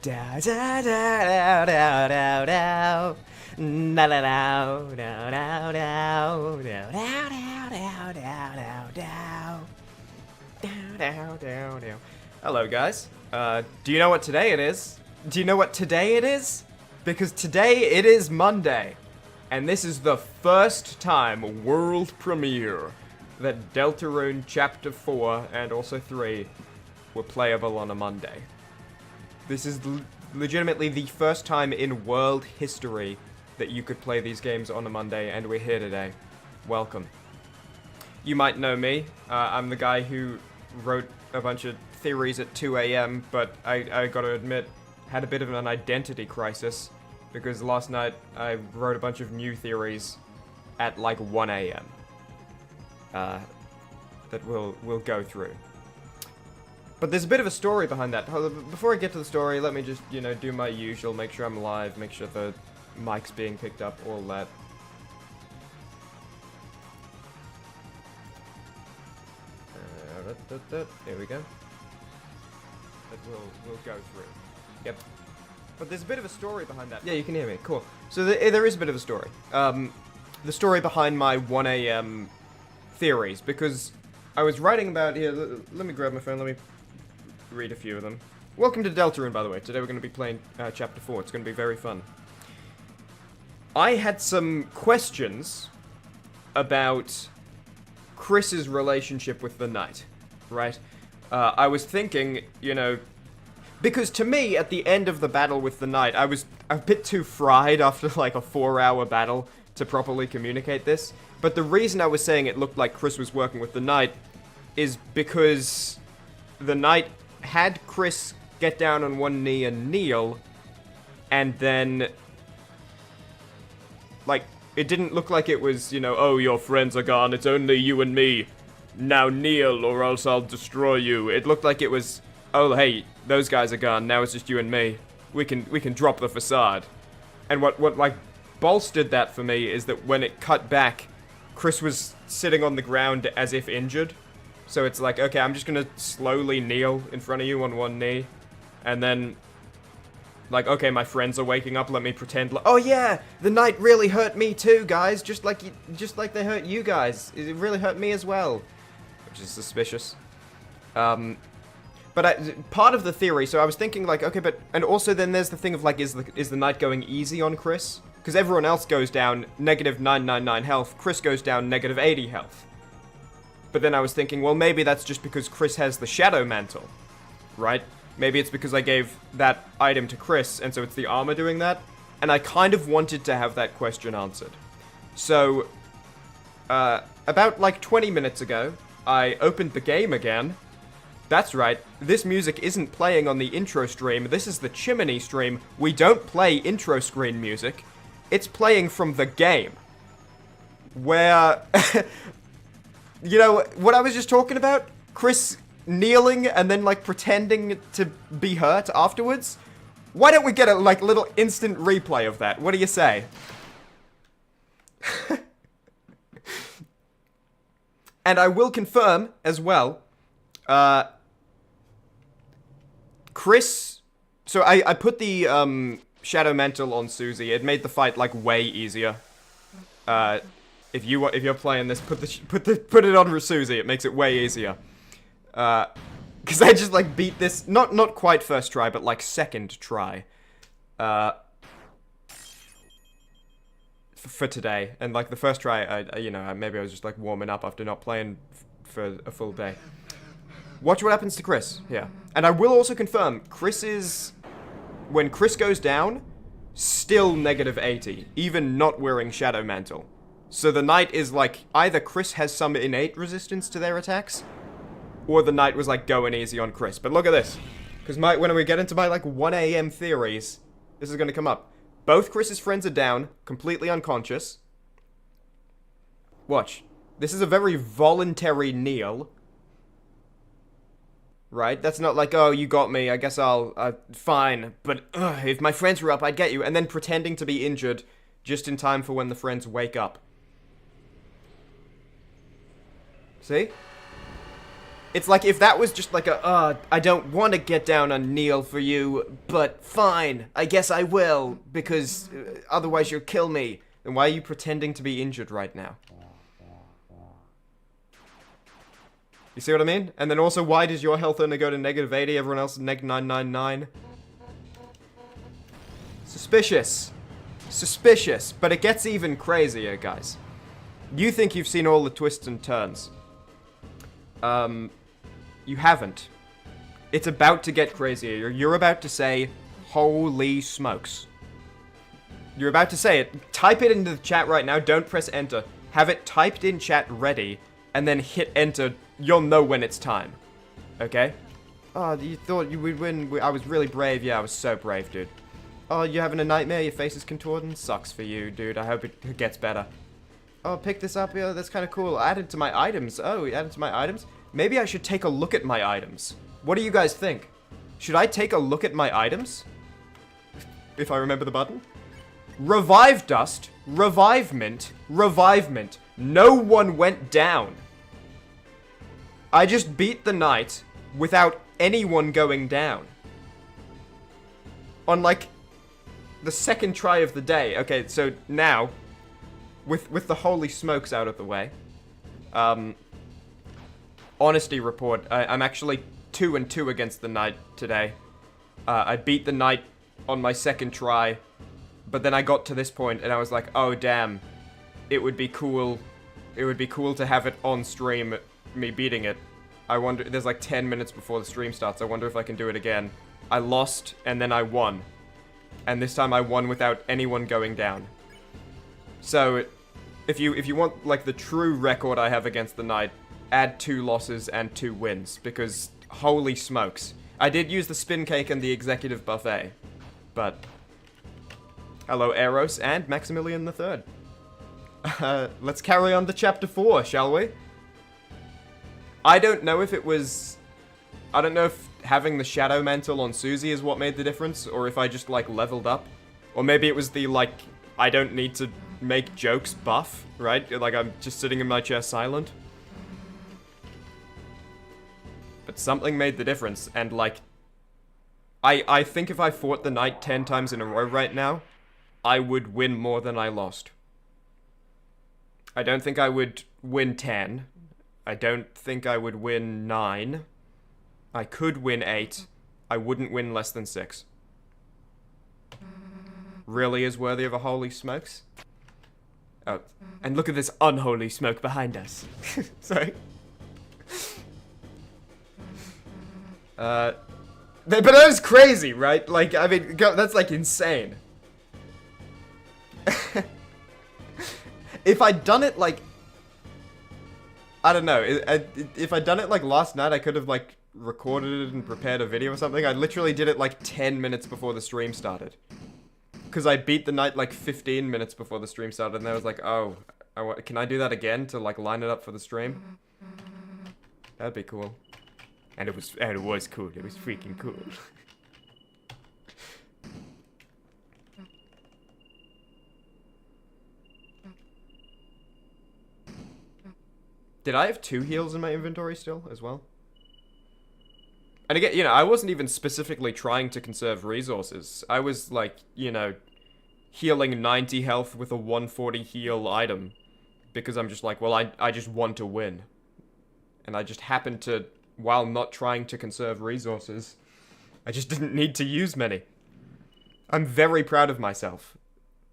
Da da da da da da da. Na na na na na na na. Hello, guys. Do you know what today it is? Do you know what today it is? Because today it is Monday, and this is the first time world premiere that Deltarune Chapter 4 and also 3 were playable on a Monday. This is legitimately the first time in world history that you could play these games on a Monday, and we're here today. Welcome. You might know me. I'm the guy who wrote a bunch of theories at 2 a.m., but I gotta admit, had a bit of an identity crisis, because last night I wrote a bunch of new theories at like 1 a.m. That we'll go through. But there's a bit of a story behind that. Before I get to the story, let me just, do my usual, make sure I'm live, make sure the mic's being picked up, all that. There we go. That we'll go through. Yep. But there's a bit of a story behind that. Yeah, you can hear me. Cool. So there is a bit of a story. The story behind my 1 a.m. theories, because I was writing about here. Let me grab my phone. Let me read a few of them. Welcome to Deltarune, by the way. Today we're going to be playing Chapter 4. It's going to be very fun. I had some questions about Chris's relationship with the knight, right? I was thinking, because to me, at the end of the battle with the knight, I was a bit too fried after like a 4-hour battle to properly communicate this. But the reason I was saying it looked like Chris was working with the knight is because the knight had Chris get down on one knee and kneel, and then, like, it didn't look like it was, oh, your friends are gone, it's only you and me. Now kneel or else I'll destroy you. It looked like it was, oh, hey, those guys are gone, now it's just you and me. We can drop the facade. And what like, bolstered that for me is that when it cut back, Chris was sitting on the ground as if injured. So it's like, okay, I'm just gonna slowly kneel in front of you on one knee. And then, like, okay, my friends are waking up, let me pretend like, oh yeah, the knight really hurt me too, guys. Just like they hurt you guys. It really hurt me as well. Which is suspicious. But part of the theory, so I was thinking like, okay, but, and also then there's the thing of like, is the knight going easy on Chris? Because everyone else goes down negative 999 health, Chris goes down negative 80 health. But then I was thinking, well, maybe that's just because Chris has the Shadow Mantle, right? Maybe it's because I gave that item to Chris, and so it's the armor doing that. And I kind of wanted to have that question answered. So, about like 20 minutes ago, I opened the game again. That's right, this music isn't playing on the intro stream, this is the Chimmaney stream. We don't play intro screen music. It's playing from the game. Where... what I was just talking about? Chris kneeling and then, like, pretending to be hurt afterwards? Why don't we get a, like, little instant replay of that? What do you say? And I will confirm, as well, Chris... So I put the, Shadow Mantle on Susie. It made the fight, like, way easier. If you're playing this, put it on Susie. It makes it way easier. Because I just like beat this not quite first try, but like second try. For today, and like the first try, maybe I was just like warming up after not playing for a full day. Watch what happens to Chris here, and I will also confirm when Chris goes down, still negative 80, even not wearing Shadow Mantle. So the knight is like, either Chris has some innate resistance to their attacks, or the knight was like going easy on Chris. But look at this. Because when we get into my like 1 a.m. theories, this is going to come up. Both Chris's friends are down, completely unconscious. Watch. This is a very voluntary kneel. Right? That's not like, oh, you got me, I guess fine. But if my friends were up, I'd get you. And then pretending to be injured just in time for when the friends wake up. See? It's like if that was just like I don't want to get down on Neil for you, but fine, I guess I will, because otherwise you'll kill me. Then why are you pretending to be injured right now? You see what I mean? And then also, why does your health only go to -80, everyone else is -999? Suspicious. Suspicious. But it gets even crazier, guys. You think you've seen all the twists and turns. You haven't. It's about to get crazier. You're about to say, holy smokes. You're about to say it. Type it into the chat right now. Don't press enter. Have it typed in chat ready, and then hit enter. You'll know when it's time. Okay? Oh, you thought you would win. I was really brave. Yeah, I was so brave, dude. Oh, you having a nightmare? Your face is contorting? Sucks for you, dude. I hope it gets better. Oh, pick this up. Yeah, that's kind of cool. Add it to my items. Oh, add it to my items? Maybe I should take a look at my items. What do you guys think? Should I take a look at my items? If I remember the button. Revive dust. Revivement. Revivement. No one went down. I just beat the knight without anyone going down. On, like, the second try of the day. Okay, so now, with the holy smokes out of the way, honesty report, I'm actually 2-2 against the knight today. I beat the knight on my second try, but then I got to this point and I was like, oh damn, it would be cool to have it on stream, me beating it. I wonder, there's like 10 minutes before the stream starts, I wonder if I can do it again. I lost, and then I won. And this time I won without anyone going down. So, if you want, like, the true record I have against the knight, add 2 losses and 2 wins, because holy smokes. I did use the spin cake and the executive buffet, but hello Eros and Maximilian III. Let's carry on to chapter 4, shall we? I don't know if having the shadow mantle on Susie is what made the difference, or if I just, like, leveled up. Or maybe it was the, like, I don't need to make jokes buff, right? Like, I'm just sitting in my chair silent. But something made the difference, and, like, I think if I fought the knight 10 times in a row right now, I would win more than I lost. I don't think I would win 10. I don't think I would win 9. I could win 8. I wouldn't win less than 6. Really is worthy of a holy smokes? Oh, and look at this unholy smoke behind us. Sorry. But that was crazy, right? Like, I mean, that's like insane. If I'd done it like, I don't know, if I'd done it like last night, I could have like recorded it and prepared a video or something. I literally did it like 10 minutes before the stream started. Because I beat the knight like 15 minutes before the stream started, and I was like, oh, can I do that again to like line it up for the stream? That'd be cool. And it was cool. It was freaking cool. Did I have 2 heals in my inventory still, as well? And again, you know, I wasn't even specifically trying to conserve resources. I was, like, you know, healing 90 health with a 140 heal item. Because I'm just like, well, I just want to win. And I just happened to, while not trying to conserve resources, I just didn't need to use many. I'm very proud of myself.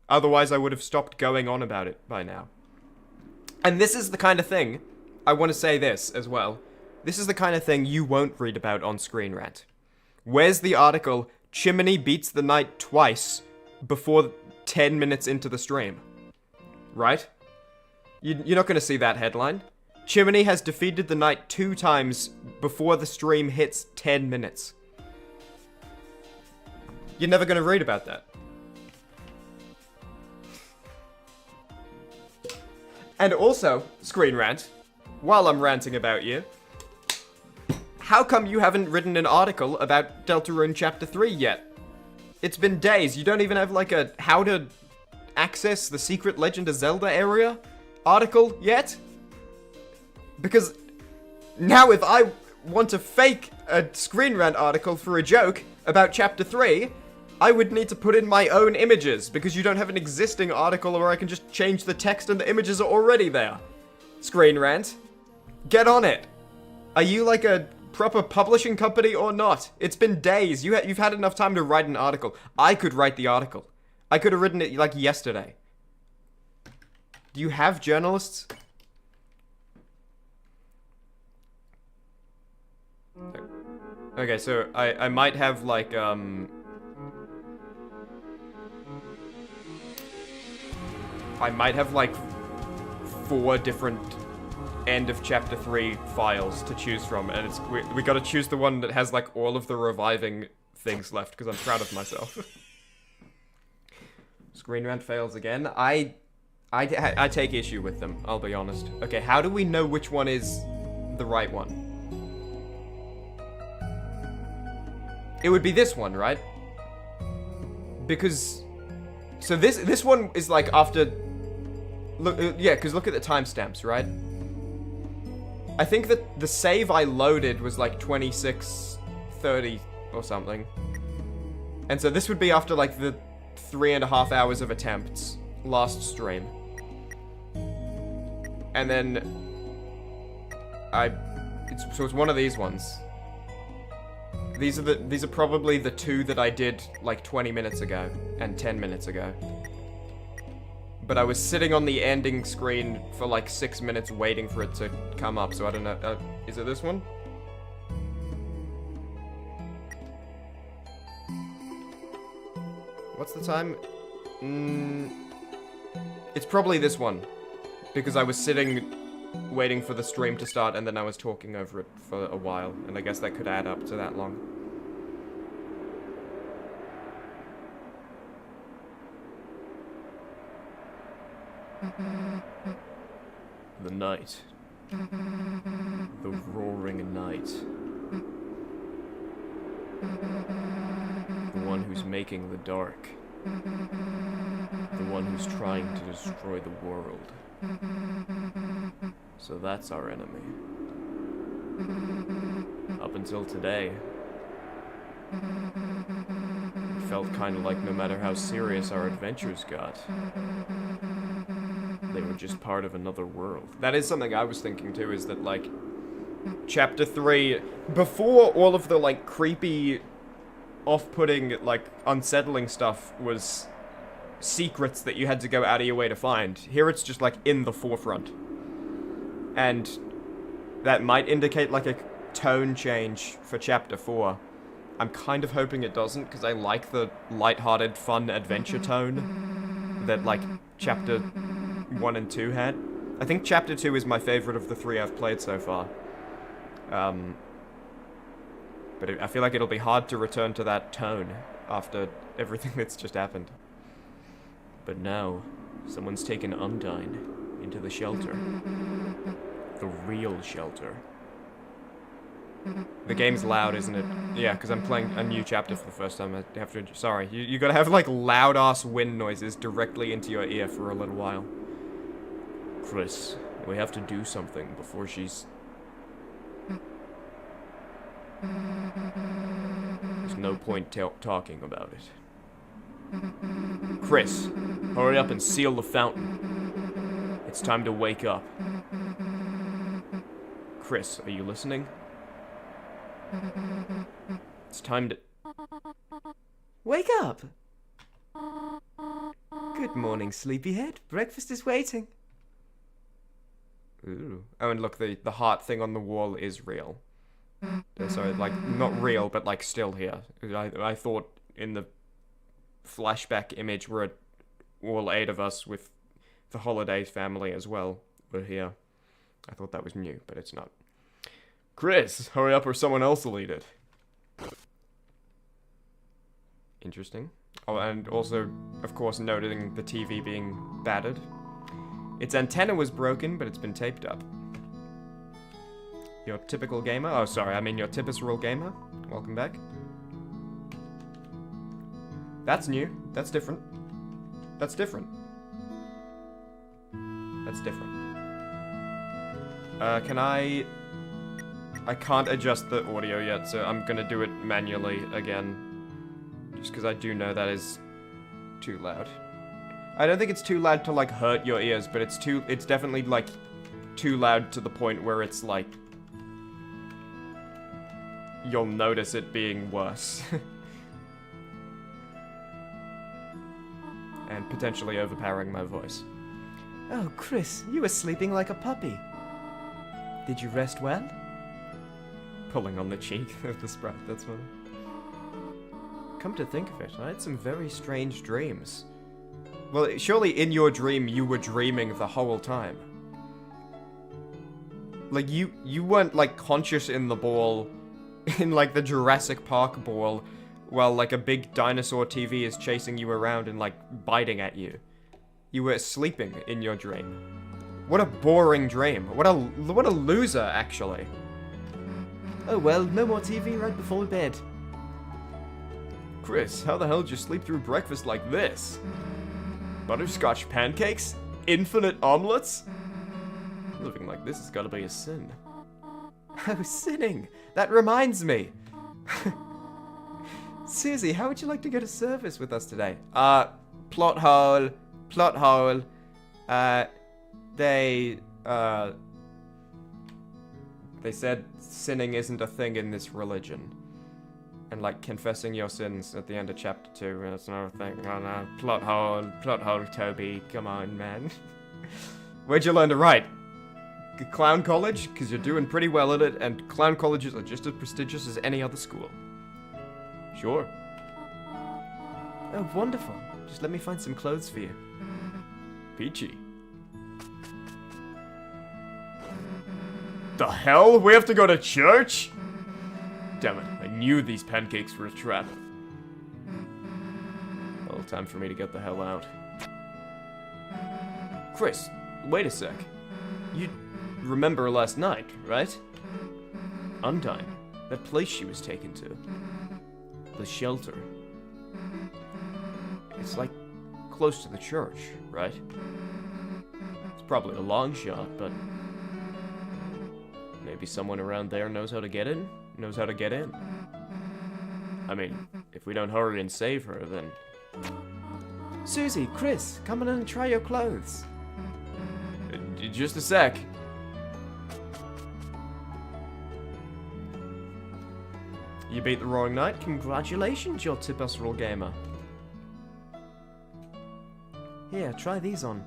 Otherwise, I would have stopped going on about it by now. And this is the kind of thing, I want to say this as well. This is the kind of thing you won't read about on Screen Rant. Where's the article, Chimmaney beats the knight twice before 10 minutes into the stream? Right? You're not going to see that headline. Chimmaney has defeated the knight 2 times before the stream hits 10 minutes. You're never going to read about that. And also, Screen Rant, while I'm ranting about you, how come you haven't written an article about Deltarune Chapter 3 yet? It's been days. You don't even have like a how to access the Secret Legend of Zelda area article yet? Because now if I want to fake a Screen Rant article for a joke about Chapter 3, I would need to put in my own images, because you don't have an existing article where I can just change the text and the images are already there. Screen Rant, get on it. Are you like a proper publishing company or not? It's been days. You've had enough time to write an article. I could write the article. I could have written it like yesterday. Do you have journalists? Okay, so I might have like I might have like 4 different end of chapter 3 files to choose from, and it's we gotta choose the one that has like all of the reviving things left, because I'm proud of myself. Screen Rant fails again. I take issue with them, I'll be honest. Okay, how do we know which one is the right one? It would be this one, right? Because so this one is like after look yeah, because look at the timestamps, right? I think that the save I loaded was like 26:30 or something. And so this would be after like the 3.5 hours of attempts last stream. And then so it's one of these ones. These are probably the 2 that I did like 20 minutes ago and 10 minutes ago. But I was sitting on the ending screen for like 6 minutes waiting for it to come up, so I don't know. Is it this one? What's the time? It's probably this one. Because I was sitting waiting for the stream to start, and then I was talking over it for a while, and I guess that could add up to that long. The night. The roaring night. The one who's making the dark. The one who's trying to destroy the world. So that's our enemy. Up until today, it felt kind of like no matter how serious our adventures got, they were just part of another world. That is something I was thinking too, is that like, Chapter 3, before all of the like creepy, off-putting, like unsettling stuff was secrets that you had to go out of your way to find. Here it's just like in the forefront. And that might indicate like a tone change for Chapter 4. I'm kind of hoping it doesn't, because I like the lighthearted, fun adventure tone that like Chapter 1 and 2 had. I think Chapter 2 is my favorite of the 3 I've played so far. But I feel like it'll be hard to return to that tone after everything that's just happened. But now, someone's taken Undyne into the shelter. The real shelter. The game's loud, isn't it? Yeah, because I'm playing a new chapter for the first time. I have to... Sorry, you gotta have, like, loud-ass wind noises directly into your ear for a little while. Chris, we have to do something before she's... There's no point talking about it. Chris, hurry up and seal the fountain. It's time to wake up. Chris, are you listening? It's time to... Wake up! Good morning, sleepyhead. Breakfast is waiting. Ooh. Oh, and look, the heart thing on the wall is real. Sorry, like, not real, but, like, still here. I thought in the flashback image where all 8 of us with the Holidays family as well were here. I thought that was new, but it's not. Chris, hurry up or someone else will eat it. Interesting. Oh, and also, of course, noting the TV being battered. Its antenna was broken, but it's been taped up. Your typical gamer? Oh, sorry, I mean your typical gamer. Welcome back. That's new. That's different. That's different. That's different. Can I I can't adjust the audio yet, so I'm gonna do it manually again. Just because I do know that is too loud. I don't think it's too loud to, like, hurt your ears, but it's definitely, like, too loud to the point where it's, like, you'll notice it being worse. And potentially overpowering my voice. Oh, Chris, you were sleeping like a puppy. Did you rest well? Pulling on the cheek of the sprite, that's funny. Come to think of it, I had some very strange dreams. Well, surely in your dream you were dreaming the whole time. Like, you weren't, like, conscious in the ball, in, like, the Jurassic Park ball, while, like, a big dinosaur TV is chasing you around and, like, biting at you. You were sleeping in your dream. What a boring dream. What a loser, actually. Oh well, no more TV right before bed. Chris, how the hell did you sleep through breakfast like this? Butterscotch pancakes? Infinite omelets? Living like this has gotta be a sin. Oh, sinning! That reminds me! Susie, how would you like to go to service with us today? Plot hole. They said sinning isn't a thing in this religion. And, like, confessing your sins at the end of chapter 2, that's another thing. Oh no, plot hole, Toby, come on, man. Where'd you learn to write? Clown college? Because you're doing pretty well at it, and clown colleges are just as prestigious as any other school. Sure. Oh, wonderful. Just let me find some clothes for you. Peachy. The hell? We have to go to church? Damn it, I knew these pancakes were a trap. Well, time for me to get the hell out. Chris, wait a sec. You remember last night, right? Undyne, that place she was taken to. The shelter. It's like close to the church, right? It's probably a long shot, but maybe someone around there knows how to get in? Knows how to get in. I mean, if we don't hurry and save her, then... Susie, Chris, come on and try your clothes. Just a sec. You beat the Roaring Knight? Congratulations, you're Tipusral Gamer. Here, try these on.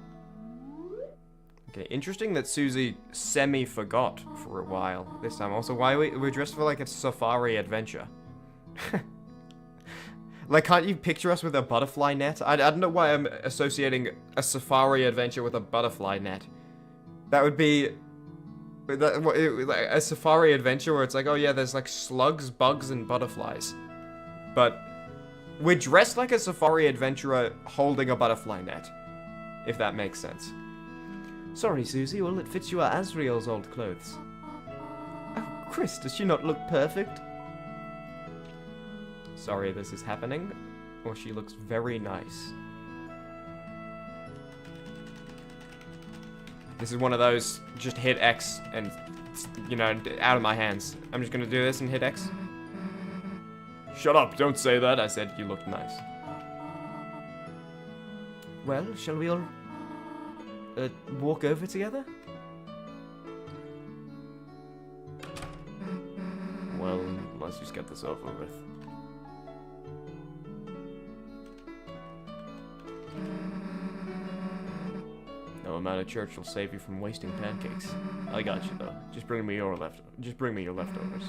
Okay, interesting that Susie semi-forgot for a while this time. Also, why we're dressed for, like, a safari adventure. Like, can't you picture us with a butterfly net? I don't know why I'm associating a safari adventure with a butterfly net. That would be... a safari adventure where it's like, oh yeah, there's, like, slugs, bugs, and butterflies. But we're dressed like a safari adventurer holding a butterfly net. If that makes sense. Sorry, Susie, well, it fits you are Asriel's old clothes. Oh, Chris, does she not look perfect? Sorry this is happening, or she looks very nice. This is one of those, just hit X and, you know, out of my hands. I'm just gonna do this and hit X. Shut up, don't say that. I said you looked nice. Well, shall we all walk over together? Well, let's just get this over with. No amount of church will save you from wasting pancakes. I got you though. Just bring me your leftovers.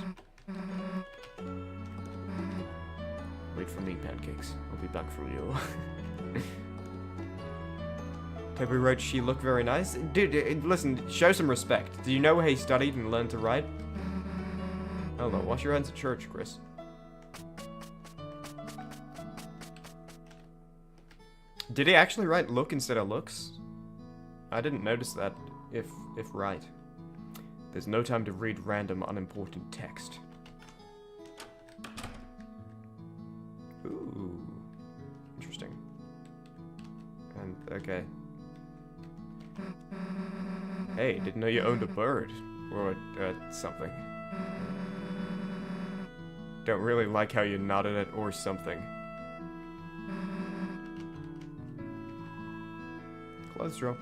Wait for me, pancakes. I'll be back for you. Toby wrote, she looked very nice. Dude, listen, show some respect. Do you know where he studied and learned to write? I don't know, wash your hands at church, Chris. Did he actually write look instead of looks? I didn't notice that, if right. There's no time to read random, unimportant text. Ooh. Interesting. And, okay. Hey, didn't know you owned a bird. Or, something. Don't really like how you nodded it or something. Close draw.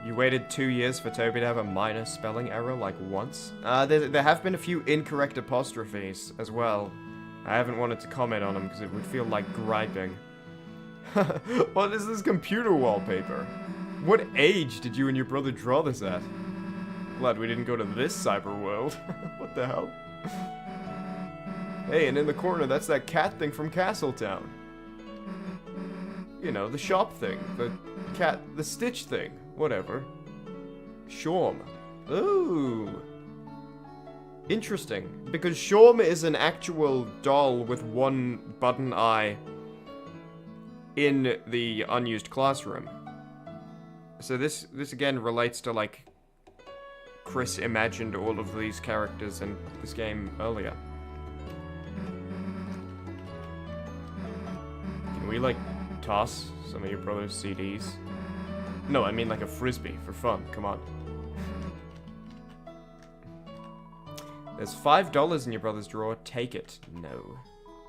You waited 2 years for Toby to have a minor spelling error, like, once? There have been a few incorrect apostrophes, as well. I haven't wanted to comment on them, because it would feel like griping. What is this computer wallpaper? What age did you and your brother draw this at? Glad we didn't go to this cyber world. What the hell? Hey, and in the corner, that's that cat thing from Castletown. You know, the shop thing. The Stitch thing. Whatever. Shorm. Ooh. Interesting. Because Shorm is an actual doll with one button eye in the unused classroom. So this again relates to, like, Chris imagined all of these characters in this game earlier. Can we, like, toss some of your brother's CDs? No, I mean like a frisbee, for fun, come on. There's $5 in your brother's drawer, take it. No,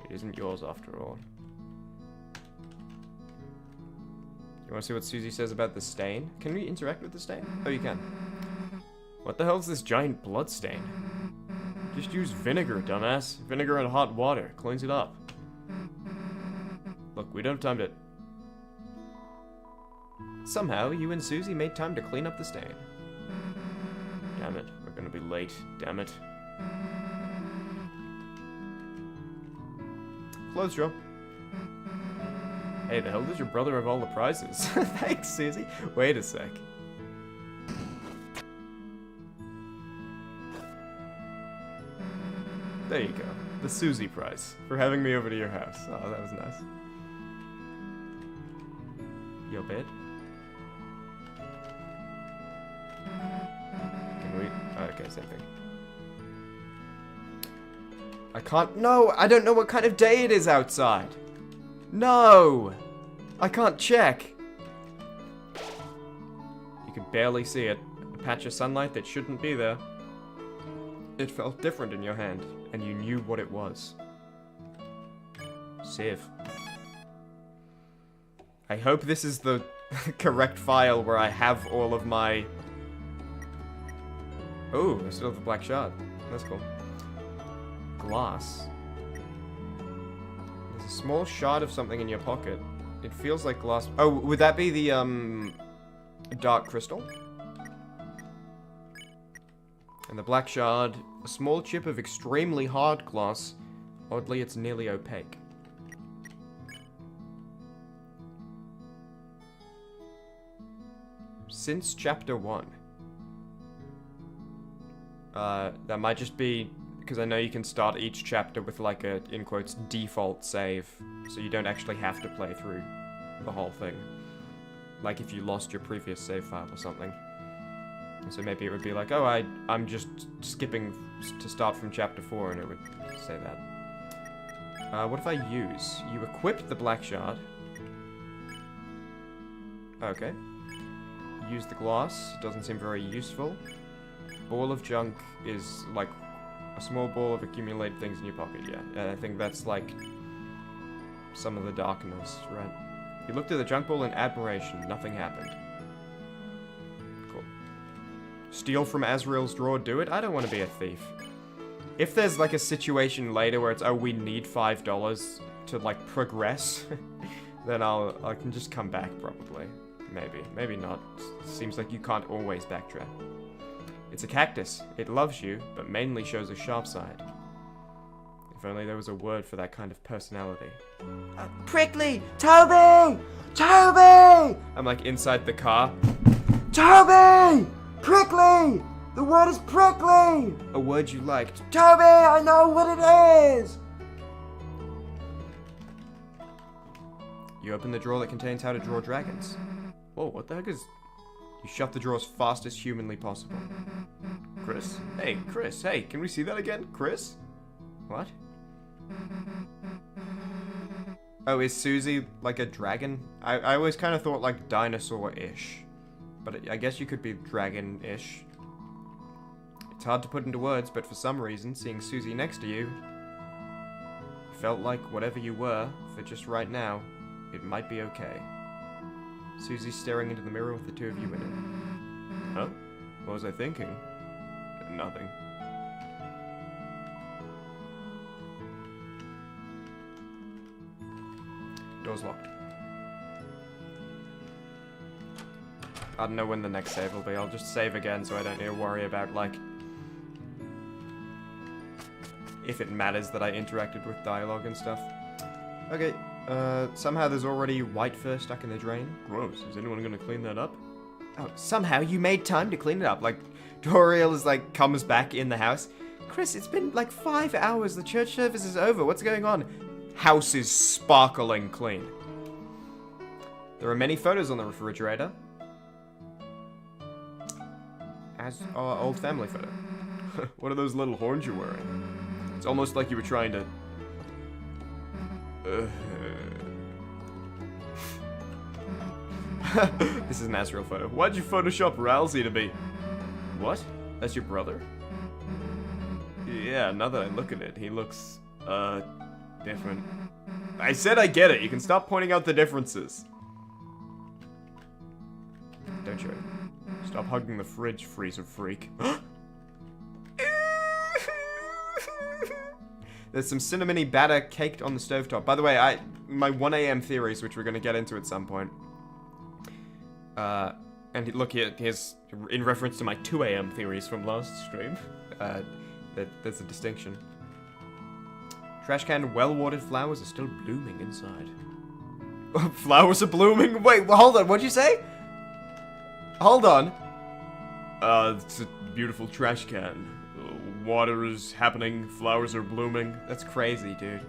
it isn't yours after all. You wanna see what Susie says about the stain? Can we interact with the stain? Oh, you can. What the hell's this giant blood stain? Just use vinegar, dumbass. Vinegar and hot water, cleans it up. Look, we don't have time to... Somehow, you and Susie made time to clean up the stain. Damn it, we're gonna be late. Damn it. Close draw. Hey, the hell does your brother have all the prizes? Thanks, Susie. Wait a sec. There you go. The Susie prize for having me over to your house. Oh, that was nice. Your bed? Can we... Oh, okay, same thing. I can't... No! I don't know what kind of day it is outside! No! I can't check! You can barely see it. A patch of sunlight that shouldn't be there. It felt different in your hand, and you knew what it was. Save. I hope this is the correct file where I have all of my... Oh, I still have the black shard. That's cool. Glass. There's a small shard of something in your pocket. It feels like glass. Oh, would that be the, dark crystal? And the black shard, a small chip of extremely hard glass. Oddly, it's nearly opaque. Since chapter 1. That might just be because I know you can start each chapter with like a, in quotes, default save. So you don't actually have to play through the whole thing. Like if you lost your previous save file or something. And so maybe it would be like, oh, I'm just skipping to start from chapter 4, and it would say that. What if I use? You equip the black shard. Okay. Use the glass. Doesn't seem very useful. Ball of junk is like a small ball of accumulated things in your pocket, yeah. And I think that's like some of the darkness, right? You looked at the junk ball in admiration. Nothing happened. Cool. Steal from Azrael's drawer, do it? I don't want to be a thief. If there's like a situation later where it's, oh, we need $5 to like progress, then I can just come back probably. Maybe not. Seems like you can't always backtrack. It's a cactus. It loves you, but mainly shows a sharp side. If only there was a word for that kind of personality. Prickly! Toby! Toby! I'm like inside the car. Toby! Prickly! The word is prickly! A word you liked. Toby, I know what it is! You open the drawer that contains how to draw dragons. Whoa, what the heck is... You shut the drawer as fast as humanly possible. Chris? Hey, Chris, hey, can we see that again? Chris? What? Oh, is Susie like a dragon? I always kind of thought like dinosaur-ish. But I guess you could be dragon-ish. It's hard to put into words, but for some reason, seeing Susie next to you felt like whatever you were, for just right now, it might be okay. Susie's staring into the mirror with the two of you in it. Huh? What was I thinking? Nothing. Door's locked. I don't know when the next save will be. I'll just save again so I don't need to worry about, like, if it matters that I interacted with dialogue and stuff. Okay, somehow there's already white fur stuck in the drain. Gross. Is anyone gonna clean that up? Oh, somehow you made time to clean it up. Like, Doriel is like, comes back in the house. Chris, it's been like 5 hours. The church service is over. What's going on? House is sparkling clean. There are many photos on the refrigerator. As our old family photo. What are those little horns you're wearing? It's almost like you were trying to... This is an Azrael photo. Why'd you Photoshop Ralsei to be... What? That's your brother? Yeah, now that I look at it, he looks, different. I said I get it. You can stop pointing out the differences. Don't show it. Stop hugging the fridge, freezer freak. There's some cinnamony batter caked on the stovetop. By the way, my 1 a.m. theories, which we're going to get into at some point. And look, here's in reference to my 2 a.m. theories from last stream. There's a distinction. Trash can, well-watered flowers are still blooming inside. Flowers are blooming? Wait, hold on, what'd you say? Hold on. It's a beautiful trash can. Water is happening, flowers are blooming. That's crazy, dude.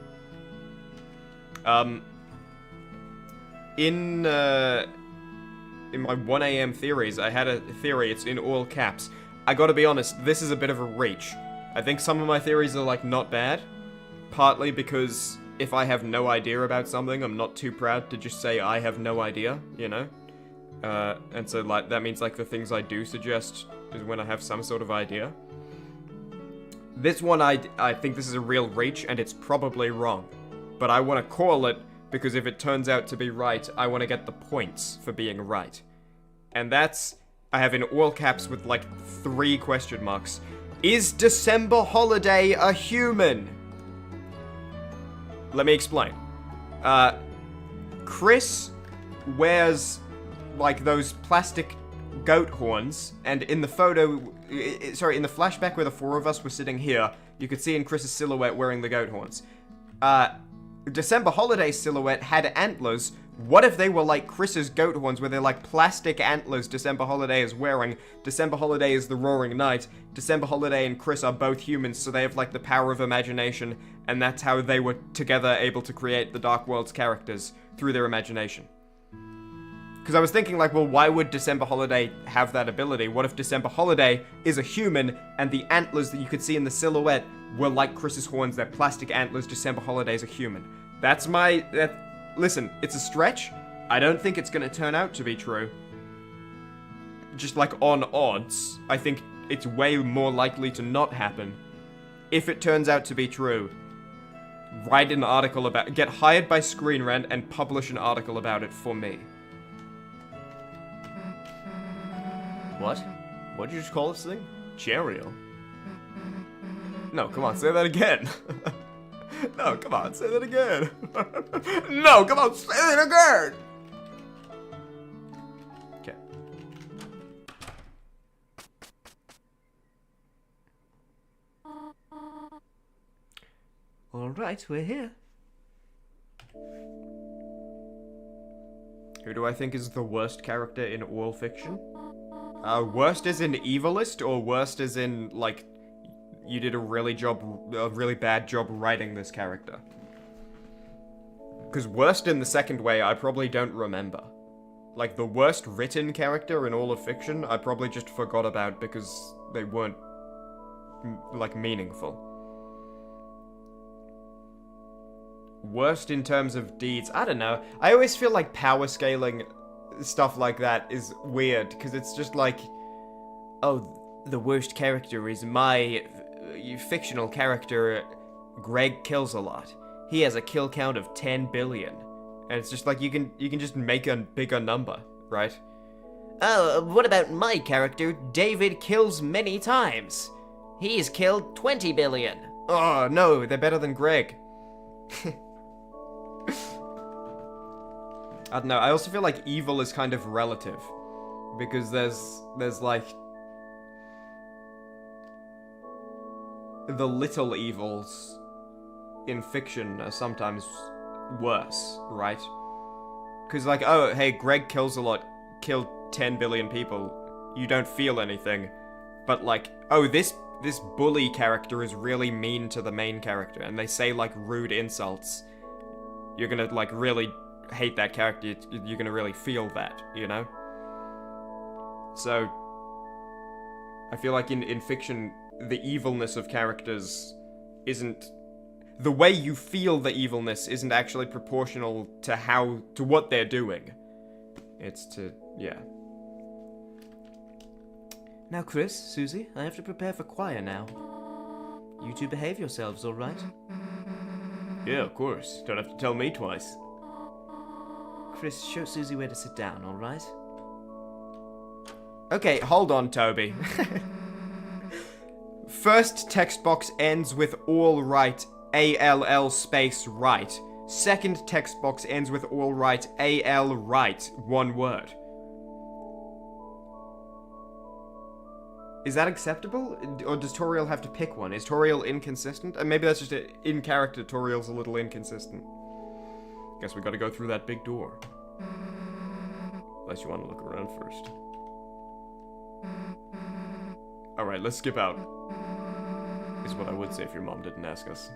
In my 1 a.m. theories, I had a theory, it's in all caps. I gotta be honest, this is a bit of a reach. I think some of my theories are, like, not bad. Partly because if I have no idea about something, I'm not too proud to just say I have no idea, you know? And so, like, that means, like, the things I do suggest is when I have some sort of idea. This one, I think this is a real reach, and it's probably wrong. But I want to call it, because if it turns out to be right, I want to get the points for being right. And that's, I have in all caps with, like, 3 question marks. Is December Holiday a human? Let me explain. Chris wears, like, those plastic goat horns, and in the photo, sorry, in the flashback where the 4 of us were sitting here, you could see in Chris's silhouette wearing the goat horns. December Holiday silhouette had antlers. What if they were like Chris's goat horns, where they're like plastic antlers December Holiday is wearing? December Holiday is the Roaring Knight. December Holiday and Chris are both humans, so they have like the power of imagination, and that's how they were together able to create the Dark World's characters, through their imagination. Because I was thinking, like, well, why would December Holiday have that ability? What if December Holiday is a human, and the antlers that you could see in the silhouette were like Chris's horns, they're plastic antlers, December Holiday's a human? That's my... listen, it's a stretch. I don't think it's going to turn out to be true. Just, like, on odds, I think it's way more likely to not happen. If it turns out to be true, write an article about... Get hired by Screen Rant and publish an article about it for me. What? What did you just call this thing? Cheerio. No, come on, say that again. No, come on, say that again. No, come on, say that again. Okay. All right, we're here. Who do I think is the worst character in all fiction? Worst as in evilest, or worst as in, like, you did a really bad job writing this character? Because worst in the second way, I probably don't remember. Like, the worst written character in all of fiction, I probably just forgot about because they weren't, like, meaningful. Worst in terms of deeds, I don't know. I always feel like power scaling stuff like that is weird, because it's just like, oh, the worst character is my fictional character, Greg kills a lot. He has a kill count of 10 billion. And it's just like, you can just make a bigger number, right? Oh, what about my character? David kills many times. He's killed 20 billion. Oh, no, they're better than Greg. I don't know, I also feel like evil is kind of relative. Because there's like... the little evils in fiction are sometimes worse, right? Because like, oh, hey, Greg kills a lot, killed 10 billion people, you don't feel anything. But like, oh, this bully character is really mean to the main character, and they say like rude insults. You're gonna like really hate that character, you're gonna really feel that, you know? So, I feel like in fiction, the evilness of characters isn't... the way you feel the evilness isn't actually proportional to what they're doing. It's to, yeah. Now, Chris, Susie, I have to prepare for choir now. You two behave yourselves, all right? Yeah, of course. Don't have to tell me twice. Chris, show Susie where to sit down, all right? Okay, hold on, Toby. First text box ends with all right, ALL space right. Second text box ends with all right, AL right. One word. Is that acceptable? Or does Toriel have to pick one? Is Toriel inconsistent? And maybe that's just in character, Toriel's a little inconsistent. Guess we gotta go through that big door. Unless you want to look around first. Alright, let's skip out. Is what I would say if your mom didn't ask us.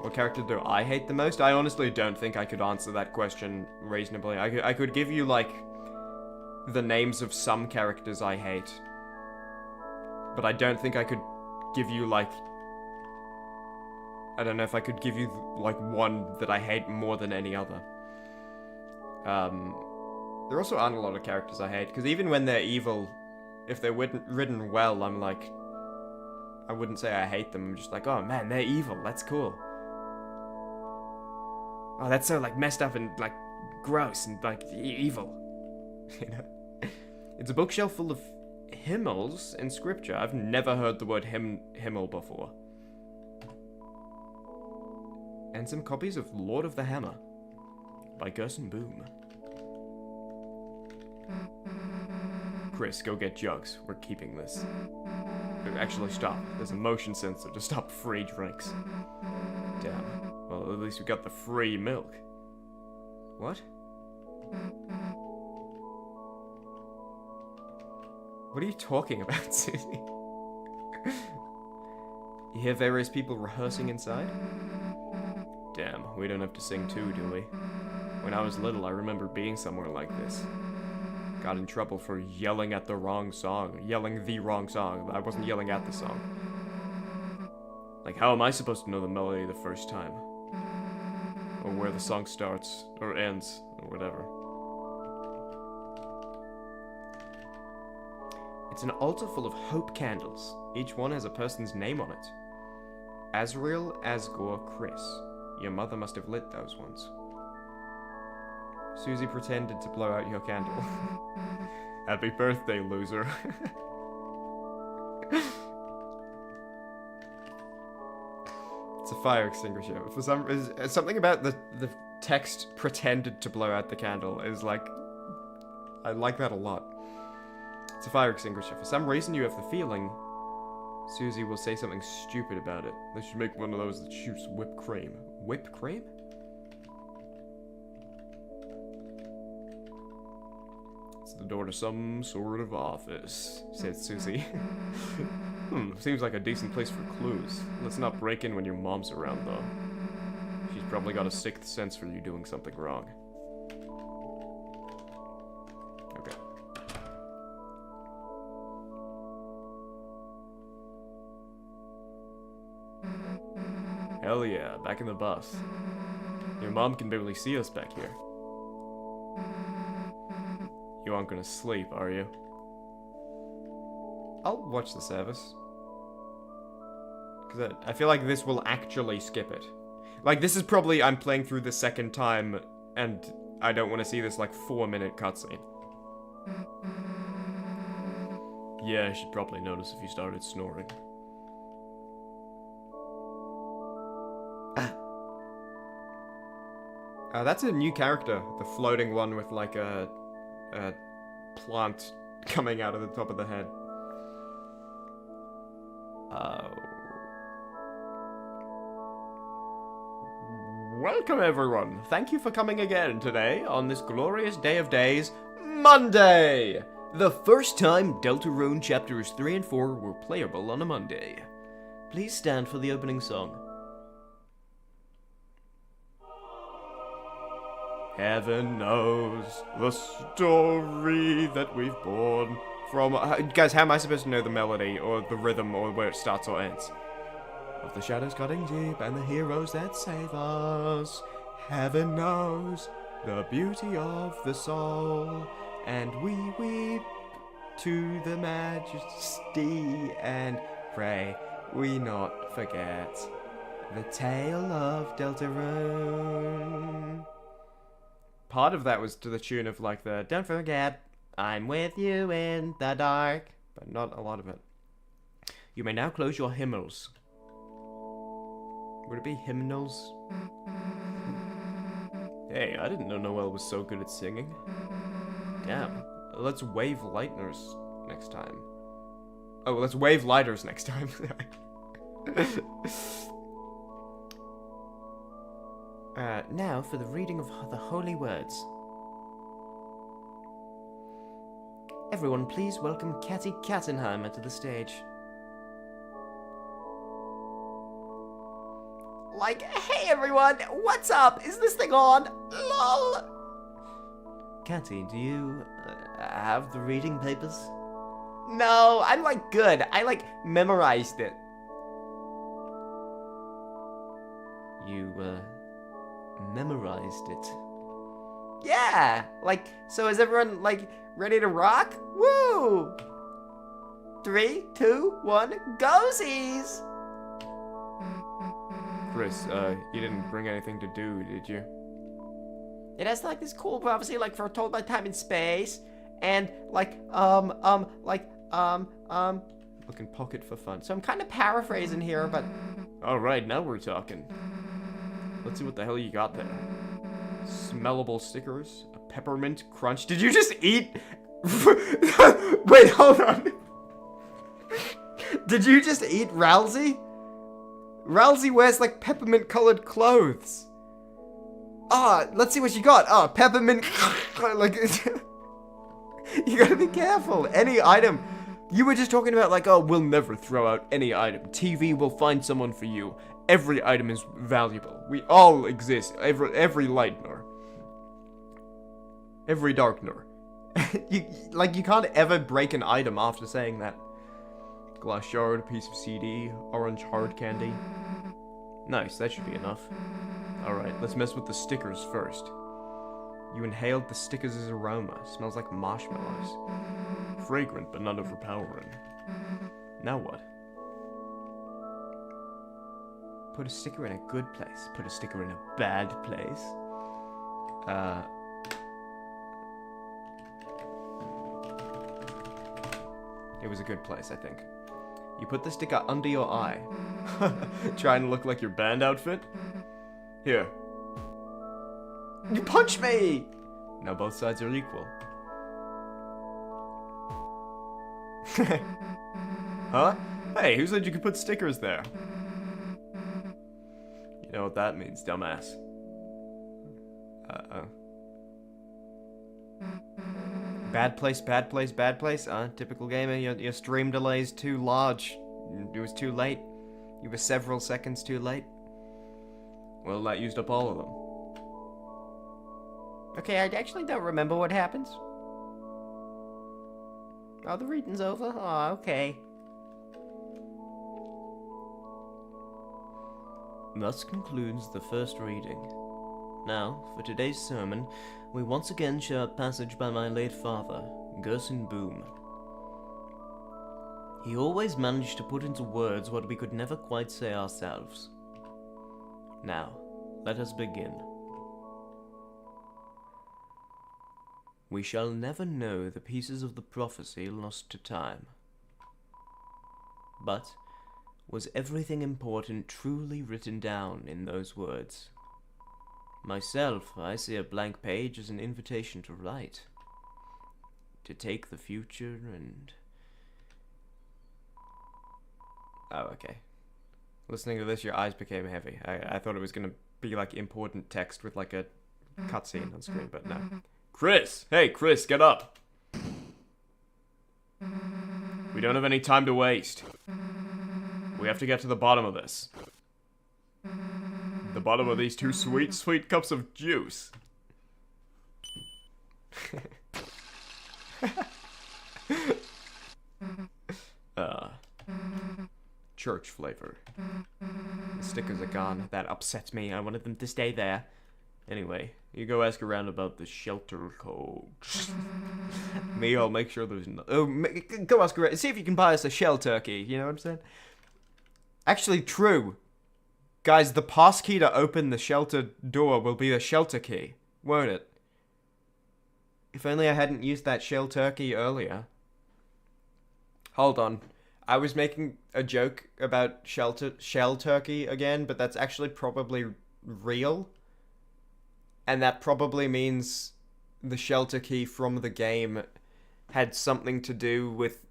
What character do I hate the most? I honestly don't think I could answer that question reasonably. I could give you, like, the names of some characters I hate. But I don't think I could give you, like... I don't know if I could give you, like, one that I hate more than any other. There also aren't a lot of characters I hate, because even when they're evil, if they're written well, I'm like... I wouldn't say I hate them, I'm just like, oh man, they're evil, that's cool. Oh, that's so, like, messed up and, like, gross and, like, evil. You know? It's a bookshelf full of hymnals in scripture. I've never heard the word hymnal before. And some copies of Lord of the Hammer by Gerson Boom. Chris, go get jugs. We're keeping this. Actually, stop. There's a motion sensor to stop free drinks. Damn. Well, at least we got the free milk. What? What are you talking about, Susie? You hear various people rehearsing inside? Damn, we don't have to sing too, do we? When I was little, I remember being somewhere like this. Got in trouble for yelling at the wrong song. Yelling the wrong song. I wasn't yelling at the song. Like, how am I supposed to know the melody the first time? Or where the song starts, or ends, or whatever. It's an altar full of hope candles. Each one has a person's name on it. Azrael, Asgore, Chris. Your mother must have lit those ones. Susie pretended to blow out your candle. Happy birthday, loser. It's a fire extinguisher. For some reason, something about the text pretended to blow out the candle is like... I like that a lot. It's a fire extinguisher. For some reason, you have the feeling Susie will say something stupid about it. They should make one of those that shoots whipped cream. Whipped cream? It's the door to some sort of office, said Susie. Seems like a decent place for clues. Let's not break in when your mom's around, though. She's probably got a sixth sense for you doing something wrong. Okay. Hell yeah, back in the bus. Your mom can barely see us back here. You aren't gonna sleep, are you? I'll watch the service. Because I feel like this will actually skip it. Like, this is probably, I'm playing through the second time, and I don't want to see this, like, 4-minute cutscene. Yeah, I should probably notice if you started snoring. That's a new character. The floating one with, like, a plant coming out of the top of the head. Welcome, everyone. Thank you for coming again today on this glorious day of days, Monday! The first time Deltarune Chapters 3 and 4 were playable on a Monday. Please stand for the opening song. Heaven knows the story that we've borne from... guys, how am I supposed to know the melody, or the rhythm, or where it starts or ends? Of the shadows cutting deep, and the heroes that save us. Heaven knows the beauty of the soul, and we weep to the majesty, and pray we not forget the tale of Deltarune. Part of that was to the tune of, like, the "Don't forget, I'm with you in the dark," but not a lot of it. You may now close your hymnals. Would it be hymnals? Hey, I didn't know Noelle was so good at singing. Damn. Let's wave lightners next time. Oh, let's wave lighters next time. Now for the reading of the holy words. Everyone, please welcome Catty Kattenheimer to the stage. Like, hey everyone, what's up? Is this thing on? LOL! Catty, do you have the reading papers? No, I'm like good. I like memorized it. You memorized it? Yeah! Like, so is everyone like ready to rock? Woo! 3, 2, 1, goesies! Chris, you didn't bring anything to do, did you? It has like this cool prophecy, like foretold by time and space, and like looking pocket for fun. So I'm kind of paraphrasing here, but Alright, now we're talking. Let's see what the hell you got there. Smellable stickers, a peppermint crunch. Did you just eat? Wait, hold on. Did you just eat Ralsei? Ralsei wears like peppermint colored clothes. Ah, let's see what you got. Ah, peppermint. Like, you gotta be careful. Any item. You were just talking about like, oh, we'll never throw out any item. TV will find someone for you. Every item is valuable. We all exist. Every lightener. Every darkener. you can't ever break an item after saying that. Glass shard, a piece of CD, orange hard candy. Nice, that should be enough. Alright, let's mess with the stickers first. You inhaled the stickers' aroma. Smells like marshmallows. Fragrant, but not overpowering. Now what? Put a sticker in a good place. Put a sticker in a bad place. It was a good place, I think. You put the sticker under your eye. Trying to look like your band outfit? Here. You punch me! Now both sides are equal. Huh? Hey, who said you could put stickers there? You know what that means, dumbass. Uh-oh. Bad place, bad place, bad place. Typical gamer, your stream delay's too large. It was too late. You were several seconds too late. Well, that used up all of them. Okay, I actually don't remember what happens. Oh, the reading's over? Oh, okay. Thus concludes the first reading. Now, for today's sermon, we once again share a passage by my late father, Gerson Boom. He always managed to put into words what we could never quite say ourselves. Now, let us begin. We shall never know the pieces of the prophecy lost to time. But was everything important truly written down in those words? Myself, I see a blank page as an invitation to write. To take the future and... Oh, okay. Listening to this, your eyes became heavy. I thought it was gonna be, like, important text with, like, a cutscene on screen, but no. Chris! Hey, Chris, get up! We don't have any time to waste. We have to get to the bottom of this. The bottom of these two sweet, sweet cups of juice. Church flavor. The stickers are gone. That upsets me. I wanted them to stay there. Anyway, you go ask around about the shelter codes. Me, I'll make sure there's no... Oh, go ask around. See if you can buy us a shell turkey. You know what I'm saying? Actually, true. Guys, the pass key to open the shelter door will be the shelter key. Won't it? If only I hadn't used that shell turkey earlier. Hold on. I was making a joke about shell turkey again, but that's actually probably real. And that probably means the shelter key from the game had something to do with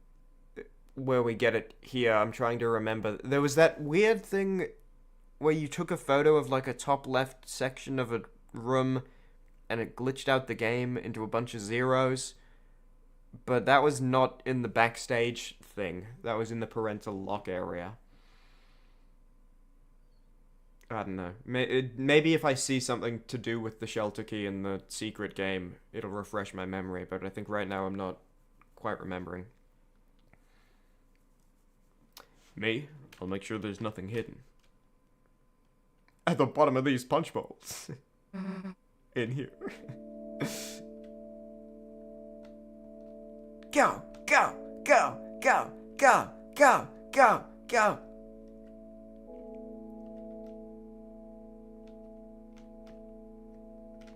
where we get it here. I'm trying to remember. There was that weird thing where you took a photo of like a top left section of a room and it glitched out the game into a bunch of zeros. But that was not in the backstage thing. That was in the parental lock area. I don't know. Maybe if I see something to do with the shelter key in the secret game, it'll refresh my memory, but I think right now I'm not quite remembering. Me? I'll make sure there's nothing hidden. At the bottom of these punch bowls. In here. Go! Go! Go! Go! Go! Go! Go! Go!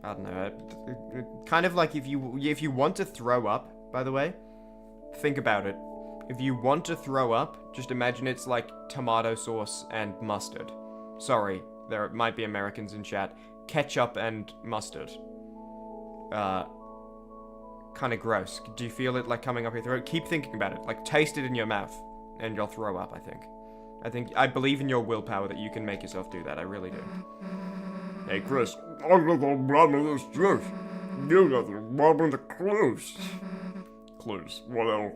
I don't know. Kind of like if you want to throw up, by the way, think about it. If you want to throw up, just imagine it's like tomato sauce and mustard. Sorry, there might be Americans in chat. Ketchup and mustard. Kind of gross. Do you feel it like coming up your throat? Keep thinking about it. Like taste it in your mouth and you'll throw up, I think. I believe in your willpower that you can make yourself do that. I really do. Hey, Chris. I'm at the bottom of this juice. You got the bottom of the clues. Clues. What else?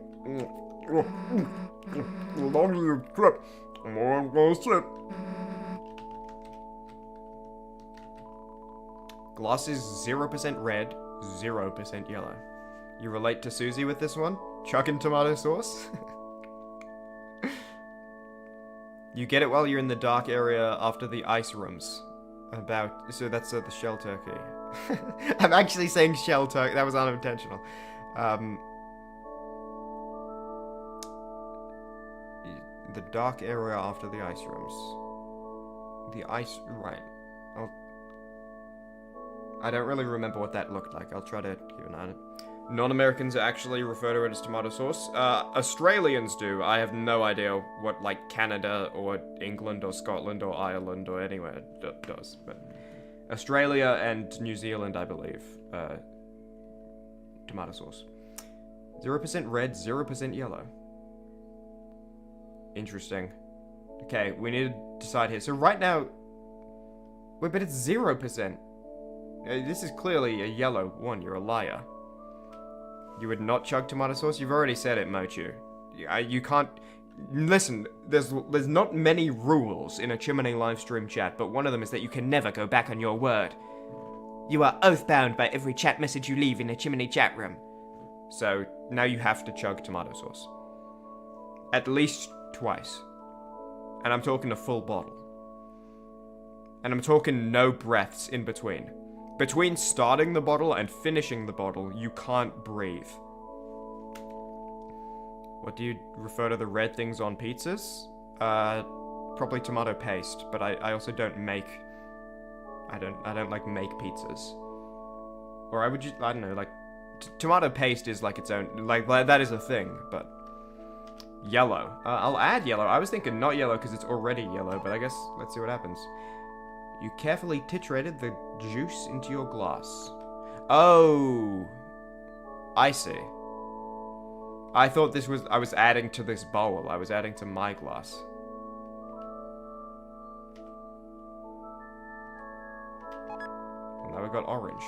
The longer you trip, the more I'm gonna sip. Gloss is 0% red, 0% yellow. You relate to Susie with this one? Chucking tomato sauce? You get it while you're in the dark area after the ice rooms. So that's the shell turkey. I'm actually saying shell turkey. That was unintentional. The dark area after the ice rooms. The ice... Right. I don't really remember what that looked like. I'll try to keep an eye on it. Non-Americans actually refer to it as tomato sauce. Australians do. I have no idea what, like, Canada or England or Scotland or Ireland or anywhere does. But Australia and New Zealand, I believe, tomato sauce. 0% red, 0% yellow. Interesting. Okay, we need to decide here. So right now... Wait, but it's 0%. This is clearly a yellow one. You're a liar. You would not chug tomato sauce? You've already said it, Mochu. You can't... Listen, there's not many rules in a Chimmaney livestream chat, but one of them is that you can never go back on your word. You are oath-bound by every chat message you leave in a Chimmaney chat room. So, now you have to chug tomato sauce. At least twice. And I'm talking a full bottle. And I'm talking no breaths in between. Between starting the bottle and finishing the bottle, you can't breathe. What do you refer to the red things on pizzas? Probably tomato paste, but I also don't make I don't like make pizzas. Or I would just, I don't know, like, tomato paste is like its own, like that is a thing, but yellow. I'll add yellow. I was thinking not yellow because it's already yellow, but I guess let's see what happens. You carefully titrated the juice into your glass. Oh, I see. I thought this was, I was adding to this bowl. I was adding to my glass. Well, now we've got orange.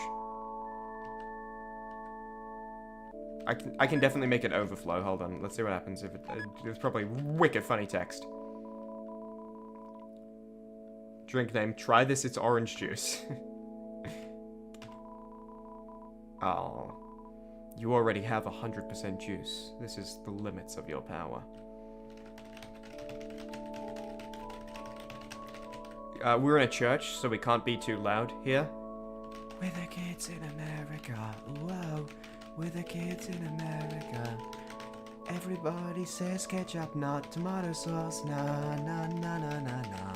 I can definitely make it overflow. Hold on, let's see what happens if it's probably wicked funny text. Drink name, try this, it's orange juice. Oh. You already have 100% juice. This is the limits of your power. We're in a church, so we can't be too loud here. We're the kids in America, whoa. We're the kids in America. Everybody says ketchup, not tomato sauce. Na na na na na na.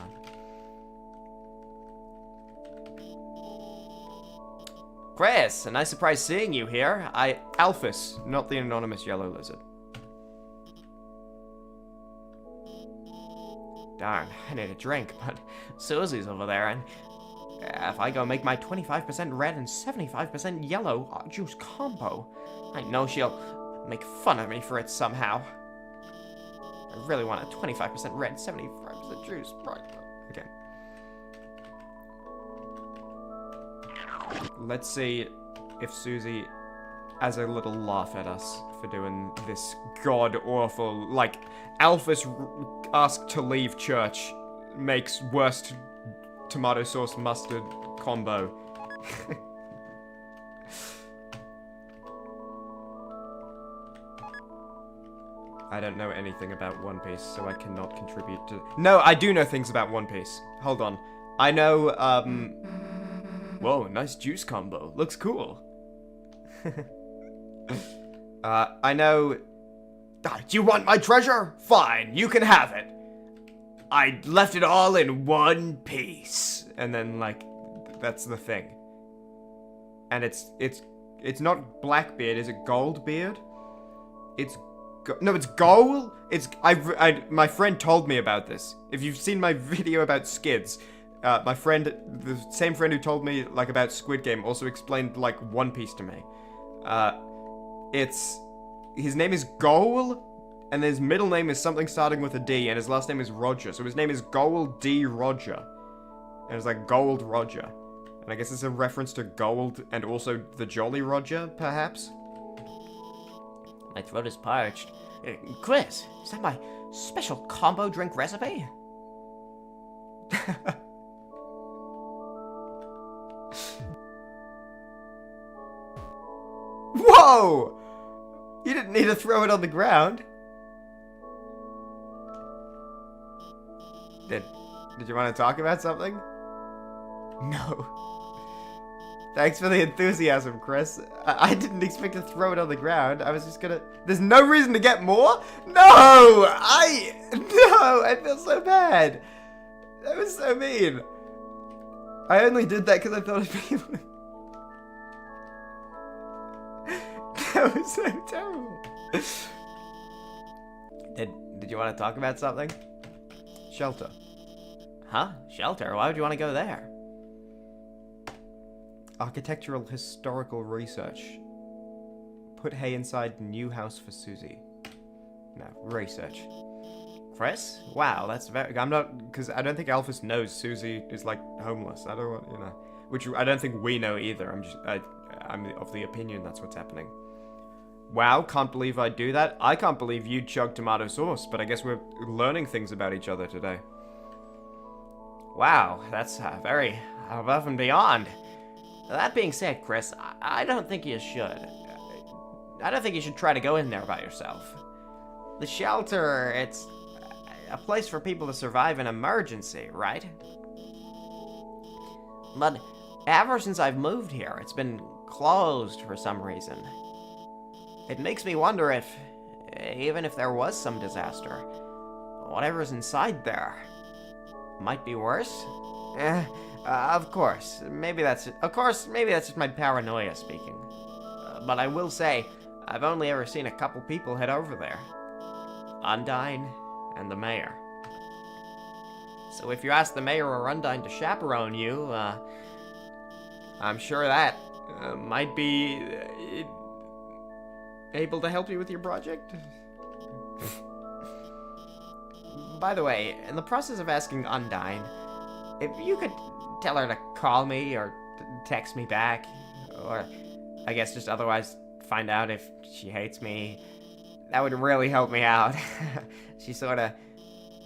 Chris, a nice surprise seeing you here. Alphys, not the anonymous yellow lizard. Darn, I need a drink, but Susie's over there, and if I go make my 25% red and 75% yellow juice combo, I know she'll make fun of me for it somehow. I really want a 25% red, 75% juice. Right. Okay. Let's see if Susie has a little laugh at us for doing this god-awful, like, Alphys asked to leave church makes worst tomato sauce mustard combo. I don't know anything about One Piece, so I cannot contribute to... No, I do know things about One Piece. Hold on. I know, Whoa, nice juice combo. Looks cool. I know... Ah, do you want my treasure? Fine, you can have it. I left it all in one piece. And then, like, that's the thing. And it's not Blackbeard, is it Goldbeard? No, it's Gold? My friend told me about this. If you've seen my video about skids, my friend, the same friend who told me, like, about Squid Game also explained, like, One Piece to me. His name is Goal, and his middle name is something starting with a D, and his last name is Roger. So his name is Gold D. Roger. And it's like Gold Roger. And I guess it's a reference to gold and also the Jolly Roger, perhaps? My throat is parched. Chris, is that my special combo drink recipe? Whoa! You didn't need to throw it on the ground. Did you want to talk about something? No. Thanks for the enthusiasm, Chris. I didn't expect to throw it on the ground. I was just gonna... There's no reason to get more? No! No! I feel so bad. That was so mean. I only did that because I thought it'd be... That was so terrible. Did you want to talk about something? Shelter. Huh? Shelter? Why would you want to go there? Architectural historical research. Put hay inside new house for Susie. No, research. Chris? Wow, that's very... I'm not... Because I don't think Alphys knows Susie is, like, homeless. I don't want, you know... Which I don't think we know either. I'm of the opinion that's what's happening. Wow, can't believe I'd do that. I can't believe you'd chug tomato sauce, but I guess we're learning things about each other today. Wow, that's very above and beyond. That being said, Chris, I don't think you should. I don't think you should try to go in there by yourself. The shelter, it's a place for people to survive an emergency, right? But ever since I've moved here, it's been closed for some reason. It makes me wonder if, even if there was some disaster, whatever's inside there might be worse. Of course, maybe that's just my paranoia speaking. But I will say, I've only ever seen a couple people head over there. Undyne and the mayor. So if you ask the mayor or Undyne to chaperone you, I'm sure that might be able to help you with your project. By the way, in the process of asking Undyne, if you could tell her to call me or text me back, or I guess just otherwise find out if she hates me, that would really help me out. She's sort of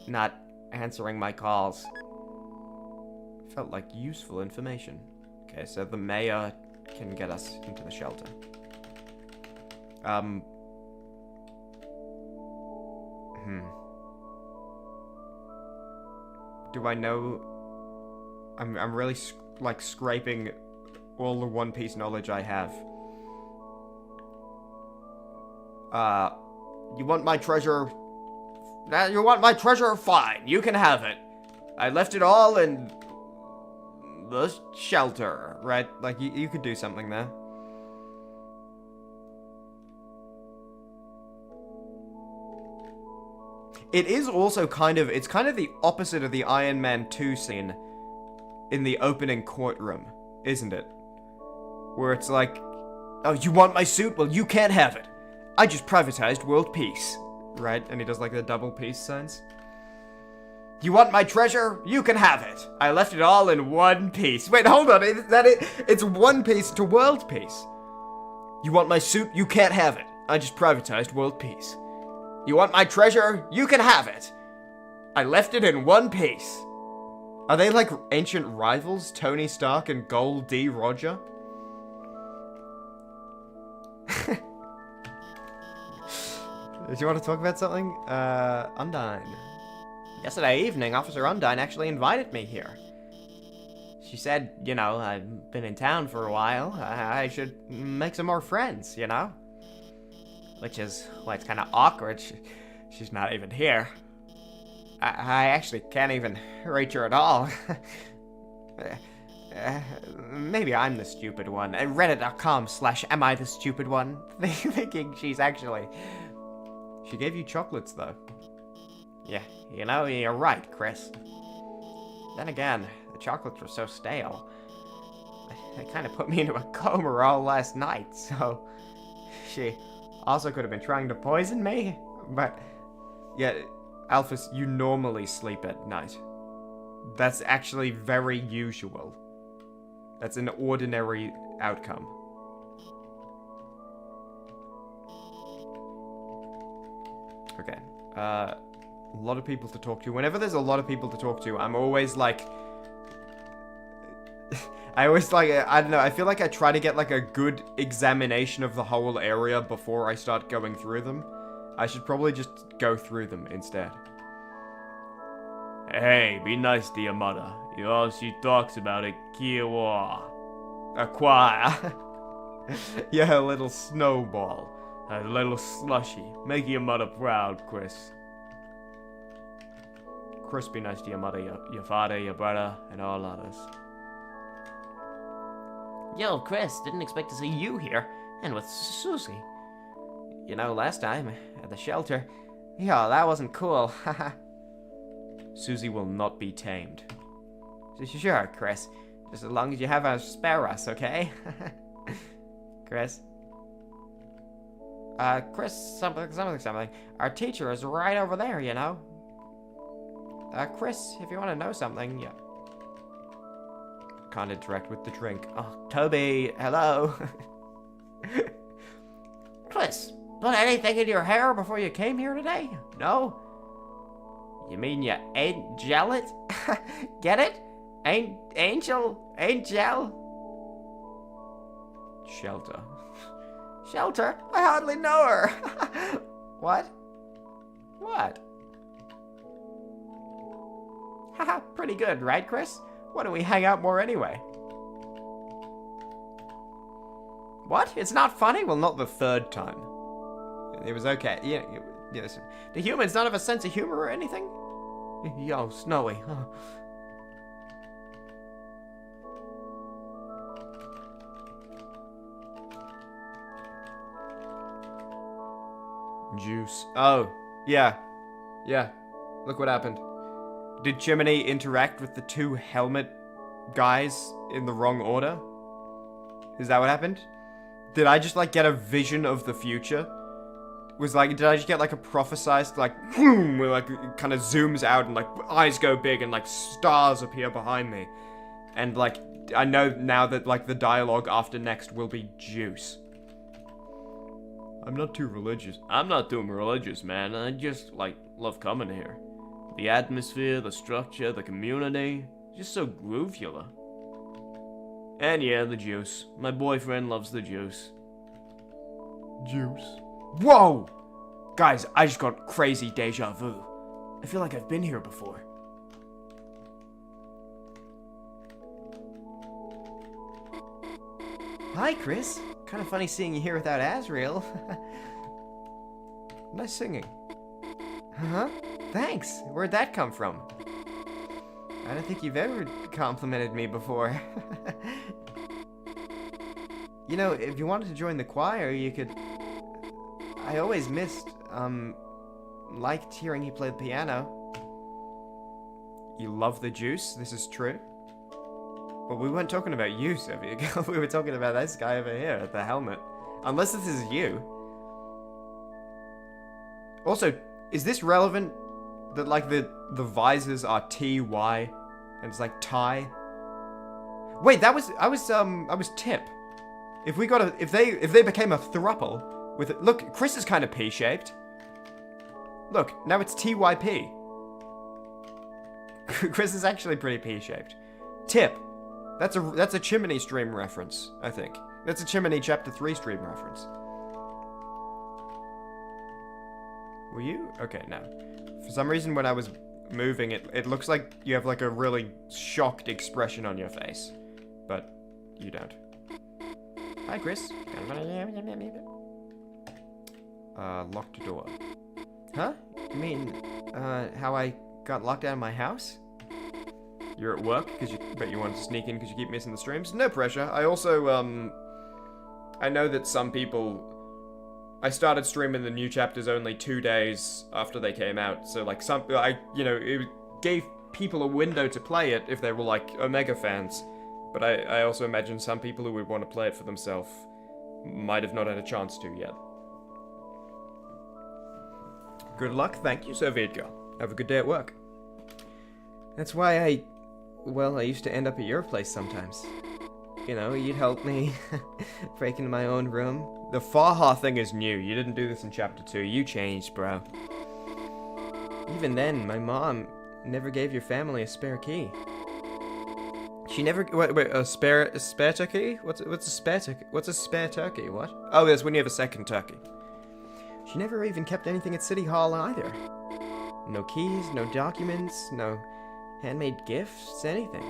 not answering my calls. Felt like useful information. Okay, so the mayor can get us into the shelter. Do I know... I'm really, like, scraping all the One Piece knowledge I have. You want my treasure? You want my treasure? Fine, you can have it. I left it all in the shelter, right? Like, you could do something there. It is also it's kind of the opposite of the Iron Man 2 scene in the opening courtroom, isn't it? Where it's like, oh, you want my suit? Well, you can't have it. I just privatized world peace. Right? And he does like the double peace signs. You want my treasure? You can have it. I left it all in one piece. Wait, hold on. It's one piece to world peace. You want my suit? You can't have it. I just privatized world peace. You want my treasure? You can have it. I left it in one piece. Are they like ancient rivals, Tony Stark and Gold D. Roger? Do you want to talk about something? Undyne. Yesterday evening, Officer Undyne actually invited me here. She said, you know, I've been in town for a while. I should make some more friends, you know? Which is why it's kind of awkward. She's not even here. I actually can't even reach her at all. Maybe I'm the stupid one. Reddit.com/am I the stupid one? Thinking she's actually... She gave you chocolates, though. Yeah, you know, you're right, Chris. Then again, the chocolates were so stale. They kind of put me into a coma all last night, so... She also could have been trying to poison me, but... Yeah, Alphys, you normally sleep at night. That's actually very usual. That's an ordinary outcome. Okay, a lot of people to talk to. Whenever there's a lot of people to talk to, I'm always like... I don't know, I feel like I try to get like a good examination of the whole area before I start going through them. I should probably just go through them instead. Hey, be nice to your mother. All she talks about is Kiowa. Acquire. Yeah, a little snowball. A little slushy. Make your mother proud, Chris. Chris, be nice to your mother, Your father, your brother, and all others. Yo, Chris, didn't expect to see you here. And with Susie. You know, last time, at the shelter, yo, that wasn't cool, haha. Susie will not be tamed. Sure, Chris. Just as long as you have her spare us, okay? Chris? Chris, something. Our teacher is right over there, you know? Chris, if you want to know something, yeah. Can't interact with the drink. Oh, Toby, hello. Chris, put anything in your hair before you came here today? No? You mean you ain't gel it? Get it? Ain't gel? Shelter. Shelter? I hardly know her. What? Haha, pretty good, right, Chris? Why don't we hang out more anyway? What? It's not funny? Well, not the third time. It was okay. Yeah, listen. Do humans not have a sense of humor or anything? Yo, Snowy. Juice. Oh, yeah. Yeah. Look what happened. Did Chimmaney interact with the two helmet guys in the wrong order? Is that what happened? Did I just, like, get a vision of the future? Did I just get, like, a prophesized, like, boom, where, like, it kind of zooms out and, like, eyes go big and, like, stars appear behind me. And, like, I know now that, like, the dialogue after next will be juice. I'm not too religious. I'm not too religious, man. I just, like, love coming here. The atmosphere, the structure, the community. Just so groovular. And yeah, the juice. My boyfriend loves the juice. Juice. Whoa! Guys, I just got crazy deja vu. I feel like I've been here before. Hi, Chris. Kind of funny seeing you here without Azrael. Nice singing. Huh? Thanks. Where'd that come from? I don't think you've ever complimented me before. You know, if you wanted to join the choir, you could... I always liked hearing he played the piano. You love the juice? This is true? Well, we weren't talking about you, Sophia. We were talking about this guy over here at the helmet. Unless this is you. Also, is this relevant? That, like, the visors are TY and it's like tie? Wait, I was Tip. If they became a thruple with it, look, Chris is kind of P-shaped. Look, now it's TYP. Chris is actually pretty P-shaped. Tip. That's a Chimmaney stream reference, I think. That's a Chimmaney Chapter 3 stream reference. Were you? Okay, no. For some reason, when I was moving, it looks like you have, like, a really shocked expression on your face. But you don't. Hi, Chris. Locked door. Huh? You mean, how I got locked out of my house? You're at work, but you wanted to sneak in because you keep missing the streams? No pressure. I also, I know that some people... I started streaming the new chapters only 2 days after they came out, so, like, it gave people a window to play it if they were, like, Omega fans. But I also imagine some people who would want to play it for themselves might have not had a chance to yet. Good luck. Thank you, Soviet girl. Have a good day at work. That's why I used to end up at your place sometimes. You know, you'd help me break into my own room. The Faha thing is new. You didn't do this in Chapter 2. You changed, bro. Even then, my mom never gave your family a spare key. She never... Wait, a spare turkey? What's a spare turkey? What's a spare turkey? What? Oh, that's when you have a second turkey. She never even kept anything at City Hall either. No keys, no documents, no handmade gifts, anything.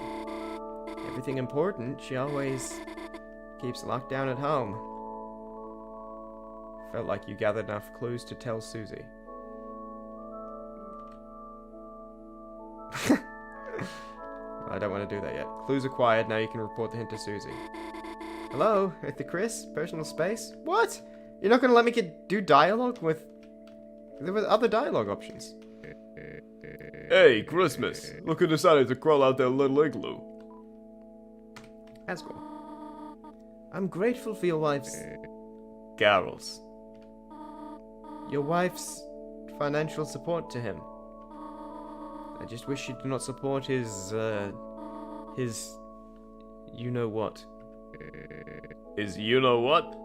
Everything important, she always keeps locked down at home. Felt like you gathered enough clues to tell Susie. I don't want to do that yet. Clues acquired, now you can report the hint to Susie. Hello, at the Chris? Personal space? What? You're not gonna let me do dialogue with... There were other dialogue options. Hey, Christmas. Look who decided to crawl out their little igloo. That's cool. I'm grateful for your wife's... Carol's. Your wife's financial support to him. I just wish she did not support his you-know-what. Is you-know-what?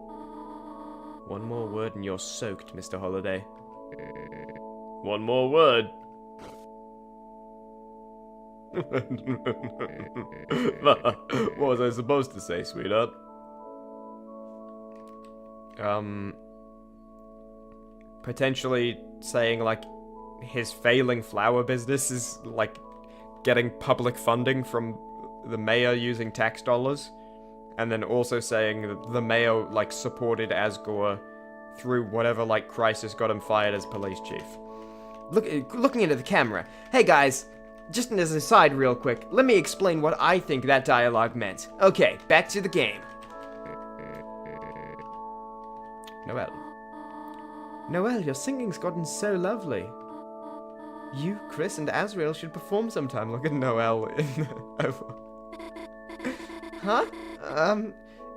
One more word and you're soaked, Mr. Holiday. One more word. What was I supposed to say, sweetheart? Potentially saying, like, his failing flower business is, like, getting public funding from the mayor using tax dollars. And then also saying that the mayor, like, supported Asgore through whatever, like, crisis got him fired as police chief. Looking into the camera. Hey, guys, just as an aside real quick, let me explain what I think that dialogue meant. Okay, back to the game. No Adam. Noelle, your singing's gotten so lovely. You, Chris, and Azrael should perform sometime. Look at Noelle in the oval. Huh?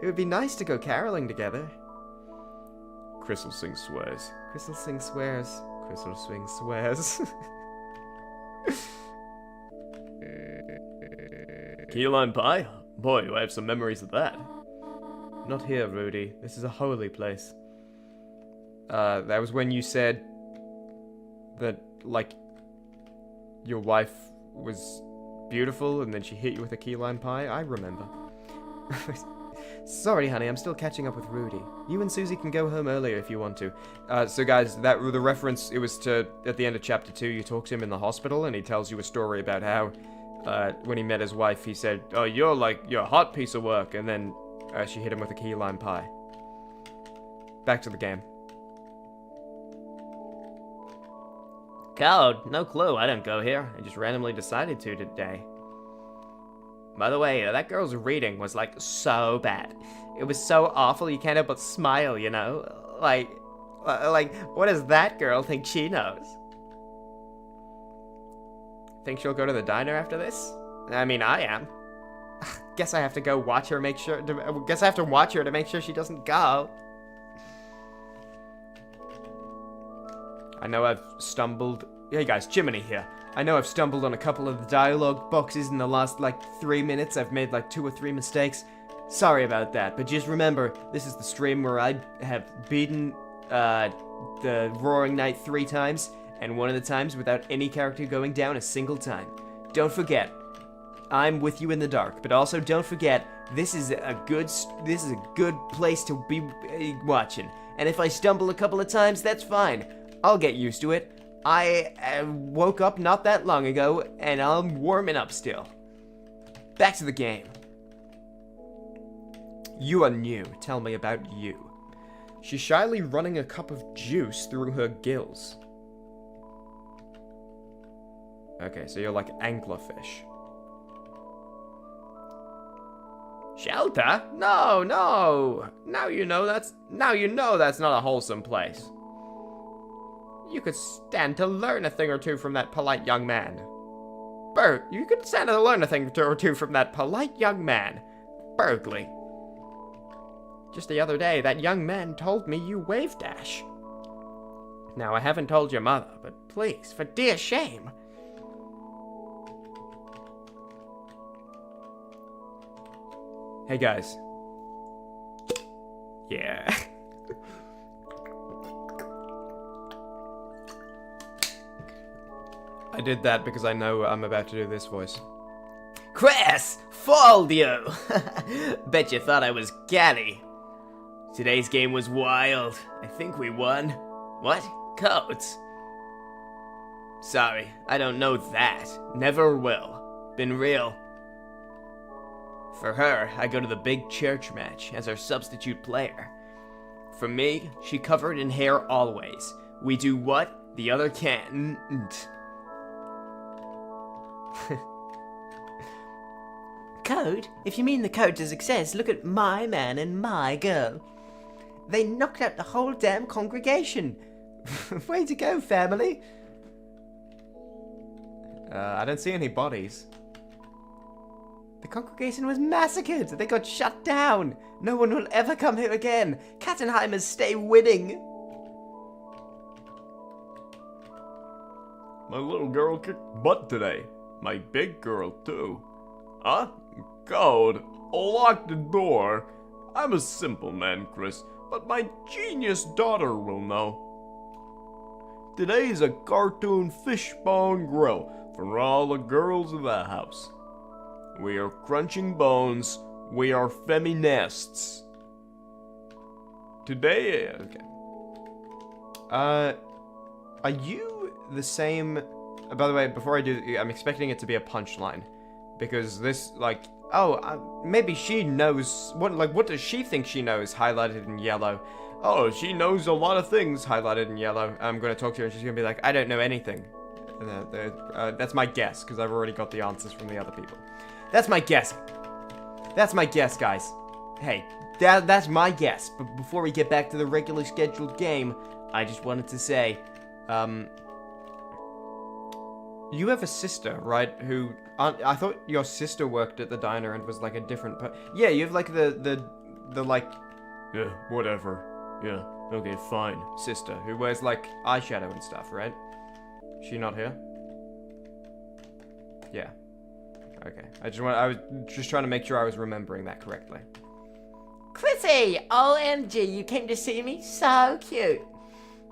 It would be nice to go caroling together. Chris will sing swears. Chris will sing swears. Chris will swing swears. Key lime pie? Boy, I have some memories of that. Not here, Rudy. This is a holy place. That was when you said that, like, your wife was beautiful and then she hit you with a key lime pie. I remember. Sorry, honey, I'm still catching up with Rudy. You and Susie can go home earlier if you want to. So guys, the reference, it was to, at the end of chapter 2, you talk to him in the hospital and he tells you a story about how, when he met his wife, he said, oh, you're a hot piece of work, and then she hit him with a key lime pie. Back to the game. Code, no clue. I didn't go here. I just randomly decided to today. By the way, that girl's reading was, like, so bad. It was so awful you can't help but smile, you know? Like, what does that girl think she knows? Think she'll go to the diner after this? I mean, I am. Guess I have to go watch her, guess I have to watch her to make sure she doesn't go. I know I've stumbled... Hey guys, Chimmaney here. I know I've stumbled on a couple of the dialogue boxes in the last, 3 minutes. I've made, 2 or 3 mistakes. Sorry about that, but just remember, this is the stream where I have beaten, the Roaring Knight 3 times, and one of the times without any character going down a single time. Don't forget, I'm with you in the dark, but also don't forget, this is a good place to be watching. And if I stumble a couple of times, that's fine. I'll get used to it. I woke up not that long ago, and I'm warming up still. Back to the game. You are new. Tell me about you. She's shyly running a cup of juice through her gills. Okay, so you're like anglerfish. Shelter? No. Now you know that's not a wholesome place. You could stand to learn a thing or two from that polite young man. You could stand to learn a thing or two from that polite young man. Berkeley. Just the other day, that young man told me you wave dash. Now, I haven't told your mother, but please, for dear shame. Hey, guys. Yeah. I did that because I know I'm about to do this voice. Chris! Fooled you! Bet you thought I was catty. Today's game was wild. I think we won. What? Codes? Sorry, I don't know that. Never will. Been real. For her, I go to the big church match as our substitute player. For me, she covered in hair always. We do what the other can't. Code? If you mean the code to success, look at my man and my girl. They knocked out the whole damn congregation. Way to go, family. I don't see any bodies. The congregation was massacred. They got shut down. No one will ever come here again. Kattenheimers stay winning. My little girl kicked butt today. My big girl, too. Huh? Code. Lock the door. I'm a simple man, Chris, but my genius daughter will know. Today's a cartoon fishbone grill for all the girls of the house. We are crunching bones. We are feminists. Today, okay. Are you the same... By the way, before I do, I'm expecting it to be a punchline. Because this, maybe she knows... What does she think she knows, highlighted in yellow? Oh, she knows a lot of things, highlighted in yellow. I'm going to talk to her and she's going to be like, I don't know anything. That's my guess, because I've already got the answers from the other people. That's my guess. That's my guess, guys. Hey, that's my guess. But before we get back to the regularly scheduled game, I just wanted to say, you have a sister, right? Who I thought your sister worked at the diner and was like a different. Yeah, you have like the like. Yeah, whatever. Yeah, okay, fine. Sister who wears like eyeshadow and stuff, right? She not here? Yeah. Okay. I was just trying to make sure I was remembering that correctly. Chrissy! OMG, you came to see me? So cute.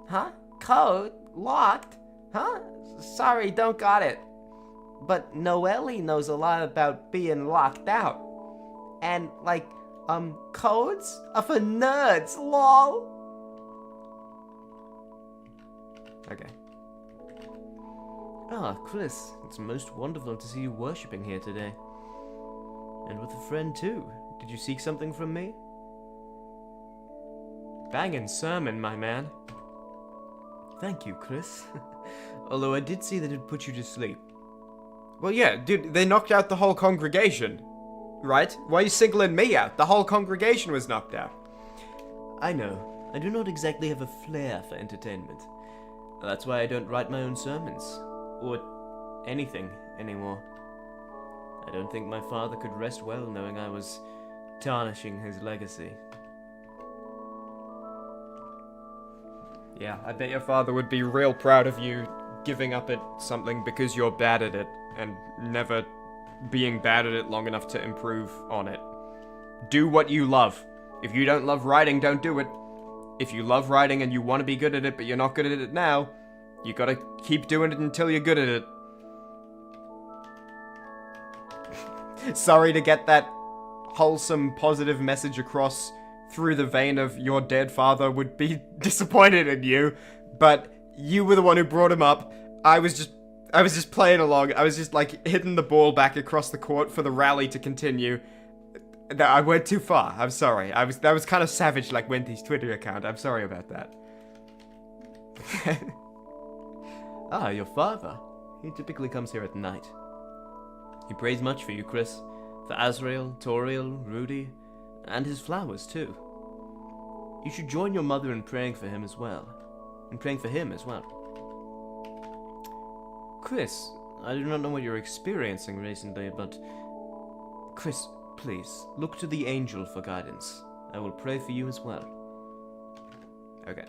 Huh? Code? Locked? Huh? Sorry, don't got it. But Noelle knows a lot about being locked out. And, like, codes are for nerds, lol. Okay. Ah, Chris, it's most wonderful to see you worshipping here today. And with a friend, too. Did you seek something from me? Bangin' sermon, my man. Thank you, Chris. Although I did see that it put you to sleep. Well, yeah, dude, they knocked out the whole congregation. Right? Why are you singling me out? The whole congregation was knocked out. I know. I do not exactly have a flair for entertainment. That's why I don't write my own sermons. Or anything anymore. I don't think my father could rest well knowing I was tarnishing his legacy. Yeah, I bet your father would be real proud of you giving up at something because you're bad at it and never being bad at it long enough to improve on it. Do what you love. If you don't love writing, don't do it. If you love writing and you want to be good at it but you're not good at it now, you gotta keep doing it until you're good at it. Sorry to get that wholesome, positive message across through the vein of your dead father would be disappointed in you, but you were the one who brought him up. I was just playing along. I was just like hitting the ball back across the court for the rally to continue. I went too far. I'm sorry. That was kind of savage, like Wendy's Twitter account. I'm sorry about that. Ah, your father. He typically comes here at night. He prays much for you, Chris. For Azrael, Toriel, Rudy, and his flowers, too. You should join your mother in praying for him as well. And praying for him as well. Chris, I do not know what you're experiencing recently, but... Chris, please, look to the angel for guidance. I will pray for you as well. Okay.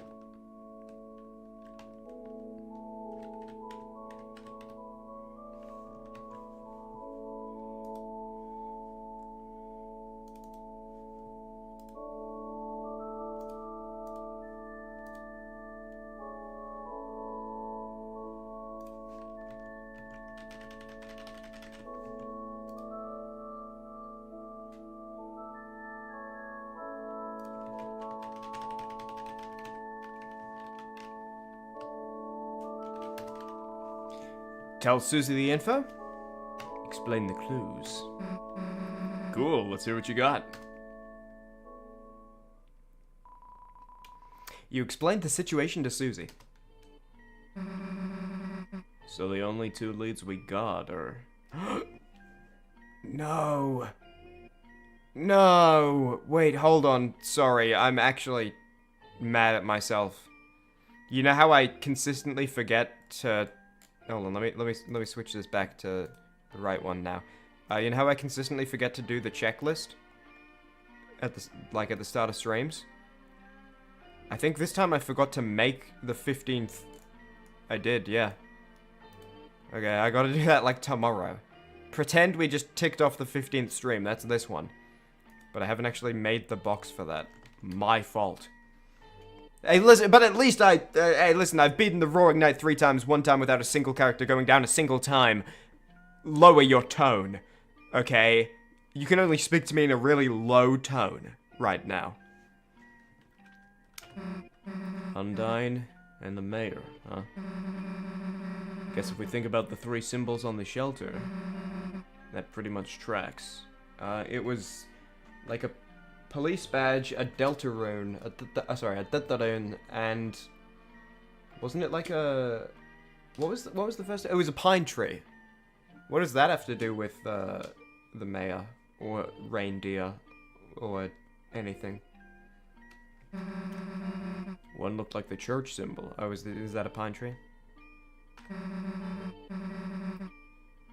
Tell Susie the info? Explain the clues. Cool, let's hear what you got. You explained the situation to Susie. So the only two leads we got are... No. No. Wait, hold on. Sorry, I'm actually mad at myself. You know how I consistently forget to... Hold on, let me switch this back to the right one now. You know how I consistently forget to do the checklist at the start of streams? I think this time I forgot to make the 15th. I did, yeah. Okay, I gotta do that like tomorrow. Pretend we just ticked off the 15th stream, that's this one. But I haven't actually made the box for that. My fault. Hey, listen, but at least hey, listen, I've beaten the Roaring Knight 3 times, 1 time without a single character going down a single time. Lower your tone, okay? You can only speak to me in a really low tone right now. Undyne and the mayor, huh? Guess if we think about the 3 symbols on the shelter, that pretty much tracks. It was like a police badge, a Deltarune, a Deltarune, and wasn't it like a... What was the first... It was a pine tree. What does that have to do with the mayor, or reindeer, or anything? One looked like the church symbol. Oh, is that a pine tree?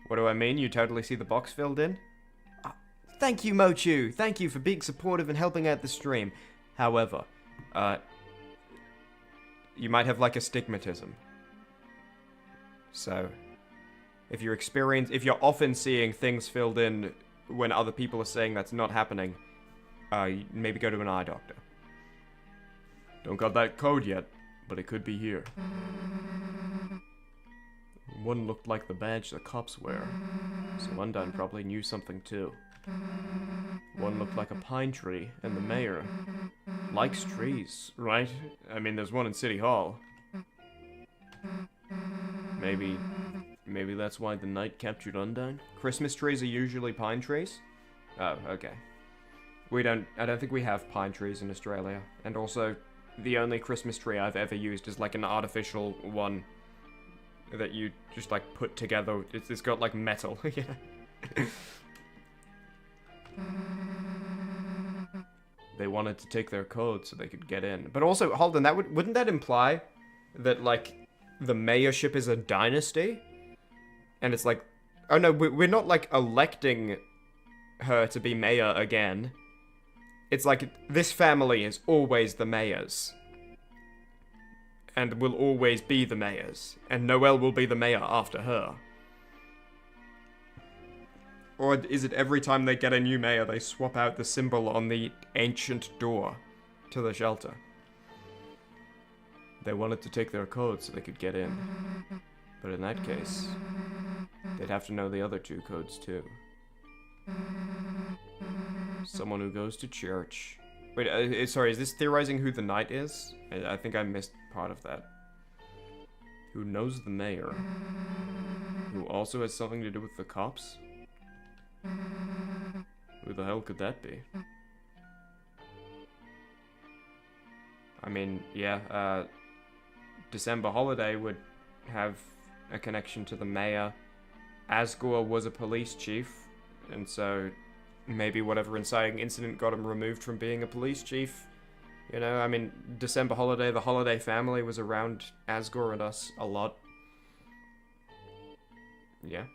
What do I mean? You totally see the box filled in? Thank you, Mochu! Thank you for being supportive and helping out the stream. However, you might have like astigmatism. So, if you're often seeing things filled in when other people are saying that's not happening, maybe go to an eye doctor. Don't got that code yet, but it could be here. One looked like the badge the cops wear, so Undyne probably knew something too. One looked like a pine tree, and the mayor likes trees, right? I mean, there's one in City Hall. Maybe that's why the knight captured Undyne? Christmas trees are usually pine trees? Oh, okay. I don't think we have pine trees in Australia. And also, the only Christmas tree I've ever used is like an artificial one that you just like put together. It's got like metal. Yeah. They wanted to take their code so they could get in. But also, hold on, wouldn't that imply that like the mayorship is a dynasty? And it's like, oh no, we're not like electing her to be mayor again. It's like, this family is always the mayor's. And will always be the mayor's. And Noelle will be the mayor after her. Or is it every time they get a new mayor, they swap out the symbol on the ancient door to the shelter? They wanted to take their code so they could get in. But in that case, they'd have to know the other two codes too. Someone who goes to church. Wait, sorry, is this theorizing who the knight is? I think I missed part of that. Who knows the mayor? Who also has something to do with the cops? Who the hell could that be? I mean, yeah, December Holiday would have a connection to the mayor. Asgore was a police chief, and so maybe whatever inciting incident got him removed from being a police chief. You know, I mean, December Holiday, the Holiday family was around Asgore and us a lot. Yeah.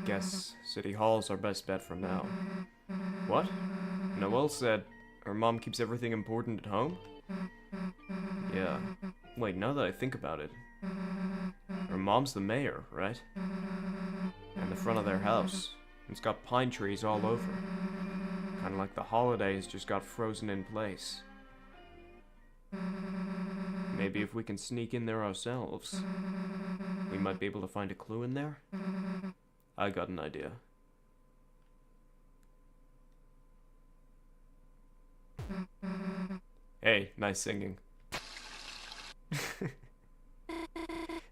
Guess City Hall's our best bet for now. What? Noelle said her mom keeps everything important at home? Yeah. Wait, now that I think about it, her mom's the mayor, right? And the front of their house, it's got pine trees all over. Kinda like the holidays just got frozen in place. Maybe if we can sneak in there ourselves, we might be able to find a clue in there? I got an idea. Hey, nice singing.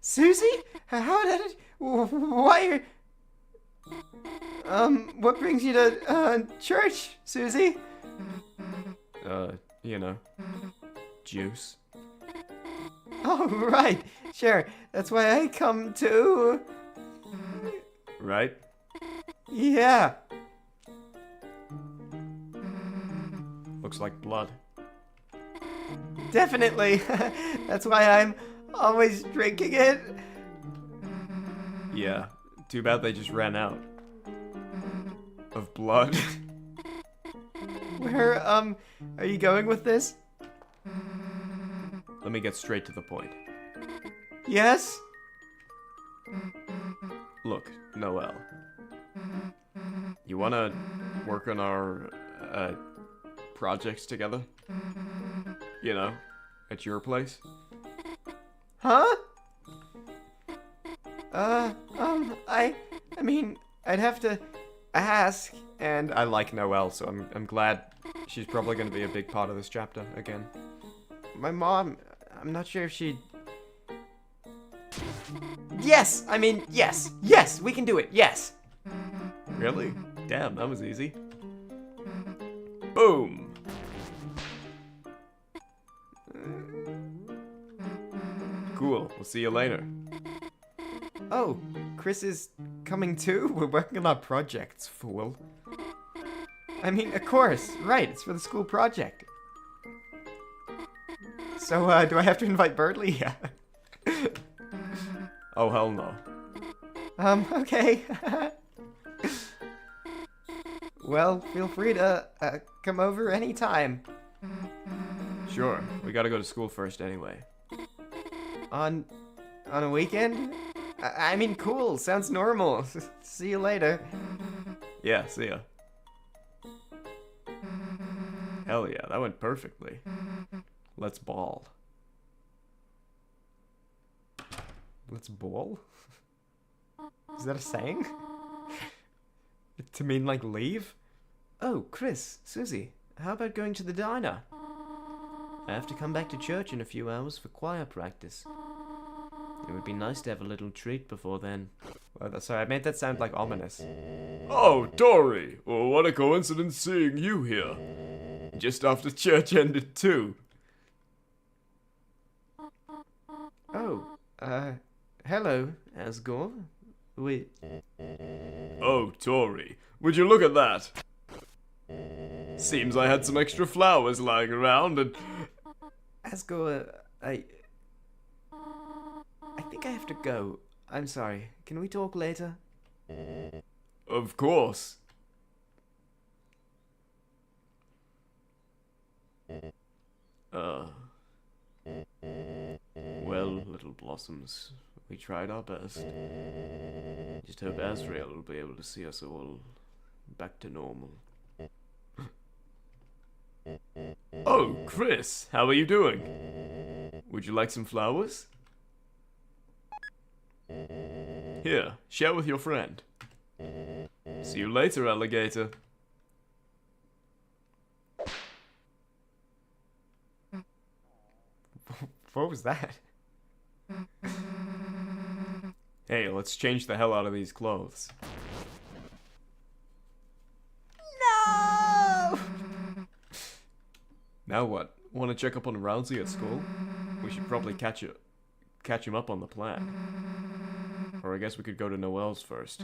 Susie? How did it... Why are... what brings you to, church, Susie? You know, juice. Oh, right. Sure. That's why I come too. Right? Yeah. Looks like blood. Definitely. That's why I'm always drinking it. Yeah. Too bad they just ran out of blood. Where, are you going with this? Let me get straight to the point. Yes? Look, Noelle. You wanna work on our, projects together? You know, at your place? Huh? I mean, I'd have to ask. And I like Noelle, so I'm glad she's probably gonna be a big part of this chapter again. My mom, I'm not sure if she'd... Yes! I mean, yes! Yes! We can do it! Yes! Really? Damn, that was easy. Boom! Cool, we'll see you later. Oh, Chris is coming too? We're working on our projects, fool. I mean, of course, right, it's for the school project. So, do I have to invite Birdly? Oh, hell no. Okay. Well, feel free to come over anytime. Sure, we gotta go to school first anyway. On a weekend? I mean, cool. Sounds normal. See you later. Yeah, see ya. Hell yeah, that went perfectly. Let's ball. Let's ball? Is that a saying? To mean like leave? Oh, Chris, Susie, how about going to the diner? I have to come back to church in a few hours for choir practice. It would be nice to have a little treat before then. Sorry, I made that sound like ominous. Oh, Dory! Well, what a coincidence seeing you here. Just after church ended too. Oh, hello, Asgore. Oh, Tori, would you look at that? Seems I had some extra flowers lying around and... Asgore, I think I have to go. I'm sorry. Can we talk later? Of course. Well, little blossoms, we tried our best. Just hope Azrael will be able to see us all back to normal. Oh, Chris, how are you doing? Would you like some flowers? Here, share with your friend. See you later, alligator. What was that? Hey, let's change the hell out of these clothes. No! Now what? Want to check up on Rousey at school? We should probably catch him up on the plan. Or I guess we could go to Noelle's first.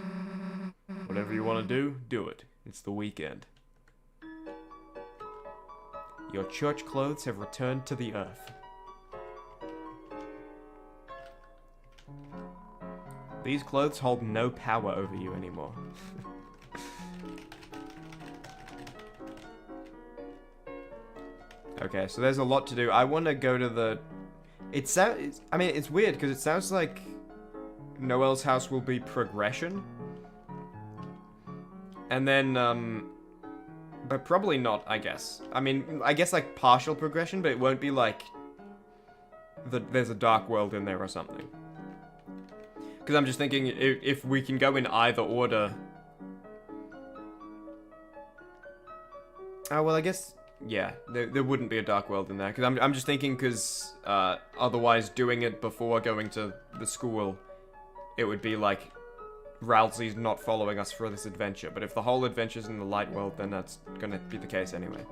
Whatever you want to do it. It's the weekend. Your church clothes have returned to the earth. These clothes hold no power over you anymore. Okay, so there's a lot to do. I want to go to the... I mean, it's weird, because it sounds like Noelle's house will be progression. And then, but probably not, I guess. I mean, I guess, like, partial progression, but it won't be like... there's a dark world in there or something. Because I'm just thinking, if we can go in either order... Oh, well, I guess... Yeah, there wouldn't be a dark world in there. Because I'm just thinking, because otherwise doing it before going to the school, it would be like, Rousey's not following us for this adventure. But if the whole adventure's in the light world, then that's gonna be the case anyway.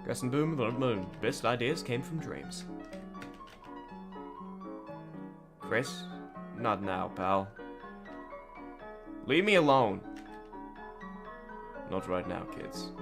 Gus and Boom, the best ideas came from dreams. Chris? Not now, pal. Leave me alone. Not right now, kids.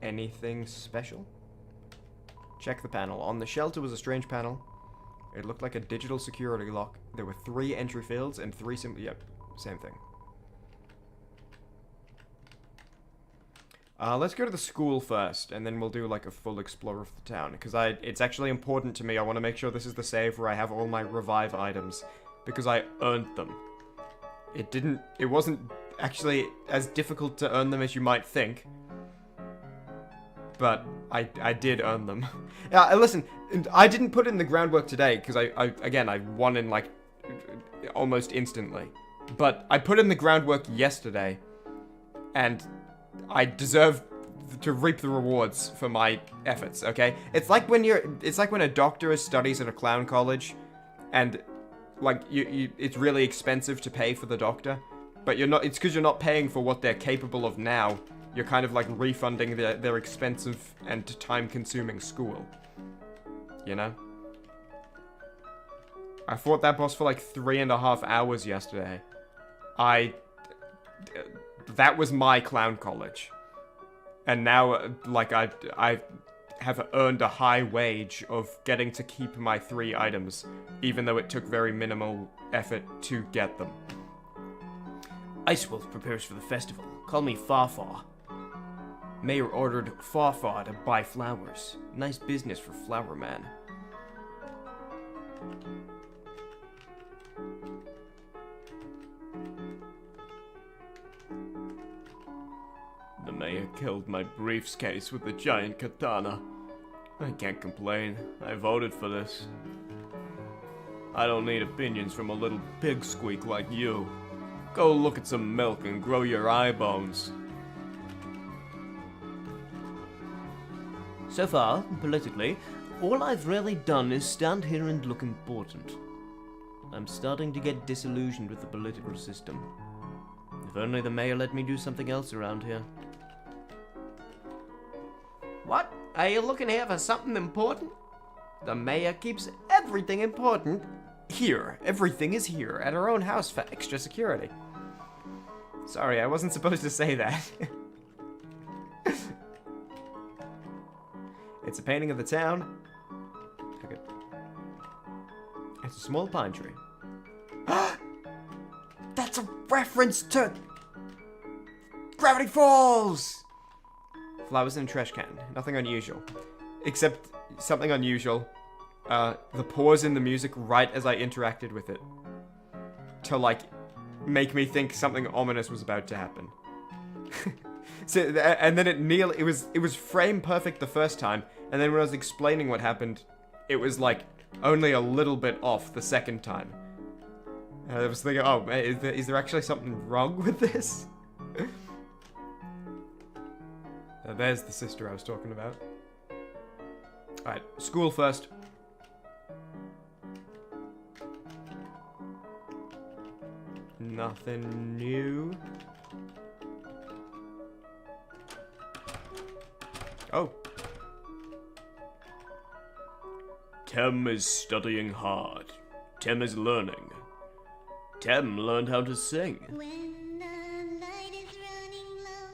Anything special? Check the panel. On the shelter was a strange panel. It looked like a digital security lock. There were 3 entry fields and 3 yep, same thing. Let's go to the school first, and then we'll do like a full explore of the town. Because it's actually important to me. I want to make sure this is the save where I have all my revive items. Because I earned them. It wasn't actually as difficult to earn them as you might think. But I did earn them. Yeah, listen, I didn't put in the groundwork today, because I won in like, almost instantly. But I put in the groundwork yesterday, and I deserve to reap the rewards for my efforts, okay? It's like when a doctor studies at a clown college, and like it's really expensive to pay for the doctor, but it's because you're not paying for what they're capable of now. you're kind of like refunding their expensive and time-consuming school. You know? I fought that boss for like 3.5 hours yesterday. That was my clown college. And now, like, I have earned a high wage of getting to keep my 3 items, even though it took very minimal effort to get them. Icewolf prepares for the festival. Call me Faw. Mayor ordered Faw to buy flowers. Nice business for Flower Man. The mayor killed my briefcase with the giant katana. I can't complain. I voted for this. I don't need opinions from a little pig squeak like you. Go look at some milk and grow your eye bones. So far, politically, all I've really done is stand here and look important. I'm starting to get disillusioned with the political system. If only the mayor let me do something else around here. What? Are you looking here for something important? The mayor keeps everything important here. Everything is here at our own house for extra security. Sorry, I wasn't supposed to say that. It's a painting of the town. Okay. It's a small pine tree. That's a reference to Gravity Falls! Flowers in a trash can. Nothing unusual. Except something unusual. The pause in the music right as I interacted with it. To, like, make me think something ominous was about to happen. So, and then it was frame perfect the first time, and then when I was explaining what happened, it was, like, only a little bit off the second time. And I was thinking, oh, is there actually something wrong with this? There's the sister I was talking about. Alright, school first. Nothing new. Oh. Tem is studying hard. Tem is learning. Tem learned how to sing. When the light is running low.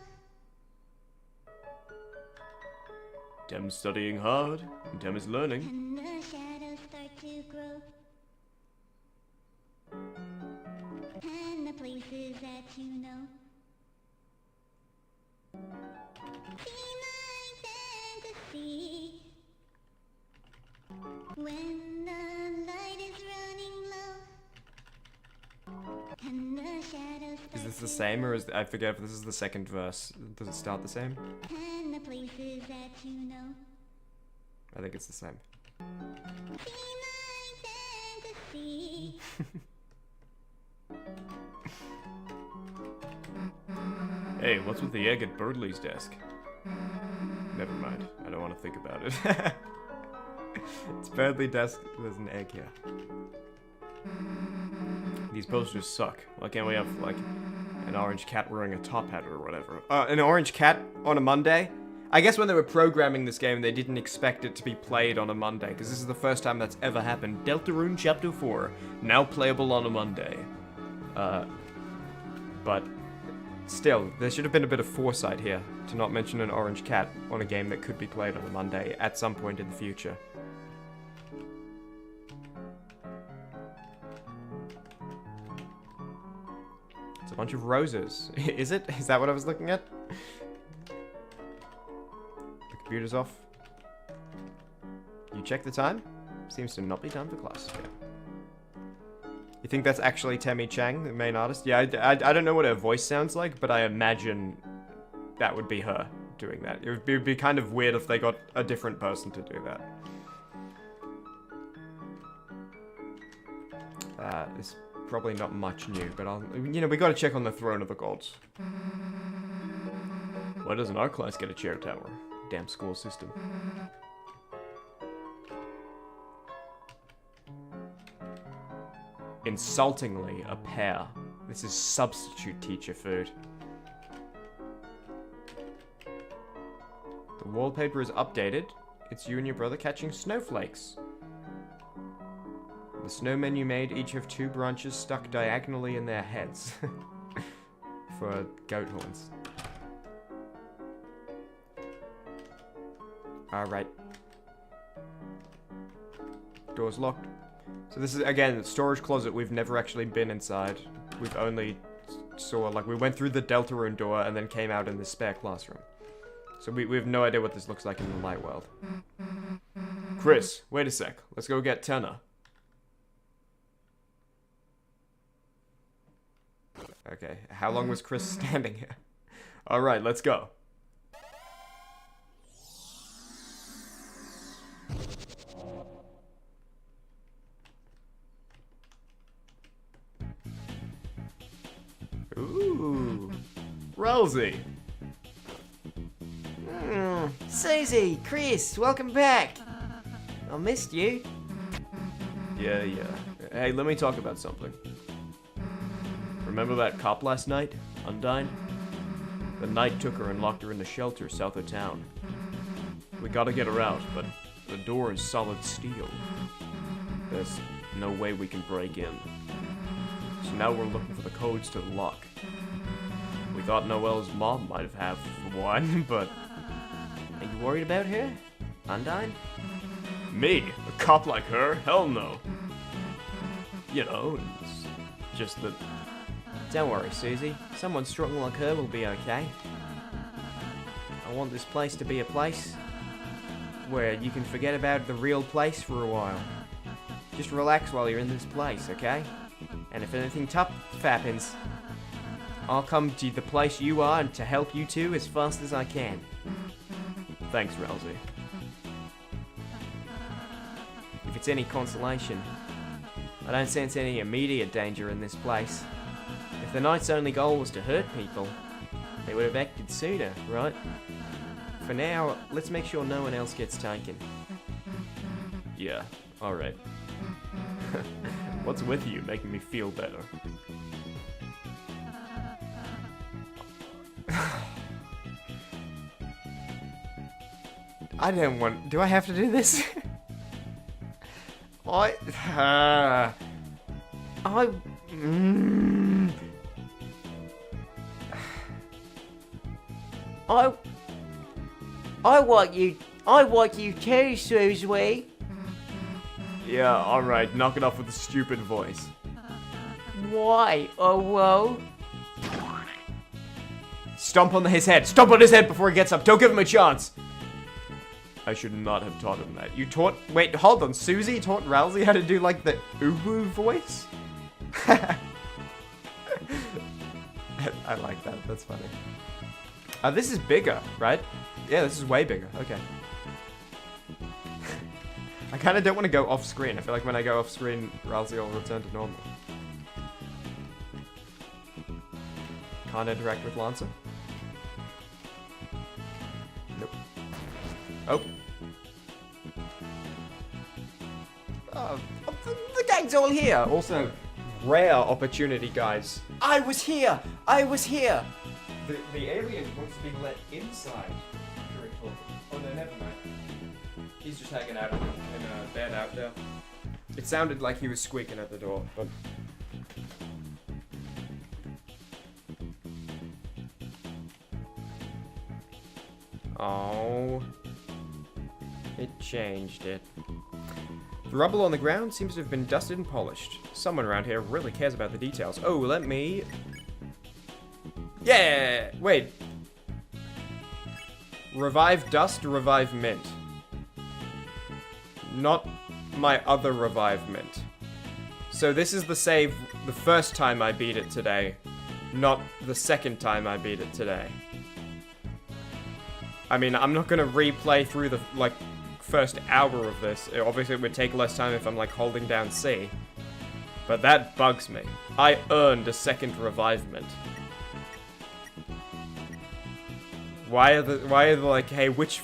Tem's studying hard, and Tem is learning. And the shadows start to grow. And the places that you know. See my fantasy. When the light is running low. And the shadows Is this start the to same, or I forget if this is the second verse. Does it start the same? and the places that you know. I think it's the same. See my fantasy. Hey, what's with the egg at Birdley's desk? Never mind. I don't want to think about it. It's Birdley desk. There's an egg here. These posters suck. Why can't we have, like, an orange cat wearing a top hat or whatever? An orange cat on a Monday? I guess when they were programming this game, they didn't expect it to be played on a Monday, because this is the first time that's ever happened. Deltarune Chapter 4, now playable on a Monday. But still, there should have been a bit of foresight here to not mention an orange cat on a game that could be played on a Monday at some point in the future. It's a bunch of roses. Is it? Is that what I was looking at? The computer's off. You check the time? Seems to not be time for class yet. You think that's actually Temmie Chang, the main artist? Yeah, I don't know what her voice sounds like, but I imagine that would be her doing that. It would be kind of weird if they got a different person to do that. There's probably not much new, but we gotta check on the Throne of the Gods. Why doesn't our class get a chair tower? Damn school system. Insultingly, a pear. This is substitute teacher food. The wallpaper is updated. It's you and your brother catching snowflakes. The snowmen you made each have 2 branches stuck diagonally in their heads. For goat horns. Alright. Door's locked. So this is, again, storage closet. We've never actually been inside. We've only saw, like, we went through the Deltarune door and then came out in the spare classroom. So we have no idea what this looks like in the light world. Chris, wait a sec. Let's go get Tenor. Okay, how long was Chris standing here? Alright, let's go. Ooh, Rosie. Susie, Chris, welcome back. I missed you. Yeah. Hey, let me talk about something. Remember that cop last night, Undyne? The Knight took her and locked her in the shelter south of town. We gotta get her out, but the door is solid steel. There's no way we can break in. So now we're looking for the codes to the lock. We thought Noelle's mom might have for one, but... Are you worried about her? Undyne? Me? A cop like her? Hell no. You know, it's just that... Don't worry, Susie. Someone strong like her will be okay. I want this place to be a place where you can forget about the real place for a while. Just relax while you're in this place, okay? And if anything tough happens, I'll come to the place you are and to help you two as fast as I can. Thanks, Rousey. If it's any consolation, I don't sense any immediate danger in this place. If the Knight's only goal was to hurt people, they would have acted sooner, right? For now, let's make sure no one else gets taken. Yeah, alright. What's with you, making me feel better? I don't want... Do I have to do this? I want you too, Susie. Yeah, alright, knock it off with a stupid voice. Why? Oh, whoa. Stomp on his head! Stomp on his head before he gets up! Don't give him a chance! I should not have taught him that. You taught... Wait, hold on. Susie taught Rousey how to do, like, the uwu voice? I like that. That's funny. This is bigger, right? Yeah, this is way bigger. Okay. I kind of don't want to go off screen. I feel like when I go off screen, Rousey will return to normal. Can't interact with Lancer? Nope. Oh. The gang's all here. Also, rare opportunity, guys. I was here. The alien wants to be let inside. Oh no, never mind. He's just hanging out in a bed out there. It sounded like he was squeaking at the door, but... Oh. It changed it. The rubble on the ground seems to have been dusted and polished. Someone around here really cares about the details. Oh, let me... Yeah! Wait. Revive dust, revive mint. Not my other revive mint. So this is the save the first time I beat it today, not the second time I beat it today. I mean, I'm not gonna replay through the, like, first hour of this. Obviously, it would take less time if I'm, like, holding down C. But that bugs me. I earned a second revivement. Why are they like, hey, which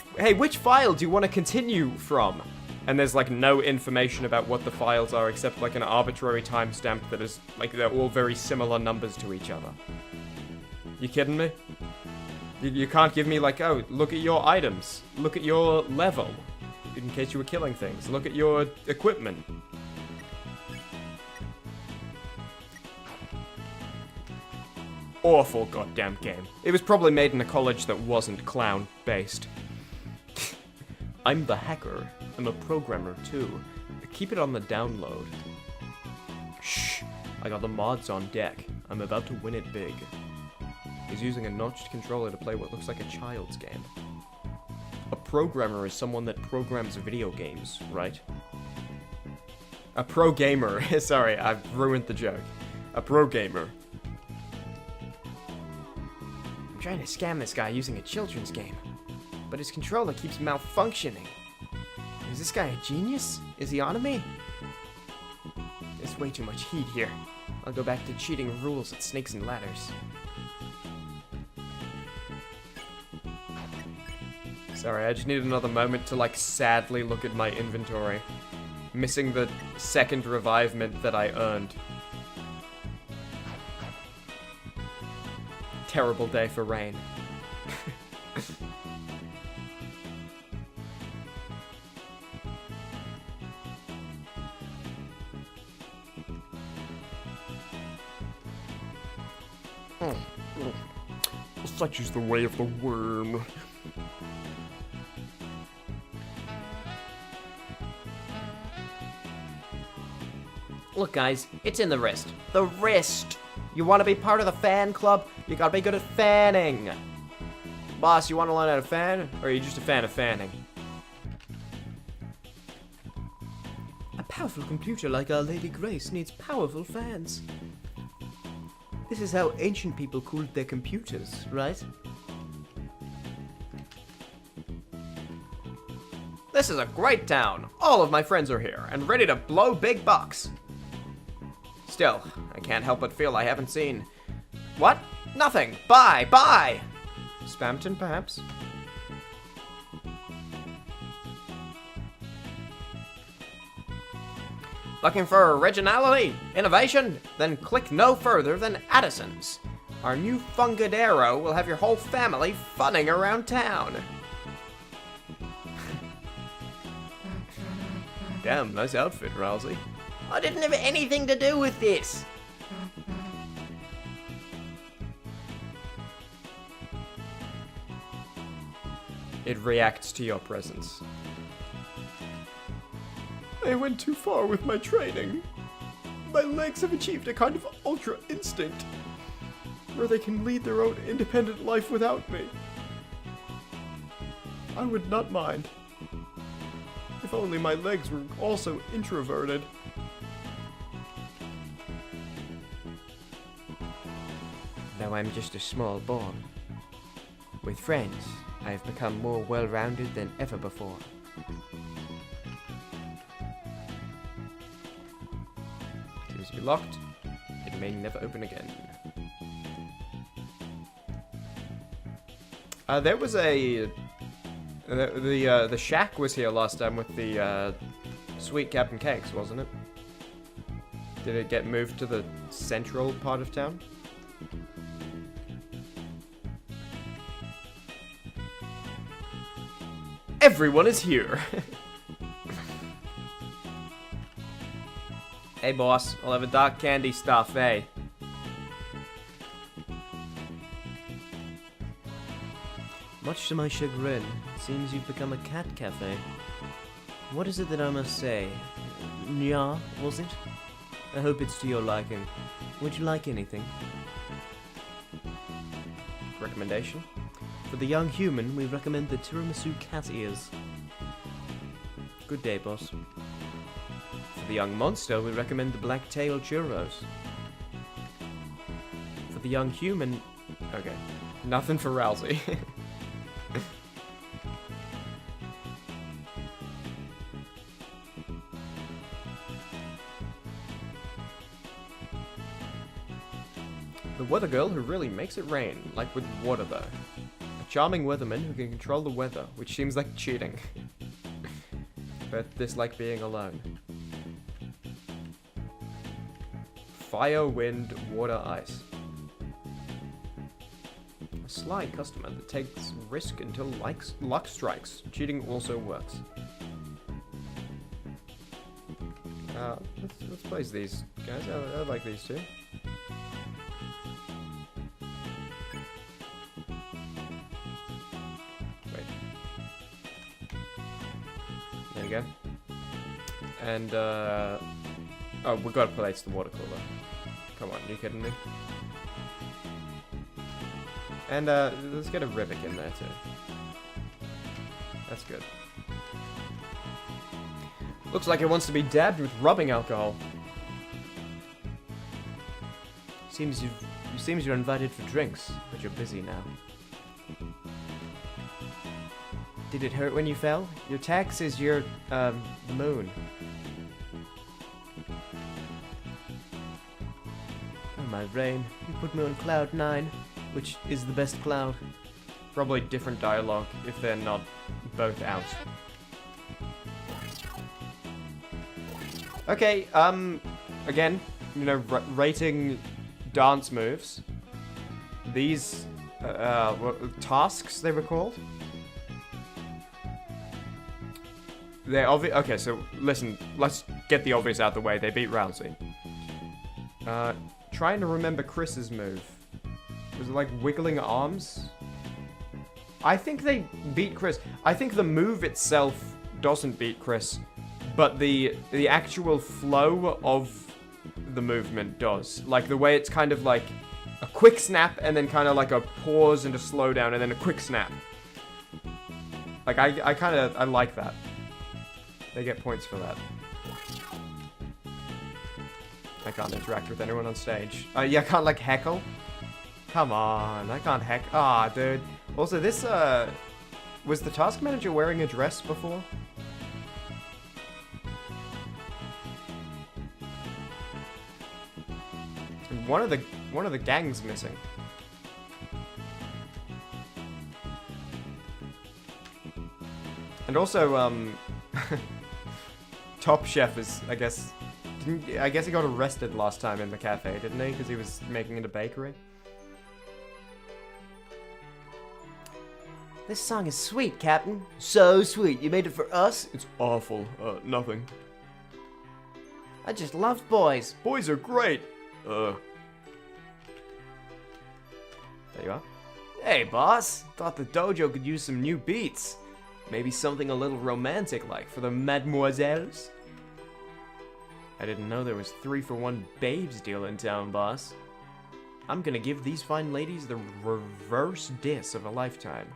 file do you want to continue from? And there's, like, no information about what the files are except, like, an arbitrary timestamp that is, like, they're all very similar numbers to each other. You kidding me? You can't give me like, oh, look at your items. Look at your level. In case you were killing things. Look at your equipment. Awful goddamn game. It was probably made in a college that wasn't clown-based. I'm the hacker. I'm a programmer too. Keep it on the download. Shh. I got the mods on deck. I'm about to win it big. He's using a notched controller to play what looks like a child's game. A programmer is someone that programs video games, right? A pro gamer. Sorry, I've ruined the joke. A pro gamer. I'm trying to scam this guy using a children's game, but his controller keeps malfunctioning. Is this guy a genius? Is he onto me? There's way too much heat here. I'll go back to cheating rules at Snakes and Ladders. Sorry, I just need another moment to, like, sadly look at my inventory. Missing the second revivement that I earned. Terrible day for rain. Such is the way of the worm. Look, guys, it's in the wrist. The wrist! You want to be part of the fan club? You gotta be good at fanning. Boss, you want to learn how to fan? Or are you just a fan of fanning? A powerful computer like Our Lady Grace needs powerful fans. This is how ancient people cooled their computers, right? This is a great town. All of my friends are here and ready to blow big bucks. Still, I can't help but feel I haven't seen... What? Nothing. Bye, bye! Spamton, perhaps? Looking for originality? Innovation? Then click no further than Addison's. Our new Fungadero will have your whole family funning around town. Damn, nice outfit, Rousey. I didn't have anything to do with this. It reacts to your presence. I went too far with my training. My legs have achieved a kind of ultra instinct, where they can lead their own independent life without me. I would not mind. If only my legs were also introverted. Now I'm just a small boy. With friends, I have become more well-rounded than ever before. Seems to be locked. It may never open again. There was a... The shack was here last time with the sweet Captain Cakes, wasn't it? Did it get moved to the central part of town? Everyone is here! Hey boss, I'll have a dark candy stuff, eh? Much to my chagrin, it seems you've become a cat cafe. What is it that I must say? Nya, was it? I hope it's to your liking. Would you like anything? Recommendation? For the young human, we recommend the tiramisu cat ears. Good day, boss. For the young monster, we recommend the black tail churros. For the young human... Okay. Nothing for Rousey. The weather girl who really makes it rain, like with water though. A charming weatherman who can control the weather, which seems like cheating. But dislike being alone. Fire, wind, water, ice. Sly customer that takes risk until luck strikes. Cheating also works. Let's place these guys. I like these two. Wait. There you go. And, oh, we gotta place the water cooler. Come on, you kidding me? And, let's get a Rivik in there, too. That's good. Looks like it wants to be dabbed with rubbing alcohol. Seems you're invited for drinks, but you're busy now. Did it hurt when you fell? Your tag says you're, the moon. Oh, my rain. You put me on cloud 9, which is the best cloud. Probably different dialogue if they're not both out. Okay, again, you know, rating dance moves. These, tasks, they were called. They're obvious. Okay, so listen, let's get the obvious out of the way. They beat Rousey. Trying to remember Chris's move. Was it like wiggling arms? I think they beat Chris. I think the move itself doesn't beat Chris, but the actual flow of the movement does. Like the way it's kind of like a quick snap and then kind of like a pause and a slowdown and then a quick snap. Like I like that. They get points for that. I can't interact with anyone on stage. Yeah, I can't like heckle. Come on, I can't heck. Ah, dude. Also, this was the task manager wearing a dress before? And one of the gang's missing. And also, Top Chef is, I guess he got arrested last time in the cafe, didn't he? Because he was making it a bakery. This song is sweet, Captain. So sweet. You made it for us? It's awful. Nothing. I just love boys. Boys are great. There you are. Hey, boss. Thought the dojo could use some new beats. Maybe something a little romantic like for the mademoiselles. I didn't know there was 3-for-1 babes deal in town, boss. I'm gonna give these fine ladies the reverse diss of a lifetime.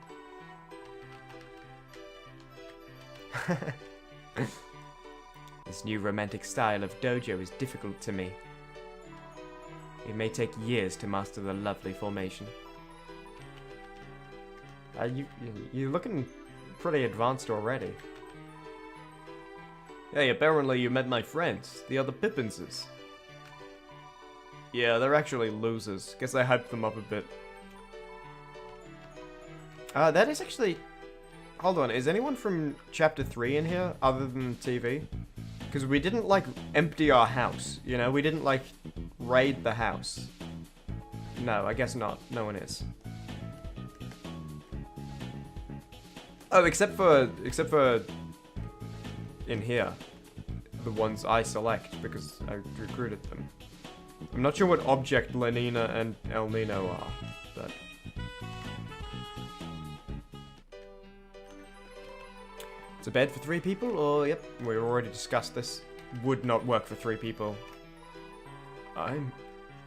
This new romantic style of dojo is difficult to me. It may take years to master the lovely formation. You're looking pretty advanced already. Hey, apparently you met my friends, the other Pippinses. Yeah, they're actually losers. Guess I hyped them up a bit. That is actually... Hold on, is anyone from Chapter 3 in here, other than TV? Because we didn't, like, empty our house, you know? We didn't, like, raid the house. No, I guess not. No one is. Oh, except for in here. The ones I select, because I recruited them. I'm not sure what object Lenina and El Nino are, but... It's a bed for 3 people? Oh, yep. We already discussed this. Would not work for 3 people. I'm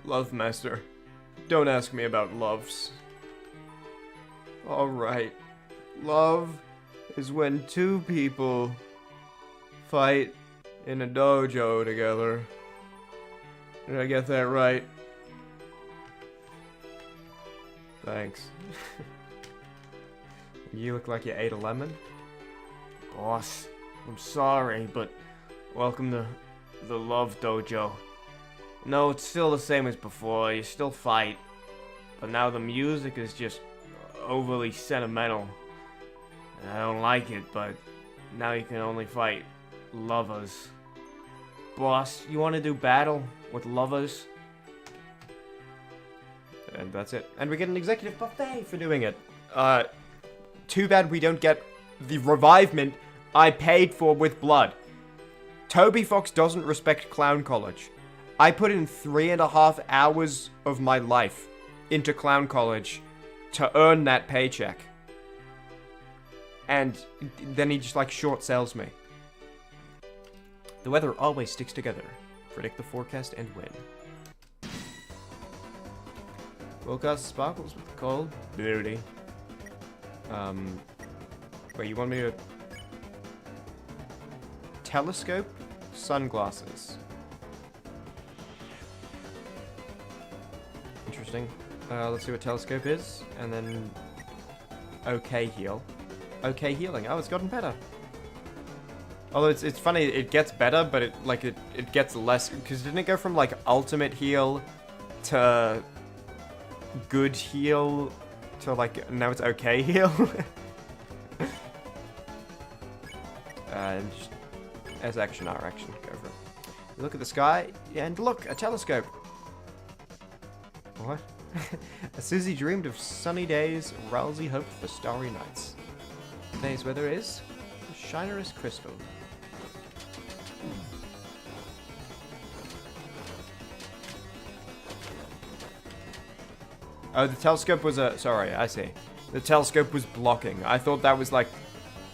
Love Master. Don't ask me about loves. Alright. Love is when 2 people fight in a dojo together. Did I get that right? Thanks. You look like you ate a lemon. Boss, I'm sorry, but welcome to the Love Dojo. No, it's still the same as before, you still fight. But now the music is just overly sentimental. I don't like it, but now you can only fight lovers. Boss, you want to do battle with lovers? And that's it. And we get an executive buffet for doing it. Too bad we don't get the revivement I paid for with blood. Toby Fox doesn't respect Clown College. I put in 3.5 hours of my life into Clown College to earn that paycheck. And then he just like short sells me. The weather always sticks together. Predict the forecast and win. Forecast sparkles with cold beauty. Wait, you want me to... Telescope? Sunglasses. Interesting. Let's see what telescope is, and then... Okay heal. Okay healing. Oh, it's gotten better. Although it's funny, it gets better, but it gets less, because didn't it go from like ultimate heal to good heal to like now it's okay heal? And just as action, R action, go for it. You look at the sky, and look, a telescope. What? Susie dreamed of sunny days, Rousey hoped for starry nights. Today's weather is shiner as crystal. Oh, the telescope was a... Sorry, I see. The telescope was blocking. I thought that was like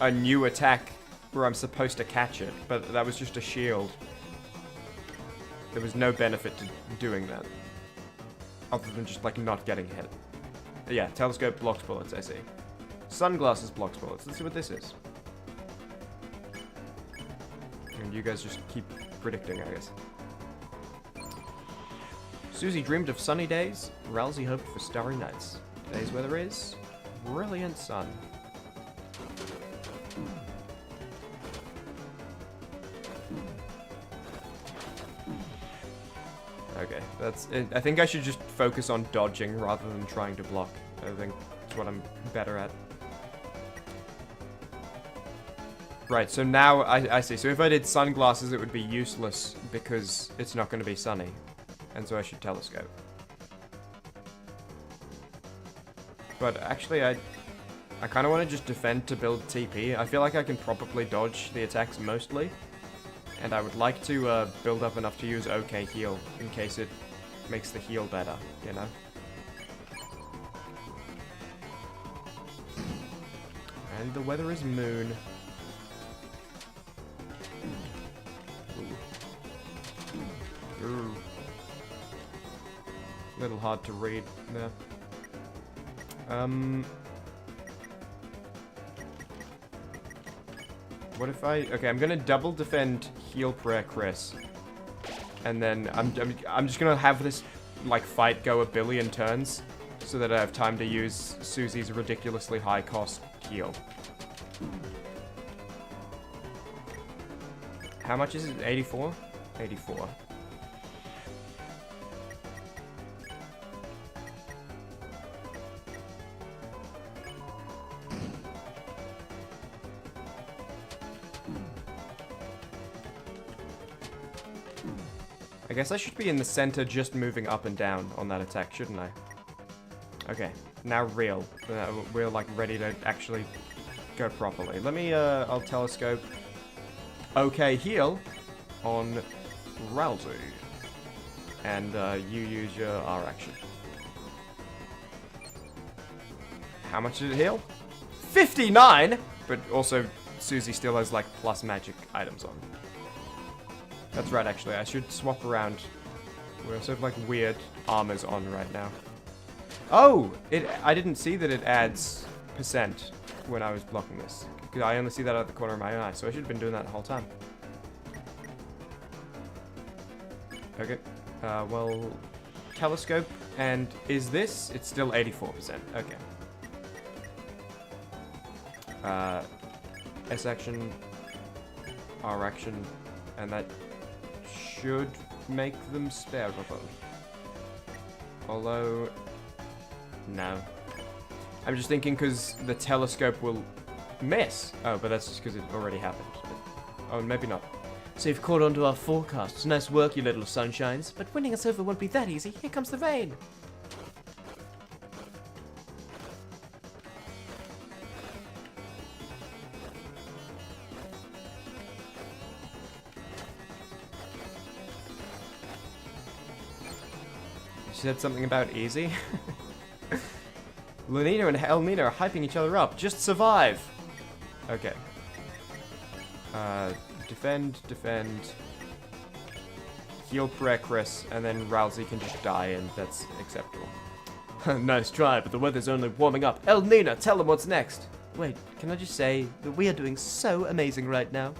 a new attack where I'm supposed to catch it, but that was just a shield. There was no benefit to doing that. Other than just like not getting hit. But yeah, telescope blocks bullets, I see. Sunglasses blocks bullets. Let's see what this is. And you guys just keep predicting, I guess. Susie dreamed of sunny days, Rousey hoped for starry nights. Today's weather is brilliant sun. Okay, that's it. I think I should just focus on dodging rather than trying to block. I think that's what I'm better at. Right, so now I see. So if I did sunglasses, it would be useless because it's not going to be sunny. And so I should telescope. But actually, I kind of want to just defend to build TP. I feel like I can probably dodge the attacks mostly. And I would like to build up enough to use OK heal in case it makes the heal better, you know? And the weather is moon. Ooh. Little hard to read there. What if I... Okay, I'm gonna double defend heal prayer Chris. And then I'm just gonna have this, like, fight go a billion turns so that I have time to use Susie's ridiculously high cost heal. How much is it? 84? 84. I guess I should be in the center just moving up and down on that attack, shouldn't I? Okay, now real. We're like ready to actually go properly. Let me, I'll telescope. Okay, heal on Rousey. And you use your R action. How much did it heal? 59! But also, Susie still has like plus magic items on. That's right, actually. I should swap around. We also have like weird armors on right now. Oh! I didn't see that it adds % when I was blocking this. Because I only see that out of the corner of my eye, so I should have been doing that the whole time. Okay. Well, telescope, and is this? It's still 84%. Okay. S action, R action, and that should make them spareable. Although, no. I'm just thinking because the telescope will miss. Oh, but that's just because it already happened. Oh, maybe not. So you've caught on to our forecasts. Nice work, you little sunshines. But winning us over won't be that easy. Here comes the rain. She said something about easy. Lenina and Elnina are hyping each other up. Just survive. Okay. Defend. Heal prayer Chris, and then Rousey can just die, and that's acceptable. Nice try, but the weather's only warming up. Elnina, tell them what's next. Wait, can I just say that we are doing so amazing right now?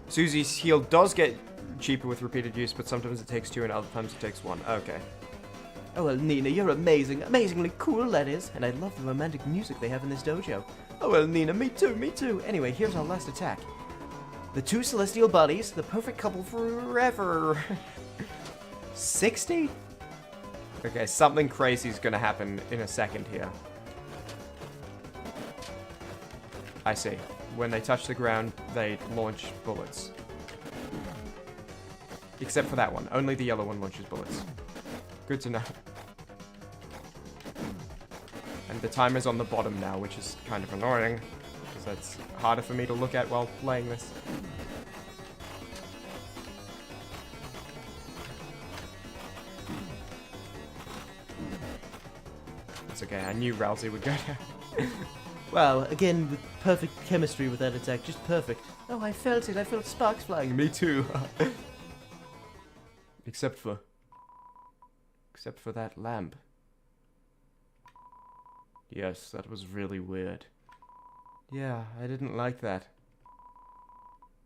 Susie's heal does get cheaper with repeated use, but sometimes it takes 2 and other times it takes 1. Okay. Oh, well, Nina, you're amazing. Amazingly cool, that is. And I love the romantic music they have in this dojo. Oh, well, Nina, me too. Anyway, here's our last attack. The 2 celestial bodies, the perfect couple forever. 60? Okay, something crazy is gonna happen in a second here. I see. When they touch the ground, they launch bullets. Except for that one. Only the yellow one launches bullets. Good to know. And the timer's on the bottom now, which is kind of annoying, because that's harder for me to look at while playing this. It's okay, I knew Rousey would go down. Wow, again, with perfect chemistry with that attack. Just perfect. Oh, I felt it. I felt sparks flying. Me too. Except for that lamp. Yes, that was really weird. Yeah, I didn't like that.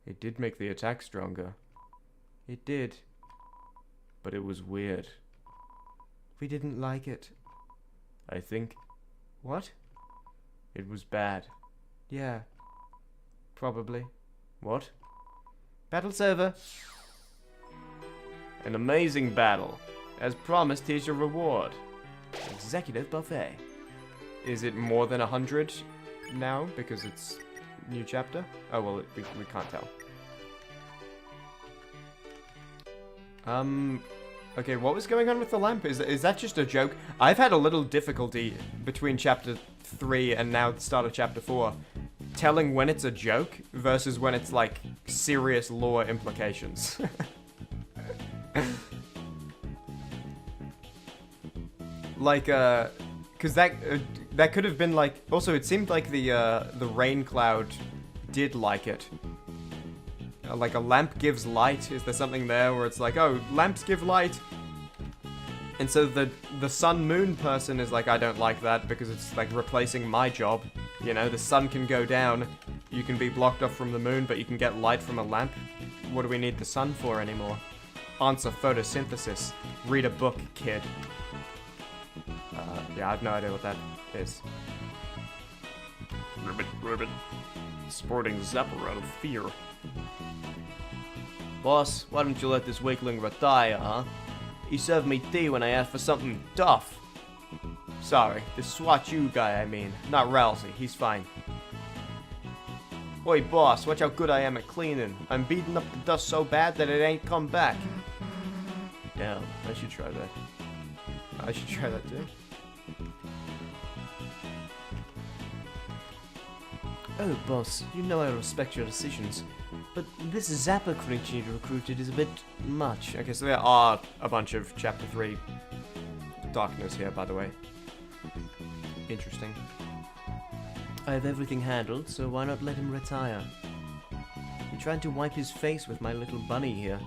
It did make the attack stronger. It did. But it was weird. We didn't like it. I think. What? It was bad. Yeah. Probably. What? Battle's over. An amazing battle. As promised, here's your reward. Executive buffet. Is it more than 100 now because it's new chapter? Oh well, we can't tell. Okay, what was going on with the lamp? Is that just a joke? I've had a little difficulty between chapter 3 and now the start of chapter 4 telling when it's a joke versus when it's like serious lore implications. Like, cause that could have been like. Also, it seemed like the rain cloud did like it. Like a lamp gives light. Is there something there where it's like, oh, lamps give light? And so the sun moon person is like, I don't like that because it's like replacing my job. You know, the sun can go down, you can be blocked off from the moon, but you can get light from a lamp. What do we need the sun for anymore? Answer photosynthesis. Read a book, kid. Yeah, I have no idea what that is. Ribbit. Sporting Zephyr out of fear. Boss, why don't you let this weakling retire, huh? He served me tea when I asked for something duff. Sorry, this Swat You guy, I mean. Not Rousey, he's fine. Oi, boss, watch how good I am at cleaning. I'm beating up the dust so bad that it ain't come back. Damn, I should try that. I should try that too. Oh, boss, you know I respect your decisions. But this Zapper creature you recruited is a bit much. Okay, so there are a bunch of chapter 3 darkness here, by the way. Interesting. I have everything handled, so why not let him retire? He tried to wipe his face with my little bunny here.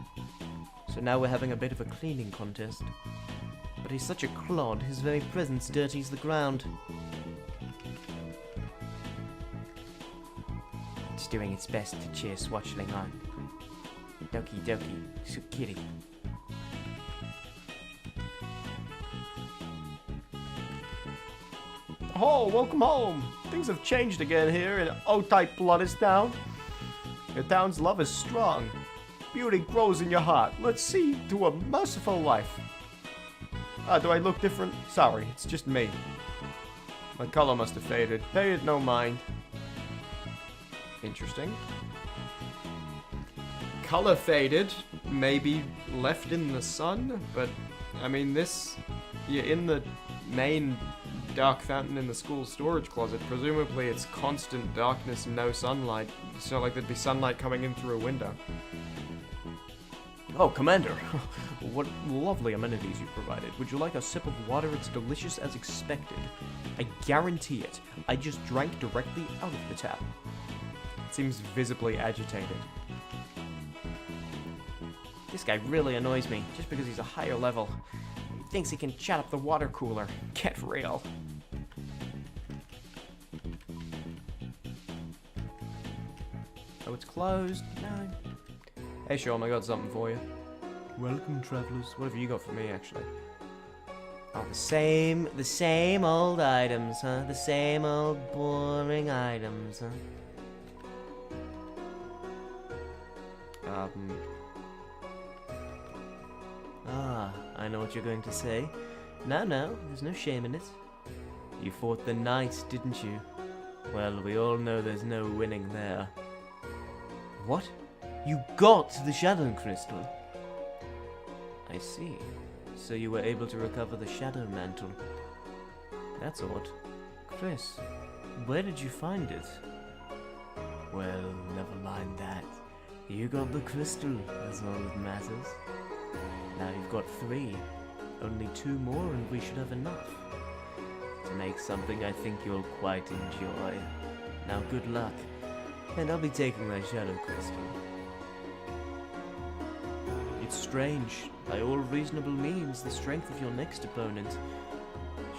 So now we're having a bit of a cleaning contest. But he's such a clod, his very presence dirties the ground. It's doing its best to cheer Swatchling on. Doki doki, Sukiri. Oh, welcome home. Things have changed again here in O-type Bloodistown. Your town's love is strong. Beauty grows in your heart. Let's see to a merciful life. Do I look different? Sorry, it's just me. My color must have faded. Pay it no mind. Interesting. Color faded, maybe left in the sun, but I mean this, you're in the main dark fountain in the school storage closet. Presumably it's constant darkness, no sunlight. It's not like there'd be sunlight coming in through a window. Oh, Commander, what lovely amenities you've provided. Would you like a sip of water? It's delicious as expected. I guarantee it. I just drank directly out of the tap. Seems visibly agitated. This guy really annoys me, just because he's a higher level. He thinks he can chat up the water cooler. Get real. Oh, it's closed. No. Hey, Sean, I got something for you. Welcome, travelers. What have you got for me, actually? Oh, the same old items, huh? The same old boring items, huh? I know what you're going to say. No, there's no shame in it. You fought the knight, didn't you? Well, we all know there's no winning there. What? You got the Shadow Crystal? I see. So you were able to recover the Shadow Mantle. That's odd. Chris, where did you find it? Well, never mind that. You got the crystal, that's all that matters. Now you've got 3. Only 2 more and we should have enough. To make something I think you'll quite enjoy. Now good luck. And I'll be taking my Shadow Crystal. It's strange. By all reasonable means, the strength of your next opponent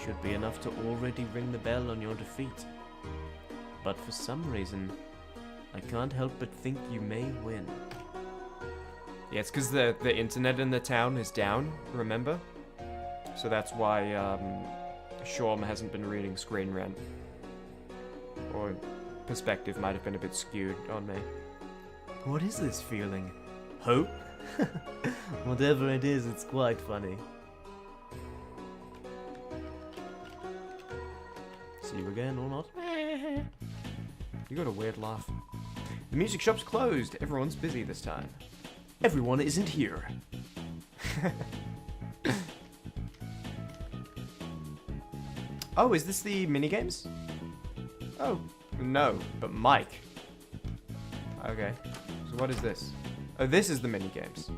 should be enough to already ring the bell on your defeat. But for some reason, I can't help but think you may win. Yeah, it's because the internet in the town is down, remember? So that's why Shorm hasn't been reading Screen Rant. Or perspective might have been a bit skewed on me. What is this feeling? Hope? Whatever it is, it's quite funny. See you again or not? You got a weird laugh. The music shop's closed. Everyone's busy this time. Everyone isn't here. Oh, is this the minigames? Oh, no, but Mike. Okay, so what is this? Oh, this is the minigames.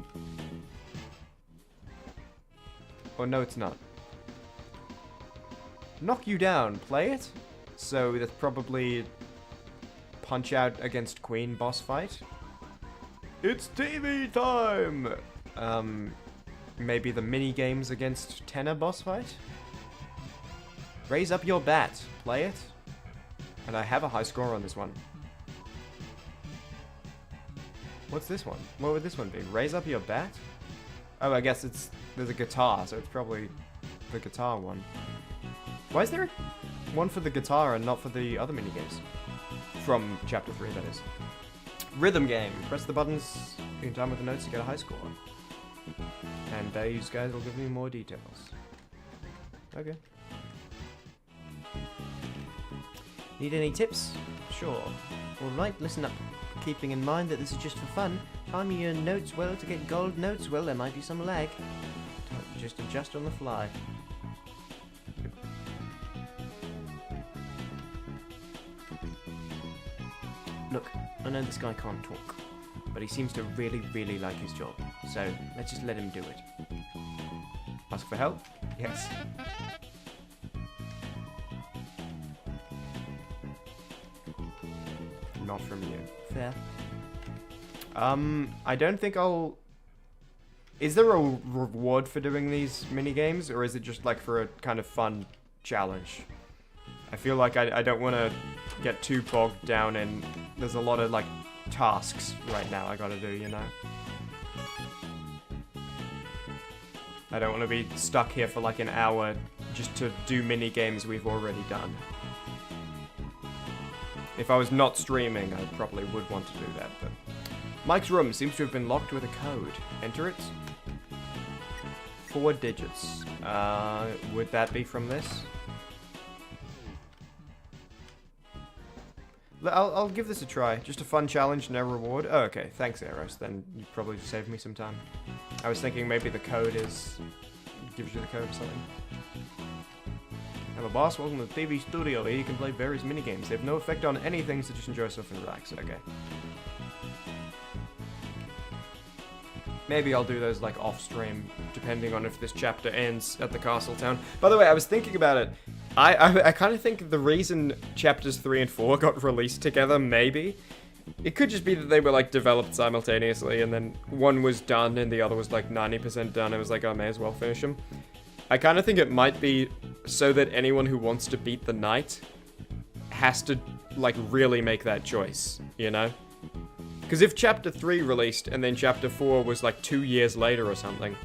Oh, no, it's not. Knock you down, play it? So that's probably Punch Out against Queen boss fight. It's TV time! Maybe the minigames against Tenor boss fight? Raise up your bat, play it. And I have a high score on this one. What's this one? What would this one be? Raise up your bat? Oh, I guess there's a guitar, so it's probably the guitar one. Why is there one for the guitar and not for the other minigames? From Chapter 3, that is. Rhythm game. Press the buttons in time with the notes to get a high score. And these guys will give me more details. Okay. Need any tips? Sure. Alright, listen up. Keeping in mind that this is just for fun, timing your notes well to get gold notes, well, there might be some lag. Just adjust on the fly. Look, I know this guy can't talk, but he seems to really, really like his job, so let's just let him do it. Ask for help? Yes. Not from you. Fair. I don't think I'll... Is there a reward for doing these mini-games, or is it just like for a kind of fun challenge? I feel like I don't want to get too bogged down in... There's a lot of, like, tasks right now I gotta do, you know? I don't want to be stuck here for like an hour just to do mini-games we've already done. If I was not streaming, I probably would want to do that, but... Mike's room seems to have been locked with a code. Enter it. 4 digits. Would that be from this? I'll give this a try. Just a fun challenge, no reward. Oh, okay. Thanks, Eros. Then you probably just saved me some time. I was thinking maybe the code is... gives you the code or something. Hello, boss. Welcome to the TV studio. Here you can play various minigames. They have no effect on anything, so just enjoy yourself and relax. Okay. maybe I'll do those like off stream, depending on if this chapter ends at the castle town. By the way, I was thinking about it. I kind of think the reason chapters 3 and 4 got released together, maybe, it could just be that they were like developed simultaneously, and then one was done and the other was like 90% done. I was like, I may as well finish them. I kind of think it might be so that anyone who wants to beat the knight has to like really make that choice, you know? Because if chapter 3 released and then chapter 4 was like 2 years later or something,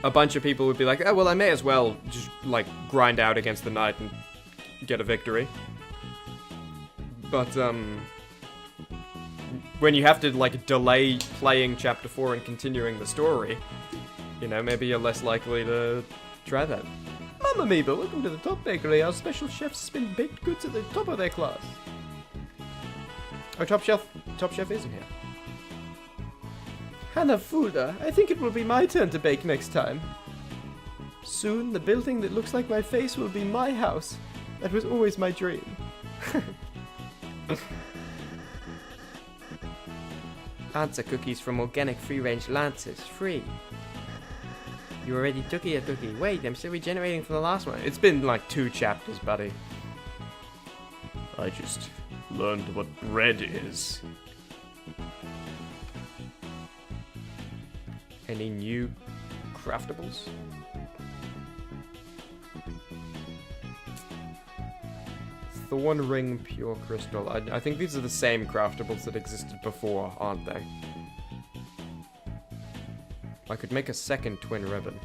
a bunch of people would be like, oh, well, I may as well just like grind out against the knight and get a victory. But, when you have to like delay playing chapter 4 and continuing the story, you know, maybe you're less likely to try that. Mamma Mia, welcome to the Top Bakery. Our special chefs spin baked goods at the top of their class. Oh, Top Chef isn't here. Hanafuda, I think it will be my turn to bake next time. Soon, the building that looks like my face will be my house. That was always my dream. Answer cookies from organic free-range Lancers. Free. You already took a cookie. Wait, I'm still regenerating from the last one. It's been like 2 chapters, buddy. I just learned what bread is. Any new craftables? Thorn Ring Pure Crystal. I think these are the same craftables that existed before, aren't they? I could make a second twin ribbon.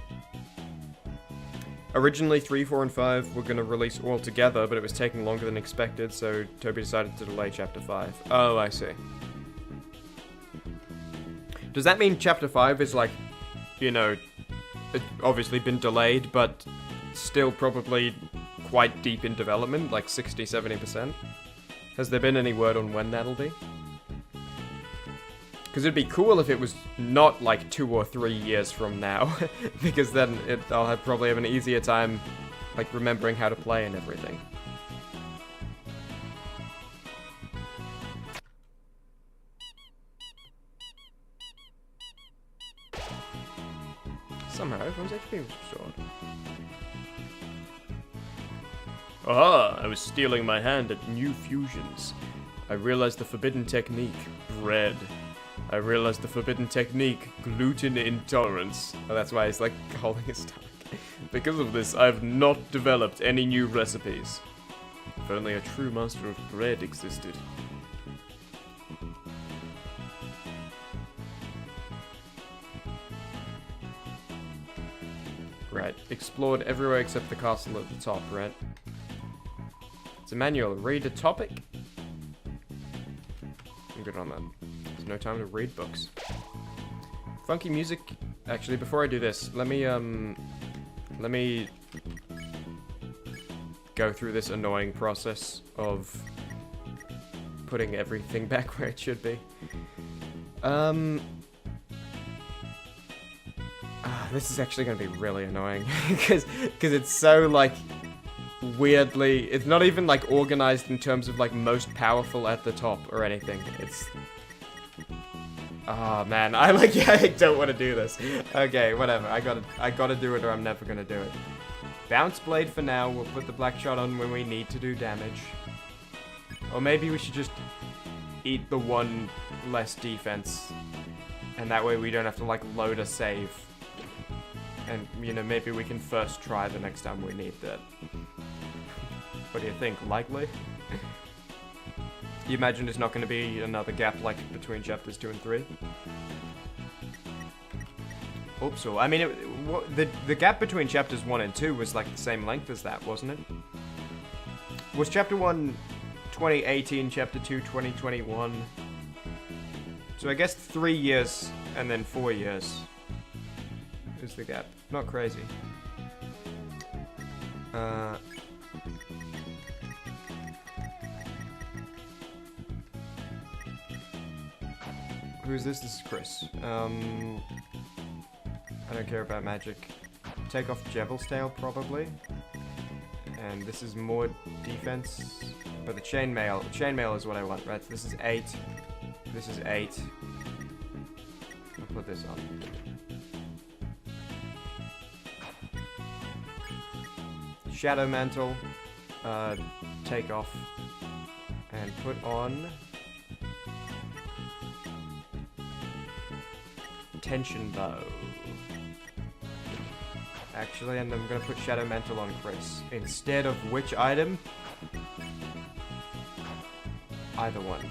Originally 3, 4, and 5 were going to release all together, but it was taking longer than expected, so Toby decided to delay chapter 5. Oh, I see. Does that mean chapter 5 is like, you know, it's obviously been delayed, but still probably quite deep in development, like 60, 70%? Has there been any word on when that'll be? Because it'd be cool if it was not like 2 or 3 years from now, because then I'll probably have an easier time like remembering how to play and everything. Somehow everyone's HP was restored. Ah, I was stealing my hand at new fusions. I realized the forbidden technique, bread. I realized the forbidden technique, gluten intolerance. Oh, that's why he's like holding his stomach. Because of this, I've not developed any new recipes. If only a true master of bread existed. Right, explored everywhere except the castle at the top, right? It's a manual. Read a topic. I'm good on that. There's no time to read books. Funky music. Actually, before I do this, let me go through this annoying process of putting everything back where it should be. This is actually going to be really annoying because it's so like weirdly, it's not even like organized in terms of like most powerful at the top or anything. It's man, I don't want to do this. Okay, whatever. I gotta do it or I'm never gonna do it. Bounce blade for now. We'll put the black shot on when we need to do damage. Or maybe we should just eat the 1 less defense, and that way we don't have to like load a save. And, you know, maybe we can first try the next time we need that. What do you think? Likely? You imagine there's not going to be another gap like between chapters 2 and 3? Hope so. I mean, the gap between chapters 1 and 2 was like the same length as that, wasn't it? Was chapter 1 2018, chapter 2 2021? So I guess 3 years and then 4 years is the gap. Not crazy. Who is this? This is Chris. I don't care about magic. Take off Jebel's tail, probably. And this is more defense. But the chainmail is what I want, right? So this is 8. This is 8. I'll put this on. Shadow Mantle. Take off. And put on... Tension Bow. Actually, and I'm gonna put Shadow Mantle on Chris. Instead of which item? Either one.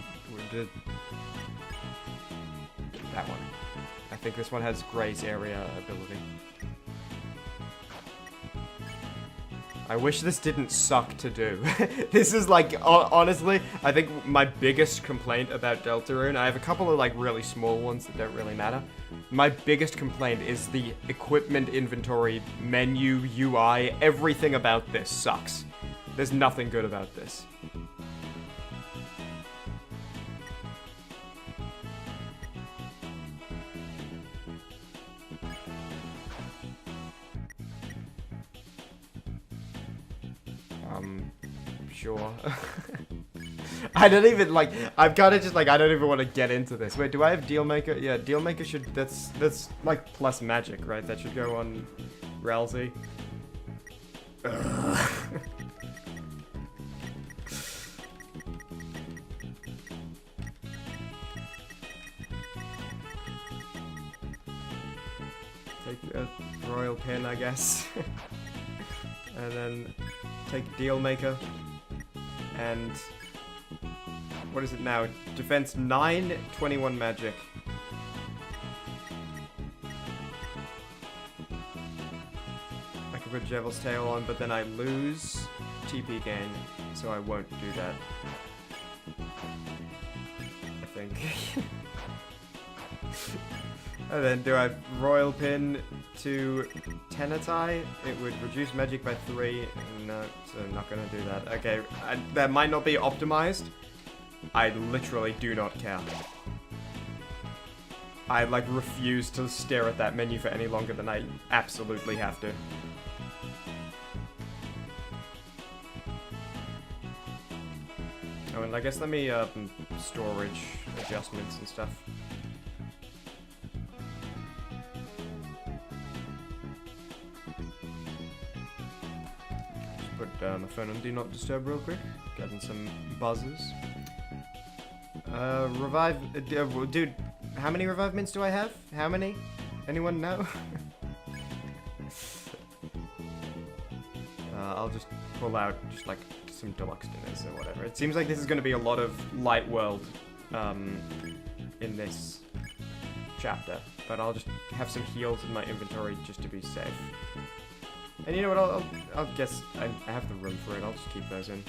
That one. I think this one has Grace Area ability. I wish this didn't suck to do. This is like, honestly, I think my biggest complaint about Deltarune, I have a couple of like really small ones that don't really matter. My biggest complaint is the equipment inventory, menu, UI, everything about this sucks. There's nothing good about this. Sure. I don't even, like, I've kind of just, like, I don't even want to get into this. Wait, do I have Dealmaker? Yeah, Dealmaker should, that's, like, plus magic, right? That should go on Ralsei. Take a Royal Pin, I guess. And then take Dealmaker. And what is it now? Defense 9, 21 magic. I could put Jevil's Tail on, but then I lose TP gain, so I won't do that. I think. And then do I Royal Pin to Tenatai? It would reduce magic by 3. No, so I'm not gonna do that. Okay, that might not be optimized. I literally do not care. I like refuse to stare at that menu for any longer than I absolutely have to. Oh, and I guess let me storage adjustments and stuff. Put my phone on Do Not Disturb real quick. Getting some buzzes. Revive... dude, how many revive mints do I have? How many? Anyone know? I'll just pull out just like some deluxe dinners or whatever. It seems like this is going to be a lot of light world in this chapter. But I'll just have some heals in my inventory just to be safe. And you know what, I'll guess I have the room for it, I'll just keep those in.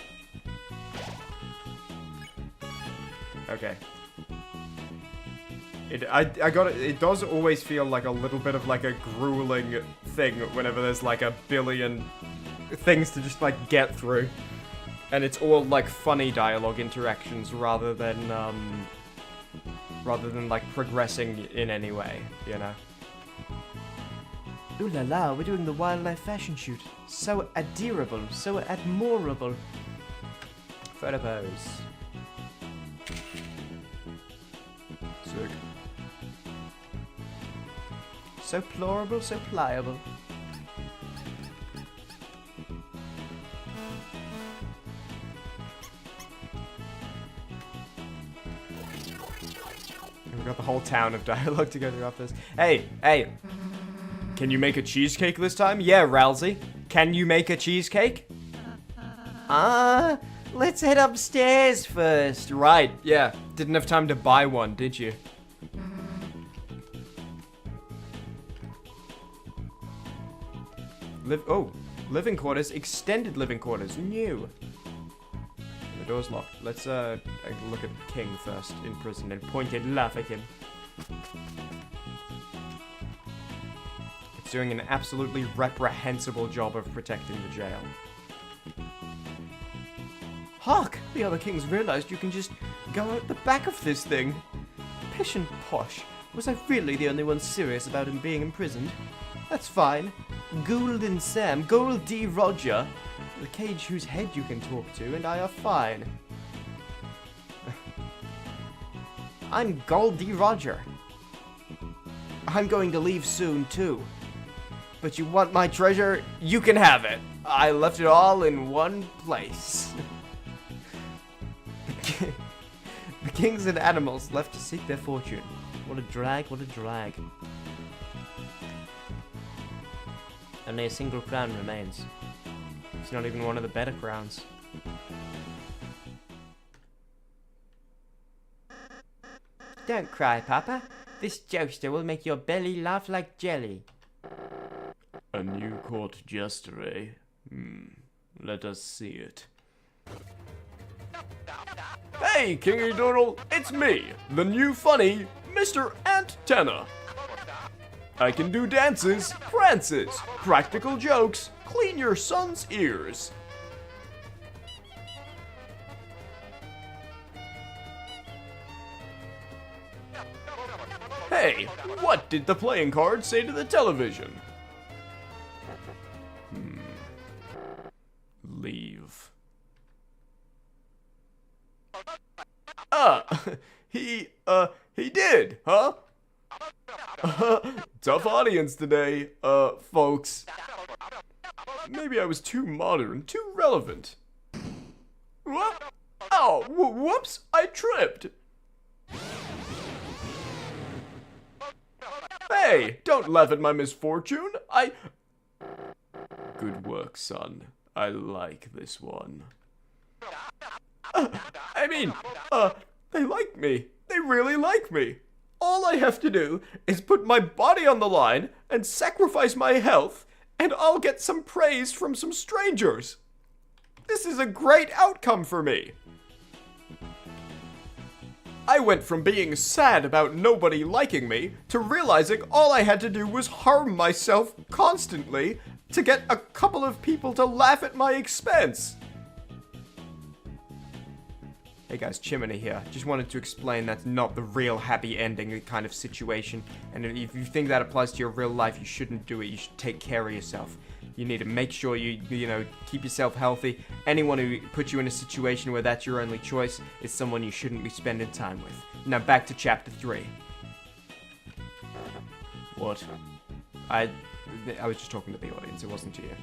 Okay. I got it, it does always feel like a little bit of like a grueling thing whenever there's like a billion things to just like get through. And it's all like funny dialogue interactions rather than like progressing in any way, you know? Ooh la la, we're doing the wildlife fashion shoot. So adorable, so admirable. Photo pose. Sick. So plorable, so pliable. We've got the whole town of dialogue to go through after this. Hey, hey! Can you make a cheesecake this time? Yeah, Ralsei. Can you make a cheesecake? Let's head upstairs first. Right, yeah. Didn't have time to buy one, did you? Living quarters. Extended living quarters. New. The door's locked. Let's look at King first in prison and point and laugh at him. It's doing an absolutely reprehensible job of protecting the jail. Hark! The other kings realized you can just go out the back of this thing. Pish and posh. Was I really the only one serious about him being imprisoned? That's fine. Gould Sam, Gold D. Roger, the cage whose head you can talk to, and I are fine. I'm Gold D. Roger. I'm going to leave soon, too. But you want my treasure? You can have it. I left it all in one place. The kings and animals left to seek their fortune. What a drag, what a drag. Only a single crown remains. It's not even one of the better crowns. Don't cry, Papa. This jokester will make your belly laugh like jelly. A new court jester, eh? Let us see it. Hey, Kingy Doodle, it's me, the new funny Mr. Antenna. I can do dances, prances, practical jokes, clean your son's ears. Hey, what did the playing card say to the television? Leave. He did, huh? Tough audience today, folks. Maybe I was too modern, too relevant. What? Oh, whoops, I tripped. Hey, don't laugh at my misfortune. Good work, son. I like this one. They like me. They really like me. All I have to do is put my body on the line and sacrifice my health, and I'll get some praise from some strangers. This is a great outcome for me. I went from being sad about nobody liking me to realizing all I had to do was harm myself constantly to get a couple of people to laugh at my expense. Hey guys, Chimmaney here. Just wanted to explain that's not the real happy ending kind of situation. And if you think that applies to your real life, you shouldn't do it. You should take care of yourself. You need to make sure you keep yourself healthy. Anyone who puts you in a situation where that's your only choice is someone you shouldn't be spending time with. Now back to chapter 3. What? I was just talking to the audience, it wasn't to you.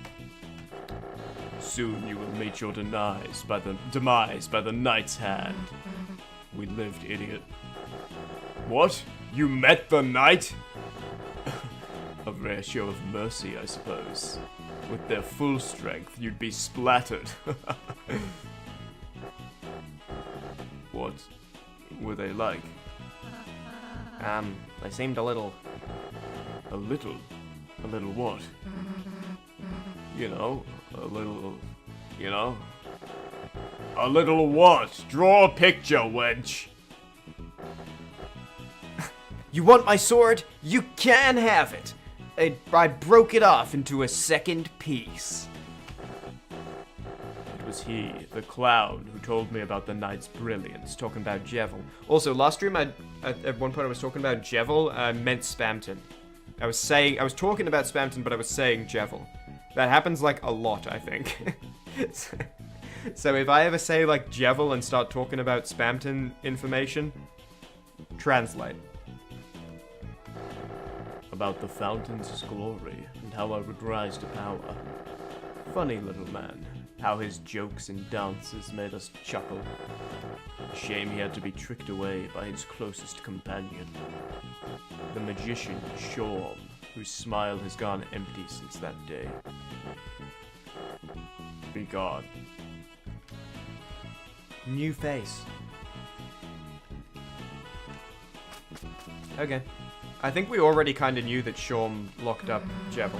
Soon you will meet your demise by the knight's hand. We lived, idiot. What? You met the knight? A rare show of mercy, I suppose. With their full strength, you'd be splattered. What were they like? They seemed a little... A little? A little what? You know, a little... You know? A little what? Draw a picture, wench! You want my sword? You can have it! I broke it off into a second piece. It was he, the clown, who told me about the knight's brilliance, Talking about Jevil. Also, last stream, at one point I was talking about Jevil, I meant Spamton. I was talking about Spamton, but I was saying Jevil. That happens, like, a lot, I think. So if I ever say, like, Jevil and start talking about Spamton information, translate. about the fountain's glory and how I would rise to power. Funny little man, how his jokes and dances made us chuckle. Shame he had to be tricked away by his closest companion, the magician Shorm, whose smile has gone empty since that day. Be gone. New face. Okay. I think we already kind of knew that Shorm locked up Jevil.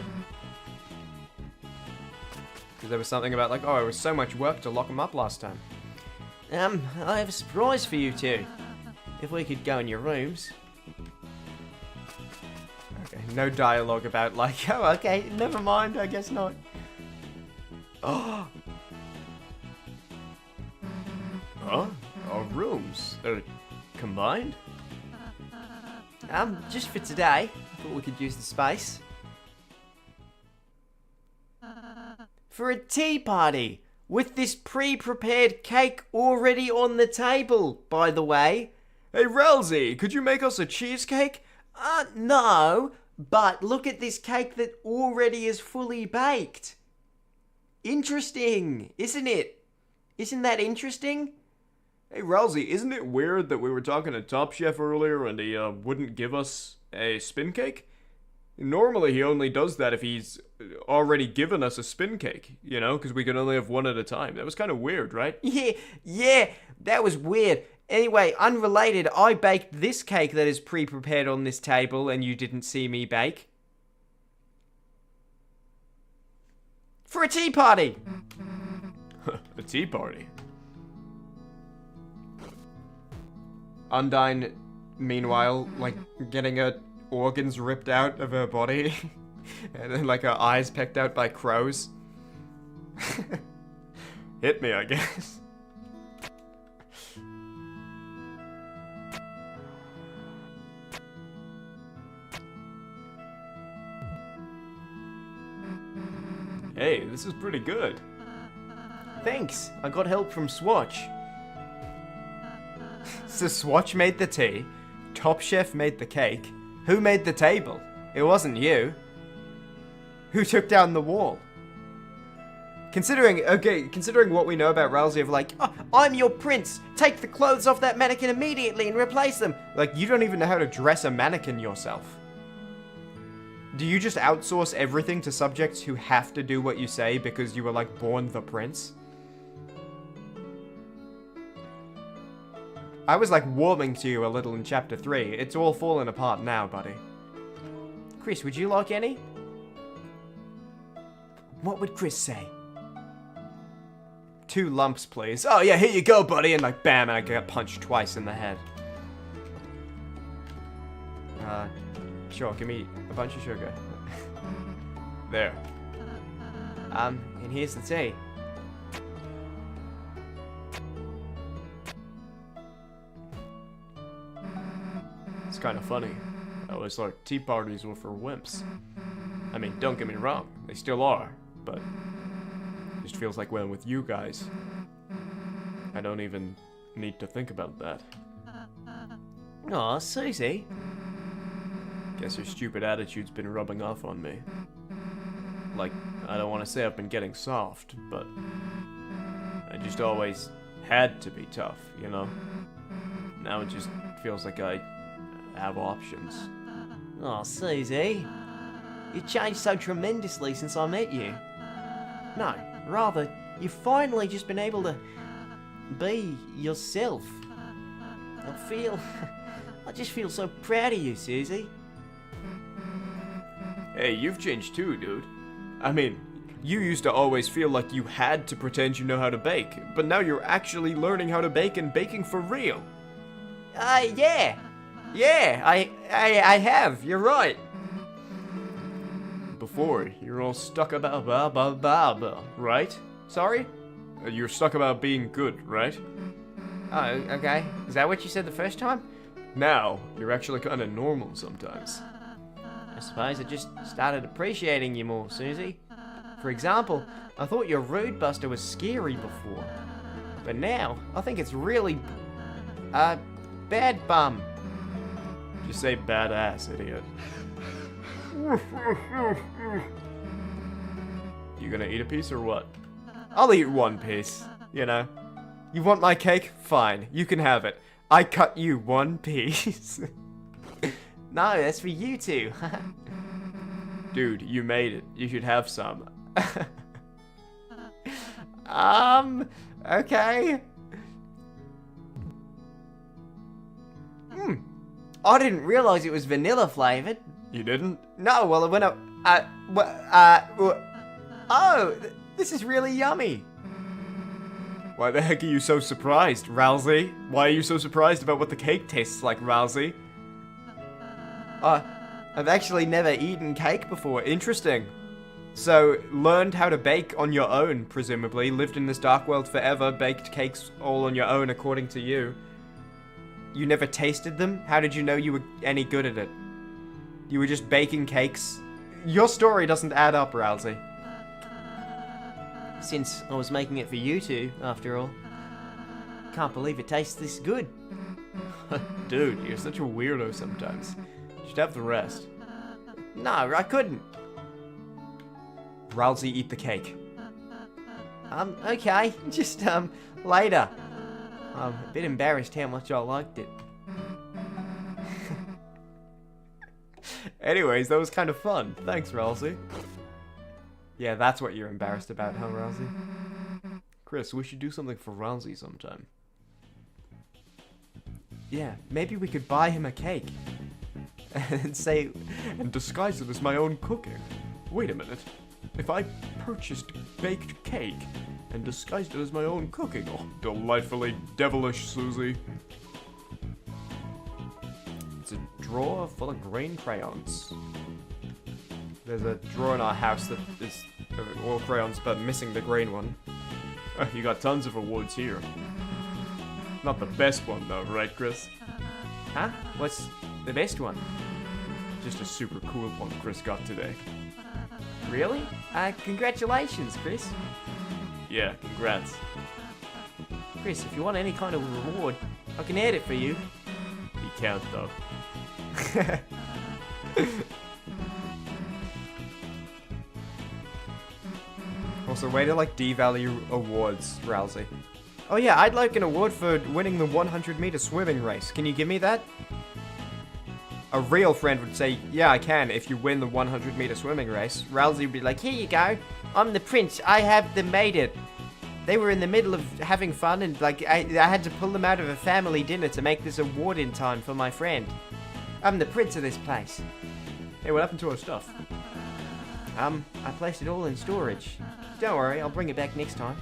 Because there was something about like, oh, it was so much work to lock him up last time. I have a surprise for you two. If we could go in your rooms. Okay, no dialogue about like, oh, okay, never mind, I guess not. Oh! Huh? Our rooms? They're combined? Just for today. I thought we could use the space. For a tea party! With this pre-prepared cake already on the table, by the way. Hey, Relzy, could you make us a cheesecake? No, but look at this cake that already is fully baked. Interesting, isn't it? Isn't that interesting? Hey, Rousey, isn't it weird that we were talking to Top Chef earlier and he wouldn't give us a spin cake? Normally he only does that if he's already given us a spin cake, you know, because we can only have one at a time. That was kind of weird, right? Yeah, that was weird. Anyway, unrelated, I baked this cake that is pre-prepared on this table and you didn't see me bake. For a tea party! A tea party. Undyne, meanwhile, like, getting her organs ripped out of her body. And then, like, her eyes pecked out by crows. Hit me, I guess. Hey, this is pretty good. Thanks, I got help from Swatch. So Swatch made the tea, Top Chef made the cake. Who made the table? It wasn't you. Who took down the wall? Considering what we know about Rousey of like, Oh, I'm your prince! Take the clothes off that mannequin immediately and replace them! like, you don't even know how to dress a mannequin yourself. Do you just outsource everything to subjects who have to do what you say because you were, like, born the prince? I was, like, warming to you a little in Chapter 3. It's all fallen apart now, buddy. Chris, would you like any? What would Chris say? 2 lumps, please. Oh, yeah, here you go, buddy. And, like, bam, and I got punched twice in the head. Sure, give me a bunch of sugar. There. And here's the tea. It's kind of funny. I always thought tea parties were for wimps. I mean, don't get me wrong, they still are, but it just feels like when with you guys, I don't even need to think about that. Aw, Susie. Guess your stupid attitude's been rubbing off on me. Like, I don't want to say I've been getting soft, but I just always had to be tough, you know? Now it just feels like I have options. Aw, Susie. You've changed so tremendously since I met you. No, rather, you've finally just been able to be yourself. I just feel so proud of you, Susie. Hey, you've changed too, dude. I mean, you used to always feel like you had to pretend you know how to bake, but now you're actually learning how to bake and baking for real. Yeah. Yeah, I have, you're right. Before, you're all stuck about blah blah blah blah, right? Sorry? You're stuck about being good, right? Oh, okay. Is that what you said the first time? Now, you're actually kind of normal sometimes. I suppose I just started appreciating you more, Susie. For example, I thought your rude buster was scary before. But now, I think it's really... bad bum. Just say badass, idiot. You gonna eat a piece or what? I'll eat 1 piece, you know. You want my cake? Fine, you can have it. I cut you 1 piece. No, that's for you two. Dude, you made it. You should have some. Okay. I didn't realize it was vanilla flavored. You didn't? No, well, when this is really yummy. Why the heck are you so surprised, Rousey? Why are you so surprised about what the cake tastes like, Rousey? I've actually never eaten cake before. Interesting. So, learned how to bake on your own, presumably. Lived in this dark world forever, baked cakes all on your own, according to you. You never tasted them? How did you know you were any good at it? You were just baking cakes? Your story doesn't add up, Rousey. Since I was making it for you two, after all. Can't believe it tastes this good. Dude, you're such a weirdo sometimes. Should have the rest. No, I couldn't. Ralsei, eat the cake. Okay. Just, later. I'm a bit embarrassed how much I liked it. Anyways, that was kind of fun. Thanks, Ralsei. Yeah, that's what you're embarrassed about, huh, Ralsei? Chris, we should do something for Ralsei sometime. Yeah, maybe we could buy him a cake. And say... And disguise it as my own cooking. Wait a minute. If I purchased baked cake and disguised it as my own cooking, oh, delightfully devilish, Susie. It's a drawer full of green crayons. There's a drawer in our house that is all crayons, but missing the green one. You got tons of awards here. Not the best one though, right, Chris? Huh? What's the best one? Just a super cool one Chris got today. Really? Congratulations, Chris. Yeah, congrats. Chris, if you want any kind of reward, I can add it for you. You can't though. Also, way to like devalue awards, Ralsei. Oh yeah, I'd like an award for winning the 100-meter swimming race. Can you give me that? A real friend would say, yeah, I can, if you win the 100-meter swimming race. Ralsei would be like, Here you go. I'm the prince. I have them made it. They were in the middle of having fun and like I had to pull them out of a family dinner to make this award in time for my friend. I'm the prince of this place. hey, what happened to our stuff? I placed it all in storage. Don't worry, I'll bring it back next time.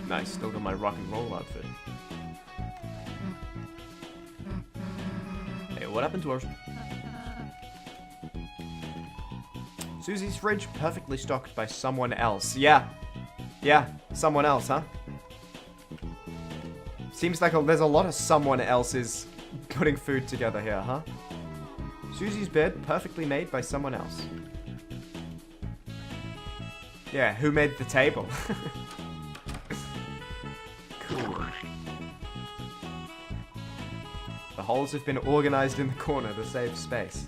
Nice, still got my rock and roll outfit. Hey, what happened to our... Susie's fridge perfectly stocked by someone else. Yeah. Yeah, someone else, huh? Seems like there's a lot of someone else's putting food together here, huh? Susie's bed perfectly made by someone else. Yeah, who made the table? Cool. The holes have been organized in the corner to save space.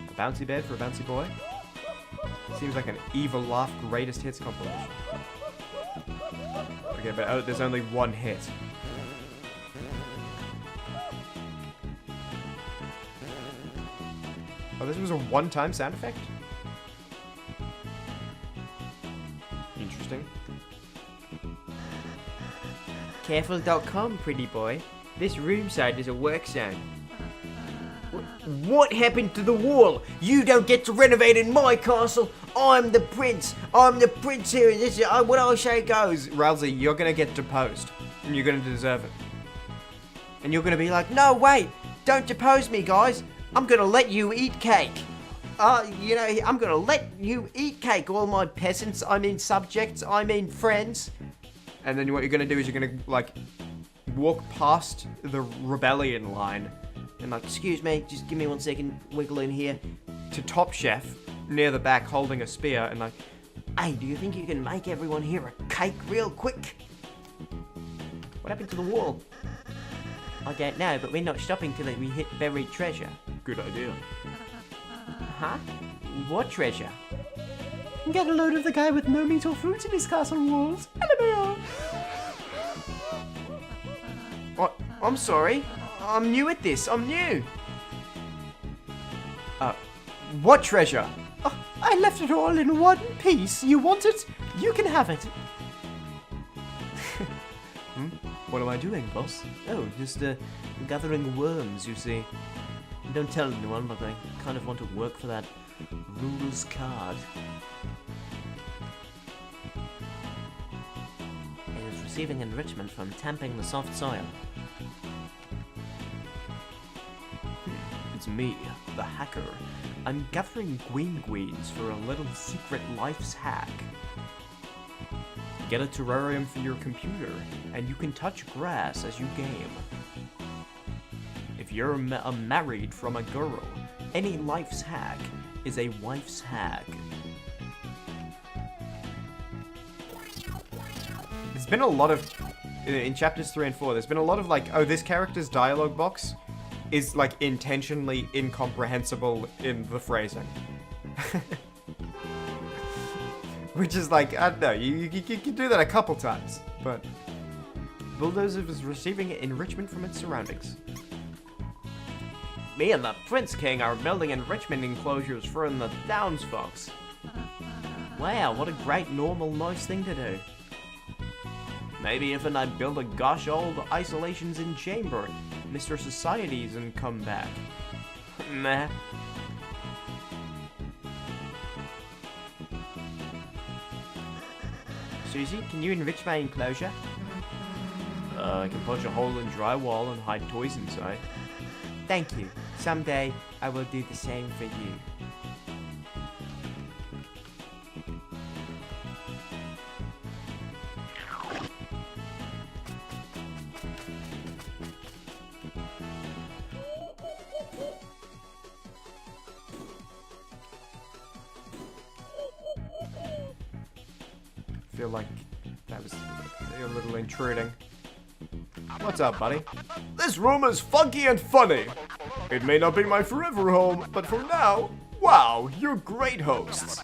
A bouncy bed for a bouncy boy? Seems like an Evil Laugh greatest hits compilation. Okay, but there's only one hit. Oh, this was a one-time sound effect? Interesting. Careful.com, pretty boy. This room side is a work zone. What happened to the wall? You don't get to renovate in my castle. I'm the prince. I'm the prince here, and this is what I say goes. Ralsei, you're gonna get deposed. And you're gonna deserve it. And you're gonna be like, no, wait, don't depose me, guys. I'm gonna let you eat cake. I'm gonna let you eat cake, all my peasants. I mean subjects. I mean friends. And then what you're gonna do is you're gonna, like, walk past the rebellion line. And like, excuse me, just give me 1 second, wiggle in here. To Top Chef, near the back, holding a spear, and like, Hey, do you think you can make everyone here a cake real quick? What happened to the wall? I don't know, but we're not stopping till we hit buried treasure. Good idea. Huh? What treasure? get a load of the guy with no meat or fruit in his castle walls. What? I'm sorry. I'm new at this. I'm new. What treasure? I left it all in one piece. You want it? You can have it. What am I doing, boss? Oh, just gathering worms, you see. Don't tell anyone, but I kind of want to work for that ruler's card. It is receiving enrichment from tamping the soft soil. It's me, the hacker. I'm gathering gween-gweens for a little secret life's hack. Get a terrarium for your computer, and you can touch grass as you game. If you're married from a girl, any life's hack is a wife's hack. There's been a lot of in chapters 3 and 4, there's been a lot of like, oh, this character's dialogue box is like intentionally incomprehensible in the phrasing. Which is like, I don't know, you can do that a couple times, but Bulldozer was receiving enrichment from its surroundings. Me and the Prince King are building enrichment enclosures for the townsfolks. Wow, what a great, normal, nice thing to do. Maybe if I build a gosh old isolations in chamber, Mr. Societies and come back. Nah. Susie, can you enrich my enclosure? I can punch a hole in drywall and hide toys inside. Thank you. Someday, I will do the same for you. Feel like that was a little intruding. What's up, buddy? This room is funky and funny. It may not be my forever home, but for now, wow, you're great hosts.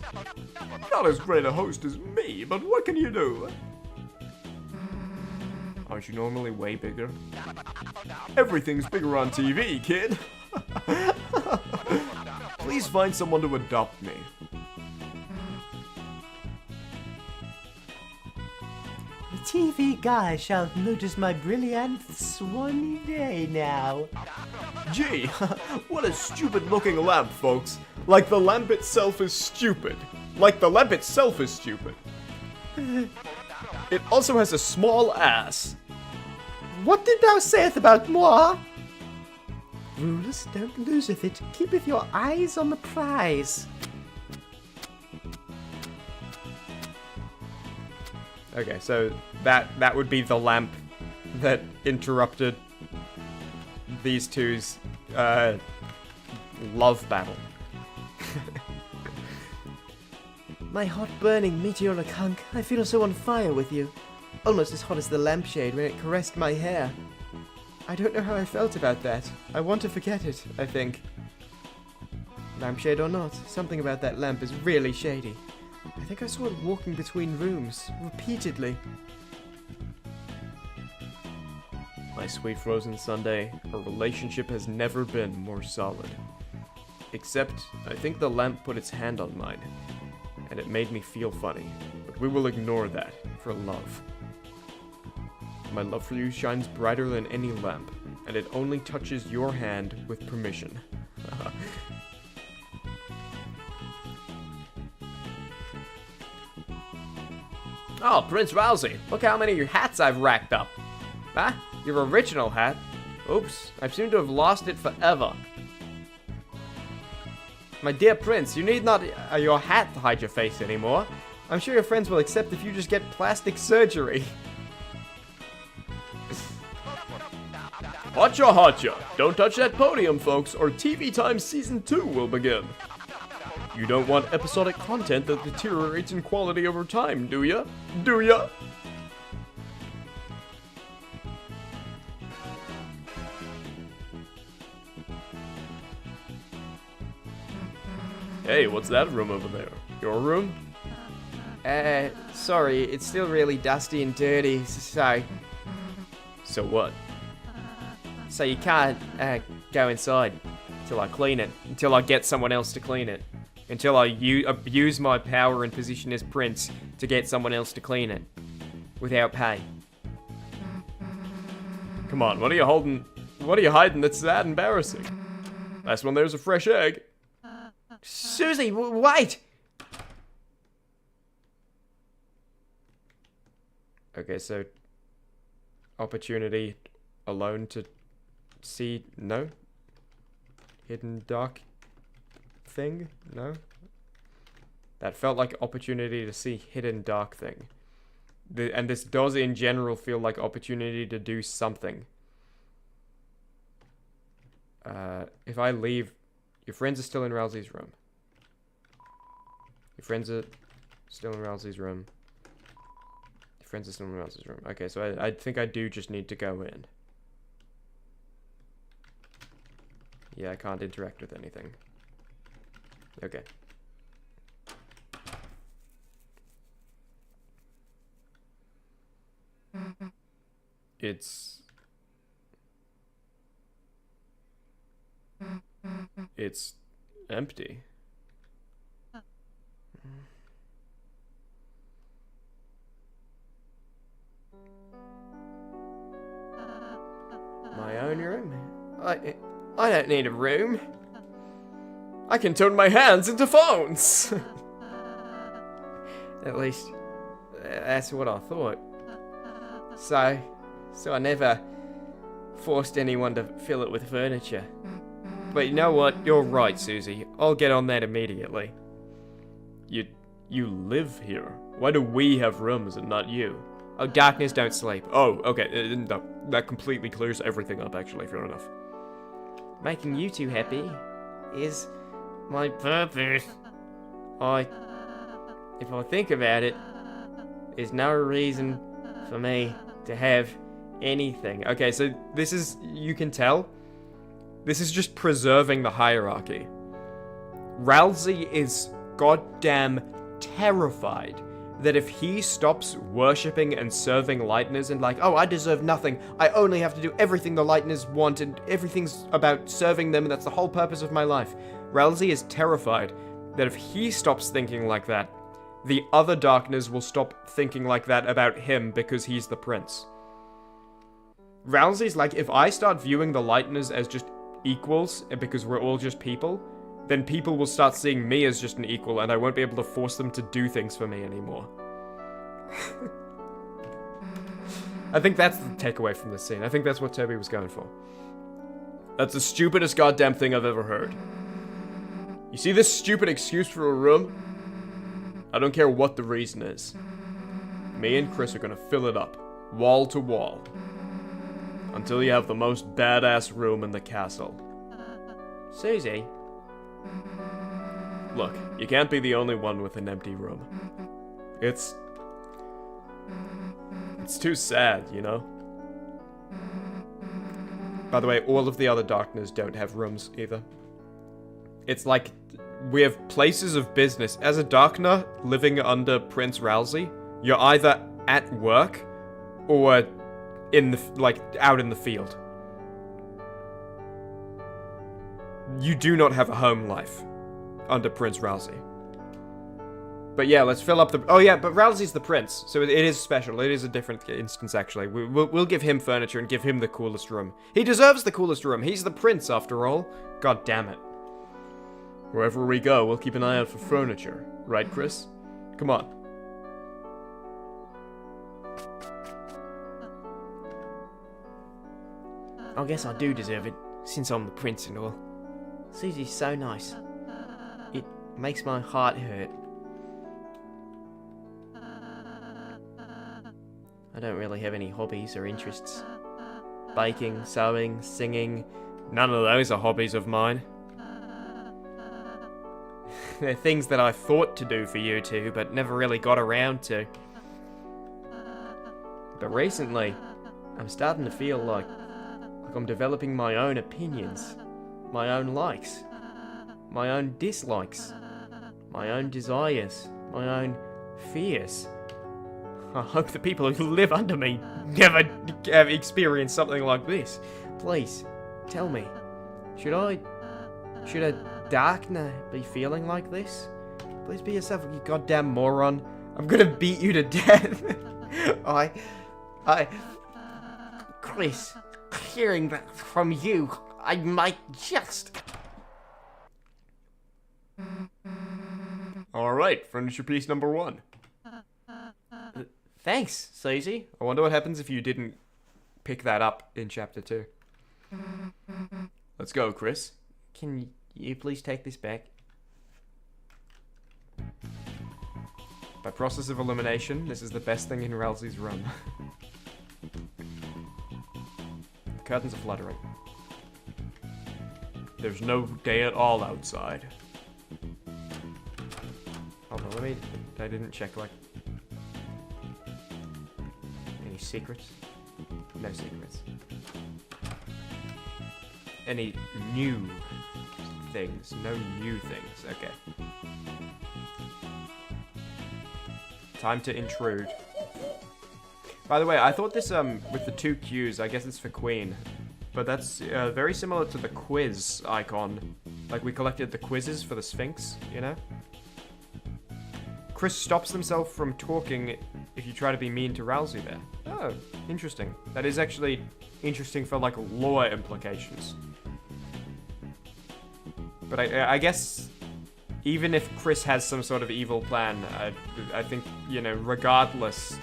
Not as great a host as me, but what can you do? Aren't you normally way bigger? Everything's bigger on TV, kid. Please find someone to adopt me. The TV guy shall notice my brilliant swanny day now. Gee, what a stupid looking lamp, folks. Like the lamp itself is stupid. Like the lamp itself is stupid. It also has a small ass. What did thou sayeth about moi? Rulers, don't loseth it. Keepeth your eyes on the prize. Okay, so that would be the lamp that interrupted these two's love battle. My hot burning meteoric hunk, I feel so on fire with you. Almost as hot as the lampshade when it caressed my hair. I don't know how I felt about that. I want to forget it, I think. Lampshade or not, something about that lamp is really shady. I think I saw it walking between rooms, repeatedly. My sweet frozen sundae, our relationship has never been more solid. Except, I think the lamp put its hand on mine, and it made me feel funny. But we will ignore that, for love. My love for you shines brighter than any lamp, and it only touches your hand with permission. Oh, Prince Rousey, look how many hats I've racked up. Huh? Your original hat? Oops, I seem to have lost it forever. My dear Prince, you need not your hat to hide your face anymore. I'm sure your friends will accept if you just get plastic surgery. Hotcha, hotcha. Don't touch that podium, folks, or TV Time Season 2 will begin. You don't want episodic content that deteriorates in quality over time, do ya? Do ya? Hey, what's that room over there? Your room? Sorry, it's still really dusty and dirty, so So what? you can't, go inside Until I clean it. Until I get someone else to clean it. Until I abuse my power and position as Prince to get someone else to clean it. Without pay. Come on, what are you holding? What are you hiding that's that embarrassing? Last one there's a fresh egg. Susie, wait! Okay, so... Opportunity alone to see... No? Hidden dark thing? No? That felt like opportunity to see hidden dark thing. And this does in general feel like opportunity to do something. If I leave... Your friends are still in Rousey's room. Your friends are still in Rousey's room. Your Friends are someone else's room. Okay, so I think I do just need to go in. Yeah, I can't interact with anything. Okay. It's empty. My own room? I don't need a room. I can turn my hands into phones. At least that's what I thought. So I never forced anyone to fill it with furniture. But you know what? You're right, Susie. I'll get on that immediately. You live here. Why do we have rooms and not you? Oh, darkness don't sleep. Oh, okay. No, that completely clears everything up, actually, fair enough. Making you two happy is my purpose. If I think about it, there's no reason for me to have anything. Okay, so this is, you can tell, this is just preserving the hierarchy. Ralsei is goddamn terrified that if he stops worshipping and serving Lightners and like, oh, I deserve nothing, I only have to do everything the Lightners want and everything's about serving them and that's the whole purpose of my life. Ralsei is terrified that if he stops thinking like that, the other Darkners will stop thinking like that about him because he's the prince. Ralsei's like, if I start viewing the Lightners as just equals, because we're all just people, then people will start seeing me as just an equal and I won't be able to force them to do things for me anymore. I think that's the takeaway from this scene. I think that's what Toby was going for. That's the stupidest goddamn thing I've ever heard. You see this stupid excuse for a room? I don't care what the reason is. Me and Chris are gonna fill it up, wall to wall, until you have the most badass room in the castle. Susie? Look, you can't be the only one with an empty room. It's too sad, you know? By the way, all of the other Darkners don't have rooms either. It's like, we have places of business. As a Darkner living under Prince Ralsei, you're either at work or in the, like, out in the field. You do not have a home life under Prince Ralsei. But yeah, let's fill up the... Oh yeah, but Ralsei's the prince, so it is special. It is a different instance, actually. We'll give him furniture and give him the coolest room. He deserves the coolest room. He's the prince, after all. God damn it. Wherever we go, we'll keep an eye out for furniture. Right, Chris? Come on. I guess I do deserve it, since I'm the prince and all. Susie's so nice. It makes my heart hurt. I don't really have any hobbies or interests. Baking, sewing, singing, none of those are hobbies of mine. They're things that I thought to do for you two, but never really got around to. But recently, I'm starting to feel like I'm developing my own opinions, my own likes, my own dislikes, my own desires, my own fears. I hope the people who live under me never have experienced something like this. Please, tell me, should a Darkner be feeling like this? Please be yourself, you goddamn moron. I'm gonna beat you to death. Chris, hearing that from you, I might just... Alright, furniture piece number 1. Thanks, Susie. I wonder what happens if you didn't pick that up in Chapter 2. Let's go, Chris. Can you please take this back? By process of elimination, this is the best thing in Ralsei's room. The curtains are fluttering. There's no day at all outside. Hold on, I didn't check, like... secrets? No secrets. Any new things? No new things. Okay. Time to intrude. By the way, I thought this, with the 2 Qs, I guess it's for Queen. But that's very similar to the quiz icon. Like, we collected the quizzes for the Sphinx, you know? Chris stops himself from talking if you try to be mean to Rousey there. Oh, interesting. That is actually interesting for, like, lore implications. But I guess, even if Chris has some sort of evil plan, I think, you know, regardless,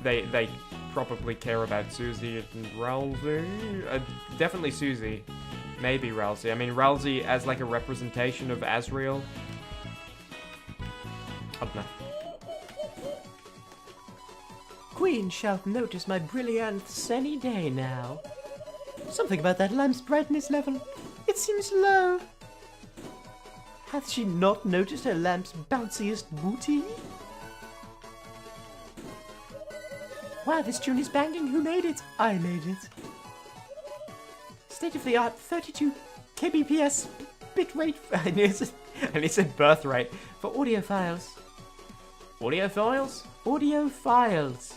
they probably care about Susie and Rousey. Definitely Susie. Maybe Rousey. I mean, Rousey as, like, a representation of Azrael. I don't know. Queen shalt notice my brilliant sunny day now. Something about that lamp's brightness level. It seems low. Hath she not noticed her lamp's bounciest booty? Wow, this tune is banging. Who made it? I made it. State-of-the-art 32 kbps bitrate. I nearly said birth rate for audio files. Audio files? Audio files.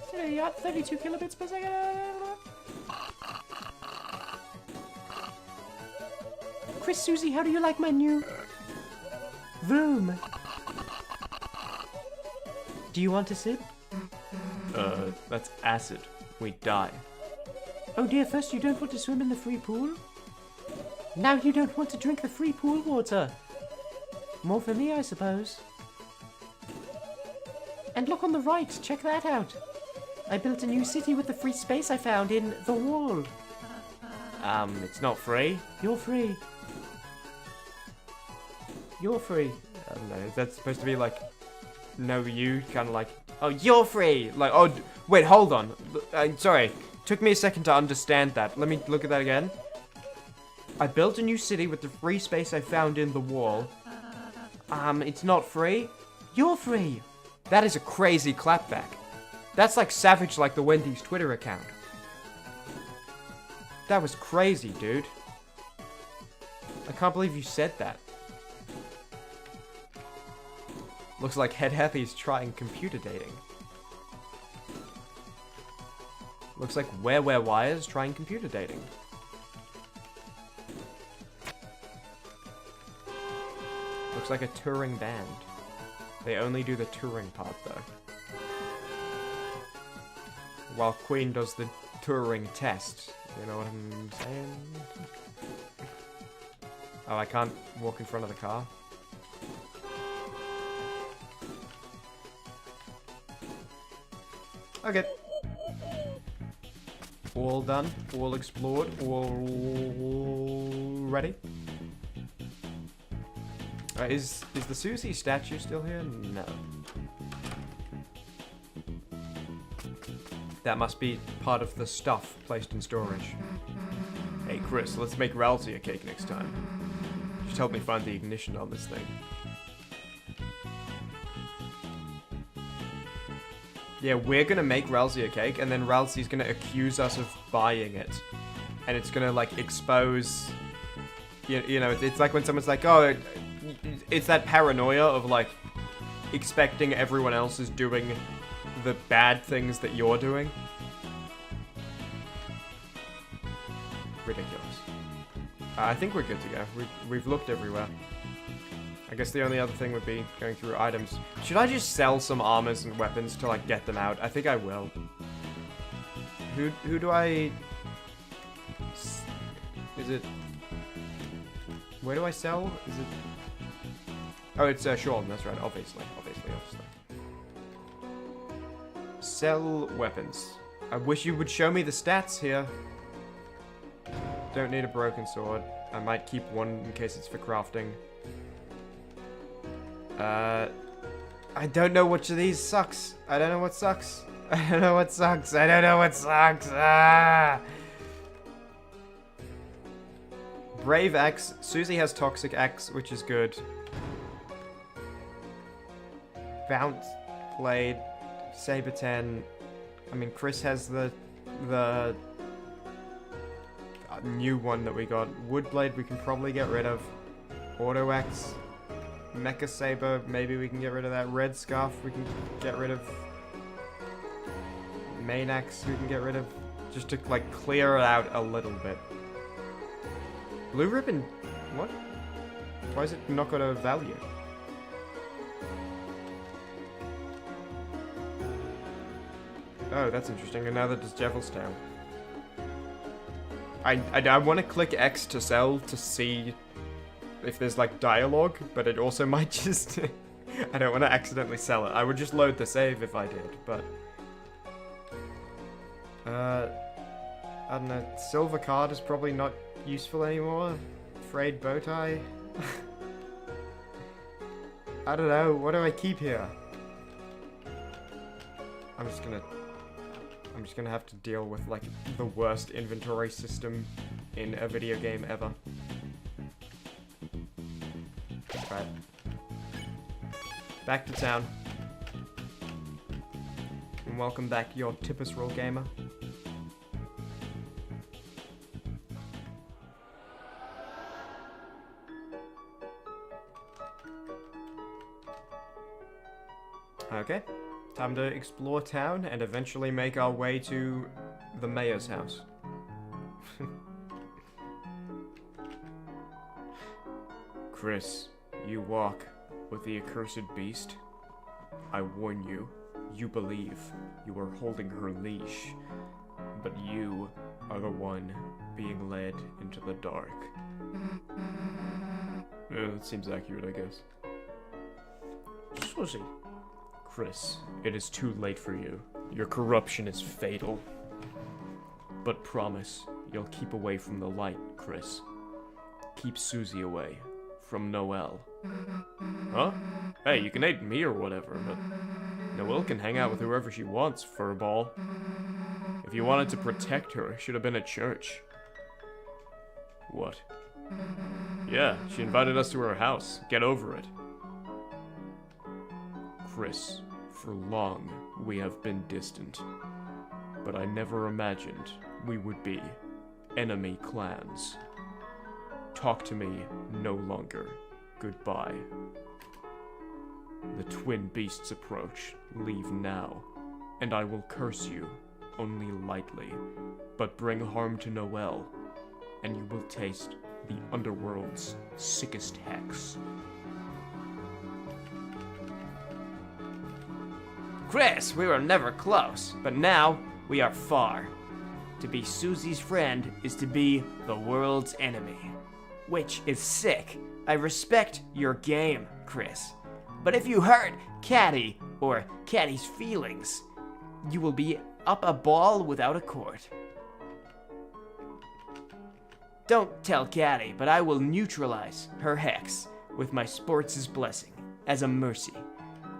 State-of-the-art 32 kilobits per second. Chris, Susie, how do you like my new room? Do you want a sip? That's acid. We die. Oh dear, first you don't want to swim in the free pool? Now you don't want to drink the free pool water. More for me, I suppose. And look on the right, check that out. I built a new city with the free space I found in the wall. It's not free. You're free. You're free. I don't know, is that supposed to be like, no, you, kind of like, oh, you're free! Like, oh, wait, hold on. Sorry, took me a second to understand that. Let me look at that again. I built a new city with the free space I found in the wall. It's not free. You're free. That is a crazy clapback. That's like savage like the Wendy's Twitter account. That was crazy, dude. I can't believe you said that. Looks like Head Happy's trying computer dating. Looks like Where Wires trying computer dating. Looks like a touring band. They only do the touring part though. While Queen does the touring test. You know what I'm saying? Oh, I can't walk in front of the car? Okay. All done, all explored, all ready. Is the Susie statue still here? No. That must be part of the stuff placed in storage. Hey Chris, let's make Rousey a cake next time. Just help me find the ignition on this thing. Yeah, we're gonna make Rousey a cake, and then Rousey's gonna accuse us of buying it. And it's gonna, like, expose... You know, it's like when someone's like, oh, it's that paranoia of, like, expecting everyone else is doing the bad things that you're doing. Ridiculous. I think we're good to go. We've looked everywhere. I guess the only other thing would be going through items. Should I just sell some armors and weapons to, like, get them out? I think I will. Who do I... Is it... Where do I sell? Is it... Oh, it's Sean, that's right. Obviously. Sell weapons. I wish you would show me the stats here. Don't need a broken sword. I might keep one in case it's for crafting. I don't know which of these sucks. I don't know what sucks. I don't know what sucks. I don't know what sucks. Ah! Brave X. Susie has Toxic X, which is good. bounce blade, saber 10. I mean, Chris has the new one that we got. Wood blade we can probably get rid of. Auto axe, mecha saber, maybe we can get rid of that. Red scarf we can get rid of. Main axe we can get rid of. Just to like clear it out a little bit. Blue ribbon, what? Why is it not got a value? Oh, that's interesting. And now that does Devil's Tail. I want to click X to sell to see if there's like dialogue, but it also might just... I don't want to accidentally sell it. I would just load the save if I did, but... I don't know. Silver card is probably not useful anymore. Frayed bow tie. I don't know. What do I keep here? I'm just gonna have to deal with like the worst inventory system in a video game ever. Right. Back to town. And welcome back, your Tippus Roll Gamer. Okay, time to explore town and eventually make our way to the mayor's house. Chris, you walk with the accursed beast. I warn you, you believe you are holding her leash, but you are the one being led into the dark. Yeah, that seems accurate, I guess. Susie. Chris, it is too late for you. Your corruption is fatal. But promise, you'll keep away from the light, Chris. Keep Susie away from Noelle. Huh? Hey, you can hate me or whatever, but Noelle can hang out with whoever she wants, furball. If you wanted to protect her, it should have been at church. What? Yeah, she invited us to her house. Get over it. Chris, for long we have been distant, but I never imagined we would be enemy clans. Talk to me no longer. Goodbye. The twin beasts approach. Leave now, and I will curse you, only lightly, but bring harm to Noelle, and you will taste the underworld's sickest hex. Chris, we were never close, but now we are far. To be Susie's friend is to be the world's enemy, which is sick. I respect your game, Chris. But if you hurt Caddy or Caddy's feelings, you will be up a ball without a court. Don't tell Caddy, but I will neutralize her hex with my sports' blessing as a mercy.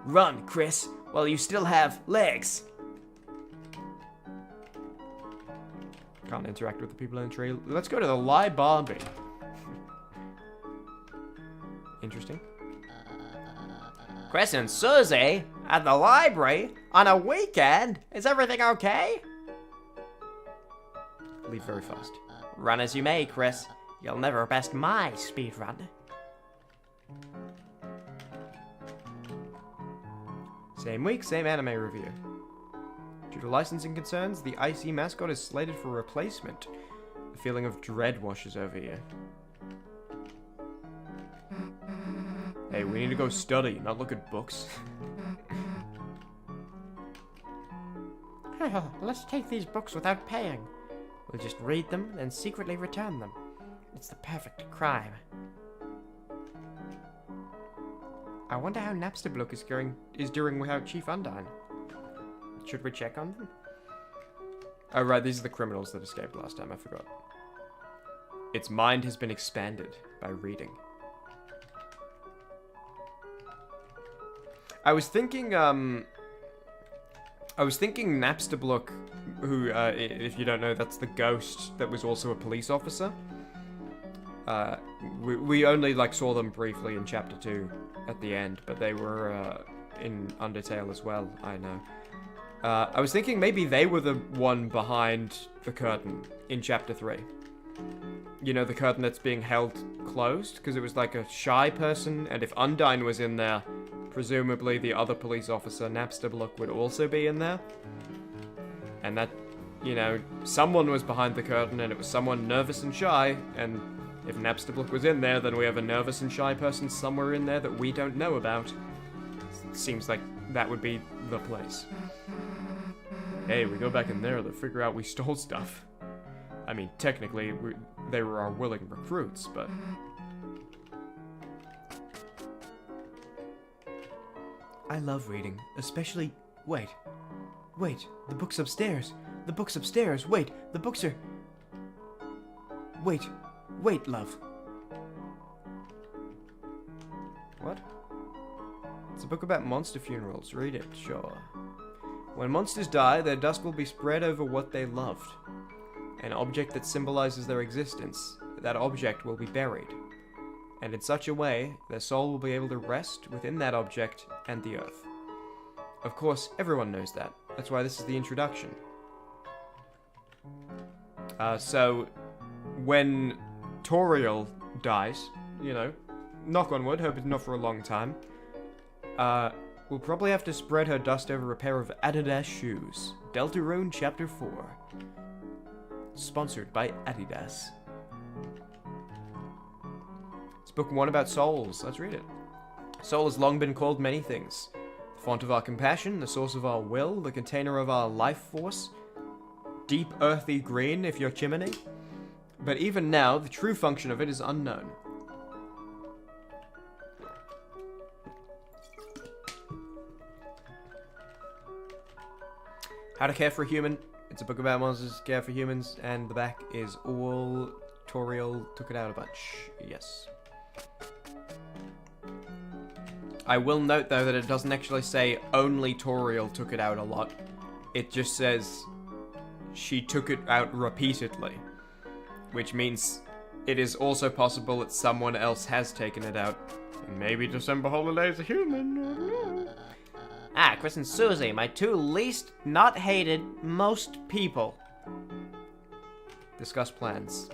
Run, Chris, while you still have legs. Can't interact with the people in the tree. Let's go to the library. Interesting. Chris and Susie at the library on a weekend. Is everything okay? Leave very fast. Run as you may, Chris. You'll never best my speed run. Same week, same anime review. Due to licensing concerns, the IC mascot is slated for replacement. A feeling of dread washes over you. Hey, we need to go study, not look at books. Let's take these books without paying. We'll just read them and secretly return them. It's the perfect crime. I wonder how Napsterblook is doing without Chief Undyne. Should we check on them? Oh right, these are the criminals that escaped last time, I forgot. Its mind has been expanded by reading. I was thinking Napsterblook, who, if you don't know, that's the ghost that was also a police officer. We only, like, saw them briefly in Chapter 2 at the end, but they were, in Undertale as well, I know. I was thinking maybe they were the one behind the curtain in Chapter 3. You know, the curtain that's being held closed, because it was like a shy person, and if Undyne was in there, presumably the other police officer, Napstablook, would also be in there. And that, you know, someone was behind the curtain, and it was someone nervous and shy, and if Napstablook was in there, then we have a nervous and shy person somewhere in there that we don't know about. Seems like that would be the place. Hey, we go back in there to figure out we stole stuff. I mean, technically, they were our willing recruits, but... I love reading, especially... Wait, the book's upstairs. The book's upstairs. Wait, the books are... Wait, love. What? It's a book about monster funerals. Read it, sure. When monsters die, their dust will be spread over what they loved. An object that symbolizes their existence. That object will be buried. And in such a way, their soul will be able to rest within that object and the earth. Of course, everyone knows that. That's why this is the introduction. So, when Toriel dies, you know, knock on wood, hope it's not for a long time, we'll probably have to spread her dust over a pair of Adidas shoes. Deltarune Chapter 4. Sponsored by Adidas. It's book 1 about souls. Let's read it. Soul has long been called many things. The font of our compassion, the source of our will, the container of our life force. Deep earthy green if you're Chimmaney. But even now, the true function of it is unknown. How to Care for a Human. It's a book about monsters, care for humans, and the back is all Toriel took it out a bunch. Yes. I will note, though, that it doesn't actually say only Toriel took it out a lot. It just says she took it out repeatedly. Which means it is also possible that someone else has taken it out. And maybe December Holiday's a human. Ah, Chris and Susie, my two least not hated most people. Discuss plans.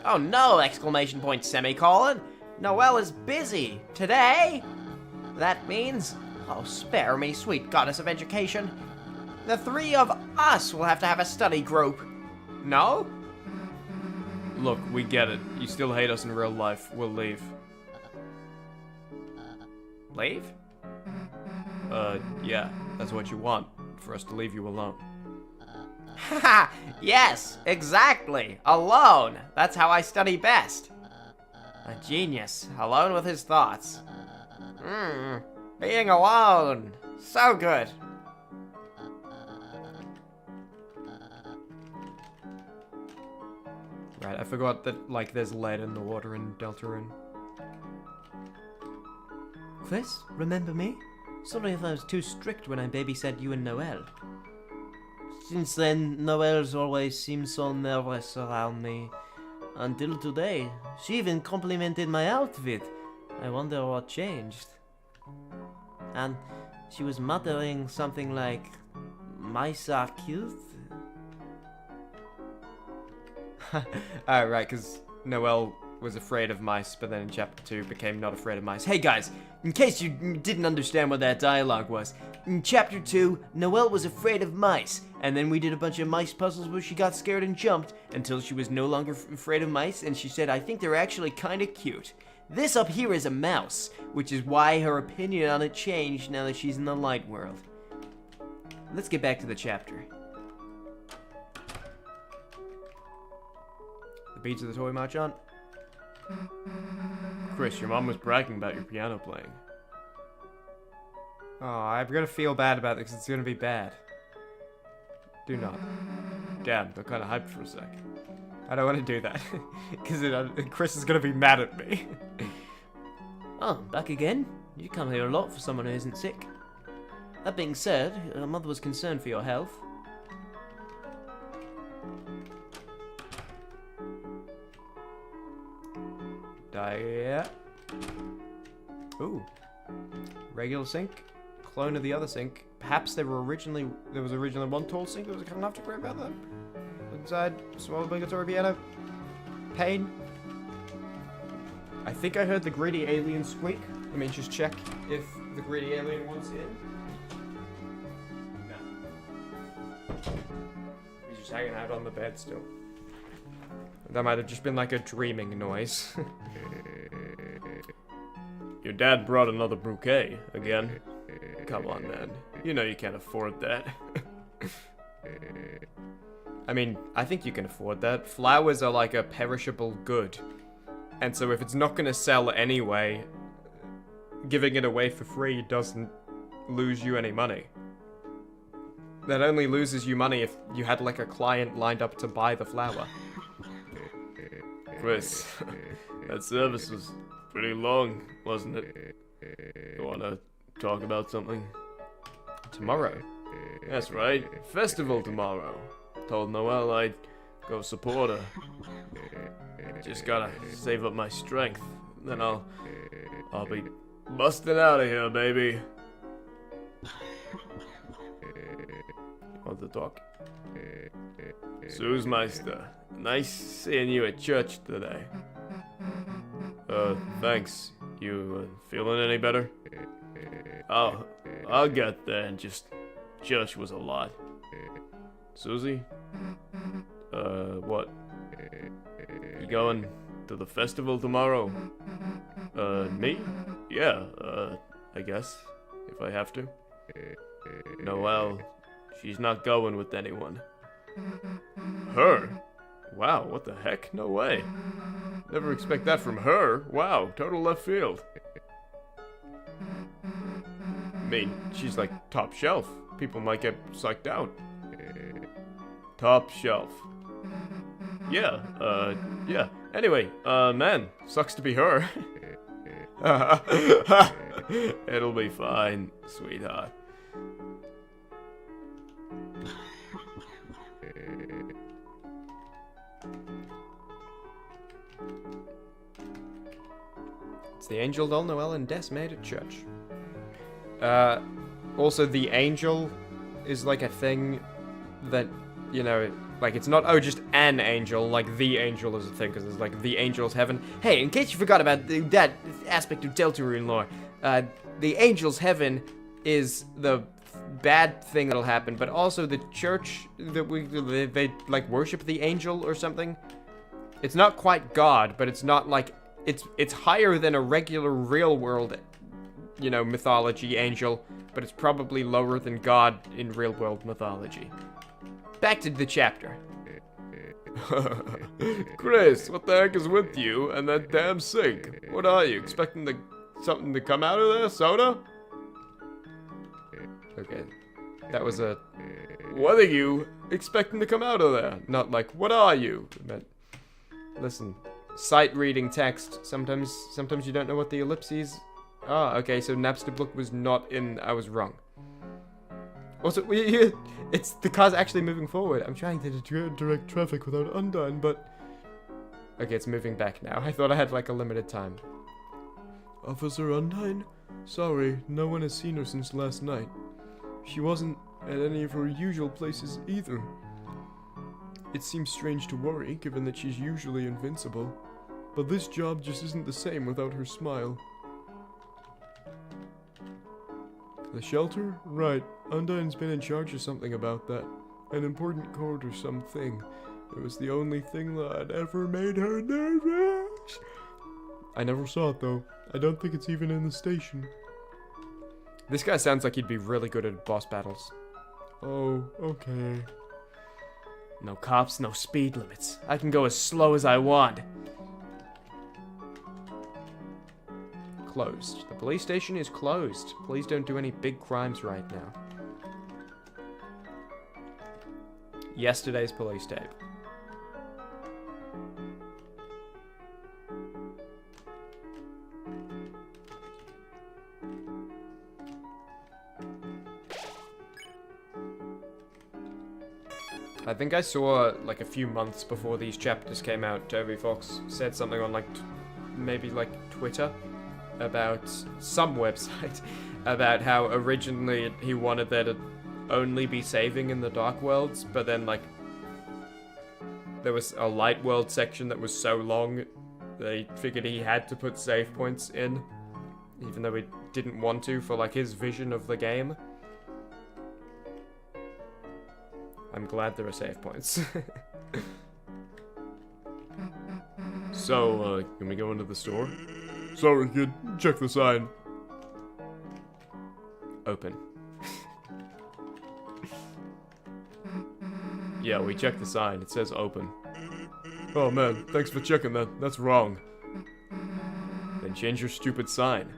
Oh no! Exclamation point, semicolon. Noelle is busy. Today? That means... Oh, spare me, sweet goddess of education. The three of us will have to have a study group. No? Look, we get it. You still hate us in real life. We'll leave. Leave? Yeah. That's what you want. For us to leave you alone. Haha! Yes, exactly. Alone. That's how I study best. A genius, alone with his thoughts. Being alone. So good. Right, I forgot that, like, there's lead in the water in Deltarune. Chris, remember me? Sorry if I was too strict when I babysat you and Noelle. Since then, Noelle's always seemed so nervous around me. Until today. She even complimented my outfit. I wonder what changed. And she was muttering something like, "Mice are cute." Right, because Noelle was afraid of mice, but then in Chapter 2 became not afraid of mice. Hey guys, in case you didn't understand what that dialogue was, in Chapter 2, Noelle was afraid of mice, and then we did a bunch of mice puzzles where she got scared and jumped until she was no longer afraid of mice, and she said, "I think they're actually kind of cute." This up here is a mouse, which is why her opinion on it changed now that she's in the light world. Let's get back to the chapter. The beats of the toy march on. Chris, your mom was bragging about your piano playing. Oh, I'm gonna feel bad about this, it's gonna be bad. Do not. Damn, they're kind of hyped for a sec. I don't want to do that, because Chris is gonna be mad at me. Oh, back again? You come here a lot for someone who isn't sick. That being said, your mother was concerned for your health. Yeah. Ooh. Regular sink. clone of the other sink. Perhaps there was originally one tall sink that was cut enough to grab out the inside small obligatory piano. Pain. I think I heard the greedy alien squeak. Let me just check if the greedy alien wants in. No. He's just hanging out on the bed still. That might have just been like a dreaming noise. Your dad brought another bouquet again. Come on, man. You know you can't afford that. I mean, I think you can afford that. Flowers are like a perishable good. And so if it's not gonna sell anyway, giving it away for free doesn't lose you any money. That only loses you money if you had like a client lined up to buy the flower. Chris, that service was pretty long, wasn't it? You wanna talk about something? Tomorrow. That's right. Festival tomorrow. Told Noelle I'd go support her. Just gotta save up my strength. Then I'll be busting out of here, baby. Want to talk? Suesmeister, nice seeing you at church today. Thanks. You feeling any better? Oh, I'll get there. Just church was a lot. Susie? What? You going to the festival tomorrow? Me? Yeah, I guess. If I have to. Noelle, she's not going with anyone. Her? Wow, what the heck? No way. Never expect that from her. Wow, total left field. I mean, she's like top shelf. People might get psyched out. Top shelf. Yeah, yeah. Anyway, man, sucks to be her. It'll be fine, sweetheart. It's the angel doll Noelle and Des made at church. Also, the angel is like a thing that, you know, like it's not, oh, just an angel, like the angel is a thing, because there's like the angel's heaven. Hey, in case you forgot about that aspect of Deltarune lore, the angel's heaven is the bad thing that'll happen, but also the church that they like worship the angel or something. It's not quite God, but it's not like, it's higher than a regular real world, you know, mythology angel, but it's probably lower than God in real world mythology. Back to the chapter. Chris, what the heck is with you and that damn sink? What are you, expecting something to come out of there? Soda? Okay, that was a... What are you expecting to come out of there? Not like, what are you? But, listen, sight reading text, sometimes you don't know what the ellipses... Ah, okay, so Napster was not in... I was wrong. Also, it's the car's actually moving forward. I'm trying to direct traffic without Undyne, but... Okay, it's moving back now. I thought I had like a limited time. Officer Undyne? Sorry, no one has seen her since last night. She wasn't at any of her usual places either. It seems strange to worry, given that she's usually invincible. But this job just isn't the same without her smile. The shelter? Right. Undyne's been in charge of something about that. An important code or something. It was the only thing that ever made her nervous. I never saw it though. I don't think it's even in the station. This guy sounds like he'd be really good at boss battles. Oh, okay. No cops, no speed limits. I can go as slow as I want. Closed. The police station is closed. Please don't do any big crimes right now. Yesterday's police tape. I think I saw, like, a few months before these chapters came out, Toby Fox said something on, like, maybe, like, Twitter about some website about how originally he wanted there to only be saving in the Dark Worlds, but then, like, there was a Light World section that was so long, they figured he had to put save points in, even though he didn't want to for, like, his vision of the game. I'm glad there are save points. So, can we go into the store? Sorry, kid. Check the sign. Open. Yeah, we checked the sign. It says open. Oh man, thanks for checking that. That's wrong. Then change your stupid sign.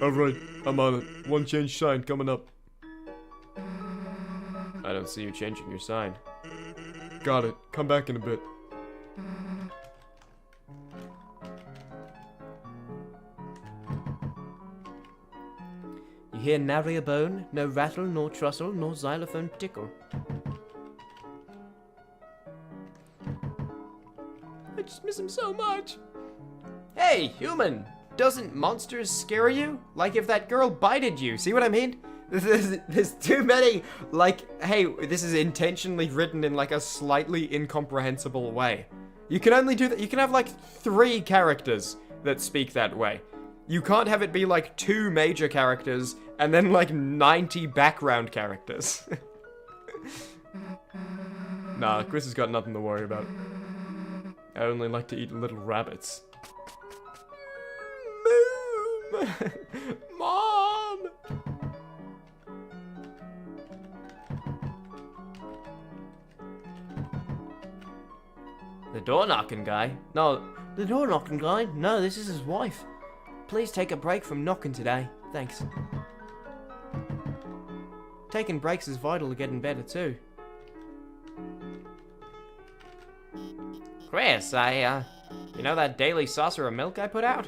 Alright, I'm on it. One change sign coming up. I don't see you changing your sign. Got it. Come back in a bit. You hear nary a bone, no rattle, nor trussle, nor xylophone tickle. I just miss him so much. Hey, human! Doesn't monsters scare you? Like if that girl bited you, see what I mean? There's too many, like, hey, this is intentionally written in like a slightly incomprehensible way. You can only do that, you can have like 3 characters that speak that way. You can't have it be like 2 major characters and then like 90 background characters. Nah, Chris has got nothing to worry about. I only like to eat little rabbits. Mom! The door knocking guy? No, the door knocking guy? No, this is his wife. Please take a break from knocking today. Thanks. Taking breaks is vital to getting better too. Chris, you know that daily saucer of milk I put out?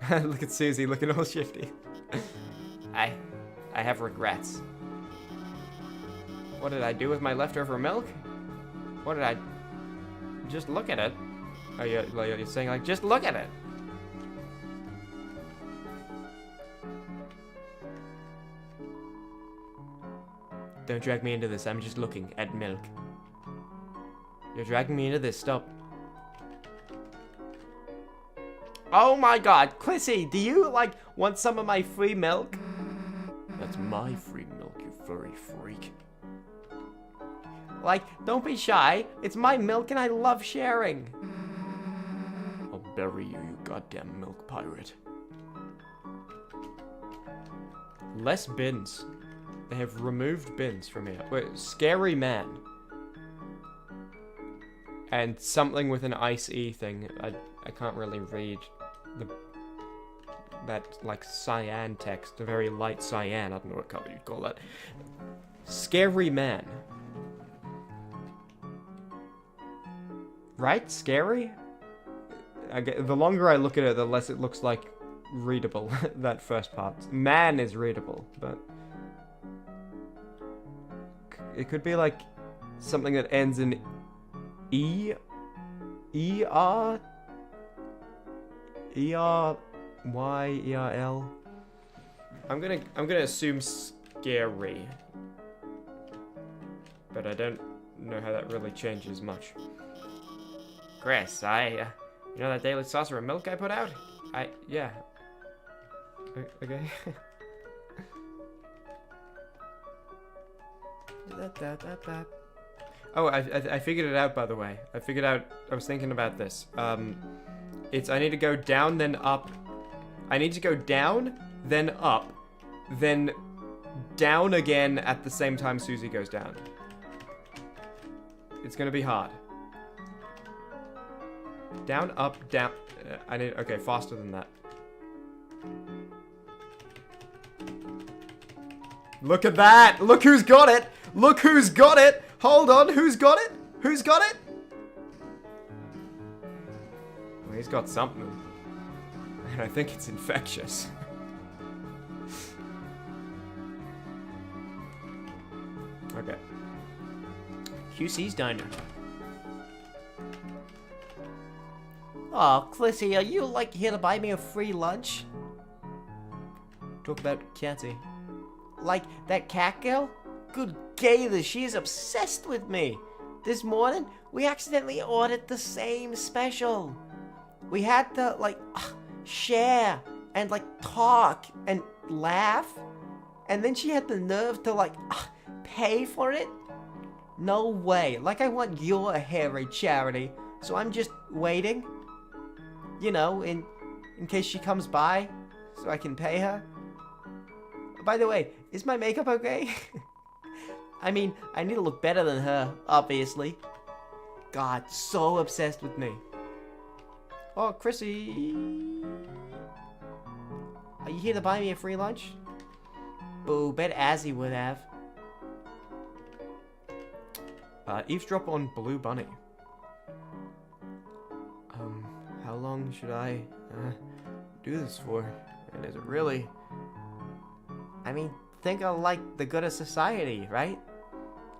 Look at Susie looking all shifty. I have regrets. What did I do with my leftover milk? What did I... Just look at it. Oh, you're saying like, just look at it. Don't drag me into this, I'm just looking at milk. You're dragging me into this, stop. Oh my god, Clissy, do you, like, want some of my free milk? That's my free milk, you furry freak. Like, don't be shy. It's my milk and I love sharing. I'll bury you, you goddamn milk pirate. Less bins. They have removed bins from here. Wait, scary man. And something with an ice-y thing. I can't really read that like cyan text. A very light cyan. I don't know what color you'd call that. Scary man. Right? Scary? The longer I look at it, the less it looks like readable. That first part. Man is readable, but it could be like something that ends in E, E-R, E-R-Y, E-R-L. I'm gonna assume scary, but I don't know how that really changes much. Chris, you know that daily saucer of milk I put out? Yeah. Okay. Oh, I figured it out, by the way. I was thinking about this. I need to go down, then up. I need to go down, then up, then down again at the same time Susie goes down. It's gonna be hard. Down, up, down. Okay, faster than that. Look at that! Look who's got it! Look who's got it! Hold on, who's got it? Who's got it? Well, he's got something. And I think it's infectious. Okay. QC's Diner. Aw, Clissy, are you, like, here to buy me a free lunch? Talk about Catty. Like, that cat girl? Good gaither, she is obsessed with me. This morning, we accidentally ordered the same special. We had to, like, share and, like, talk and laugh. And then she had the nerve to, like, pay for it? No way. Like, I want your hairy charity. So I'm just waiting. You know, in case she comes by. So I can pay her. By the way, is my makeup okay? I mean, I need to look better than her, obviously. God, so obsessed with me. Oh, Chrissy. Are you here to buy me a free lunch? Boo, bet Azzy would have. Eavesdrop on Blue Bunny. How long should I do this for? And is it really? I mean, think of, like, the good of society, right?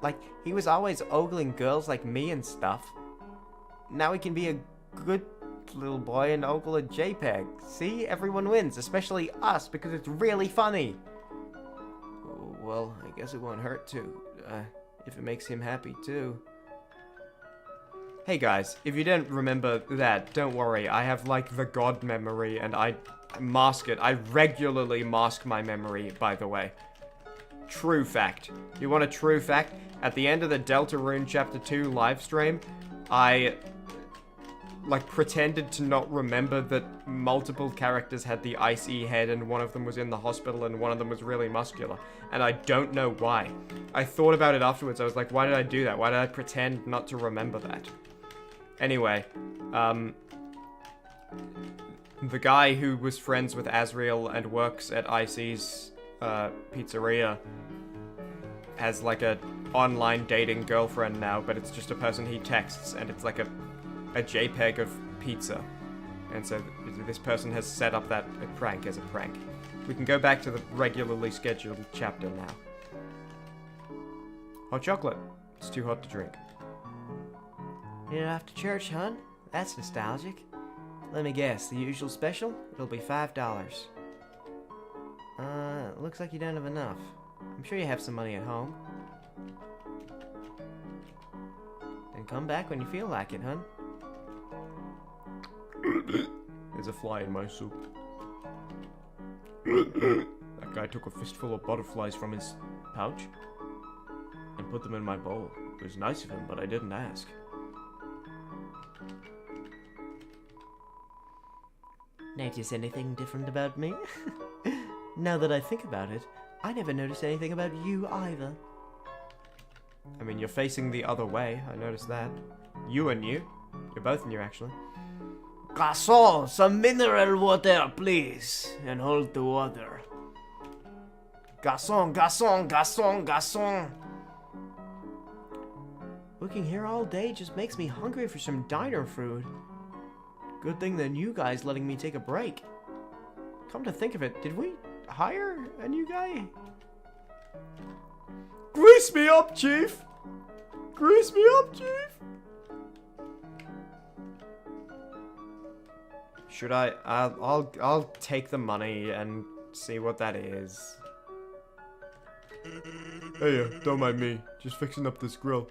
Like, he was always ogling girls like me and stuff. Now he can be a good little boy and ogle a JPEG. See? Everyone wins, especially us, because it's really funny. Well, I guess it won't hurt to, if it makes him happy too. Hey guys, if you didn't remember that, don't worry. I have, like, the god memory, and I mask it. I regularly mask my memory, by the way. True fact. You want a true fact? At the end of the Deltarune Chapter 2 live stream, I, like, pretended to not remember that multiple characters had the icy head and one of them was in the hospital and one of them was really muscular. And I don't know why. I thought about it afterwards. I was like, why did I do that? Why did I pretend not to remember that? Anyway, the guy who was friends with Azriel and works at Icy's pizzeria has, like, a online dating girlfriend now, but it's just a person he texts, and it's like a JPEG of pizza. And so this person has set up that prank as a prank. We can go back to the regularly scheduled chapter now. Hot chocolate. It's too hot to drink. You're after church, hun? That's nostalgic. Let me guess, the usual special? It'll be $5. Looks like you don't have enough. I'm sure you have some money at home. Then come back when you feel like it, hun. There's a fly in my soup. That guy took a fistful of butterflies from his pouch and put them in my bowl. It was nice of him, but I didn't ask. Notice anything different about me? Now that I think about it, I never noticed anything about you either. I mean, you're facing the other way. I noticed that. You are new. You're both new, actually. Garçon, some mineral water, please. And hold the water. Garçon, garçon, garçon, garçon. Working here all day just makes me hungry for some diner food. Good thing that you guys letting me take a break. Come to think of it, did we hire a new guy? Grease me up, Chief! Grease me up, Chief! Should I? I'll take the money and see what that is. Hey, don't mind me. Just fixing up this grill.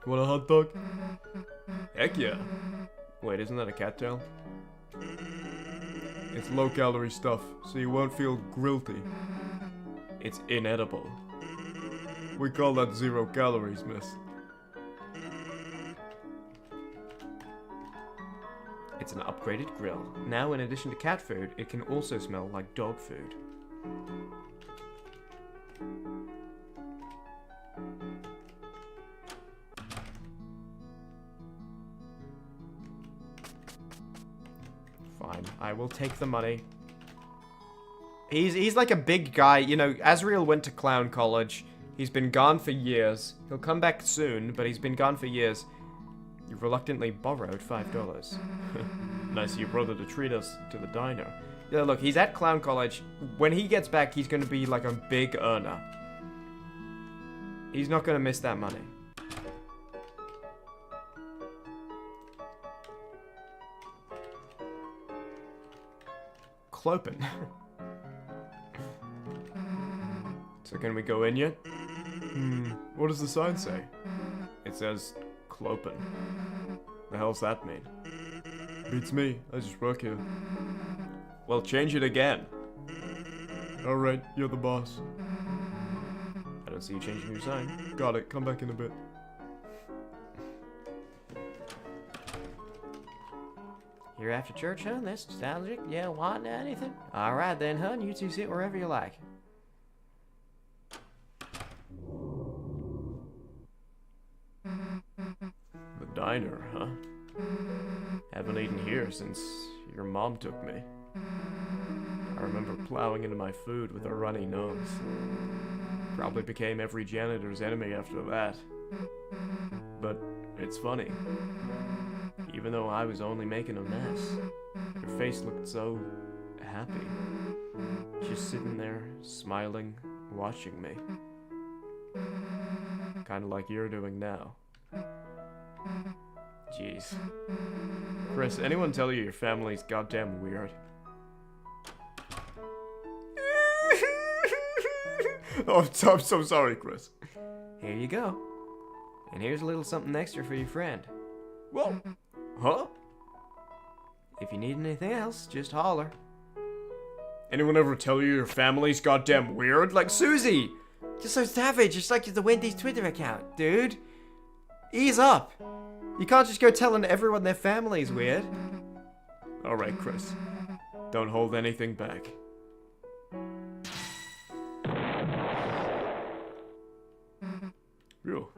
Want a hot dog? Heck yeah. Wait, isn't that a cattail? It's low-calorie stuff, so you won't feel guilty. It's inedible. We call that 0 calories, miss. It's an upgraded grill. Now, in addition to cat food, it can also smell like dog food. Fine, I will take the money. He's like a big guy, you know, Azriel went to clown college. He's been gone for years. He'll come back soon, but he's been gone for years. You reluctantly borrowed $5. Nice of your brother to treat us to the diner. Yeah, look, he's at clown college. When he gets back, he's gonna be like a big earner. He's not gonna miss that money. Clopen. So can we go in yet? What does the sign say? It says Clopen. The hell's that mean? Beats me. I just work here. Well, change it again. Alright, you're the boss. I don't see you changing your sign. Got it. Come back in a bit. You're after church, hun? That's nostalgic? Yeah, want anything? Alright then, hun. You two sit wherever you like. The diner, huh? Haven't eaten here since your mom took me. I remember plowing into my food with a runny nose. Probably became every janitor's enemy after that. But it's funny. Even though I was only making a mess, your face looked so happy. Just sitting there, smiling, watching me. Kinda like you're doing now. Jeez. Chris, anyone tell you your family's goddamn weird? Oh, I'm so sorry, Chris. Here you go. And here's a little something extra for your friend. Whoa! Huh? If you need anything else, just holler. Anyone ever tell you your family's goddamn weird? Like Susie! Just so savage, just like the Wendy's Twitter account, dude. Ease up. You can't just go telling everyone their family's weird. Alright, Chris. Don't hold anything back. Phew.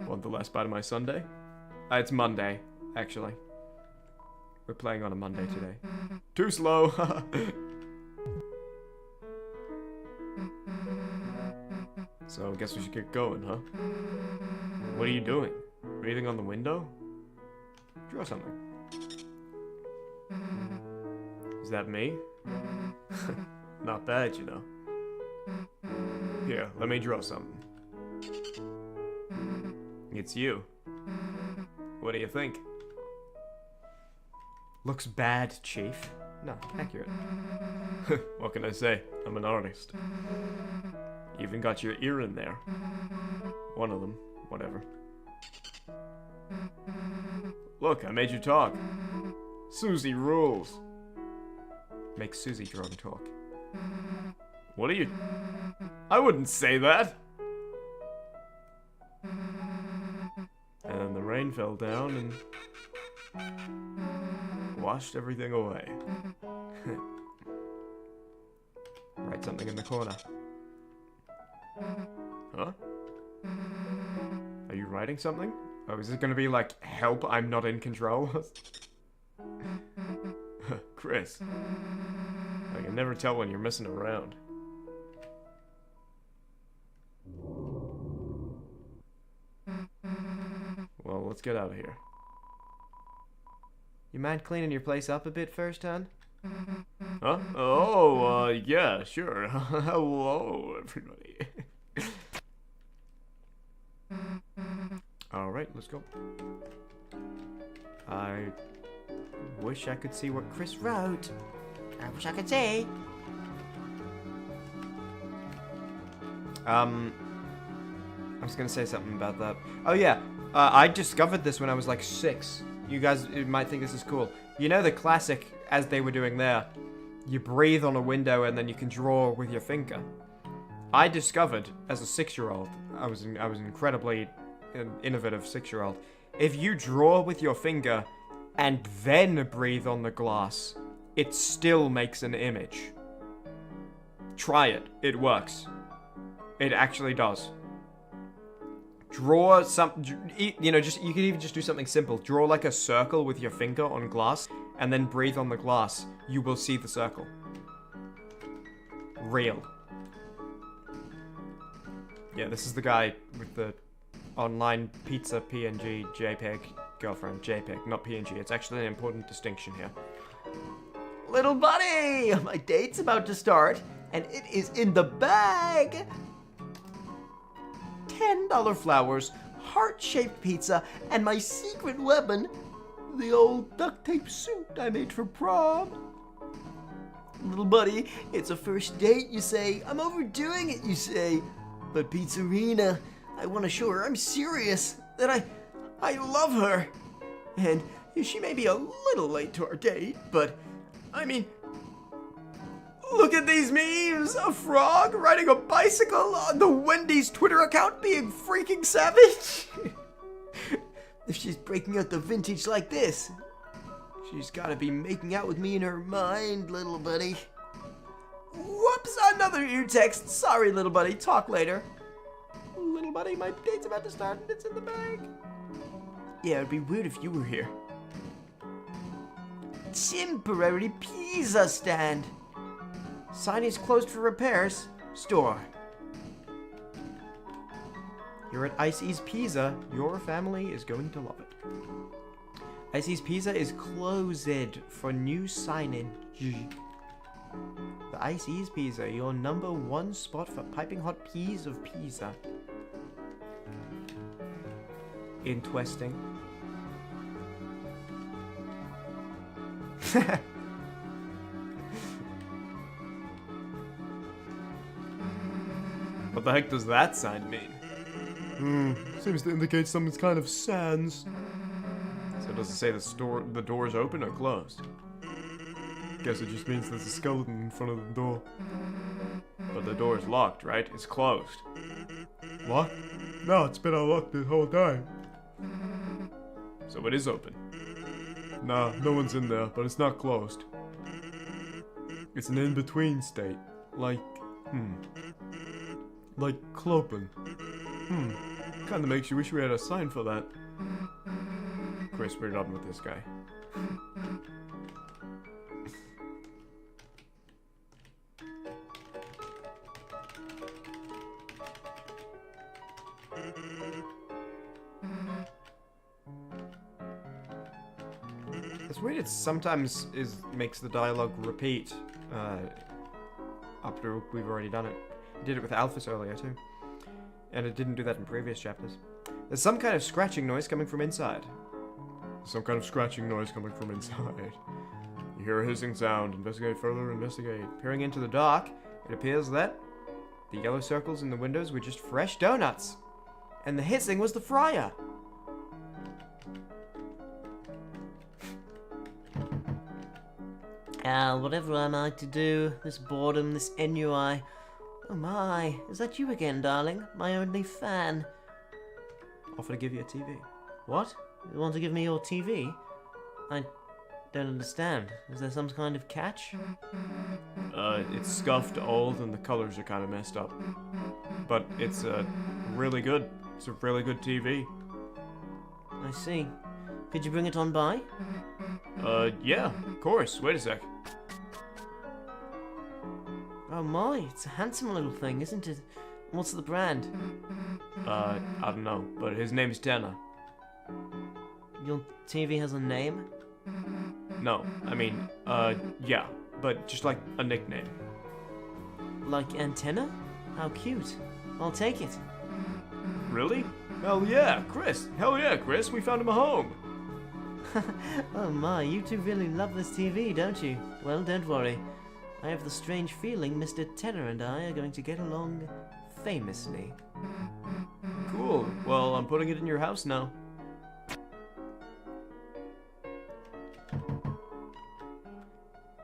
Want the last bite of my sundae? It's Monday, actually. We're playing on a Monday today. Too slow! So, I guess we should get going, huh? What are you doing? Breathing on the window? Draw something. Is that me? Not bad, you know. Here, let me draw something. It's you. What do you think? Looks bad, Chief. No, accurate. What can I say? I'm an artist. You even got your ear in there. One of them, whatever. Look, I made you talk. Susie rules. Make Susie draw and talk. What are you... I wouldn't say that! And then the rain fell down and... washed everything away. Write something in the corner. Huh? Are you writing something? Oh, is it gonna be like, help, I'm not in control? Chris. I can never tell when you're messing around. Well, let's get out of here. You mind cleaning your place up a bit first, hun? Huh? Oh, yeah, sure. Hello, everybody. Alright, let's go. I wish I could see what Chris wrote. I wish I could say. I was gonna say something about that. Oh yeah, I discovered this when I was like 6. You guys might think this is cool. You know the classic, as they were doing there, you breathe on a window and then you can draw with your finger. I discovered as a 6-year-old, I was an incredibly innovative 6-year-old. If you draw with your finger and then breathe on the glass, it still makes an image. Try it. It works. It actually does. Draw some, you know, just, you can even just do something simple. Draw like a circle with your finger on glass and then breathe on the glass. You will see the circle. Real. Yeah, this is the guy with the online pizza PNG JPEG girlfriend. JPEG, not PNG. It's actually an important distinction here. Little buddy! My date's about to start, and it is in the bag! $10 flowers, heart-shaped pizza, and my secret weapon, the old duct tape suit I made for prom. Little buddy, it's a first date, you say. I'm overdoing it, you say. But Pizzerina, I want to show her I'm serious, that I love her. And she may be a little late to our date, but, I mean, look at these memes! A frog riding a bicycle on the Wendy's Twitter account being freaking savage! If she's breaking out the vintage like this, she's gotta be making out with me in her mind, little buddy. Whoops, another new text. Sorry, little buddy, talk later. Little buddy, my date's about to start and it's in the bag. Yeah, it'd be weird if you were here. Temporary pizza stand. Sign is closed for repairs. Store. Here at Icy's Pizza, your family is going to love it. Icy's Pizza is closed for new signage. The Icy's Pizza, your #1 spot for piping hot peas of pizza. Interesting. What the heck does that sign mean? Seems to indicate some kind of sans. So does it say the door's open or closed? Guess it just means there's a skeleton in front of the door. But the door's locked, right? It's closed. What? No, it's been unlocked the whole time. So it is open. Nah, no one's in there, but it's not closed. It's an in-between state. Like clopen. Kinda makes you wish we had a sign for that. Chris, we're done with this guy. It's weird, it sometimes makes the dialogue repeat after we've already done it. It did it with Alphys earlier too. And it didn't do that in previous chapters. There's some kind of scratching noise coming from inside. Some kind of scratching noise coming from inside. You hear a hissing sound. Investigate further, investigate. Peering into the dark, it appears that the yellow circles in the windows were just fresh donuts. And the hissing was the fryer. Whatever am I to do? This boredom, this ennui. Oh my, is that you again, darling? My only fan. Offer to give you a TV. What? You want to give me your TV? I don't understand. Is there some kind of catch? It's scuffed, old, and the colors are kind of messed up. But it's really good. It's a really good TV. I see. Could you bring it on by? Yeah, of course. Wait a sec. Oh my, it's a handsome little thing, isn't it? What's the brand? I don't know, but his name's Tanner. Your TV has a name? No, I mean, yeah, but just like a nickname. Like Antenna? How cute. I'll take it. Really? Hell yeah, Chris. Hell yeah, Chris. We found him a home. Oh my, you two really love this TV, don't you? Well, don't worry. I have the strange feeling Mr. Tenor and I are going to get along famously. Cool. Well, I'm putting it in your house now.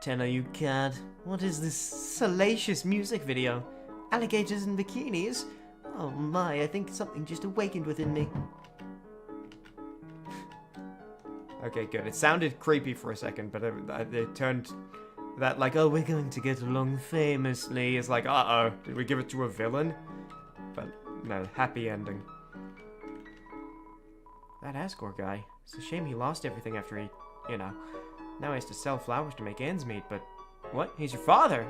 Tenor, you cad. What is this salacious music video? Alligators in bikinis? Oh my, I think something just awakened within me. Okay, good. It sounded creepy for a second, but it turned that like, oh, we're going to get along famously. It's like, uh-oh, did we give it to a villain? But no, happy ending. That Asgore guy. It's a shame he lost everything after he, now he has to sell flowers to make ends meet, but what? He's your father?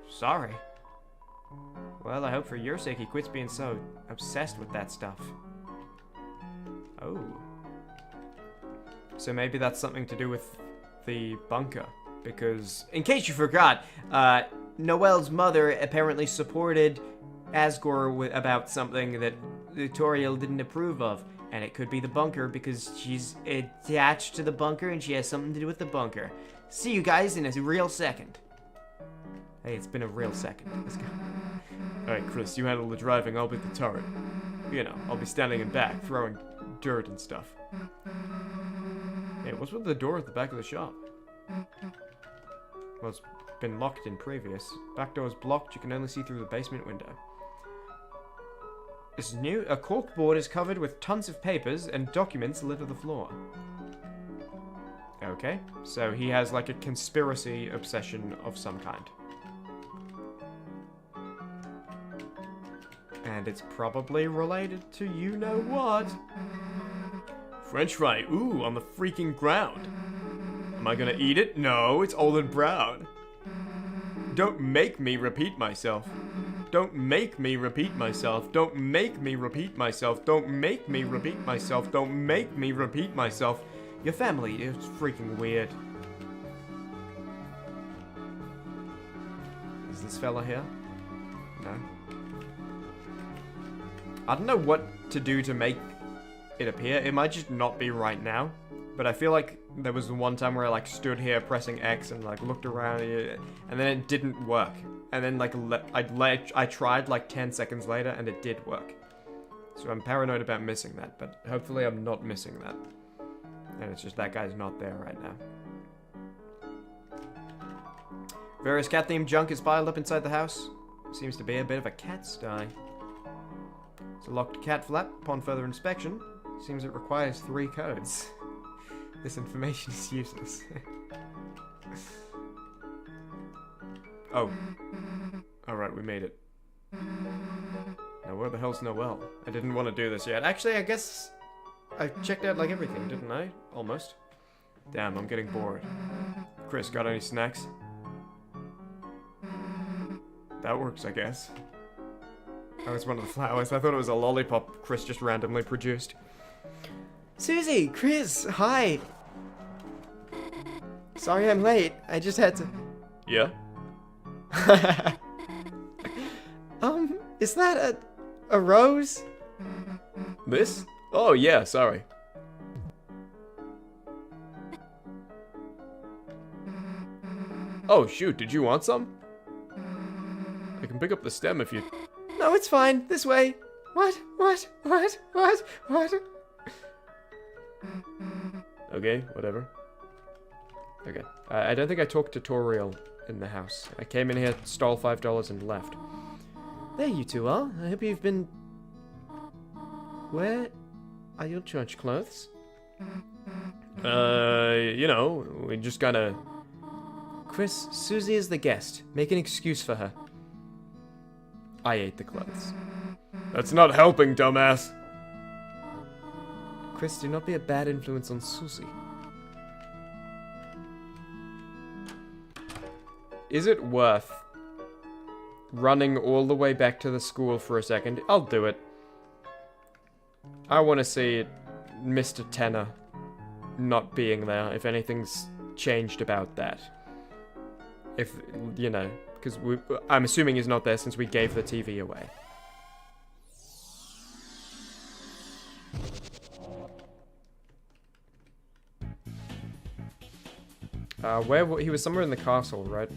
Sorry. Well, I hope for your sake he quits being so obsessed with that stuff. Oh. So maybe that's something to do with the bunker. Because, in case you forgot, Noelle's mother apparently supported Asgore about something that Toriel didn't approve of. And it could be the bunker because she's attached to the bunker and she has something to do with the bunker. See you guys in a real second. Hey, it's been a real second. Let's go. Alright, Chris, you handle the driving, I'll be the turret. You know, I'll be standing in back, throwing dirt and stuff. Hey, what's with the door at the back of the shop? Well, it's been locked in previous. Back door's blocked, you can only see through the basement window. This is new. A cork board is covered with tons of papers and documents litter the floor. Okay, so he has like a conspiracy obsession of some kind. And it's probably related to you-know-what. French fry, ooh, on the freaking ground. Am I gonna eat it? No, it's old and brown. Don't make me repeat myself. Don't make me repeat myself. Don't make me repeat myself. Don't make me repeat myself. Don't make me repeat myself. Your family is freaking weird. Is this fella here? No. I don't know what to do to make it appear. It might just not be right now. But I feel like there was the one time where I like stood here pressing X and like looked around and then it didn't work. And then like I tried like 10 seconds later and it did work. So I'm paranoid about missing that, but hopefully I'm not missing that. And it's just that guy's not there right now. Various cat-themed junk is piled up inside the house. Seems to be a bit of a cat sty. It's a locked cat flap. Upon further inspection, seems it requires 3 codes. This information is useless. Oh. Alright, we made it. Now where the hell's Noelle? I didn't want to do this yet. Actually, I guess I checked out like everything, didn't I? Almost. Damn, I'm getting bored. Chris, got any snacks? That works, I guess. Oh, it's one of the flowers. I thought it was a lollipop Chris just randomly produced. Susie! Chris! Hi! Sorry I'm late. I just had to... Yeah? Is that a rose? This? Oh, yeah, sorry. Oh, shoot, did you want some? I can pick up the stem if you... No, it's fine. This way. What? Okay, whatever. Okay. I don't think I talked tutorial in the house. I came in here, stole $5 and left. There you two are. I hope you've been... Where are your church clothes? You know, we just gotta... Chris, Susie is the guest. Make an excuse for her. I ate the clothes. That's not helping, dumbass. Chris, do not be a bad influence on Susie. Is it worth running all the way back to the school for a second? I'll do it. I want to see Mr. Tenor not being there, if anything's changed about that. If, you know, because I'm assuming he's not there since we gave the TV away. He was somewhere in the castle, right?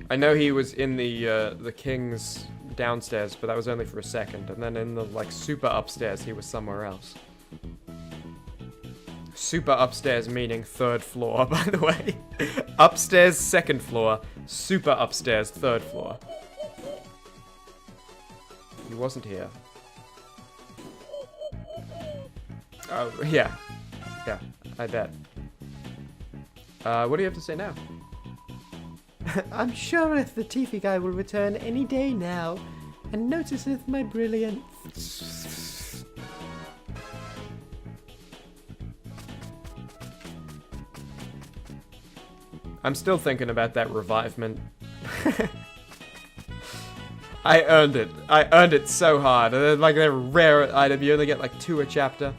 I know he was in the king's downstairs, but that was only for a second. And then in the, like, super upstairs, he was somewhere else. Super upstairs meaning 3rd floor, by the way. Upstairs, 2nd floor. Super upstairs, 3rd floor. He wasn't here. Oh, yeah. Yeah, I bet. What do you have to say now? I'm sure if the TV guy will return any day now, and noticeth my brilliance. I'm still thinking about that revivement. I earned it. I earned it so hard. Like a rare item, you only get like 2 a chapter.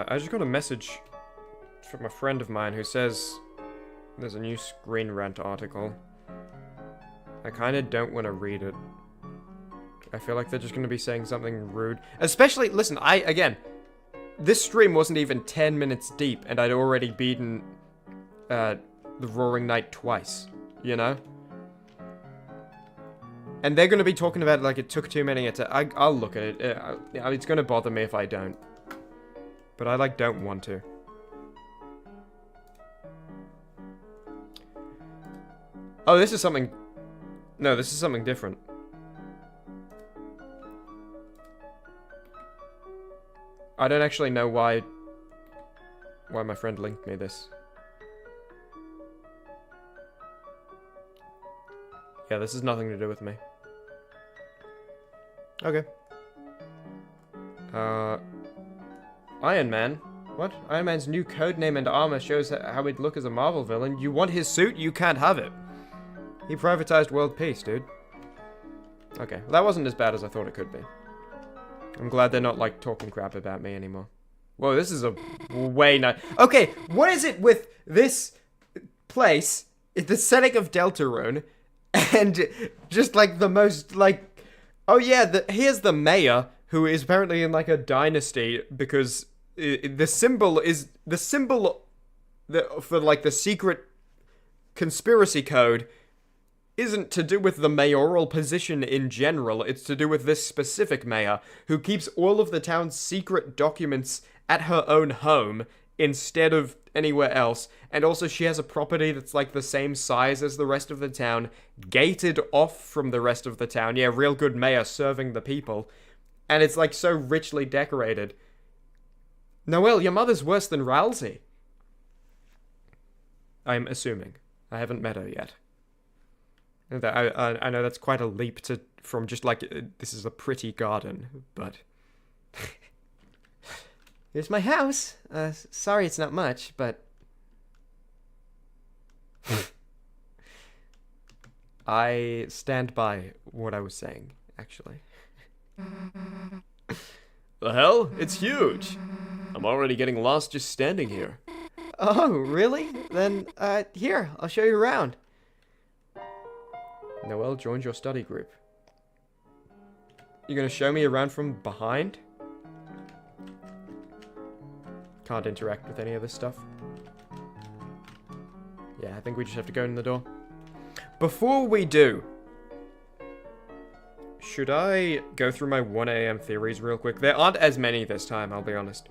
I just got a message from a friend of mine who says there's a new Screen Rant article. I kinda don't want to read it. I feel like they're just gonna be saying something rude. Especially, listen, again, this stream wasn't even 10 minutes deep, and I'd already beaten, the Roaring Knight twice, you know? And they're gonna be talking about, like, it took too many attacks. I'll look at it. It's gonna bother me if I don't. But I, like, don't want to. Oh, this is something... No, this is something different. I don't actually know why my friend linked me this. Yeah, this has nothing to do with me. Okay. Iron Man? What? Iron Man's new codename and armor shows how he'd look as a Marvel villain. You want his suit? You can't have it. He privatized world peace, dude. Okay, well, that wasn't as bad as I thought it could be. I'm glad they're not, like, talking crap about me anymore. Whoa, this is a way nice... Okay, what is it with this place, the setting of Deltarune, and just, like, the most, like... Oh, yeah, here's the mayor, who is apparently in, like, a dynasty, because the symbol is... The symbol for, like, the secret conspiracy code isn't to do with the mayoral position in general, it's to do with this specific mayor, who keeps all of the town's secret documents at her own home, instead of anywhere else, and also she has a property that's like the same size as the rest of the town, gated off from the rest of the town, yeah, real good mayor serving the people, and it's like so richly decorated. Noelle, your mother's worse than Ralsei. I'm assuming. I haven't met her yet. I know that's quite a leap from just like, this is a pretty garden, but... Here's my house. Sorry it's not much, but... I stand by what I was saying, actually. The hell? It's huge! I'm already getting lost just standing here. Oh, really? Then, here, I'll show you around. Noelle joined your study group. You gonna show me around from behind? Can't interact with any of this stuff. Yeah, I think we just have to go in the door. Before we do, should I go through my 1 AM theories real quick? There aren't as many this time, I'll be honest.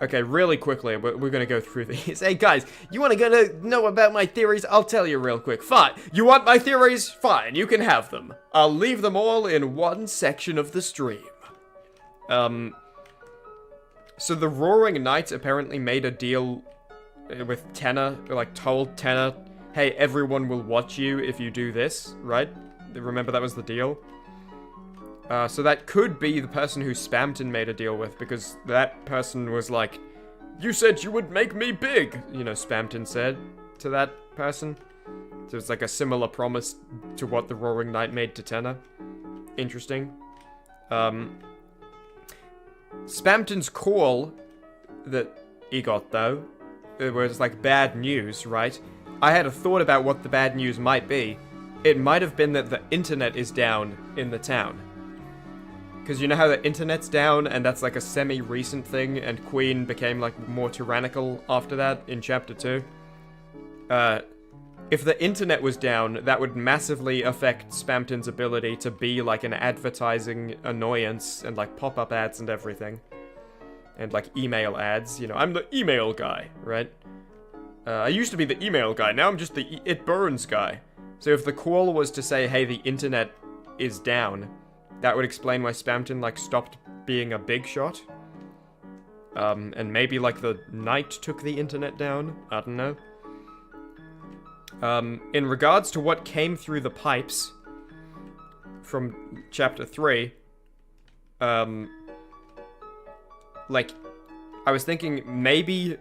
Okay, really quickly, we're gonna go through these. Hey guys, you wanna know about my theories? I'll tell you real quick. Fine. You want my theories? Fine, you can have them. I'll leave them all in one section of the stream. So the Roaring Knights apparently made a deal with Tenna, like told Tenna, hey, everyone will watch you if you do this, right? Remember that was the deal? So that could be the person who Spamton made a deal with, because that person was like, you said you would make me big, you know, Spamton said to that person. So it's like a similar promise to what the Roaring Knight made to Tenna. Interesting. Spamton's call that he got, though, it was like bad news, right? I had a thought about what the bad news might be. It might have been that the internet is down in the town. Because you know how the internet's down, and that's like a semi-recent thing, and Queen became like more tyrannical after that in Chapter 2? If the internet was down, that would massively affect Spamton's ability to be like an advertising annoyance, and like pop-up ads and everything. And like email ads, you know, I'm the email guy, right? I used to be the email guy, now I'm just the it burns guy. So if the call was to say, hey, the internet is down, that would explain why Spamton, like, stopped being a big shot. And maybe, like, the Knight took the internet down? I don't know. In regards to what came through the pipes from Chapter 3, like, I was thinking maybe...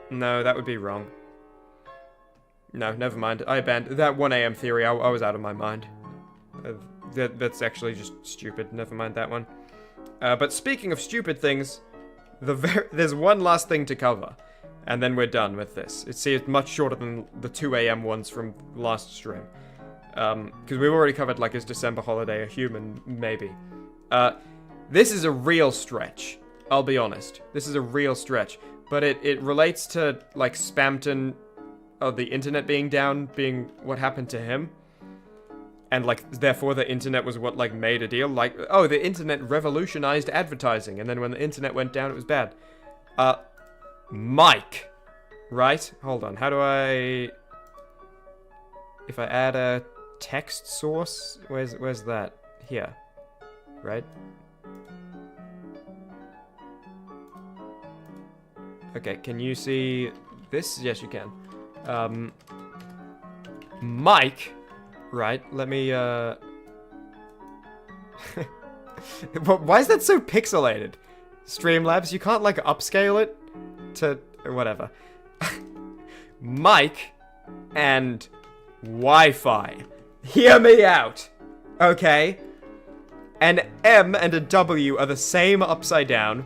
No, that would be wrong. No, never mind. I abandoned that 1 AM theory. I was out of my mind. That's actually just stupid. Never mind that one. But speaking of stupid things, there's one last thing to cover, and then we're done with this. It's much shorter than the 2 AM ones from last stream. Because we've already covered, like, his December holiday, a human, maybe. This is a real stretch. I'll be honest. This is a real stretch. But it relates to, like, Spamton, the internet being down, being what happened to him. And, like, therefore the internet was what, like, made a deal. Like, oh, the internet revolutionized advertising. And then when the internet went down, it was bad. Mike. Right? Hold on. How do I... If I add a text source... Where's that? Here. Right? Okay, can you see this? Yes, you can. Mike, right? Let me, Why is that so pixelated? Streamlabs, you can't, like, upscale it to... whatever. Mike and Wi-Fi. Hear me out, okay? An M and a W are the same upside down.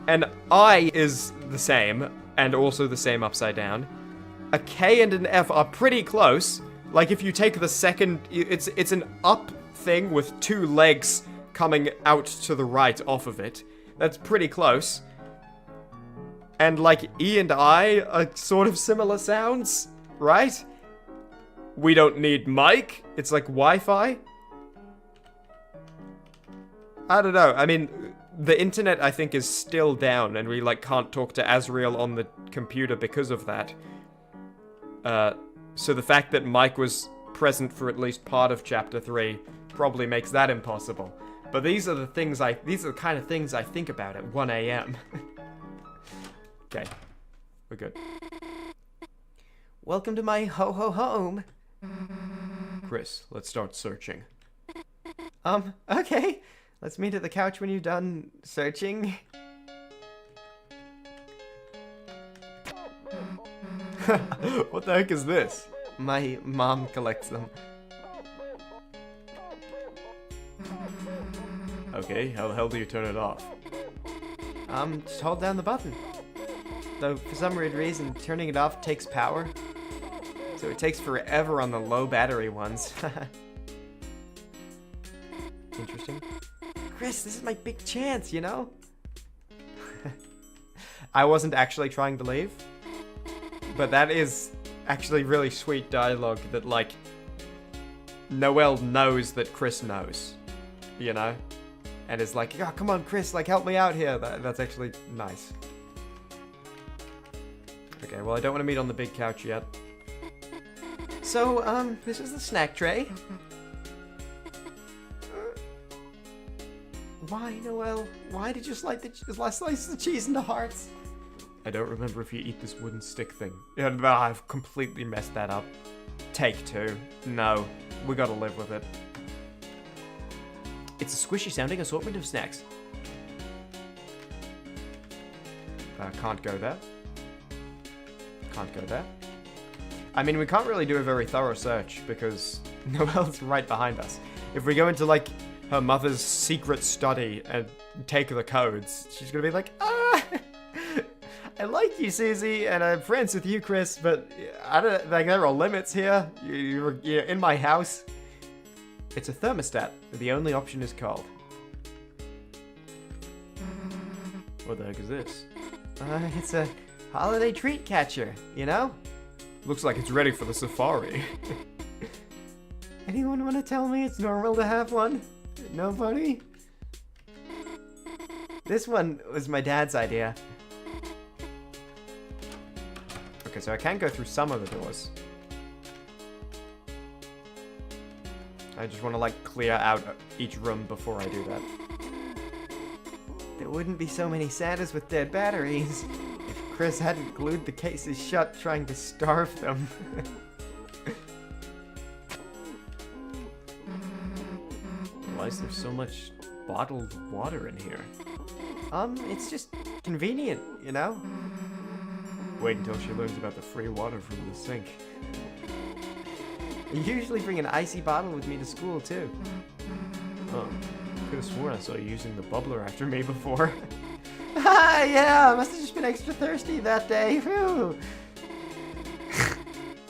An I is the same, and also the same upside down. A K and an F are pretty close. Like, if you take the second... It's an up thing with two legs coming out to the right off of it. That's pretty close. And, like, E and I are sort of similar sounds, right? We don't need Mike. It's like Wi-Fi. I don't know. I mean... The internet, I think, is still down, and we, like, can't talk to Azrael on the computer because of that. So the fact that Mike was present for at least part of Chapter 3 probably makes that impossible. But these are the kind of things I think about at 1 a.m. Okay. We're good. Welcome to my ho-ho home. Chris, let's start searching. Okay. Let's meet at the couch when you're done searching. What the heck is this? My mom collects them. Okay, how the hell do you turn it off? Just hold down the button. Though, for some weird reason, turning it off takes power. So it takes forever on the low battery ones. Interesting. Chris, this is my big chance, you know? I wasn't actually trying to leave. But that is actually really sweet dialogue that, like, Noelle knows that Chris knows. You know? And is like, oh, come on, Chris, like, help me out here. That's actually nice. Okay, well, I don't want to meet on the big couch yet. So, this is the snack tray. Why, Noelle? Why did you slice the cheese into hearts? I don't remember if you eat this wooden stick thing. Yeah, I've completely messed that up. Take two. No, we gotta live with it. It's a squishy sounding assortment of snacks. Can't go there. Can't go there. I mean, we can't really do a very thorough search because Noelle's right behind us. If we go into, like, her mother's secret study and take the codes, she's gonna be like, ah, I like you, Susie, and I'm friends with you, Chris, but I don't, like, there are limits here. You're in my house. It's a thermostat. The only option is cold. What the heck is this? It's a holiday treat catcher, you know? Looks like it's ready for the safari. Anyone want to tell me it's normal to have one? Nobody? This one was my dad's idea. Okay, so I can go through some of the doors. I just want to, like, clear out each room before I do that. There wouldn't be so many Santas with dead batteries if Chris hadn't glued the cases shut trying to starve them. Why is there so much bottled water in here? It's just convenient, you know? Wait until she learns about the free water from the sink. I usually bring an icy bottle with me to school, too. Oh, could have sworn I saw you using the bubbler after me before. Yeah, I must have just been extra thirsty that day. Whew.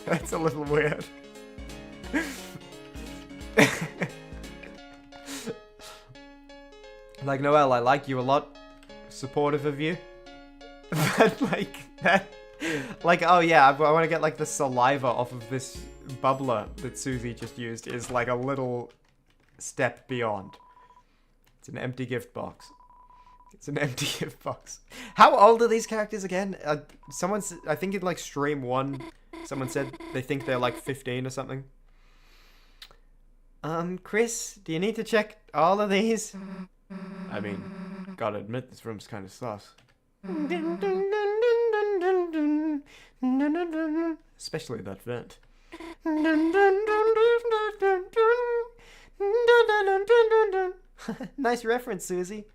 That's a little weird. Like, Noelle, I like you a lot. Supportive of you. But, like, that... Like, oh yeah, I want to get, like, the saliva off of this bubbler that Susie just used is, like, a little step beyond. It's an empty gift box. It's an empty gift box. How old are these characters again? I think in, like, stream 1, someone said they think they're, like, 15 or something. Chris, do you need to check all of these? I mean, gotta admit, this room's kind of sus. Especially that vent. Nice reference, Susie.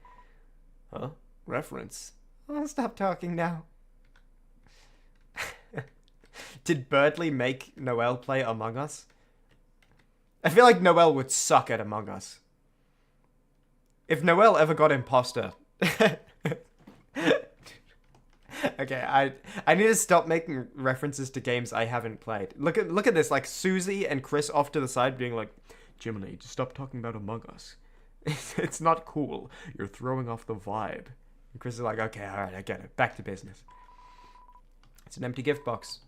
Huh? Reference? I'll stop talking now. Did Birdley make Noelle play Among Us? I feel like Noelle would suck at Among Us. If Noelle ever got imposter... Okay, I need to stop making references to games I haven't played. Look at this, like Susie and Chris off to the side being like, Chimmaney, just stop talking about Among Us. It's not cool. You're throwing off the vibe. And Chris is like, okay, alright, I get it. Back to business. It's an empty gift box.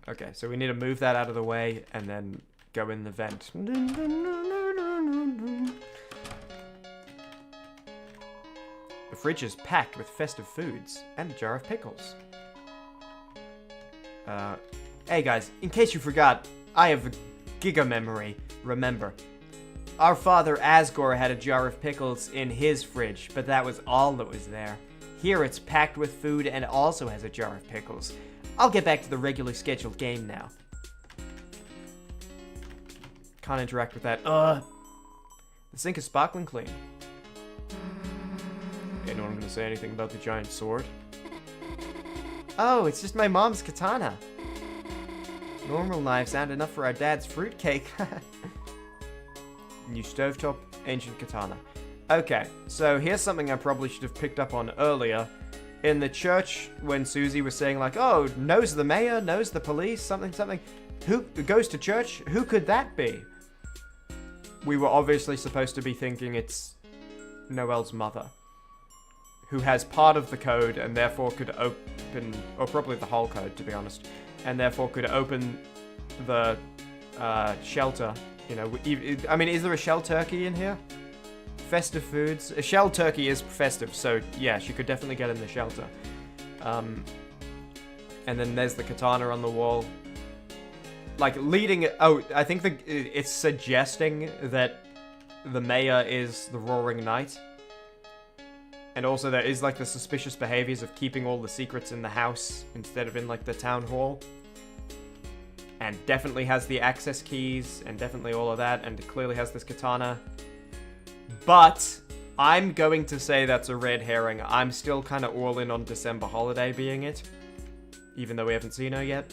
Okay, so we need to move that out of the way and then go in the vent. The fridge is packed with festive foods and a jar of pickles. Hey guys, in case you forgot, I have a giga memory. Remember, our father Asgore had a jar of pickles in his fridge, but that was all that was there. Here it's packed with food and also has a jar of pickles. I'll get back to the regularly scheduled game now. Can't interact with that. The sink is sparkling clean. Anyone gonna say anything about the giant sword? Oh, it's just my mom's katana. Normal knives aren't enough for our dad's fruitcake. New stovetop, ancient katana. Okay, so here's something I probably should have picked up on earlier. In the church, when Susie was saying like, oh, knows the mayor, knows the police, something. Who goes to church? Who could that be? We were obviously supposed to be thinking it's Noelle's mother, who has part of the code and therefore could open, or probably the whole code to be honest, and therefore could open the shelter. You know, I mean, is there a shell turkey in here? Festive foods. A shell turkey is festive, so yeah, she could definitely get in the shelter. And then there's the katana on the wall. Like, leading... Oh, I think it's suggesting that the mayor is the Roaring Knight. And also there is, like, the suspicious behaviors of keeping all the secrets in the house instead of in, like, the town hall. And definitely has the access keys, and definitely all of that, and clearly has this katana. But I'm going to say that's a red herring. I'm still kind of all in on December Holiday being it, even though we haven't seen her yet.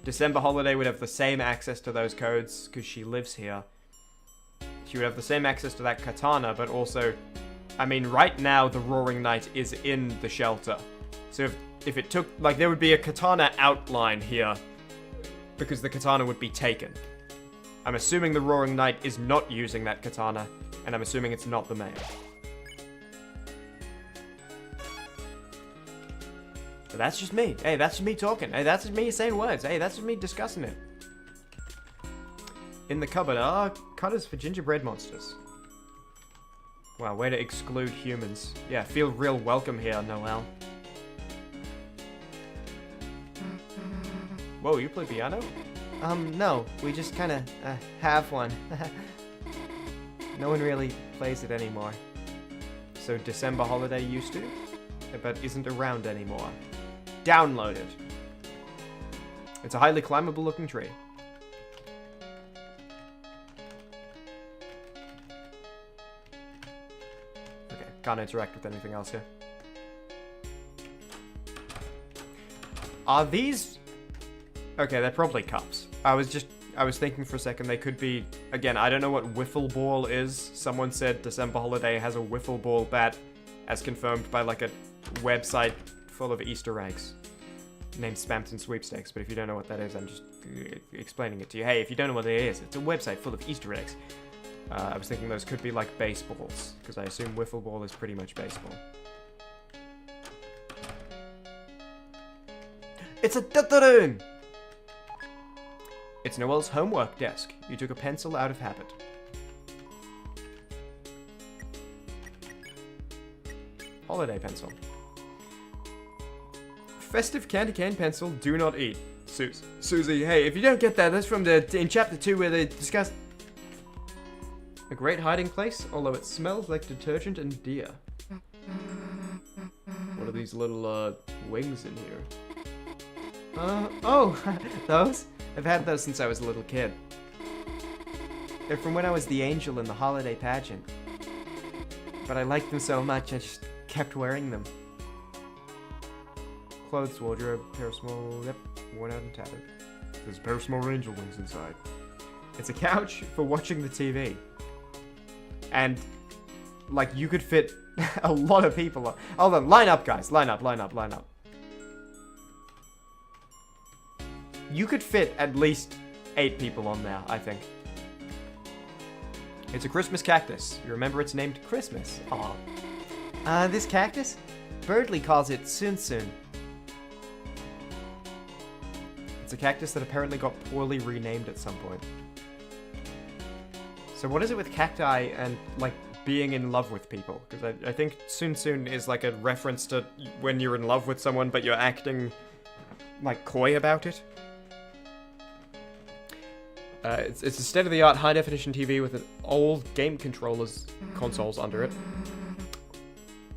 December Holiday would have the same access to those codes, because she lives here. She would have the same access to that katana, but also... I mean, right now, the Roaring Knight is in the shelter. So if it took... Like, there would be a katana outline here, because the katana would be taken. I'm assuming the Roaring Knight is not using that katana, and I'm assuming it's not the mayor. But that's just me. Hey, that's just me talking. Hey, that's just me saying words. Hey, that's just me discussing it. In the cupboard are cutters for gingerbread monsters. Wow, way to exclude humans. Yeah, feel real welcome here, Noelle. Whoa, you play piano? No, we just kinda, have one. No one really plays it anymore. So December Holiday used to, but isn't around anymore. Downloaded. It's a highly climbable looking tree. Okay, can't interact with anything else here. Are these... Okay, they're probably cups. I was thinking for a second they could be... Again, I don't know what wiffle ball is. Someone said December Holiday has a wiffle ball bat, as confirmed by like a website full of Easter eggs named Spampton Sweepstakes. But if you don't know what that is, I'm just explaining it to you. Hey, if you don't know what it is, it's a website full of Easter eggs. I was thinking those could be like baseballs, because I assume wiffle ball is pretty much baseball. It's a Deltarune! It's Noel's homework desk. You took a pencil out of habit. Holiday pencil. Festive candy cane pencil, do not eat. Susie, hey, if you don't get that, that's from in chapter 2 where they discuss a great hiding place, although it smells like detergent and deer. What are these little, wings in here? Oh, those? I've had those since I was a little kid. They're from when I was the angel in the holiday pageant. But I liked them so much, I just kept wearing them. Clothes, wardrobe, pair of small, yep, worn out and tattered. There's a pair of small angel wings inside. It's a couch for watching the TV. And, like, you could fit a lot of people on. Hold on, line up, guys. Line up. You could fit at least 8 people on there, I think. It's a Christmas cactus. You remember it's named Christmas. Aw. This cactus? Birdley calls it Soon. It's a cactus that apparently got poorly renamed at some point. So what is it with cacti and, like, being in love with people? Because I think Soon is like a reference to when you're in love with someone but you're acting, like, coy about it. It's a state-of-the-art high-definition TV with an old game consoles under it.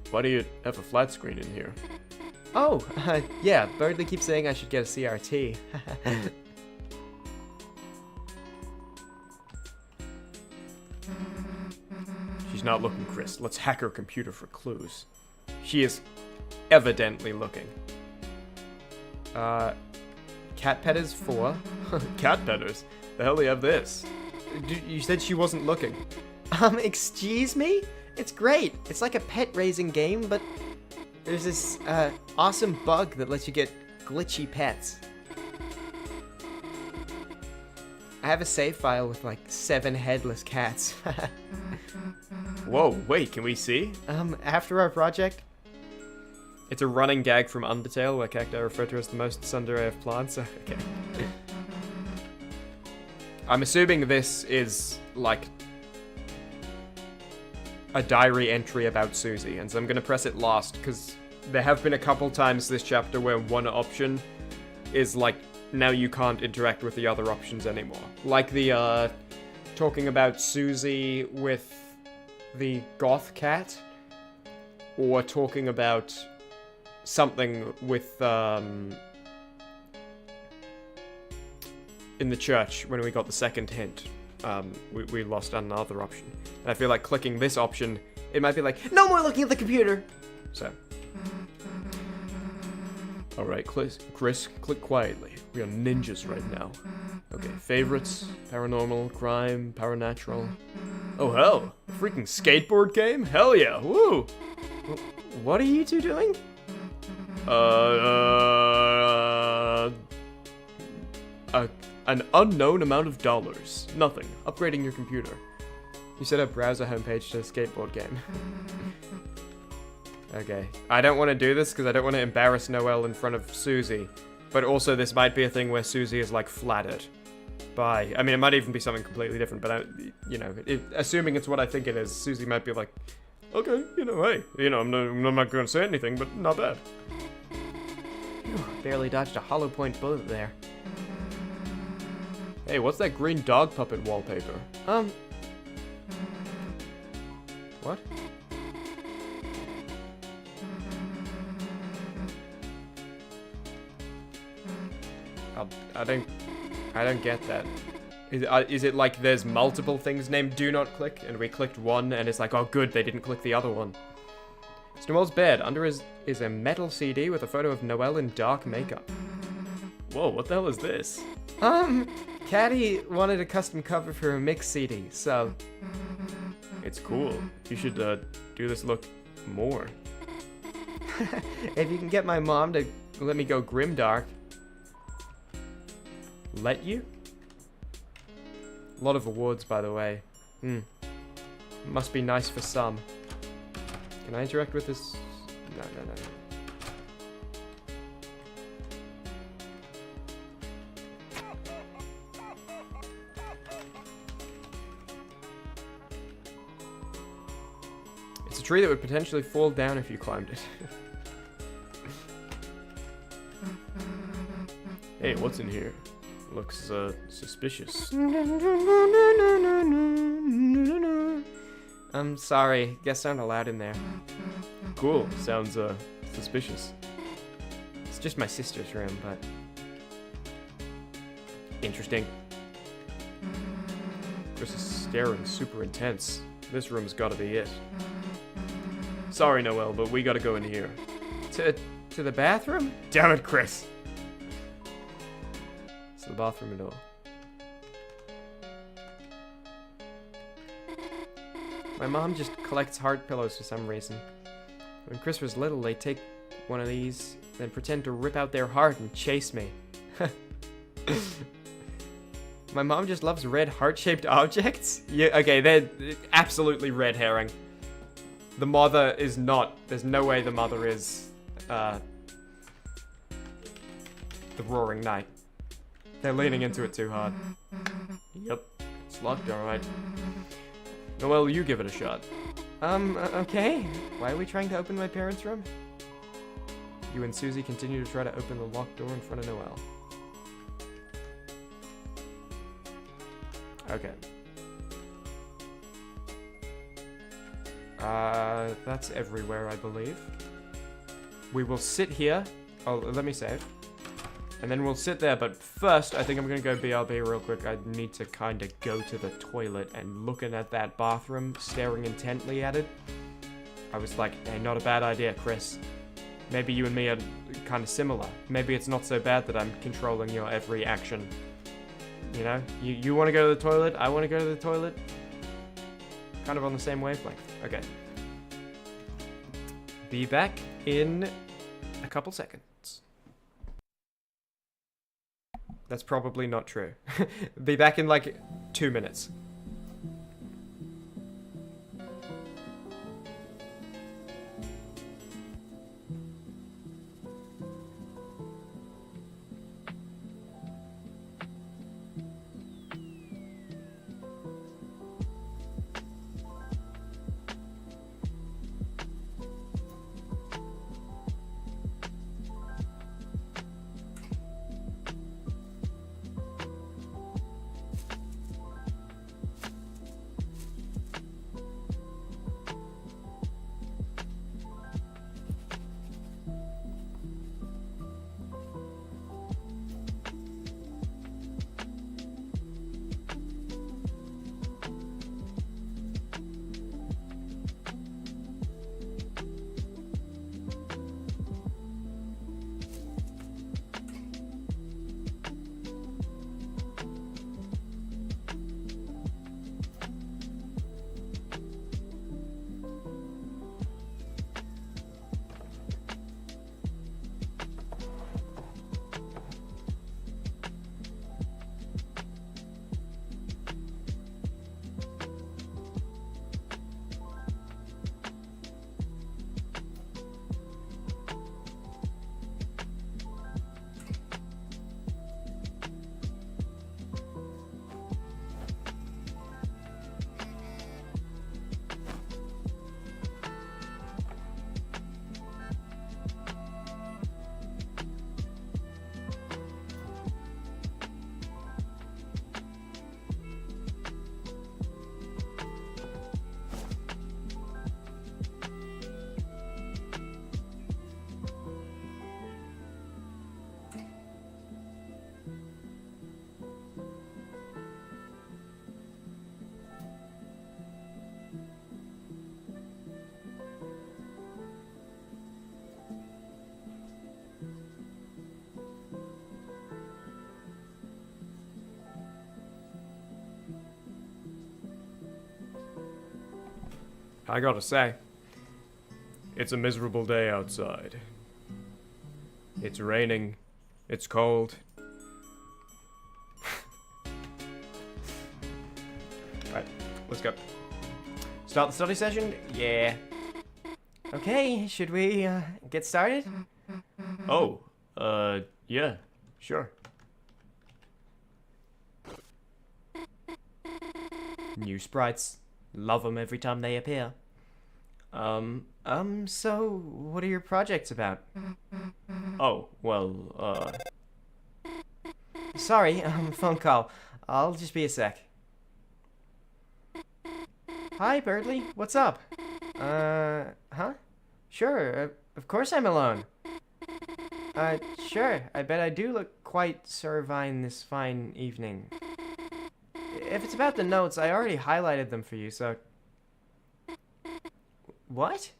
Why do you have a flat screen in here? Oh, yeah, Birdley keeps saying I should get a CRT. She's not looking, Chris. Let's hack her computer for clues. She is evidently looking. Cat petters 4. Cat petters? The hell do you have this? You said she wasn't looking. Excuse me? It's great. It's like a pet raising game, but there's this awesome bug that lets you get glitchy pets. I have a save file with like 7 headless cats. Whoa, wait, can we see? After our project? It's a running gag from Undertale where cacti are referred to as the most tsundere of plants. Okay. I'm assuming this is like a diary entry about Susie, and so I'm gonna press it last because there have been a couple times this chapter where one option is like, now you can't interact with the other options anymore. Like the talking about Susie with the goth cat, or talking about something with in the church when we got the second hint. We lost another option. And I feel like clicking this option, it might be like, no more looking at the computer! So. Alright, Chris, click quietly. We are ninjas right now. Okay, favorites, paranormal, crime, paranatural. Oh hell, a freaking skateboard game? Hell yeah, woo! What are you two doing? An unknown amount of dollars. Nothing. Upgrading your computer. You set up browser homepage to a skateboard game. Okay. I don't want to do this because I don't want to embarrass Noelle in front of Susie. But also this might be a thing where Susie is like flattered by... I mean, it might even be something completely different, but you know, assuming it's what I think it is, Susie might be like, okay, you know, hey, you know, I'm not going to say anything, but not bad. Whew, barely dodged a hollow point bullet there. Hey, what's that green dog puppet wallpaper? What? I don't get that. Is it like there's multiple things named do not click, and we clicked one, and it's like, oh good, they didn't click the other one. It's Noelle's bed. Under is a metal CD with a photo of Noelle in dark makeup. Whoa, what the hell is this? Caddy wanted a custom cover for a mix CD, so... It's cool. You should, do this look more. If you can get my mom to let me go grimdark. Let you? A lot of awards, by the way. Must be nice for some. Can I interact with this? No. It's a tree that would potentially fall down if you climbed it. Hey, what's in here? Looks, suspicious. I'm sorry, guests aren't allowed in there. Cool, sounds, suspicious. It's just my sister's room, but interesting. Chris is staring super intense. This room's gotta be it. Sorry, Noel, but we gotta go in here. To the bathroom? Damn it, Chris. It's the bathroom door. My mom just collects heart pillows for some reason. When Chris was little, they'd take one of these, then pretend to rip out their heart and chase me. My mom just loves red heart-shaped objects? Yeah, okay, they're absolutely red herring. The mother is not. There's no way the mother is, the Roaring Knight. They're leaning into it too hard. Yep, it's locked, alright. Noel, you give it a shot. Okay. Why are we trying to open my parents' room? You and Susie continue to try to open the locked door in front of Noel. Okay. That's everywhere, I believe. We will sit here. Oh, let me save. And then we'll sit there, but first, I think I'm gonna go BRB real quick. I need to kind of go to the toilet, and looking at that bathroom, staring intently at it, I was like, hey, not a bad idea, Chris. Maybe you and me are kind of similar. Maybe it's not so bad that I'm controlling your every action. You know? You want to go to the toilet, I want to go to the toilet. Kind of on the same wavelength. Okay. Be back in a couple seconds. That's probably not true. Be back in like 2 minutes. I gotta say, It's a miserable day outside. It's raining. It's cold. right, let's go. Start the study session? Yeah. Okay, should we get started? Oh, yeah, sure. New sprites. Love them every time they appear. So, what are your projects about? Oh, well, Sorry, phone call. I'll just be a sec. Hi, Birdly. What's up? Huh? Sure, of course I'm alone. Sure. I bet I do look quite servine this fine evening. If it's about the notes, I already highlighted them for you, so... What?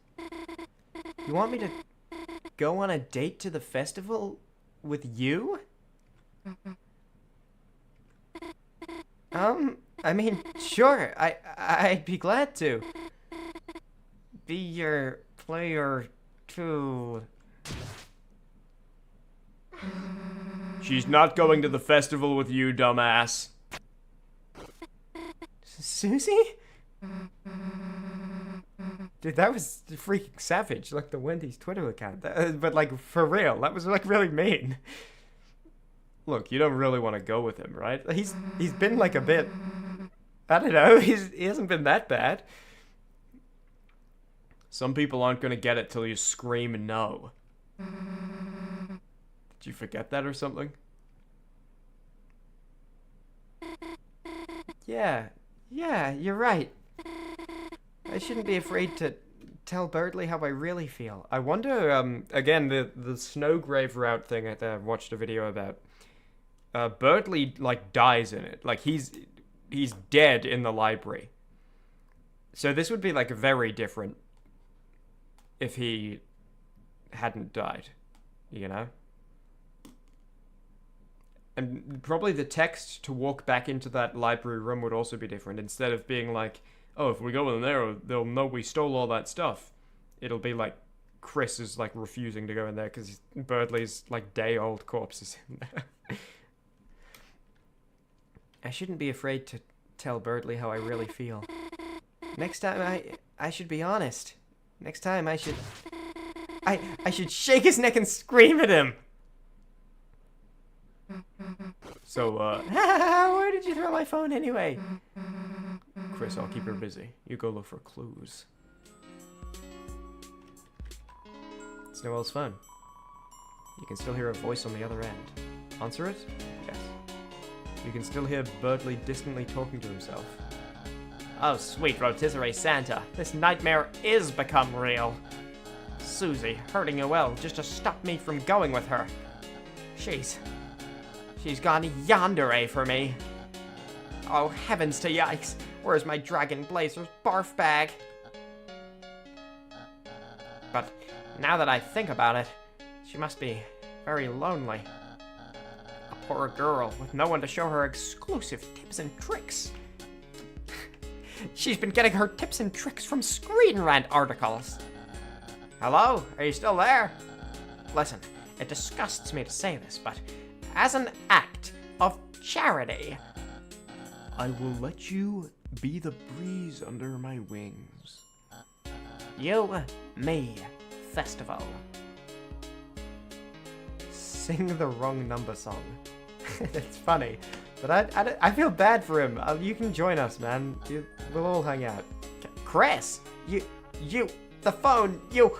You want me to go on a date to the festival with you? I mean, sure, I'd be glad to. Be your player too. she's not going to the festival with you, dumbass. Susie? Dude, that was freaking savage, like the Wendy's Twitter account. But like, for real, that was like really mean. Look, you don't really want to go with him, right? He's been like a bit, I don't know, he hasn't been that bad. Some people aren't going to get it till you scream no. Did you forget that or something? Yeah, you're right. I shouldn't be afraid to tell Birdly how I really feel. I wonder, again, the Snowgrave route thing I watched a video about. Birdly, like, dies in it. Like, he's dead in the library. So this would be, like, very different if he hadn't died, you know? And probably the text to walk back into that library room would also be different. Instead of being like, oh, if we go in there, they'll know we stole all that stuff. It'll be like Chris is like refusing to go in there because Birdley's like day-old corpse is in there. I shouldn't be afraid to tell Birdly how I really feel. Next time I should be honest. Next time I should shake his neck and scream at him. So, Where did you throw my phone anyway? Chris, I'll keep her busy. You go look for clues. It's Noel's phone. You can still hear a voice on the other end. Answer it? Yes. You can still hear Birdly distantly talking to himself. Oh, sweet rotisserie Santa. This nightmare is become real. Susie hurting Noel just to stop me from going with her. She's gone yandere for me. Oh, heavens to yikes. Where's my Dragon Blazer's barf bag? But now that I think about it, she must be very lonely. A poor girl with no one to show her exclusive tips and tricks. She's been getting her tips and tricks from Screen Rant articles. Hello? Are you still there? Listen, it disgusts me to say this, but as an act of charity, I will let you be the breeze under my wings. You, me, festival. Sing the wrong number song. It's funny, but I feel bad for him. You can join us, man. We'll all hang out. Chris, you, the phone, you.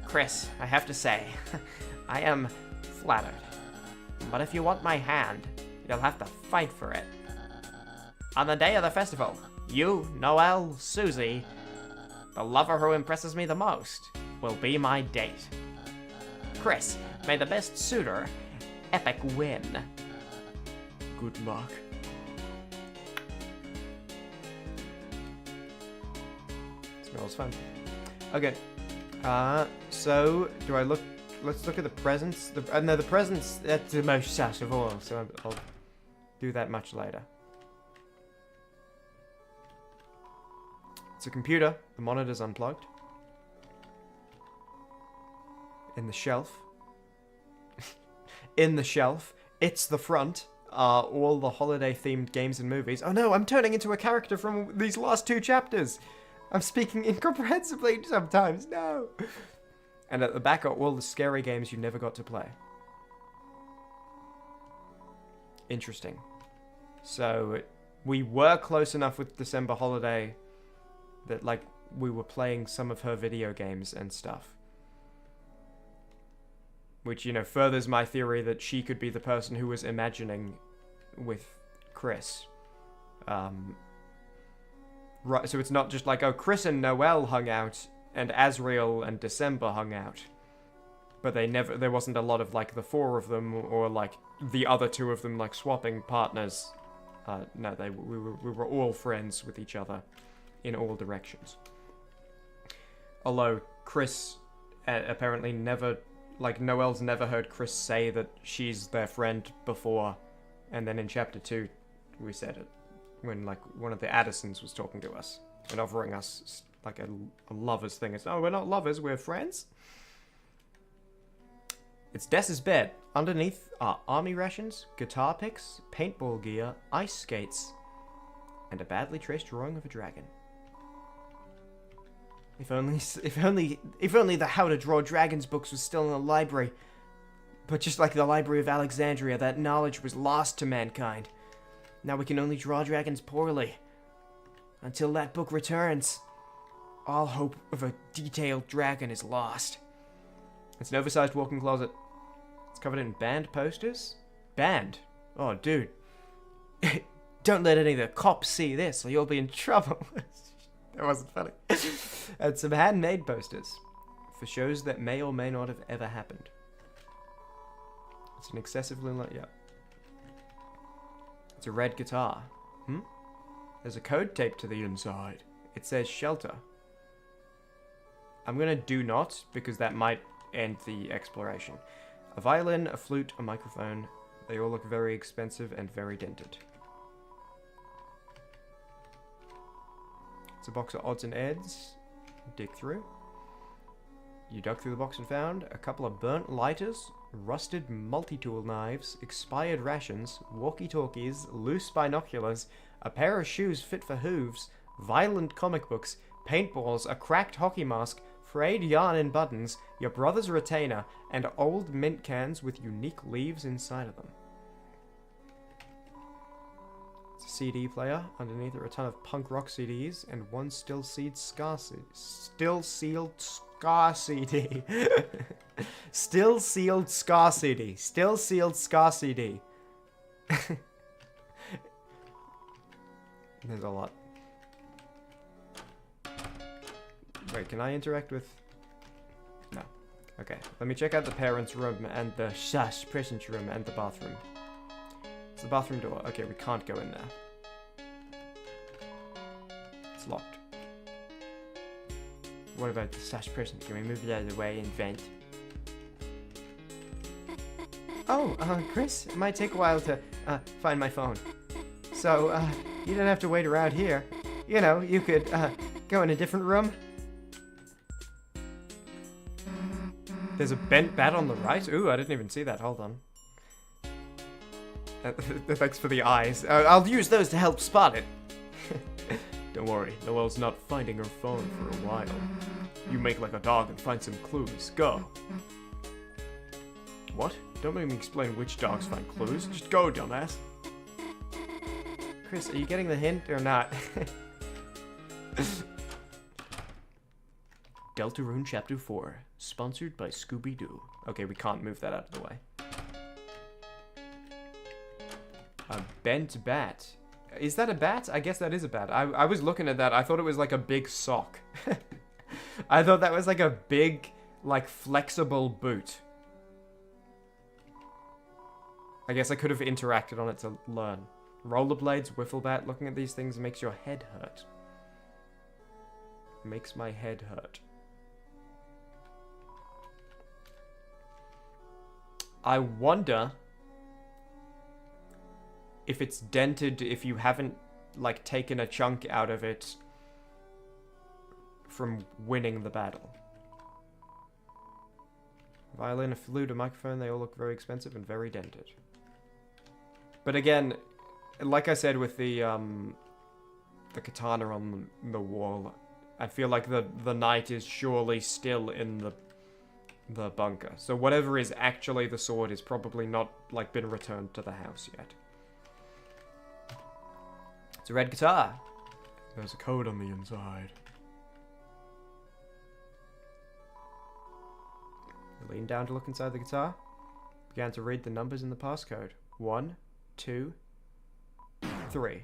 Chris, I have to say, I am flattered. But if you want my hand, you'll have to fight for it. On the day of the festival, you, Noel, Susie, the lover who impresses me the most, will be my date. Chris, may the best suitor epic win. Good luck. Smells fun. Okay. So, do I look... Let's look at the presents. No, the presents, that's the most sash of all, so I'll do that much later. It's a computer. The monitor's unplugged. In the shelf. In the shelf. It's the front. are all the holiday-themed games and movies. Oh no, I'm turning into a character from these last 2 chapters. I'm speaking incomprehensibly sometimes, no. And at the back are all the scary games you never got to play. Interesting. So, we were close enough with December Holiday that, like, we were playing some of her video games and stuff. Which, you know, furthers my theory that she could be the person who was imagining with Chris. Right, so it's not just like, oh, Chris and Noelle hung out, and Asriel and December hung out. But there wasn't a lot of, like, the 4 of them, or, like, the other 2 of them, like, swapping partners. No, we were all friends with each other in all directions. Although Chris apparently never, like, Noelle's never heard Chris say that she's their friend before, and then in chapter 2 we said it when, like, one of the Addisons was talking to us and offering us, like, a lover's thing. It's, oh, we're not lovers, we're friends. It's Dessa's bed. Underneath are army rations, guitar picks, paintball gear, ice skates, and a badly traced drawing of a dragon. If only the How to Draw Dragons books was still in the library. But just like the Library of Alexandria, that knowledge was lost to mankind. Now we can only draw dragons poorly. Until that book returns, all hope of a detailed dragon is lost. It's an oversized walk-in closet. It's covered in banned posters. Banned? Oh, dude. Don't let any of the cops see this or you'll be in trouble. That wasn't funny. And some handmade posters for shows that may or may not have ever happened. It's an excessively yeah. It's a red guitar. There's a code taped to the inside. It says shelter. I'm gonna do not, because that might end the exploration. A violin, a flute, a microphone. They all look very expensive and very dented. It's a box of odds and ends. Dig through. You dug through the box and found a couple of burnt lighters, rusted multi-tool knives, expired rations, walkie-talkies, loose binoculars, a pair of shoes fit for hooves, violent comic books, paintballs, a cracked hockey mask, frayed yarn and buttons, your brother's retainer, and old mint cans with unique leaves inside of them. It's a CD player. Underneath are a ton of punk rock CDs and one still-sealed scar CD. Still-sealed scar CD. Still-sealed scar CD. Still-sealed scar CD. There's a lot. Wait, can I interact with... No. Okay, let me check out the parents' room and the present room and the bathroom. It's the bathroom door. Okay, we can't go in there. It's locked. What about the present? Can we move it out of the way and vent? Oh, Chris, it might take a while to find my phone. So, you don't have to wait around here. You know, you could go in a different room. There's a bent bat on the right? Ooh, I didn't even see that. Hold on. Thanks for the eyes. I'll use those to help spot it. Don't worry, Noelle's not finding her phone for a while. You make like a dog and find some clues. Go. What? Don't make me explain which dogs find clues. Just go, dumbass. Chris, are you getting the hint or not? Deltarune Chapter 4, sponsored by Scooby-Doo. Okay, we can't move that out of the way. A bent bat. Is that a bat? I guess that is a bat. I was looking at that. I thought it was like a big sock. I thought that was like a big, like, flexible boot. I guess I could have interacted on it to learn. Rollerblades, wiffle bat. Looking at these things makes your head hurt. Makes my head hurt. I wonder if it's dented if you haven't, like, taken a chunk out of it from winning the battle. Violin, a flute, a microphone, they all look very expensive and very dented. But again, like I said with the katana on the wall, I feel like the knight is surely still in the bunker. So whatever is actually the sword is probably not, like, been returned to the house yet. It's a red guitar. There's a code on the inside. I leaned down to look inside the guitar. Began to read the numbers in the passcode. 1, 2, 3.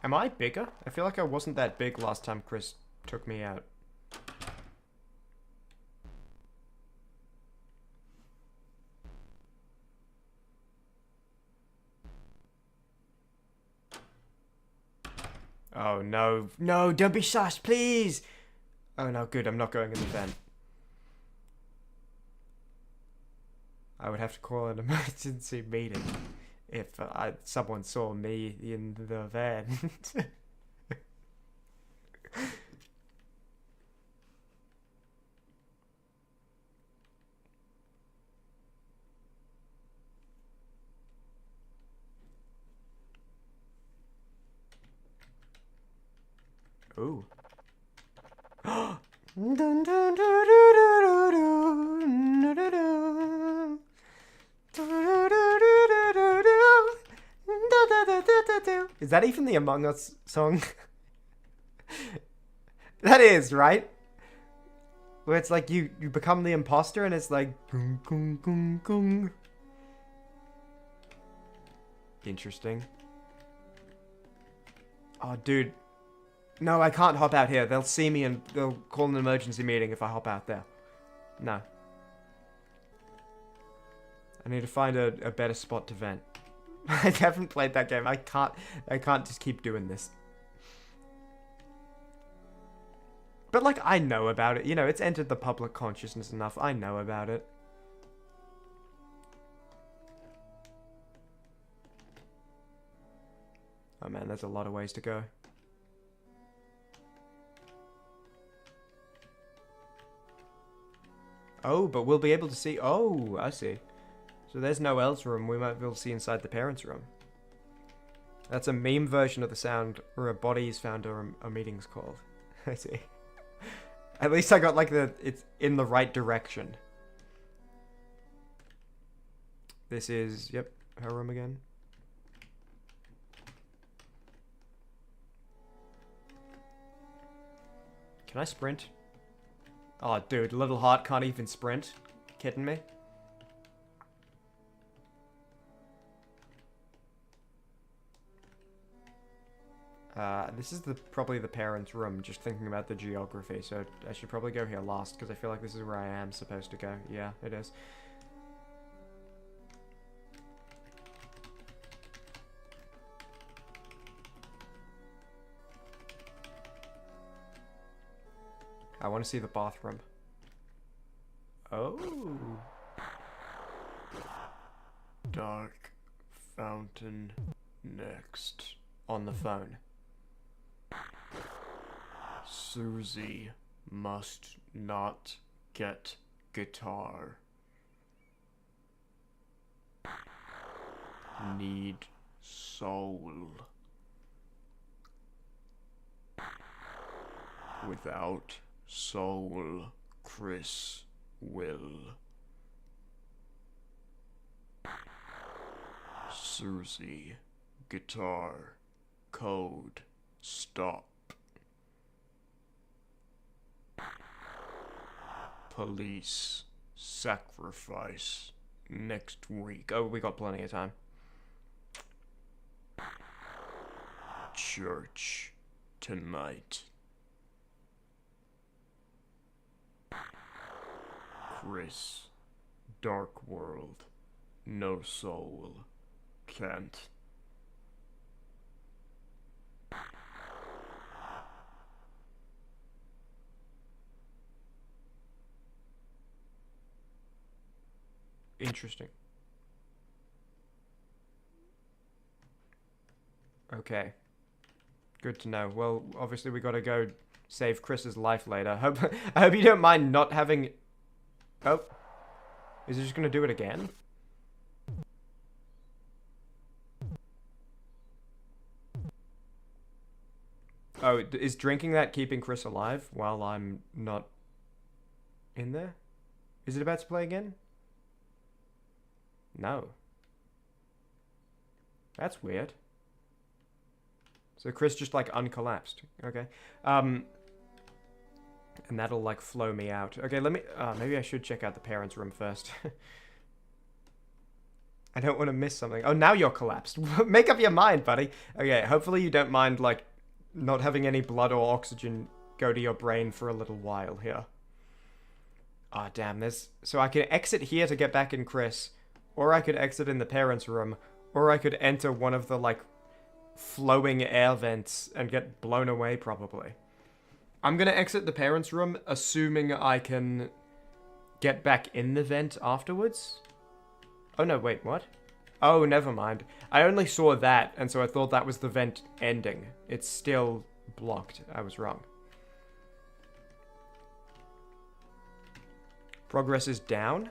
Am I bigger? I feel like I wasn't that big last time Chris took me out. Oh no, no, don't be sus, please! Oh no, good, I'm not going in the vent. I would have to call an emergency meeting if someone saw me in the vent. Ooh. Is that even the Among Us song? That is, right? Where it's like you become the imposter and it's like gung, gung, gung, gung. Interesting. Oh, dude. No, I can't hop out here. They'll see me and they'll call an emergency meeting if I hop out there. No. I need to find a better spot to vent. I haven't played that game. I can't just keep doing this. But, like, I know about it. You know, it's entered the public consciousness enough. I know about it. Oh, man, there's a lot of ways to go. Oh, but we'll be able to see... Oh, I see. So there's Noelle's room. We might be able to see inside the parents' room. That's a meme version of the sound where a body is found or a meeting's called. I see. At least I got, like, it's in the right direction. This is... Yep, her room again. Can I sprint? Oh, dude, Little Heart can't even sprint. Kidding me? This is probably the parents' room, just thinking about the geography, so I should probably go here last, because I feel like this is where I am supposed to go. Yeah, it is. I want to see the bathroom. Oh. Dark fountain next. On the phone. Susie must not get guitar. Need soul. Without soul, Chris will. Susie, guitar, code, stop. Police, sacrifice, next week. Oh, we got plenty of time. Church, tonight. Chris, dark world, no soul, can't. Interesting. Okay. Good to know. Well, obviously we gotta go save Chris's life later. I hope you don't mind not having... Oh. Is he just gonna do it again? Oh, is drinking that keeping Chris alive while I'm not in there? Is it about to play again? No. That's weird. So Chris just like uncollapsed. Okay. And that'll like flow me out. Okay, let me maybe I should check out the parents' room first. I don't want to miss something. Oh, now you're collapsed. Make up your mind, buddy. Okay, hopefully you don't mind like not having any blood or oxygen go to your brain for a little while here. Ah, oh, damn, so I can exit here to get back in Chris, or I could exit in the parents' room, or I could enter one of the like flowing air vents and get blown away probably. I'm gonna exit the parents' room, assuming I can get back in the vent afterwards. Oh no, wait, what? Oh, never mind. I only saw that, and so I thought that was the vent ending. It's still blocked. I was wrong. Progress is down.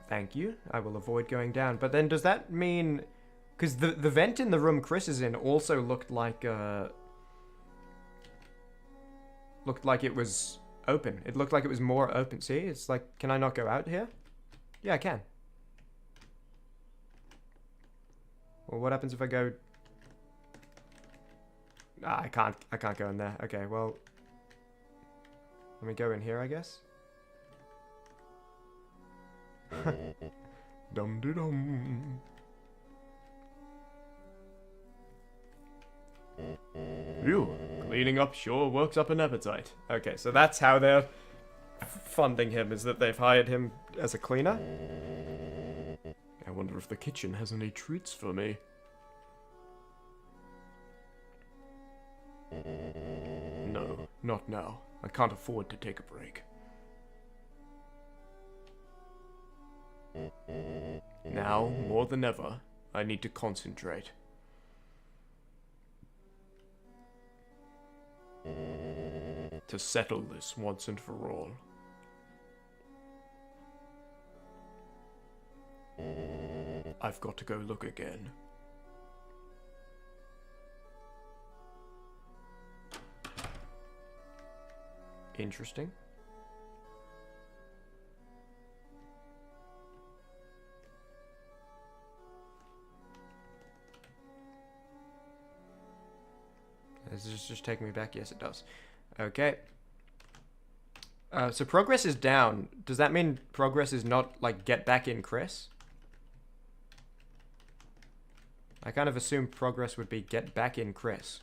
Thank you. I will avoid going down. But then does that mean... Because the vent in the room Chris is in also looked like it was open. It looked like it was more open. See? It's like, can I not go out here? Yeah, I can. Well, what happens if I go... Ah, I can't go in there. Okay, well... Let me go in here, I guess. Dum-de-dum. Phew, cleaning up sure works up an appetite. Okay, so that's how they're funding him, is that they've hired him as a cleaner? I wonder if the kitchen has any treats for me. No, not now. I can't afford to take a break. Now, more than ever, I need to concentrate. To settle this once and for all. I've got to go look again. Interesting. Is this just taking me back? Yes, it does. Okay. So progress is down. Does that mean progress is not, like, get back in Chris? I kind of assumed progress would be get back in Chris.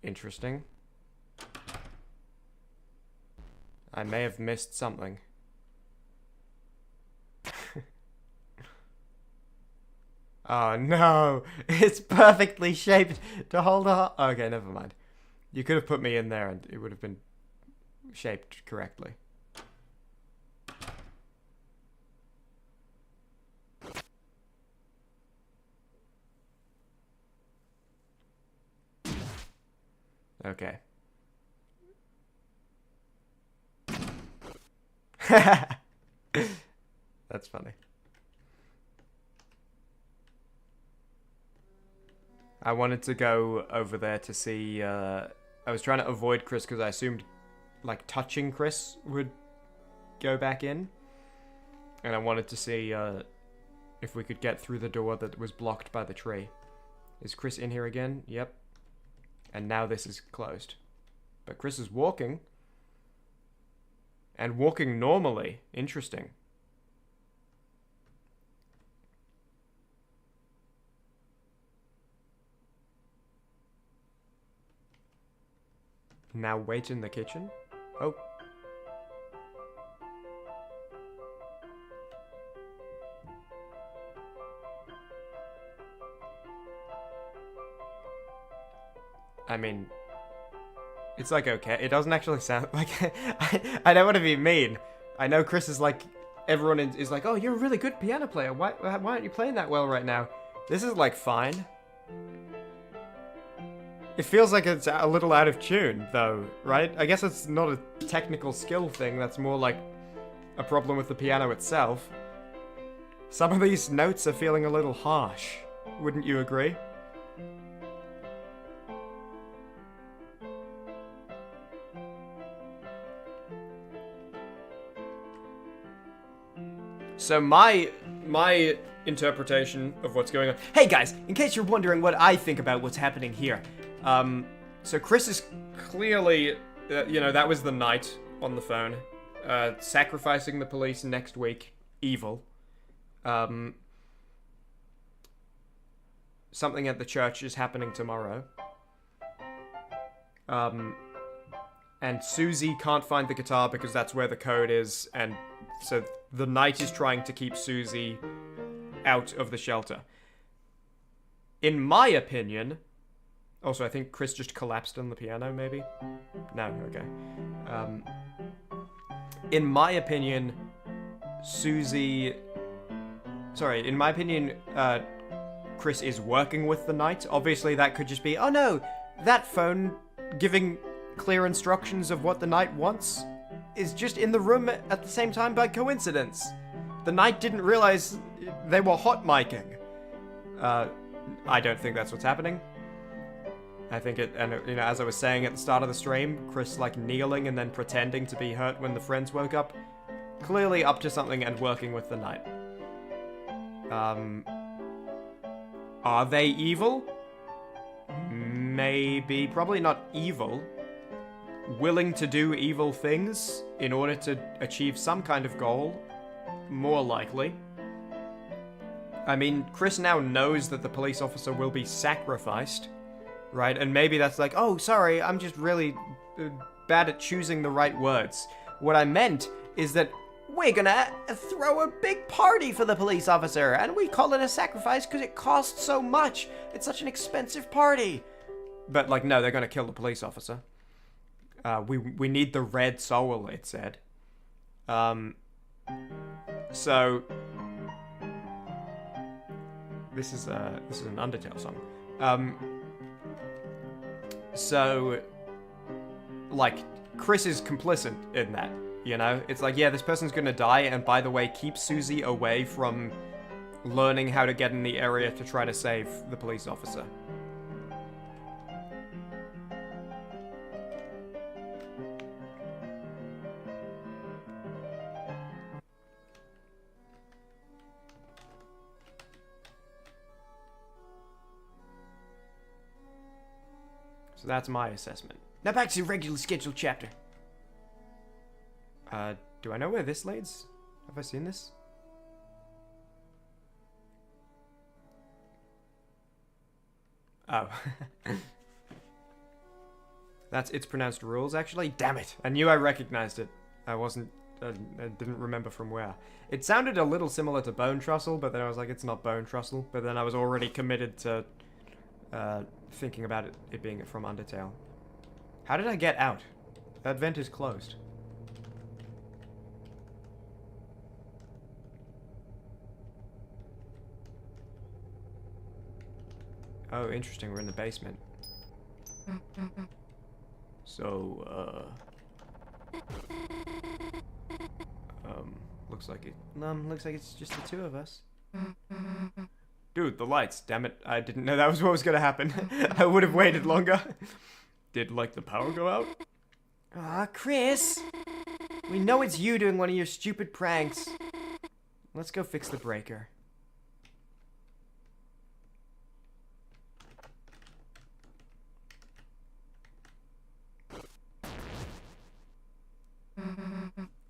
Interesting. I may have missed something. Oh no! It's perfectly shaped to hold a... Okay, never mind. You could have put me in there and it would have been shaped correctly. Okay. That's funny. I wanted to go over there to see, I was trying to avoid Chris because I assumed, like, touching Chris would go back in. And I wanted to see, if we could get through the door that was blocked by the tree. Is Chris in here again? Yep. And now this is closed. But Chris is walking. And walking normally. Interesting. Now wait in the kitchen. Oh. I mean, It's like, okay. It doesn't actually sound like... I don't want to be mean. I know Chris is like... Everyone is like, oh, you're a really good piano player. Why aren't you playing that well right now? This is like fine. It feels like it's a little out of tune, though, right? I guess it's not a technical skill thing. That's more like a problem with the piano itself. Some of these notes are feeling a little harsh. Wouldn't you agree? So my interpretation of what's going on... Hey guys, in case you're wondering what I think about what's happening here. So Chris is clearly, that was the night on the phone. Sacrificing the police next week. Evil. Something at the church is happening tomorrow. And Susie can't find the guitar because that's where the code is, and so the knight is trying to keep Susie out of the shelter. In my opinion... Also, I think Chris just collapsed on the piano, maybe? No, okay. In my opinion, Chris is working with the knight. Obviously, that could just be, oh no, that phone giving clear instructions of what the knight wants is just in the room at the same time by coincidence. The knight didn't realize they were hot micing. I don't think that's what's happening. I think as I was saying at the start of the stream, Chris like kneeling and then pretending to be hurt when the friends woke up. Clearly up to something and working with the knight. Are they evil? Maybe. Probably not evil. Willing to do evil things in order to achieve some kind of goal? More likely. I mean, Chris now knows that the police officer will be sacrificed, right? And maybe that's like, oh, sorry, I'm just really bad at choosing the right words. What I meant is that we're gonna throw a big party for the police officer, and we call it a sacrifice because it costs so much. It's such an expensive party. But, like, no, they're gonna kill the police officer. We need the red soul, it said. So this is an Undertale song. So like Chris is complicit in that, you know? It's like, yeah, this person's gonna die, and by the way, keep Susie away from learning how to get in the area to try to save the police officer. So that's my assessment. Now back to the regularly scheduled chapter. Do I know where this leads? Have I seen this? Oh. It's pronounced rules, actually? Damn it! I knew I recognized it. I didn't remember from where. It sounded a little similar to Bone Trussell, but then I was like, it's not Bone Trussell. But then I was already committed to thinking about it being from Undertale. How did I get out? That vent is closed. Oh, interesting. We're in the basement. So, looks like it's just the two of us. Dude, the lights, damn it. I didn't know that was what was gonna happen. I would have waited longer. Did, like, the power go out? Ah, Chris! We know it's you doing one of your stupid pranks. Let's go fix the breaker.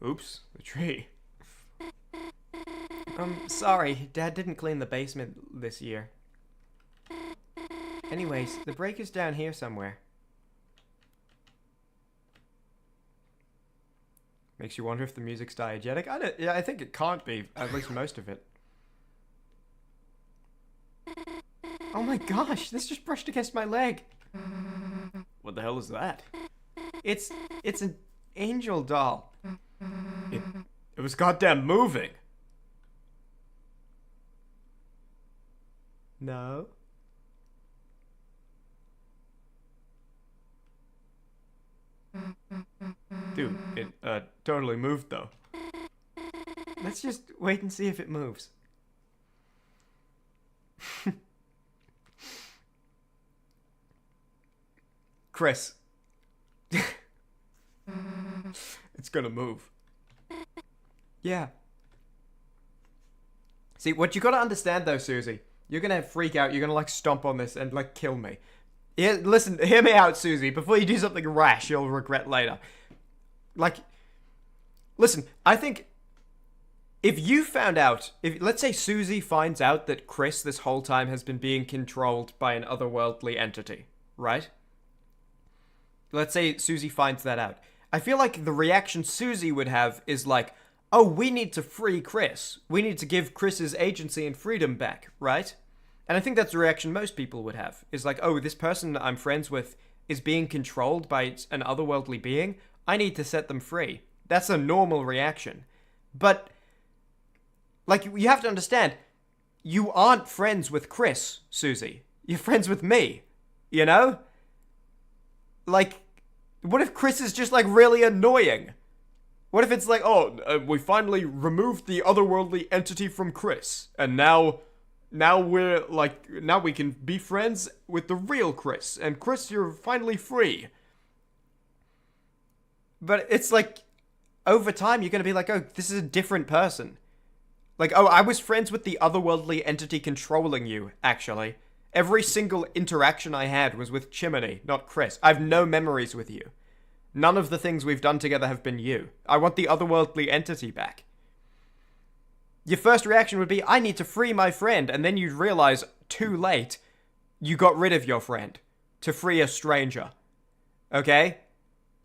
Oops, the tree. Sorry, Dad didn't clean the basement this year. Anyways, the breaker's down here somewhere. Makes you wonder if the music's diegetic. I think it can't be, at least most of it. Oh my gosh, this just brushed against my leg. What the hell is that? It's an angel doll. It was goddamn moving. No. Dude, it totally moved though. Let's just wait and see if it moves. Chris. It's gonna move. Yeah. See, what you gotta understand though, Susie, you're gonna freak out, you're gonna like stomp on this and like kill me. Yeah, listen, hear me out, Susie. Before you do something rash, you'll regret later. Like, listen, I think if you found out, if let's say Susie finds out that Chris this whole time has been being controlled by an otherworldly entity, right? Let's say Susie finds that out. I feel like the reaction Susie would have is like, oh, we need to free Chris. We need to give Chris his agency and freedom back, right? And I think that's the reaction most people would have. Is like, oh, this person I'm friends with is being controlled by an otherworldly being. I need to set them free. That's a normal reaction. But, like, you have to understand, you aren't friends with Chris, Susie. You're friends with me. You know? Like, what if Chris is just, like, really annoying? What if it's like, oh, we finally removed the otherworldly entity from Chris, and now we're, like, now we can be friends with the real Chris, and Chris, you're finally free. But it's like, over time, you're gonna be like, oh, this is a different person. Like, oh, I was friends with the otherworldly entity controlling you, actually. Every single interaction I had was with Chimmaney, not Chris. I have no memories with you. None of the things we've done together have been you. I want the otherworldly entity back. Your first reaction would be, I need to free my friend, and then you'd realize, too late, you got rid of your friend to free a stranger. Okay?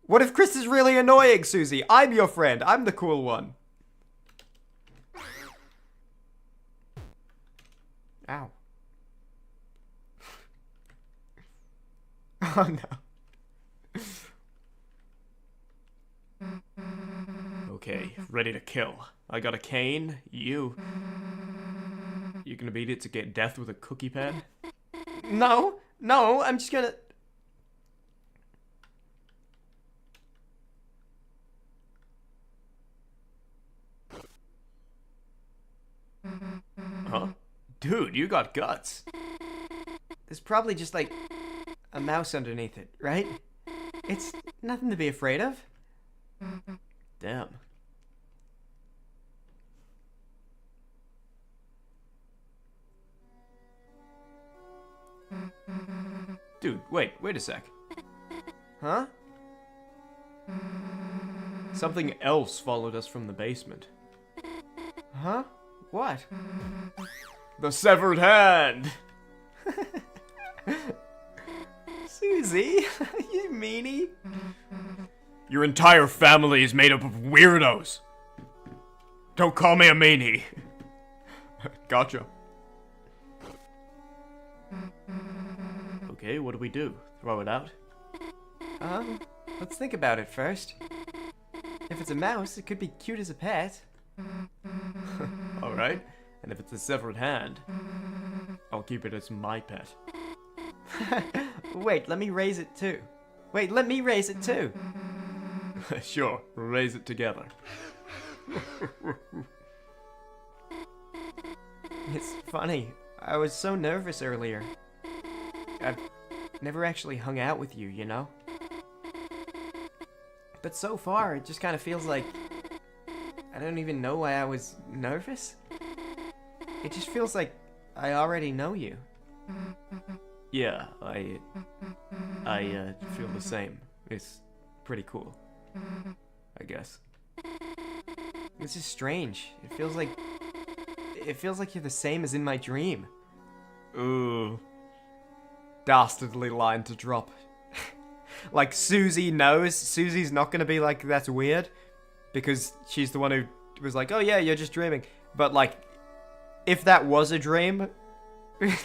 What if Chris is really annoying, Susie? I'm your friend. I'm the cool one. Ow. Oh no. Okay, ready to kill. I got a cane. You gonna beat it to get death with a cookie pen? No, I'm just gonna... Huh? Dude, you got guts. There's probably just, like, a mouse underneath it, right? It's nothing to be afraid of. Damn. Dude, wait a sec. Huh? Something else followed us from the basement. Huh? What? The severed hand! Susie, you meanie. Your entire family is made up of weirdos. Don't call me a meanie. Gotcha. Okay, what do we do? Throw it out? Let's think about it first. If it's a mouse, it could be cute as a pet. Alright. And if it's a severed hand, I'll keep it as my pet. Wait, let me raise it too. Wait, let me raise it too. Sure, we'll raise it together. It's funny. I was so nervous earlier. I've never actually hung out with you, you know? But so far, it just kind of feels like I don't even know why I was nervous. It just feels like I already know you. Yeah, I feel the same. It's pretty cool. I guess. This is strange. It feels like you're the same as in my dream. Ooh. Dastardly line to drop. Like, Susie knows. Susie's not gonna be like, that's weird. Because she's the one who was like, oh yeah, you're just dreaming. But, like, if that was a dream,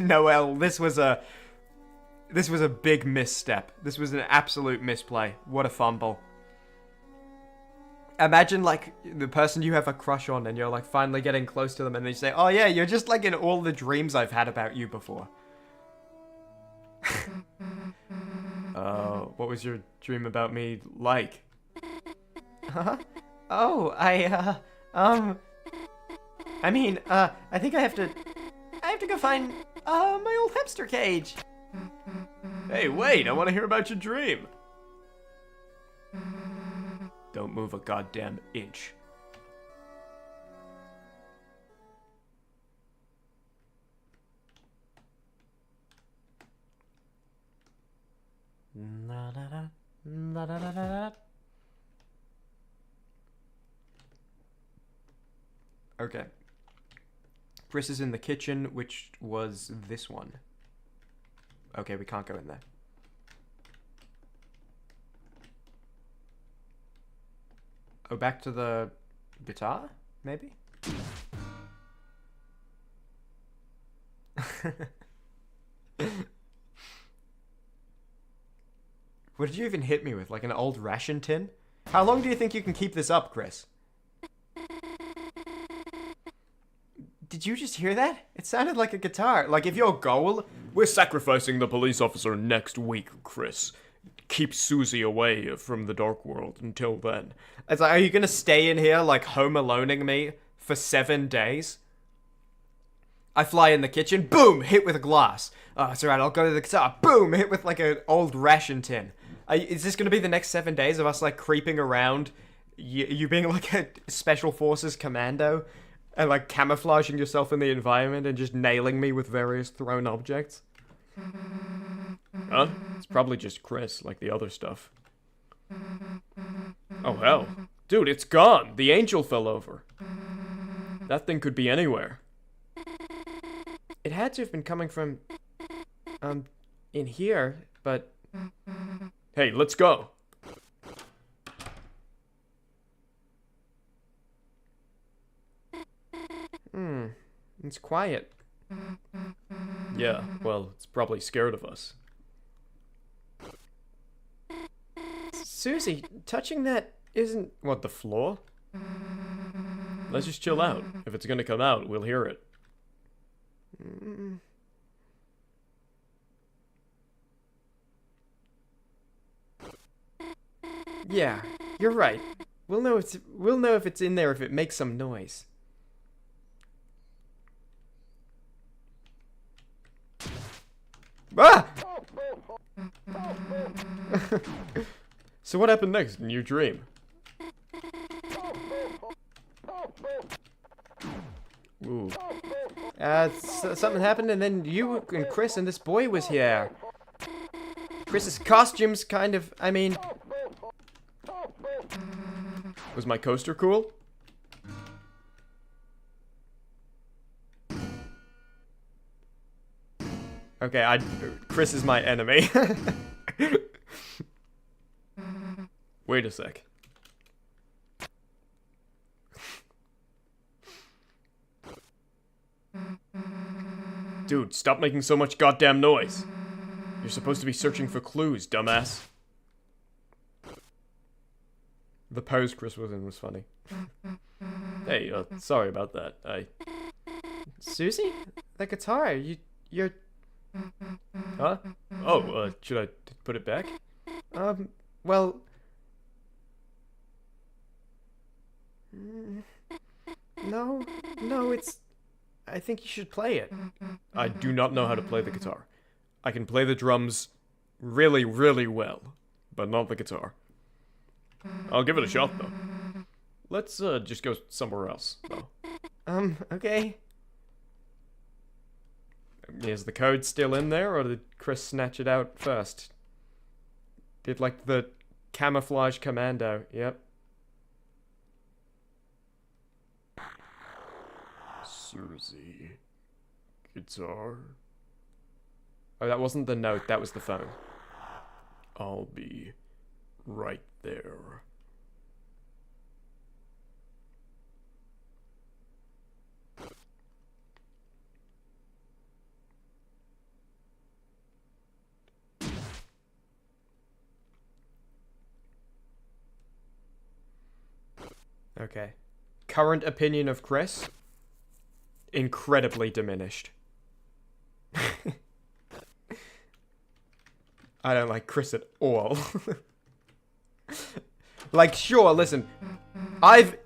Noelle, this was This was a big misstep. This was an absolute misplay. What a fumble. Imagine, like, the person you have a crush on and you're, like, finally getting close to them and they say, oh yeah, you're just, like, in all the dreams I've had about you before. What was your dream about me like? Huh? Oh, I think I have to go find, my old hamster cage. Hey, wait, I want to hear about your dream. Don't move a goddamn inch. Okay. Chris is in the kitchen, which was this one. Okay, we can't go in there. Oh, back to the guitar, maybe? What did you even hit me with? Like an old ration tin? How long do you think you can keep this up, Chris? Did you just hear that? It sounded like a guitar. Like if your goal... We're sacrificing the police officer next week, Chris. Keep Susie away from the dark world until then. It's like, are you gonna stay in here, like, home aloning me for 7 days? I fly in the kitchen, boom, hit with a glass. Oh, it's alright, I'll go to the guitar, boom, hit with, like, an old ration tin. Is this gonna be the next 7 days of us, like, creeping around, you being, like, a Special Forces commando, and, like, camouflaging yourself in the environment and just nailing me with various thrown objects? Huh? It's probably just Chris, like the other stuff. Oh, hell. Dude, it's gone! The angel fell over. That thing could be anywhere. It had to have been coming from, in here, but... Hey, let's go! It's quiet. Yeah, well, it's probably scared of us. Susie, touching that isn't... What, the floor? Let's just chill out. If it's gonna come out, we'll hear it. Yeah, you're right. We'll know if it's in there if it makes some noise. Ah! So what happened next in your dream? Ooh. Something happened and then you and Chris and this boy was here. Chris's costume's kind of, I mean... Was my coaster cool? Okay, Chris is my enemy. Wait a sec. Dude, stop making so much goddamn noise. You're supposed to be searching for clues, dumbass. The pose Chris was in was funny. Hey, sorry about that. Susie? The guitar, you're... Huh? Oh, should I put it back? Well... No, it's... I think you should play it. I do not know how to play the guitar. I can play the drums really, really well, but not the guitar. I'll give it a shot, though. Let's, just go somewhere else, though. Okay. Is the code still in there, or did Chris snatch it out first? Did, like, the camouflage commando. Yep. Susie. Guitar. Oh, that wasn't the note, that was the phone. I'll be right there. Okay. Current opinion of Chris? Incredibly diminished. I don't like Chris at all. Like, sure, listen.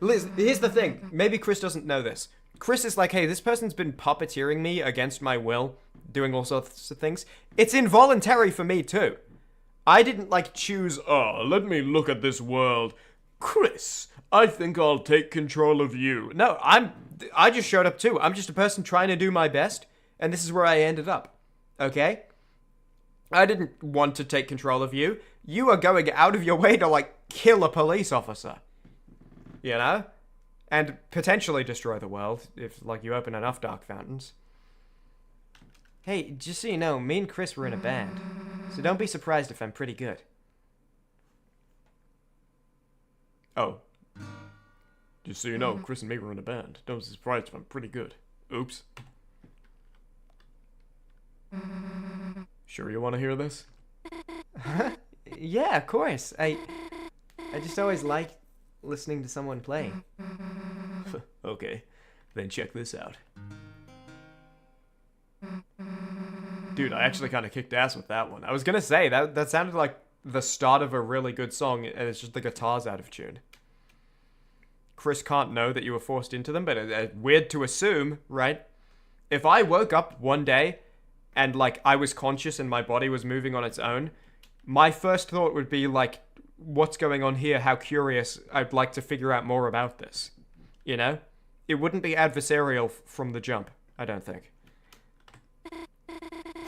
Listen, here's the thing. Maybe Chris doesn't know this. Chris is like, hey, this person's been puppeteering me against my will, doing all sorts of things. It's involuntary for me, too. I didn't, like, choose, Let me look at this world. Chris, I think I'll take control of you. No, I just showed up, too. I'm just a person trying to do my best, and this is where I ended up. Okay? I didn't want to take control of you. You are going out of your way to, like, kill a police officer. You know? And potentially destroy the world, if, like, you open enough dark fountains. Hey, just so you know, me and Chris were in a band. So don't be surprised if I'm pretty good. Oh. Just so you know, Chris and me were in a band. Don't be surprised if I'm pretty good. Oops. Sure you want to hear this? Yeah, of course. I just always like listening to someone play. Okay, then check this out. Dude, I actually kind of kicked ass with that one. I was gonna say, that sounded like the start of a really good song, and it's just the guitar's out of tune. Chris can't know that you were forced into them, but weird to assume, right? If I woke up one day and, like, I was conscious and my body was moving on its own, my first thought would be, like, what's going on here? How curious. I'd like to figure out more about this. You know? It wouldn't be adversarial from the jump, I don't think.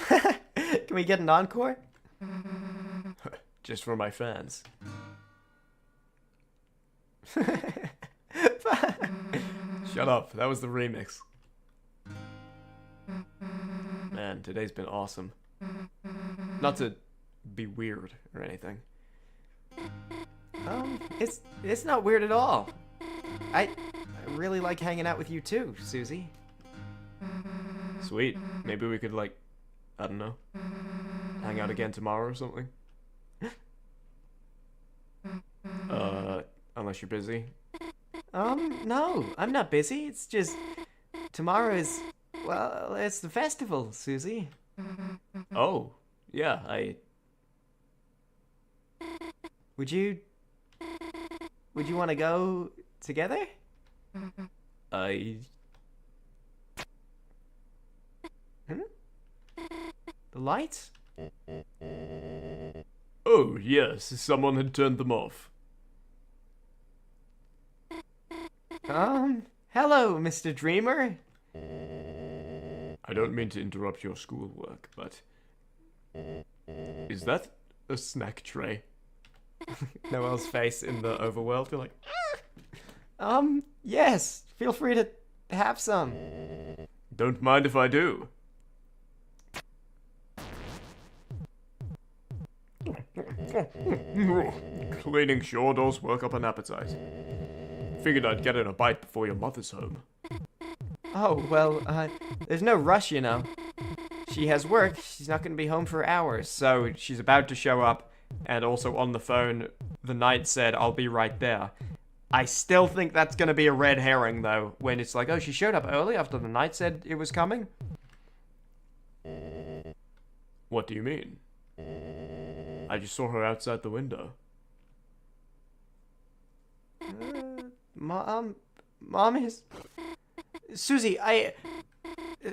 Can we get an encore? Just for my fans. Shut up, that was the remix. Man, today's been awesome. Not to be weird or anything. It's not weird at all. I really like hanging out with you too, Susie. Sweet. Maybe we could, like, I don't know, hang out again tomorrow or something. Unless you're busy. No, I'm not busy. It's just tomorrow is, well, it's the festival, Susie. Oh, yeah, Would you want to go together? The lights? Oh, yes, someone had turned them off. Hello, Mr. Dreamer. I don't mean to interrupt your schoolwork, but... Is that a snack tray? Noelle's face in the overworld. You're like, yes. Feel free to have some. Don't mind if I do. Cleaning sure does work up an appetite. Figured I'd get in a bite before your mother's home. Oh, well, there's no rush, you know. She has work. She's not going to be home for hours. So she's about to show up. And also on the phone, the knight said, I'll be right there. I still think that's going to be a red herring, though. When it's like, oh, she showed up early after the knight said it was coming. What do you mean? I just saw her outside the window. Mom is... Susie,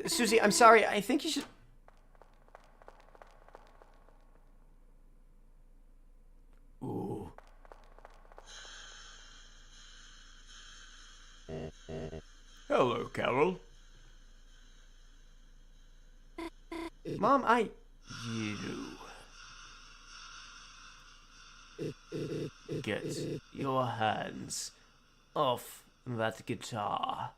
Susie, I'm sorry. I think you should... Ooh. Hello, Carol. Mom, You. Get your hands off that guitar.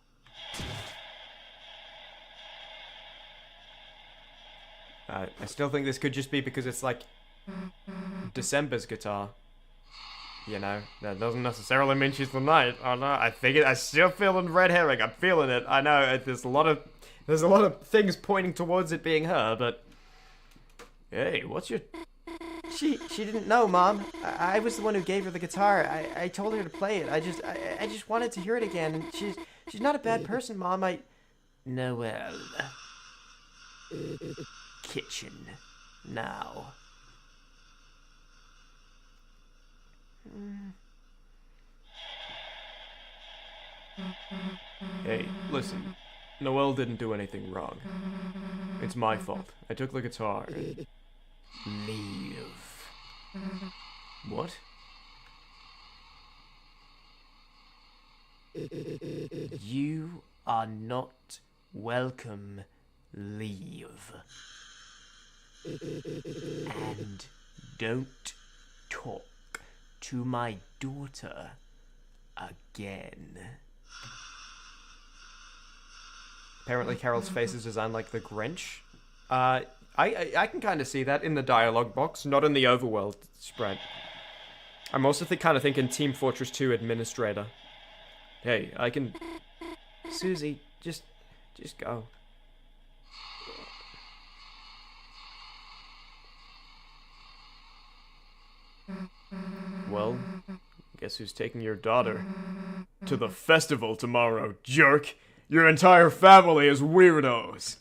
I still think this could just be because it's like December's guitar. You know, that doesn't necessarily mean she's the knight. Oh no, I still feeling red herring. I'm feeling it. I know there's a lot of things pointing towards it being her, but Hey, what's your... She didn't know, Mom. I was the one who gave her the guitar. I told her to play it. I just wanted to hear it again. And she's not a bad person, Mom. Noel. Kitchen. Now. Hey, listen. Noelle didn't do anything wrong. It's my fault. I took the guitar. Leave. What? You are not welcome. Leave. And don't talk to my daughter again. Apparently Carol's face is designed like the Grinch. I can kind of see that in the dialogue box, not in the overworld spread. I'm also kind of thinking Team Fortress 2 administrator. Hey, I can... Susie, just go. Well, guess who's taking your daughter? To the festival tomorrow, jerk! Your entire family is weirdos!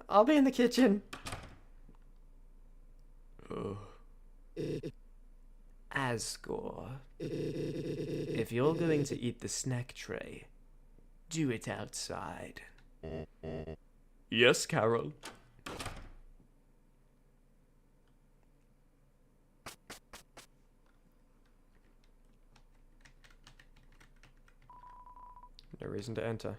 I'll be in the kitchen. Asgore, if you're going to eat the snack tray, do it outside. Yes, Carol. No reason to enter.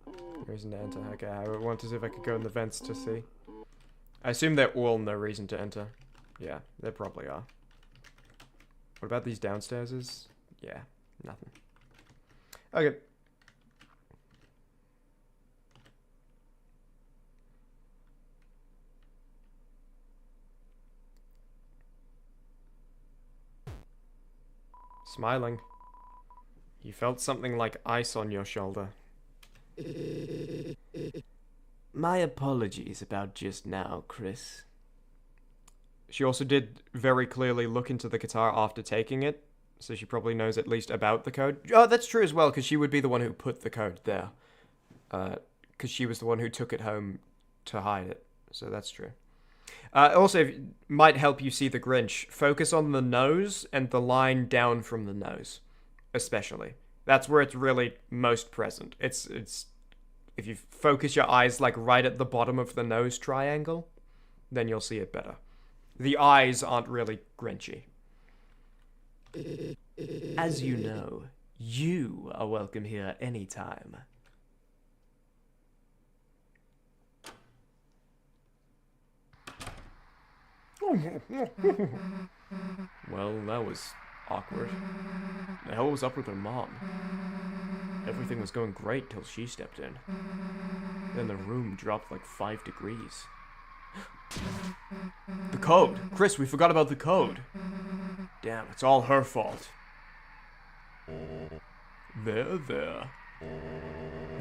No reason to enter. Okay, I want to see if I could go in the vents to see. I assume they're all no reason to enter. Yeah, they probably are. What about these downstairs? Yeah, nothing. Okay. Smiling. You felt something like ice on your shoulder. My apologies about just now, Chris. She also did very clearly look into the guitar after taking it, so she probably knows at least about the code. Oh, that's true as well, because she would be the one who put the code there. Because she was the one who took it home to hide it, so that's true. Also, it might help you see the Grinch. Focus on the nose and the line down from the nose, especially. That's where it's really most present. It's if you focus your eyes like right at the bottom of the nose triangle, then you'll see it better. The eyes aren't really Grinchy. As you know, you are welcome here anytime. Well, that was awkward. The hell was up with her mom? Everything was going great till she stepped in. Then the room dropped like 5 degrees. The code! Chris, we forgot about the code! Damn, it's all her fault. There.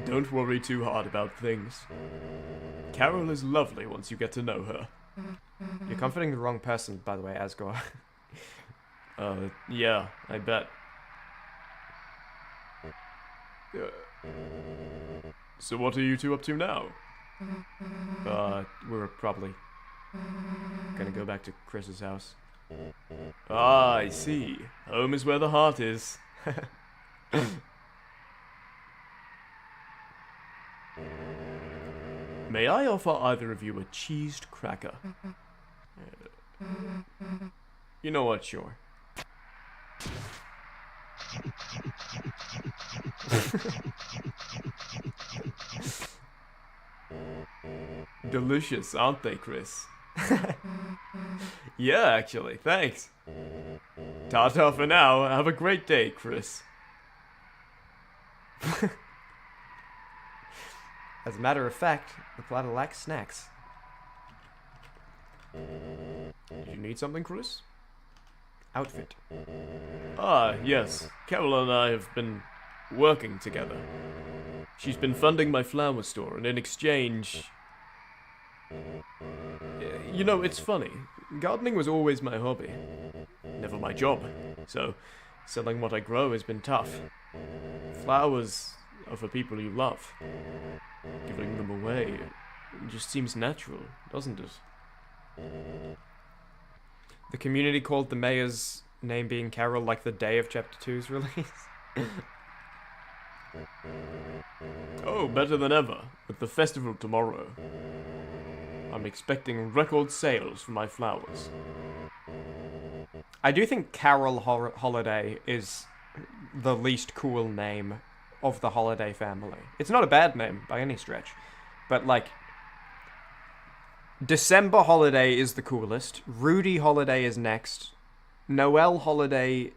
Don't worry too hard about things. Carol is lovely once you get to know her. You're comforting the wrong person, by the way, Asgore. Yeah, I bet. So what are you two up to now? We're probably gonna go back to Chris's house. Ah, I see. Home is where the heart is. May I offer either of you a cheesed cracker? You know what, sure. Delicious, aren't they, Chris? Yeah, actually, thanks. Ta-ta for now. Have a great day, Chris. As a matter of fact, the platter lacks snacks. Did you need something, Chris? outfit. Ah, yes. Carol and I have been working together. She's been funding my flower store, and in exchange... You know, it's funny. Gardening was always my hobby. Never my job. So, selling what I grow has been tough. Flowers are for people you love. Giving them away just seems natural, doesn't it? The community called the mayor's name being Carol like the day of Chapter 2's release. Oh, better than ever. With the festival tomorrow, I'm expecting record sales for my flowers. I do think Carol Holiday is the least cool name of the Holiday family. It's not a bad name by any stretch, but like December Holiday is the coolest. Rudy Holiday is next. Noel Holiday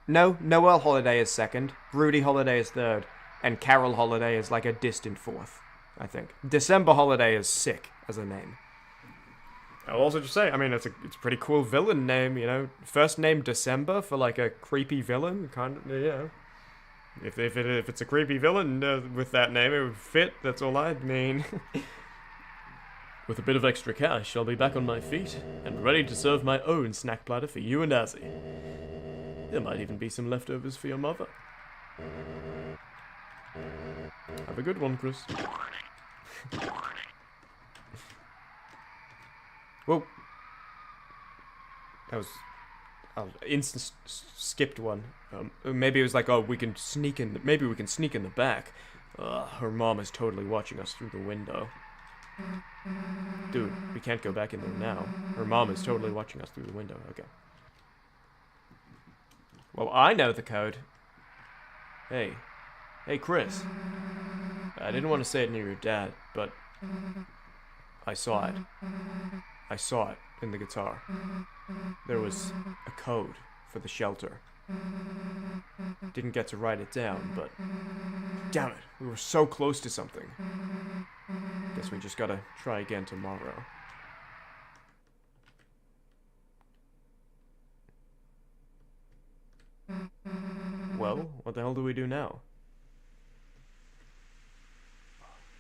is second. Rudy Holiday is third, and Carol Holiday is like a distant fourth, I think. December Holiday is sick as a name. I'll also just say, I mean, it's a pretty cool villain name, you know. First name December for like a creepy villain, kind of, you know. If it's a creepy villain with that name, it would fit. That's all I mean. With a bit of extra cash, I'll be back on my feet and ready to serve my own snack platter for you and Azzy. There might even be some leftovers for your mother. Have a good one, Chris. Well, that was instant skipped one. Maybe it was like, oh, we can sneak in. Maybe we can sneak in the back. Her mom is totally watching us through the window. Dude, we can't go back in there now. Her mom is totally watching us through the window. Okay. Well, I know the code. Hey, Chris. I didn't want to say it near your dad, but I saw it. I saw it in the guitar. There was a code for the shelter. Didn't get to write it down, but damn it, we were so close to something. Guess we just gotta try again tomorrow. Well, what the hell do we do now?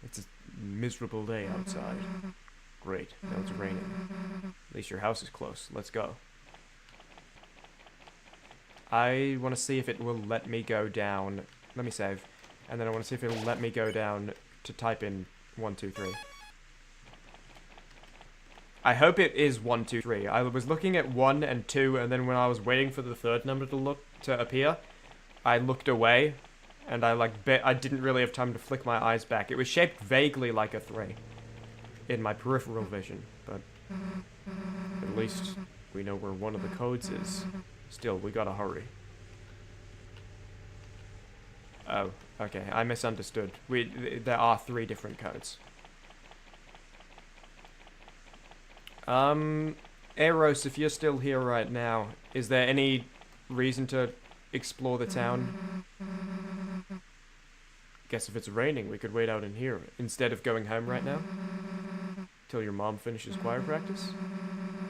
It's a miserable day outside. Great, now it's raining. At least your house is close. Let's go. I want to see if it will let me go down. Let me save. And then I want to see if it'll let me go down to type in 1, 2, 3. I hope it is 1, 2, 3. I was looking at 1 and 2, and then when I was waiting for the third number to appear, I looked away, and I didn't really have time to flick my eyes back. It was shaped vaguely like a 3 in my peripheral vision, but at least we know where one of the codes is. Still, we gotta hurry. Oh, okay, I misunderstood. There are 3 different codes. Eros, if you're still here right now, is there any reason to explore the town? Guess if it's raining, we could wait out in here, instead of going home right now? Till your mom finishes choir practice?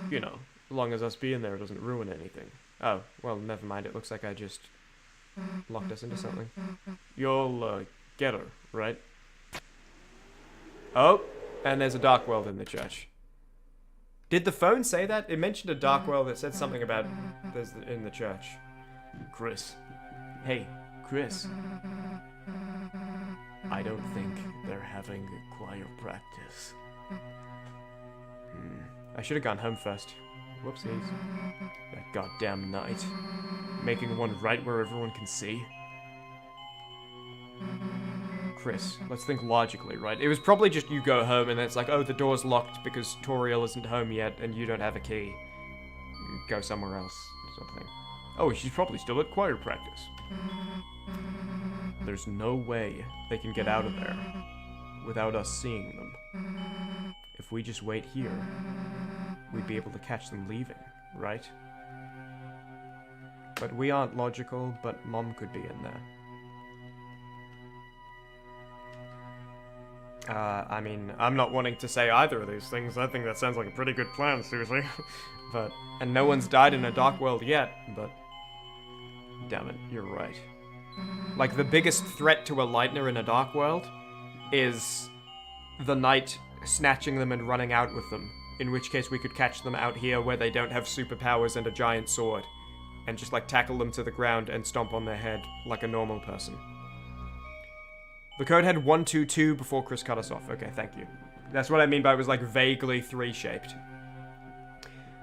You know, as long as us being there doesn't ruin anything. Oh, well, never mind. It looks like I just locked us into something. You'll, get her, right? Oh, and there's a dark world in the church. Did the phone say that? It mentioned a dark world that said something about there's in the church. Chris. Hey, Chris. I don't think they're having a choir practice. I should have gone home first. Whoopsies. That goddamn night. Making one right where everyone can see. Chris, let's think logically, right? It was probably just you go home and then it's like, oh, the door's locked because Toriel isn't home yet and you don't have a key. Go somewhere else, sort of thing. Oh, she's probably still at choir practice. There's no way they can get out of there without us seeing them. If we just wait here, we'd be able to catch them leaving, right? But we aren't logical, but Mom could be in there. I mean, I'm not wanting to say either of these things. I think that sounds like a pretty good plan, Susie. And no one's died in a dark world yet, but... Damn it, you're right. Like, the biggest threat to a Lightner in a dark world is the knight snatching them and running out with them. In which case we could catch them out here where they don't have superpowers and a giant sword. And just, like, tackle them to the ground and stomp on their head like a normal person. The code had 122 before Chris cut us off. Okay, thank you. That's what I mean by it was, like, vaguely 3-shaped.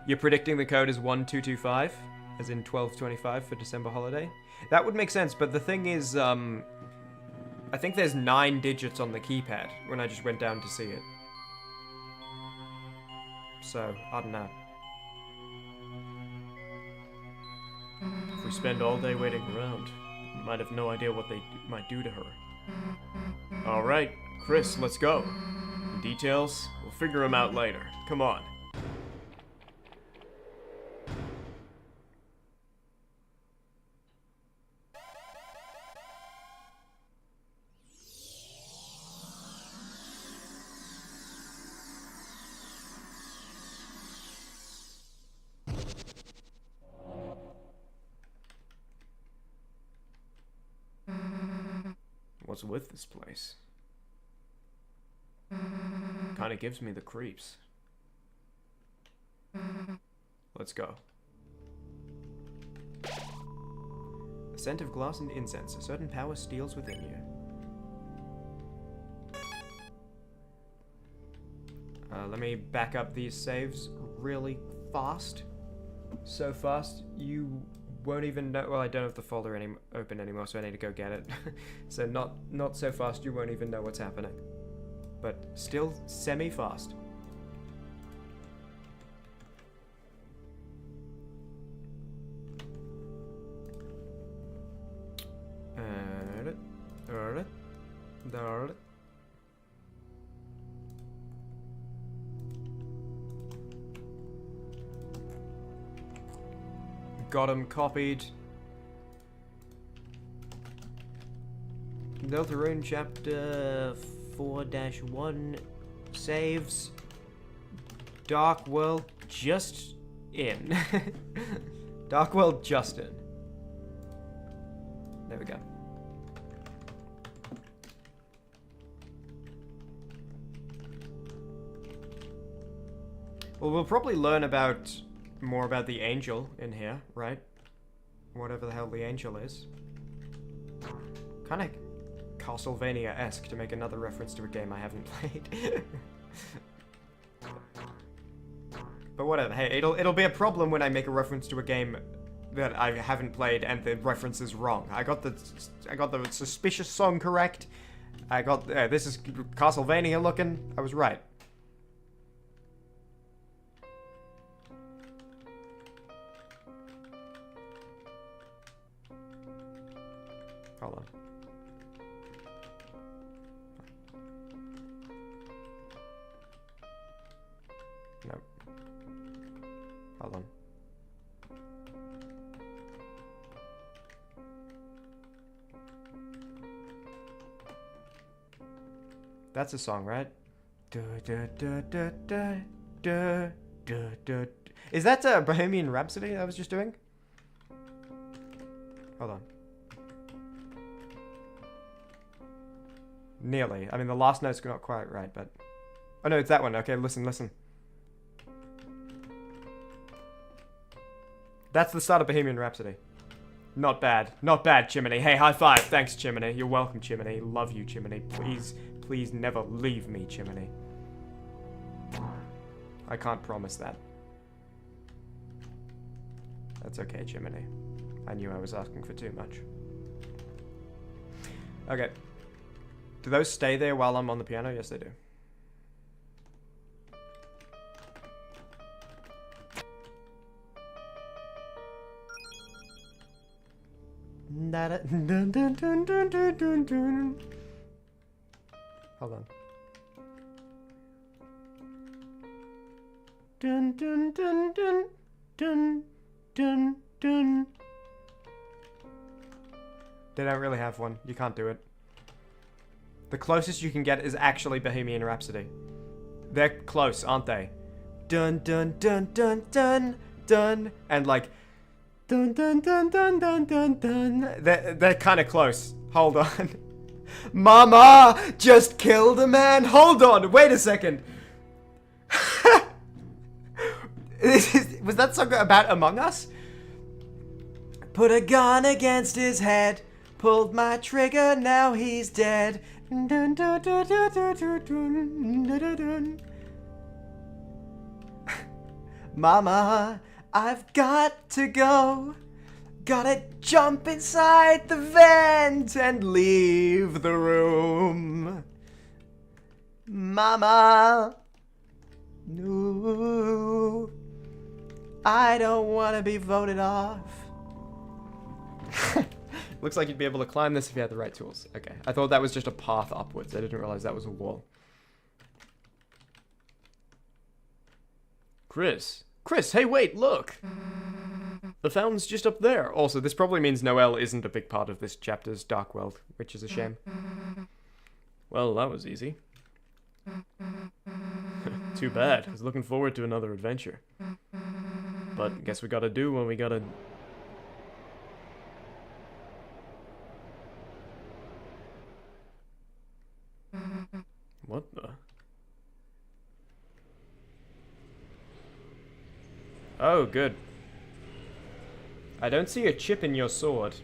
You're predicting the code is 1225, as in 1225 for December holiday? That would make sense, but the thing is, I think there's 9 digits on the keypad when I just went down to see it. So, I don't know. If we spend all day waiting around, we might have no idea what they might do to her. Alright, Chris, let's go. Details, we'll figure them out later. Come on. What's with this place? Kinda gives me the creeps. Let's go. The scent of glass and incense. A certain power steals within you. Let me back up these saves really fast. So fast, you won't even know. Well, I don't have the folder open anymore, so I need to go get it. So not so fast you won't even know what's happening. But still semi-fast. Got him copied. Deltarune Chapter 4-1 saves. Dark World just in. Dark World just in. There we go. Well, we'll probably learn more about the angel in here, right? Whatever the hell the angel is. Kind of Castlevania-esque to make another reference to a game I haven't played. But whatever. Hey, it'll be a problem when I make a reference to a game that I haven't played and the reference is wrong. I got the suspicious song correct. I got this is Castlevania looking. I was right. Hold on. No. Hold on. That's a song, right? Is that Bohemian Rhapsody I was just doing? Hold on. Nearly. I mean, the last note's not quite right, but... Oh, no, it's that one. Okay, listen. That's the start of Bohemian Rhapsody. Not bad. Not bad, Chimmaney. Hey, high five. Thanks, Chimmaney. You're welcome, Chimmaney. Love you, Chimmaney. Please never leave me, Chimmaney. I can't promise that. That's okay, Chimmaney. I knew I was asking for too much. Okay. Do those stay there while I'm on the piano? Yes, they do. Hold on. Dun dun dun dun dun dun dun. They don't really have one. You can't do it. The closest you can get is actually Bohemian Rhapsody. They're close, aren't they? Dun dun dun dun dun dun, and like dun dun dun dun dun dun dun. They're kind of close. Hold on. Mama just killed a man. Hold on. Wait a second. Was that song about Among Us? Put a gun against his head. Pulled my trigger. Now he's dead. Dun, dun, dun, dun, dun, dun, dun, dun, dun. Mama, I've got to go. Gotta jump inside the vent and leave the room. Mama, no, I don't want to be voted off. Looks like you'd be able to climb this if you had the right tools. Okay, I thought that was just a path upwards. I didn't realize that was a wall. Chris, hey, wait, look! The fountain's just up there. Also, this probably means Noelle isn't a big part of this chapter's Dark World, which is a shame. Well, that was easy. Too bad. I was looking forward to another adventure. But guess we gotta do what we gotta... What the? Oh, good. I don't see a chip in your sword.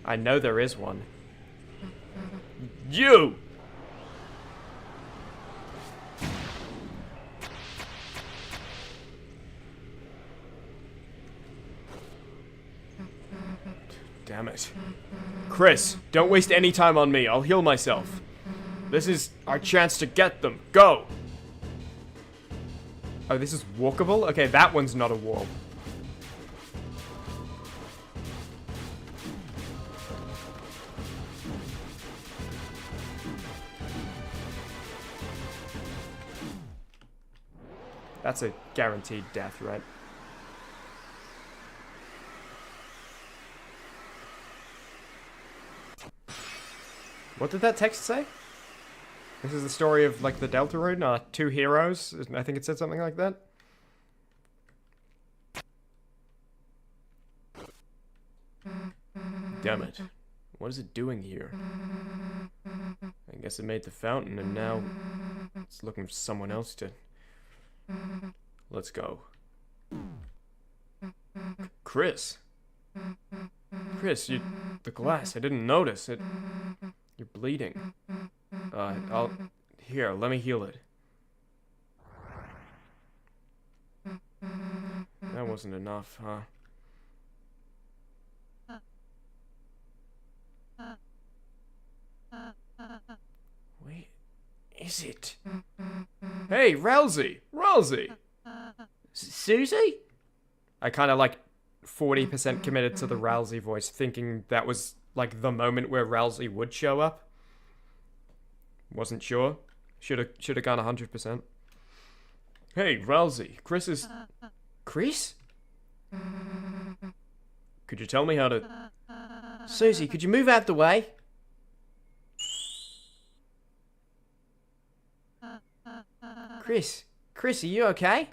I know there is one. You! Damn it. Chris, don't waste any time on me. I'll heal myself. This is our chance to get them. Go! Oh, this is walkable? Okay, that one's not a wall. That's a guaranteed death, right? What did that text say? This is the story of, like, the Deltarune, two heroes. I think it said something like that. Damn it. What is it doing here? I guess it made the fountain and now it's looking for someone else to... Let's go. Chris! Chris, the glass, I didn't notice it. You're bleeding. Here, let me heal it. That wasn't enough, huh? Wait, is it? Hey, Rousey! Susie? I kind of, like, 40% committed to the Rousey voice, thinking that was, like, the moment where Rousey would show up. Wasn't sure. Should've gone 100%. Hey, Rousey, Chris is... Chris? Could you tell me how to... Susie, could you move out the way? Chris, are you okay?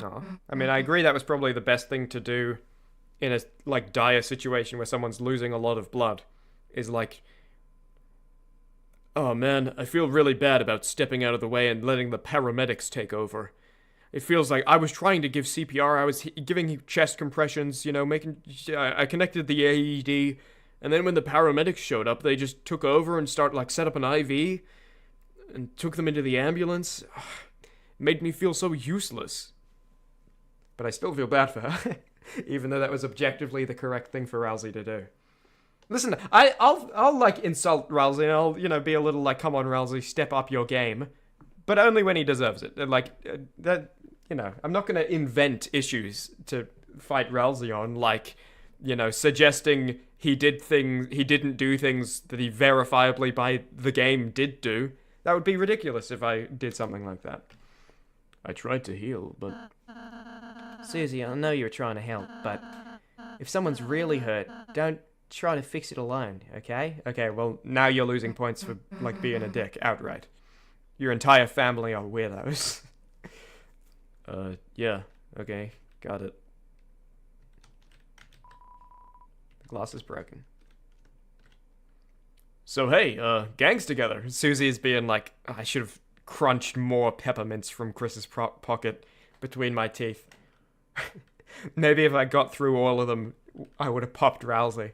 Oh, I mean, I agree that was probably the best thing to do in a, like, dire situation where someone's losing a lot of blood. Is like... Oh man, I feel really bad about stepping out of the way and letting the paramedics take over. It feels like I was trying to give CPR, I was giving chest compressions, you know, I connected the AED, and then when the paramedics showed up, they just took over and set up an IV, and took them into the ambulance. It made me feel so useless. But I still feel bad for her, even though that was objectively the correct thing for Rousey to do. Listen, I'll like insult Rousey and I'll, you know, be a little like, come on Rousey, step up your game. But only when he deserves it. Like, that, you know, I'm not gonna invent issues to fight Rousey on, like, you know, suggesting he didn't do things that he verifiably by the game did do. That would be ridiculous if I did something like that. I tried to heal, but... Susie, I know you were trying to help, but if someone's really hurt, don't try to fix it alone, okay? Okay, well, now you're losing points for, like, being a dick outright. Your entire family are weirdos. Yeah, okay, got it. The glass is broken. So hey, gangs together. Susie is being like, I should have crunched more peppermints from Chris's pocket between my teeth. Maybe if I got through all of them, I would have popped Rousey.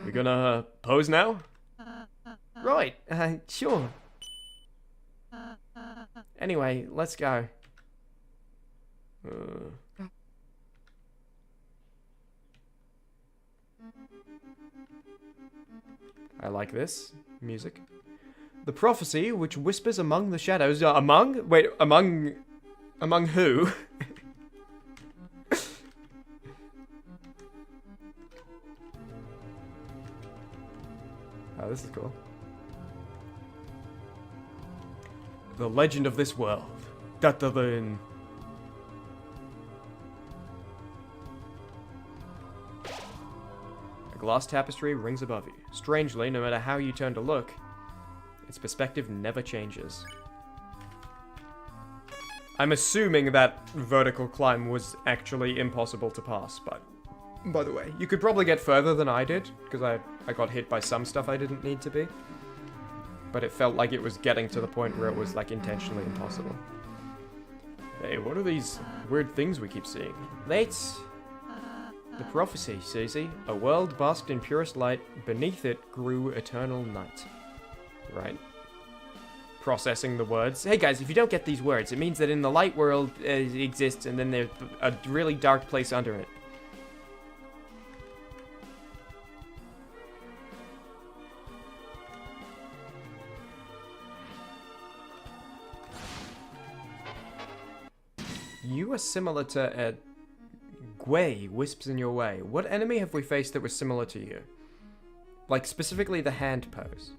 We gonna pose now? Right, sure. Anyway, let's go. I like this music. The prophecy which whispers among the shadows. Among? Wait, among who? Oh, this is cool. The legend of this world. Deltarune. A glass tapestry rings above you. Strangely, no matter how you turn to look, its perspective never changes. I'm assuming that vertical climb was actually impossible to pass, but by the way, you could probably get further than I did, because I got hit by some stuff I didn't need to be. But it felt like it was getting to the point where it was, like, intentionally impossible. Hey, what are these weird things we keep seeing? That's the prophecy, Susie. A world basked in purest light, beneath it grew eternal night. Right. Processing the words. Hey guys, if you don't get these words, it means that in the light world it exists, and then there's a really dark place under it. You are similar to Gwei wisps in your way. What enemy have we faced that was similar to you? Like, specifically the hand pose.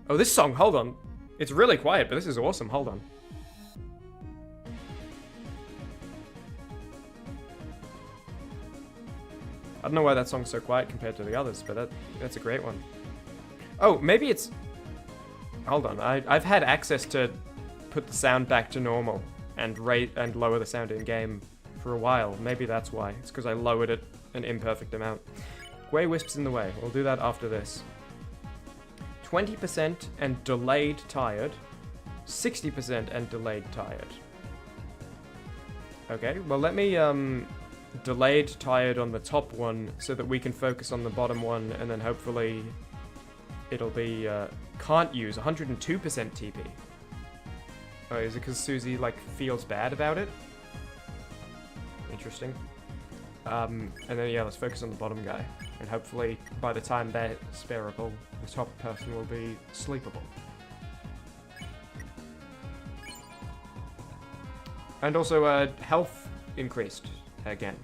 Oh, this song, hold on. It's really quiet, but this is awesome. Hold on. I don't know why that song's so quiet compared to the others, but that's a great one. Oh, maybe it's... Hold on, I've had access to put the sound back to normal and lower the sound in-game for a while. Maybe that's why. It's because I lowered it an imperfect amount. Gwei wisps in the way. We'll do that after this. 20% and delayed tired. 60% and delayed tired. Okay, well let me delayed tired on the top one so that we can focus on the bottom one, and then hopefully it'll be can't use 102% TP. Oh, is it because Susie, like, feels bad about it? Interesting. And then, yeah, let's focus on the bottom guy. And hopefully, by the time they're sparable, the top person will be sleepable. And also, health increased again.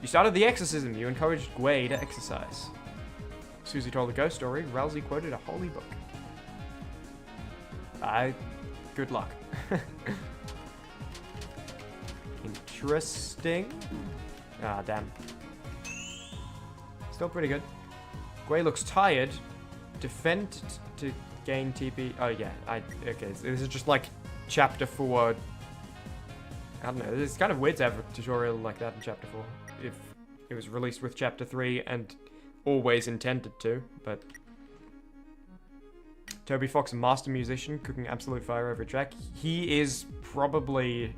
You started the exorcism. You encouraged Gwei to exercise. Susie told a ghost story. Rousey quoted a holy book. Good luck. Interesting. Ah, damn. Still pretty good. Gwei looks tired. Defend to gain TP. Oh, yeah. Okay, so this is just like Chapter 4. I don't know. It's kind of weird to have a tutorial like that in Chapter 4. If it was released with Chapter 3 and always intended to, but... Toby Fox, a master musician, cooking absolute fire over a track. He is probably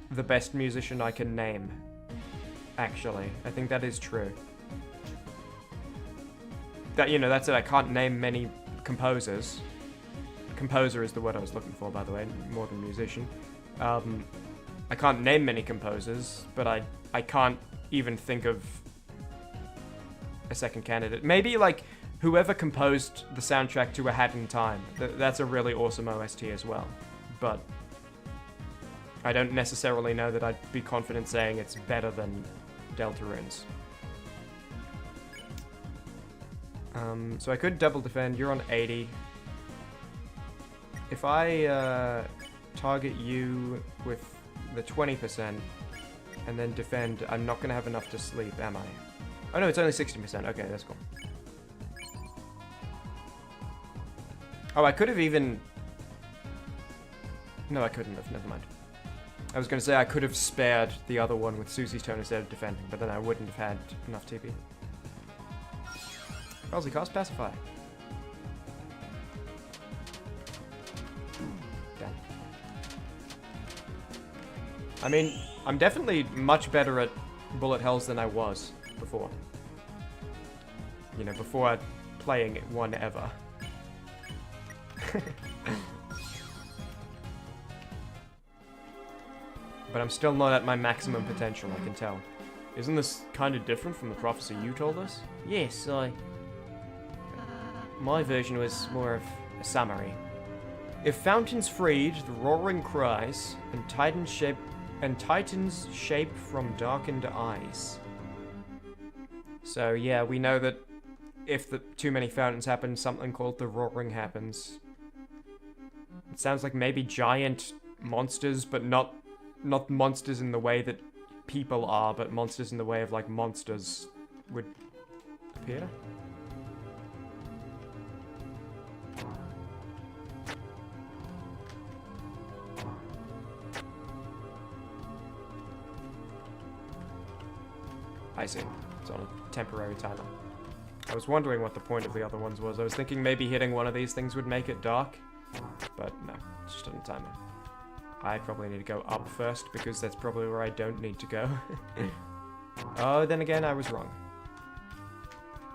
the best musician I can name, actually. I think that is true. That, you know, that's it. I can't name many composers. Composer is the word I was looking for, by the way, more than musician. I can't name many composers, but I can't even think of a second candidate. Maybe, like, whoever composed the soundtrack to A Hat in Time. That's a really awesome OST as well. But I don't necessarily know that I'd be confident saying it's better than Deltarune's. So I could double defend. You're on 80. If I target you with the 20%, and then defend. I'm not gonna have enough to sleep, am I? Oh no, it's only 60%. Okay, that's cool. Oh, I could have even... No, I couldn't have. Never mind. I was gonna say I could have spared the other one with Susie's turn instead of defending, but then I wouldn't have had enough TP. Wellesley, cast Pacify. Damn. I mean, I'm definitely much better at bullet hells than I was before. You know, before playing one ever. But I'm still not at my maximum potential, I can tell. Isn't this kind of different from the prophecy you told us? Yes, my version was more of a summary. If fountains freed, the roaring cries, and titans shape from darkened eyes. So yeah, we know that if too many fountains happen, something called the roaring happens. It sounds like maybe giant monsters, but not monsters in the way that people are, but monsters in the way of like monsters would appear. I see. It's on a temporary timer. I was wondering what the point of the other ones was. I was thinking maybe hitting one of these things would make it dark. But no, it's just on a timer. I probably need to go up first because that's probably where I don't need to go. Oh, then again, I was wrong.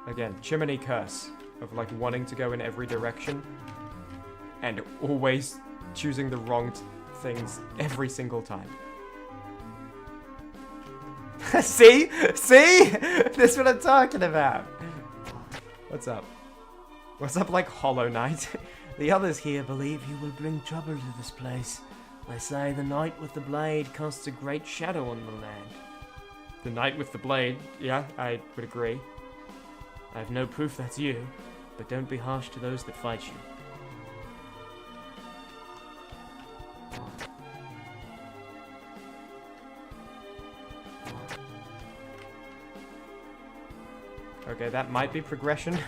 Again, Chimmaney curse of like wanting to go in every direction and always choosing the wrong things every single time. See? See? That's what I'm talking about. What's up? What's up, like Hollow Knight? The others here believe you will bring trouble to this place. They say the knight with the blade casts a great shadow on the land. The knight with the blade, yeah, I would agree. I have no proof that's you, but don't be harsh to those that fight you. Okay, that might be progression.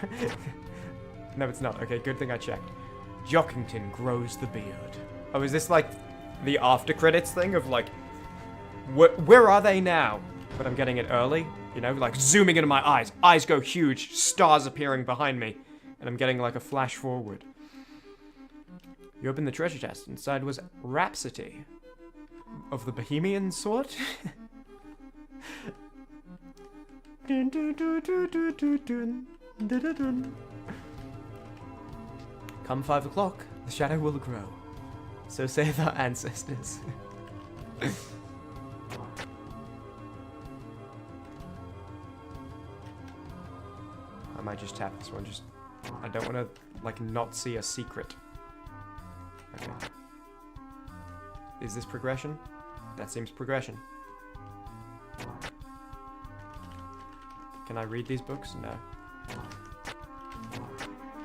No, it's not. Okay, good thing I checked. Jockington grows the beard. Oh, is this like the after credits thing of like, where are they now? But I'm getting it early, you know, like zooming into my eyes. Eyes go huge, stars appearing behind me, and I'm getting like a flash forward. You opened the treasure chest. Inside was Rhapsody of the Bohemian sort. Come 5 o'clock, the shadow will grow. So say our ancestors. I might just tap this one, I don't want to, like, not see a secret. Okay. Is this progression? That seems progression. Can I read these books? No.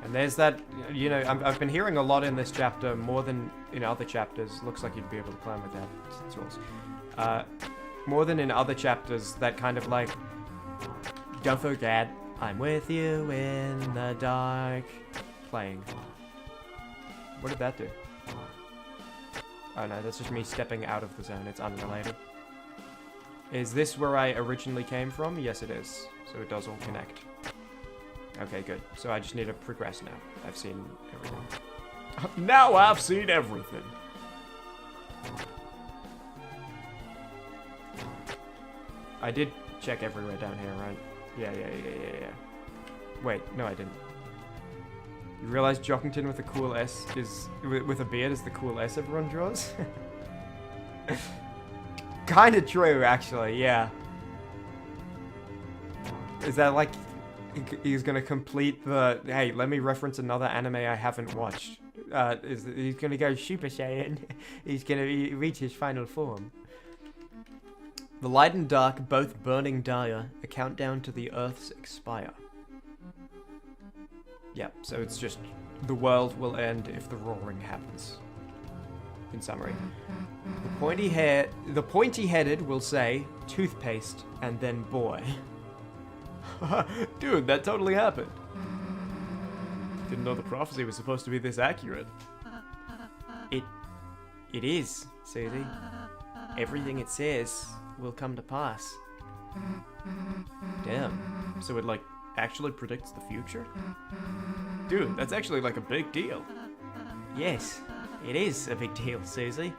And there's that, you know, I've been hearing a lot in this chapter, more than in other chapters. Looks like you'd be able to climb without tools. More than in other chapters, that kind of like, don't forget, I'm with you in the dark, playing. What did that do? Oh no, that's just me stepping out of the zone. It's unrelated. Is this where I originally came from? Yes, it is. So it does all connect. Okay, good. So I just need to progress now. I've seen everything. Now I've seen everything. I did check everywhere down here, right? Yeah. Wait, no I didn't. You realize Jockington with a cool S is... with a beard is the cool S everyone draws? Kinda true, actually, yeah. Is that like... he's gonna complete the... Hey, let me reference another anime I haven't watched. He's gonna go Super Saiyan. He's gonna reach his final form. The light and dark, both burning dire, a countdown to the Earth's expire. Yeah, so it's just... the world will end if the roaring happens. in summary. The pointy-headed will say toothpaste and then boy. Dude, that totally happened. Didn't know the prophecy was supposed to be this accurate. It is, Susie. Everything it says will come to pass. Damn. So it, like, actually predicts the future? Dude, that's actually, like, a big deal. Yes, it is a big deal, Susie.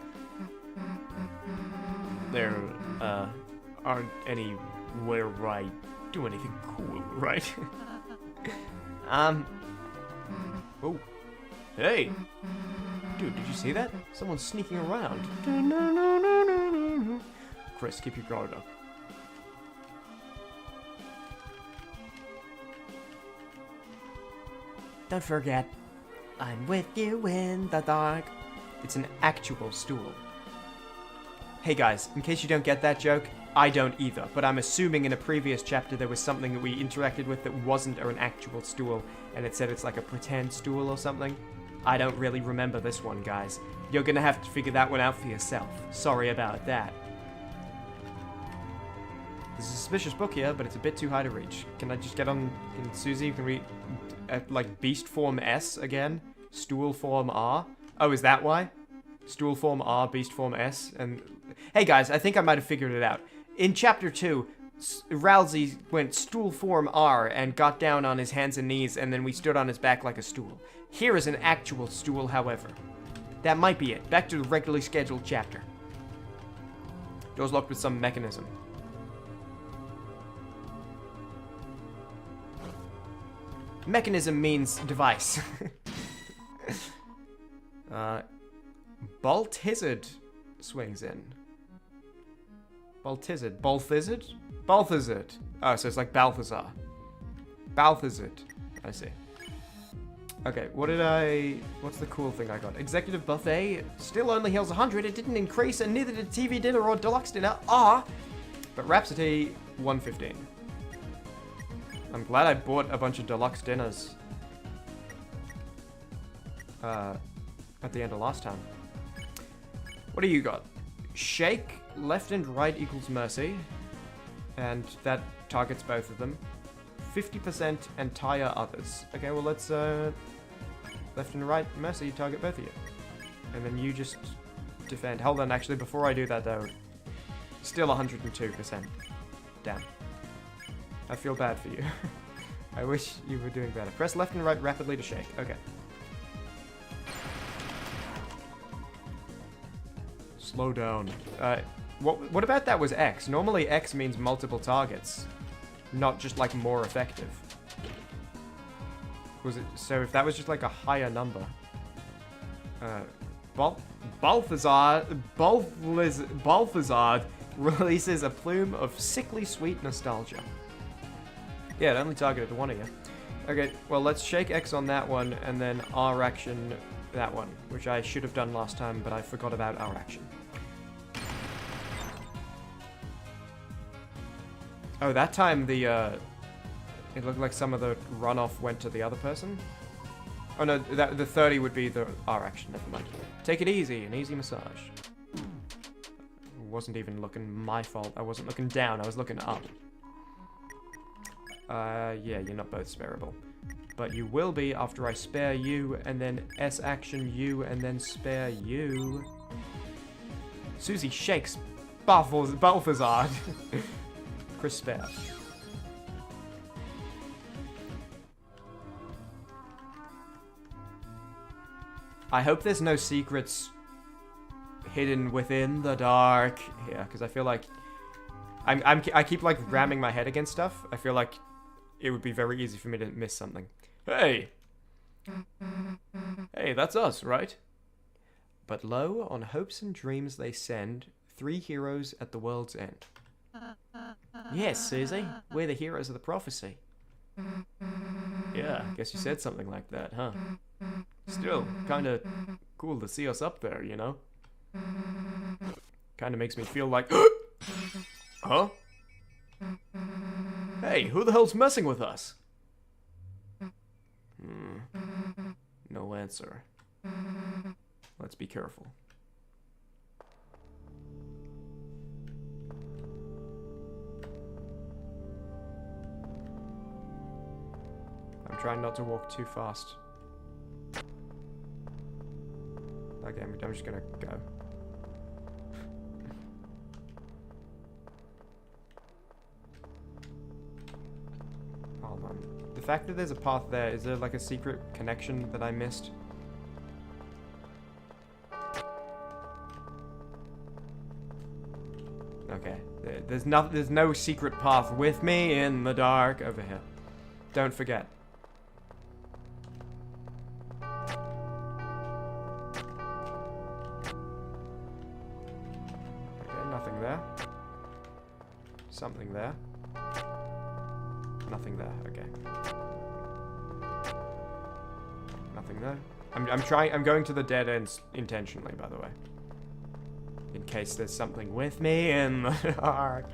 There, aren't anywhere where I do anything cool, right? Oh, Hey! dude, did you see that? Someone's sneaking around. Chris, keep your guard up. Don't forget, I'm with you in the dark. It's an actual stool. Hey guys, in case you don't get that joke, I don't either, but I'm assuming in a previous chapter there was something that we interacted with that wasn't an actual stool, and it said it's like a pretend stool or something. I don't really remember this one, guys. You're gonna have to figure that one out for yourself. Sorry about that. There's a suspicious book here, but it's a bit too high to reach. Can I just get on... Susie, you can read... like, beast form S again? Stool form R? Oh, is that why? Stool form R, beast form S, and... Hey guys, I think I might have figured it out. In chapter 2, Ralsei went stool form R and got down on his hands and knees, and then we stood on his back like a stool. Here is an actual stool, however. That might be it. Back to the regularly scheduled chapter. Door's locked with some mechanism. Mechanism means device. Balthazard swings in. Balthazard. Balthazard? Balthazard. Oh, so it's like Balthazar. Balthazard. I see. Okay, what's the cool thing I got? Executive buffet still only heals 100. It didn't increase, and neither did TV dinner or deluxe dinner. But Rhapsody 115. I'm glad I bought a bunch of deluxe dinners at the end of last time. What do you got? Shake, left and right equals mercy, and that targets both of them. 50% and tire others. Okay, well let's left and right mercy target both of you, and then you just defend. Hold on, actually, before I do that though, still 102%. Damn. I feel bad for you. I wish you were doing better. Press left and right rapidly to shake. Okay. Slow down. What about that was X? Normally X means multiple targets, not just like more effective. Was it, so if that was just like a higher number. Balthazar releases a plume of sickly sweet nostalgia. Yeah, it only targeted one of you. Okay, well let's shake X on that one, and then R action that one, which I should have done last time, but I forgot about R action. Oh, that time the, it looked like some of the runoff went to the other person. Oh no, the 30 would be the R action, never mind. Take it easy, an easy massage. Wasn't even looking my fault. I wasn't looking down, I was looking up. Yeah, you're not both spareable. But you will be after I spare you, and then S action you, and then spare you. Susie shakes Balthazar. Chris spare. I hope there's no secrets hidden within the dark here, because I feel like I keep like ramming my head against stuff. I feel like it would be very easy for me to miss something. Hey! Hey, that's us, right? But lo, on hopes and dreams they send 3 heroes at the world's end. Yes, Susie, we're the heroes of the prophecy. Yeah, guess you said something like that, huh? Still, kinda cool to see us up there, you know? Kinda makes me feel like... Huh? Hey, who the hell's messing with us? No answer. Let's be careful. I'm trying not to walk too fast. Okay, I'm just gonna go. Hold on. The fact that there's a path there, is there like a secret connection that I missed? Okay, there's no secret path with me in the dark over here. Don't forget. Okay, nothing there. Something there. Nothing there. Okay. Nothing there. I'm going to the dead ends intentionally, by the way. In case there's something with me in the dark.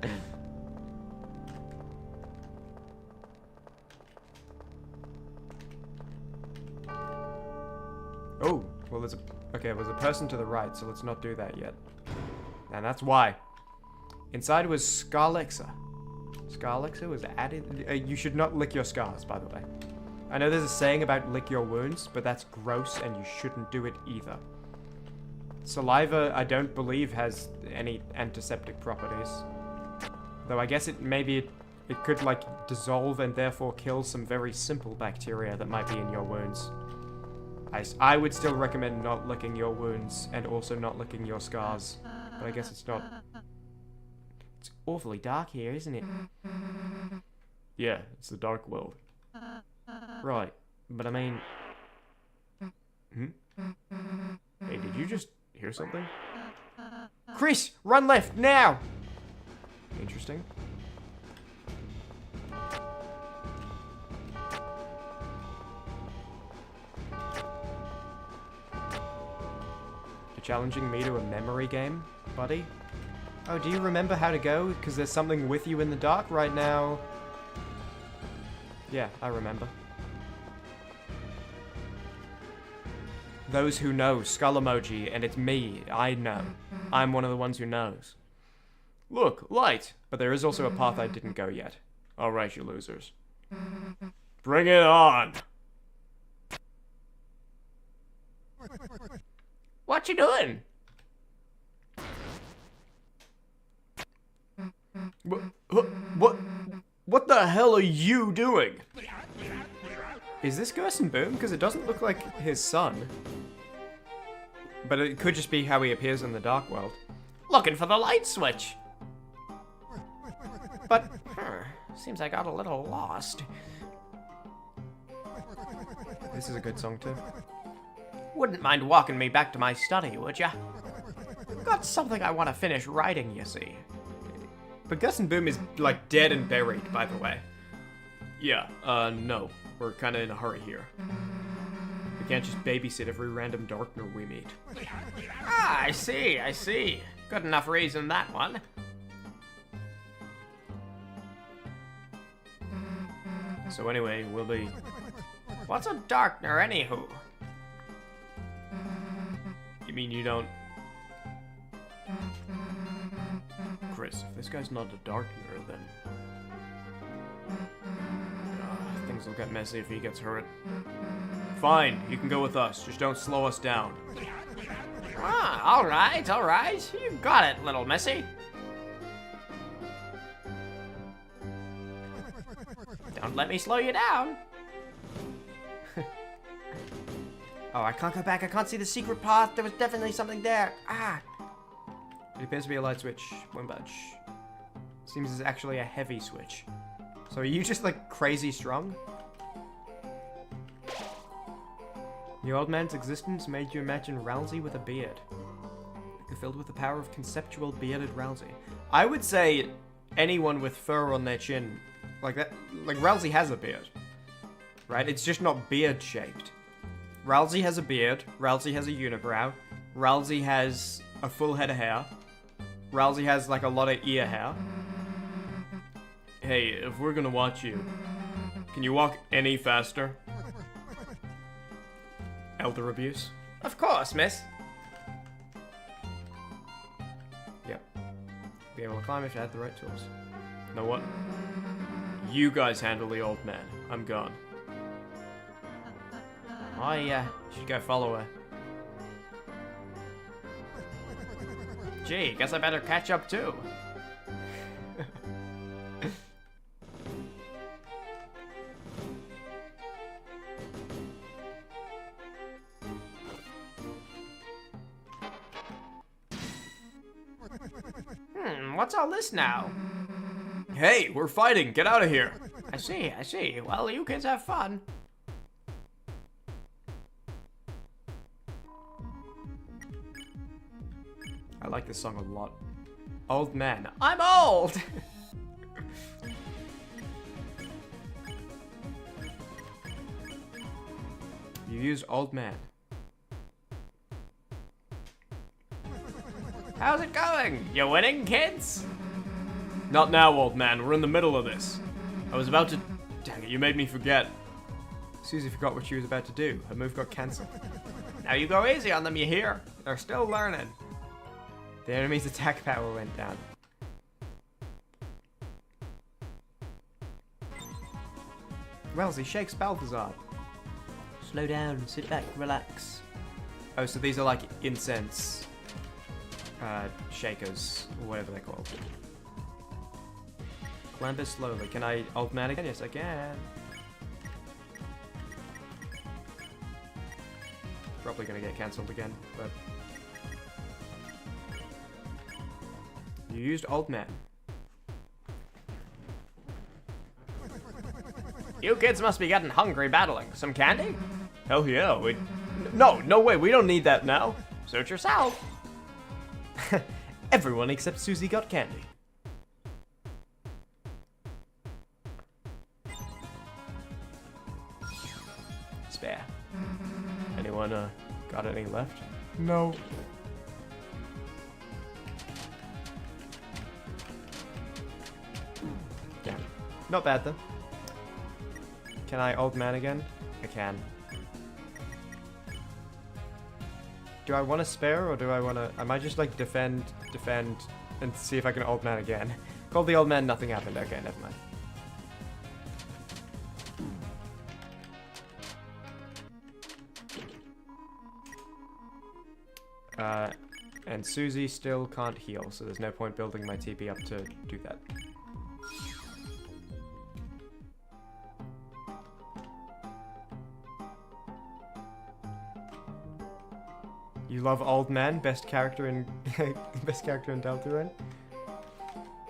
Oh, well there's a person to the right, so let's not do that yet. And that's why. Inside was Scarlexa. Scarlexa was added. You should not lick your scars, by the way. I know there's a saying about lick your wounds, but that's gross and you shouldn't do it either. Saliva, I don't believe, has any antiseptic properties. Though I guess it could like dissolve and therefore kill some very simple bacteria that might be in your wounds. I would still recommend not licking your wounds and also not licking your scars. But I guess it's not. It's awfully dark here, isn't it? Yeah, it's the dark world. Right, but I mean... Hey, did you just hear something? Chris, run left, now! Interesting. You're challenging me to a memory game, buddy? Oh, do you remember how to go? Because there's something with you in the dark right now. Yeah, I remember. Those who know, skull emoji, and it's me. I know. I'm one of the ones who knows. Look, light! But there is also a path I didn't go yet. Alright, you losers. Bring it on! What you doing? What the hell are you doing? Is this Gerson Boom? Because it doesn't look like his son. But it could just be how he appears in the dark world. Looking for the light switch. But, seems I got a little lost. This is a good song too. Wouldn't mind walking me back to my study, would ya? Got something I want to finish writing, you see. But Gerson Boom is like dead and buried, by the way. Yeah, no. We're kinda in a hurry here. We can't just babysit every random darkner we meet. Ah, I see. Good enough reason, that one. So anyway, we'll be... What's a darkner, anywho? You mean you don't... Chris, if this guy's not a darkner, then... things will get messy if he gets hurt. Fine, you can go with us. Just don't slow us down. Ah, alright. You got it, little missy. Don't let me slow you down. Oh, I can't go back. I can't see the secret path. There was definitely something there. Ah! It appears to be a light switch. Won't budge. Seems it's actually a heavy switch. So are you just like crazy strong? The old man's existence made you imagine Ralsei with a beard. Filled with the power of conceptual bearded Ralsei. I would say anyone with fur on their chin, like that, like Ralsei has a beard. Right? It's just not beard shaped. Ralsei has a beard, Ralsei has a unibrow, Ralsei has a full head of hair, Ralsei has like a lot of ear hair. Hey, if we're gonna watch you, can you walk any faster? Elder abuse. Of course, miss. Yep. Be able to climb if you had the right tools. Know what? You guys handle the old man. I'm gone. I should go follow her. Gee, guess I better catch up too. What's all this now? Hey, we're fighting. Get out of here. I see. Well, you kids have fun. I like this song a lot. Old man. I'm old! You used old man. How's it going? You winning, kids? Not now, old man. We're in the middle of this. I was about to... Dang it, you made me forget. Susie forgot what she was about to do. Her move got cancelled. Now you go easy on them, you hear? They're still learning. The enemy's attack power went down. Wellesley shakes Balthazar. Slow down, sit back, relax. Oh, so these are like incense shakers, or whatever they're called. Clamber slowly. Can I old man again? Yes, I can. Probably gonna get cancelled again, but... You used old man. You kids must be getting hungry battling. Some candy? Hell yeah, we... No way, we don't need that now. Suit yourself. Everyone except Susie got candy. Spare. Anyone got any left? No. Yeah. Not bad though. Can I old man again? I can. Do I want to spare or do I want to... I might just like defend, and see if I can old man again. Called the old man, nothing happened. Okay, never mind. And Susie still can't heal, so there's no point building my TP up to do that. You love old man, best character in Deltarune.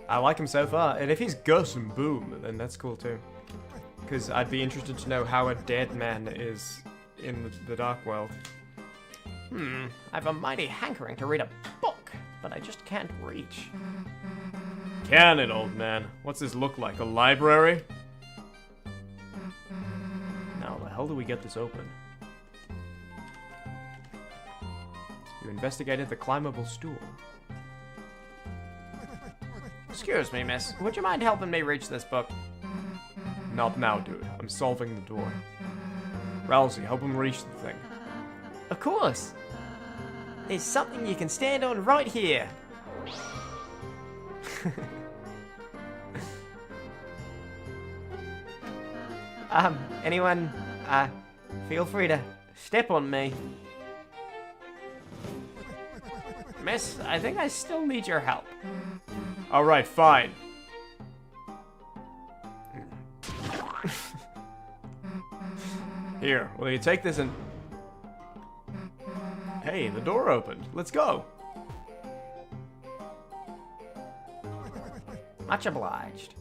I like him so far, and if he's Gus and Boom, then that's cool too. Because I'd be interested to know how a dead man is in the Dark World. I've a mighty hankering to read a book, but I just can't reach. Can it, old man? What's this look like? A library? Now, the hell do we get this open? You investigated the climbable stool. Excuse me, miss. Would you mind helping me reach this book? Not now, dude. I'm solving the door. Rousey, help him reach the thing. Of course. There's something you can stand on right here. Anyone, feel free to step on me. Miss, I think I still need your help. Alright, fine. Here, will you take this and... Hey, the door opened. Let's go. Much obliged.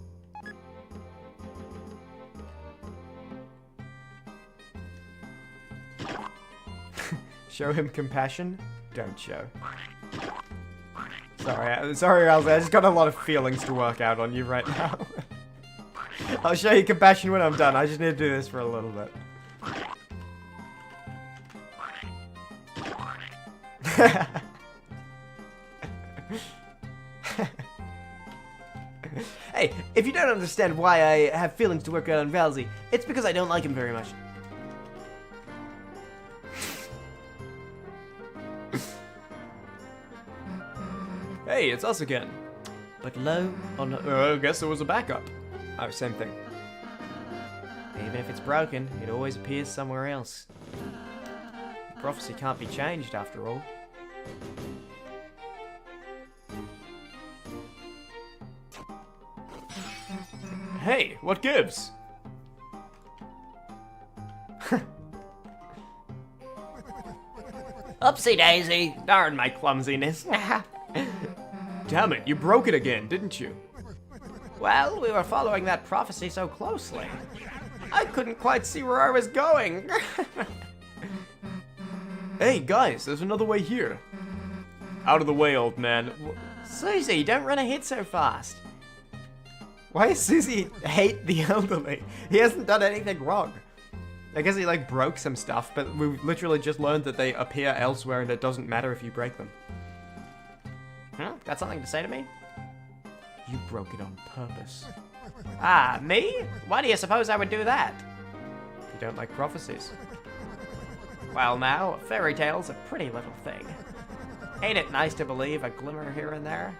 Show him compassion, don't show. Sorry, Elsa. I just got a lot of feelings to work out on you right now. I'll show you compassion when I'm done. I just need to do this for a little bit. Hey, if you don't understand why I have feelings to work out on Valsey, it's because I don't like him very much. Hey, it's us again. But low on... I guess there was a backup. Oh, same thing. Even if it's broken, it always appears somewhere else. Prophecy can't be changed after all. Hey, what gives? Upsy daisy! Darn my clumsiness. Damn it, you broke it again, didn't you? Well, we were following that prophecy so closely. I couldn't quite see where I was going. Hey, guys, there's another way here. Out of the way, old man. Susie, don't run ahead so fast. Why does Susie hate the elderly? He hasn't done anything wrong. I guess he, like, broke some stuff, but we literally just learned that they appear elsewhere and it doesn't matter if you break them. Huh? Got something to say to me? You broke it on purpose. Ah, me? Why do you suppose I would do that? You don't like prophecies. Well now, fairy tale's a pretty little thing. Ain't it nice to believe a glimmer here and there?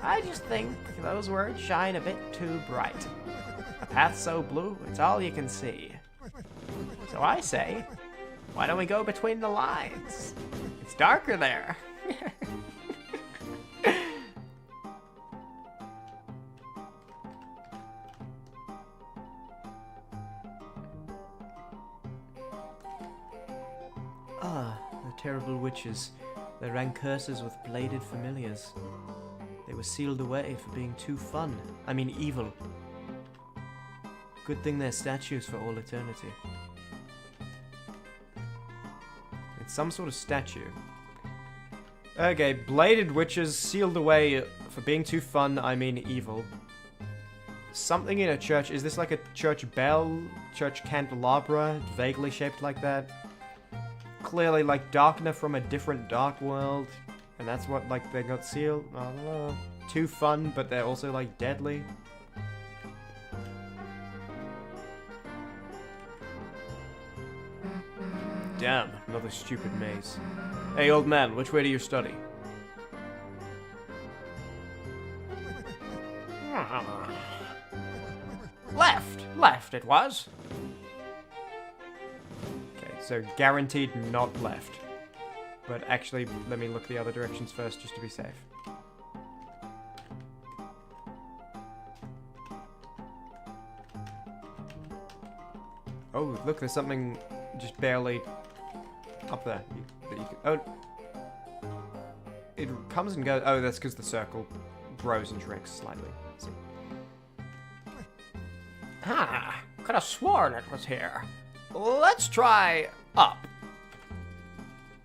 I just think those words shine a bit too bright. A path so blue, it's all you can see. So I say, why don't we go between the lines? It's darker there. Ah, the terrible witches. They rang curses with bladed familiars. They were sealed away for being too fun. I mean evil. Good thing they're statues for all eternity. It's some sort of statue. Okay, bladed witches sealed away for being too fun, I mean evil. Something in a church. Is this like a church bell? Church candelabra? Vaguely shaped like that? Clearly like Darkner from a different dark world. And that's what, like, they got sealed? I don't know. Too fun, but they're also, like, deadly. Damn, another stupid maze. Hey, old man, which way do you study? Left it was. Okay, so guaranteed not left. But actually, let me look the other directions first, just to be safe. Oh, look, there's something just barely up there. Oh. It comes and goes. Oh, that's because the circle grows and shrinks slightly. Let's see. Ah, could have sworn it was here. Let's try up.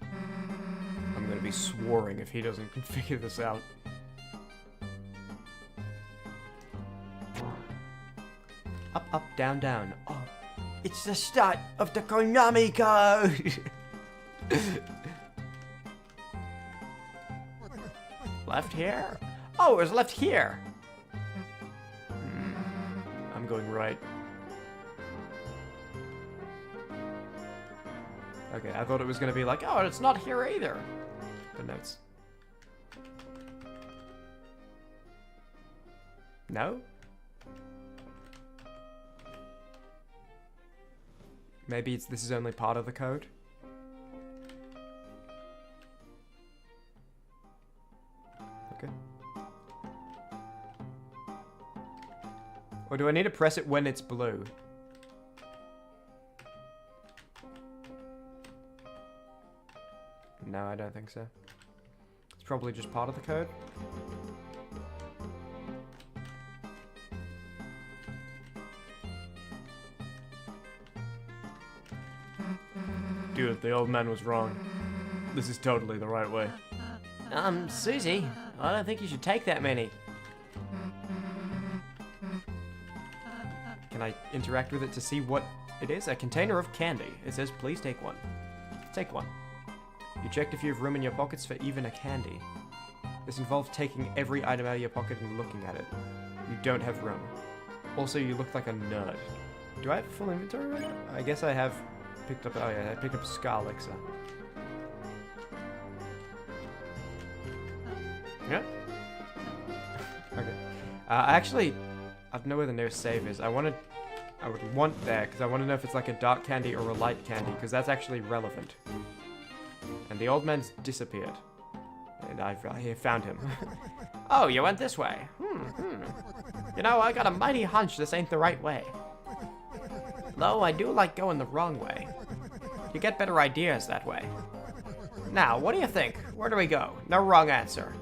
I'm gonna be swearing if he doesn't figure this out. Up, up, down, down. Oh, It's the start of the Konami code! Left here? Oh, it was left here. I'm going right. Okay, I thought it was gonna be like, Oh, it's not here either. the notes. No? Maybe this is only part of the code? Okay. Or do I need to press it when it's blue? No, I don't think so. It's probably just part of the code. Dude, the old man was wrong. This is totally the right way. Susie, I don't think you should take that many. Can I interact with it to see what it is? A container of candy. It says, please take one. Take one. You checked if you have room in your pockets for even a candy. This involves taking every item out of your pocket and looking at it. You don't have room. Also, you look like a nerd. Do I have full inventory right now? I guess I have picked up, oh yeah, I picked up Scar Elixir. Yeah. Okay. Actually, I know where the nearest save is. I want to I would want there, because I want to know if it's like a dark candy or a light candy, because that's actually relevant. And the old man's disappeared. And I found him. Oh, you went this way. You know, I got a mighty hunch this ain't the right way. Though I do like going the wrong way. You get better ideas that way. Now, what do you think? Where do we go? No wrong answer.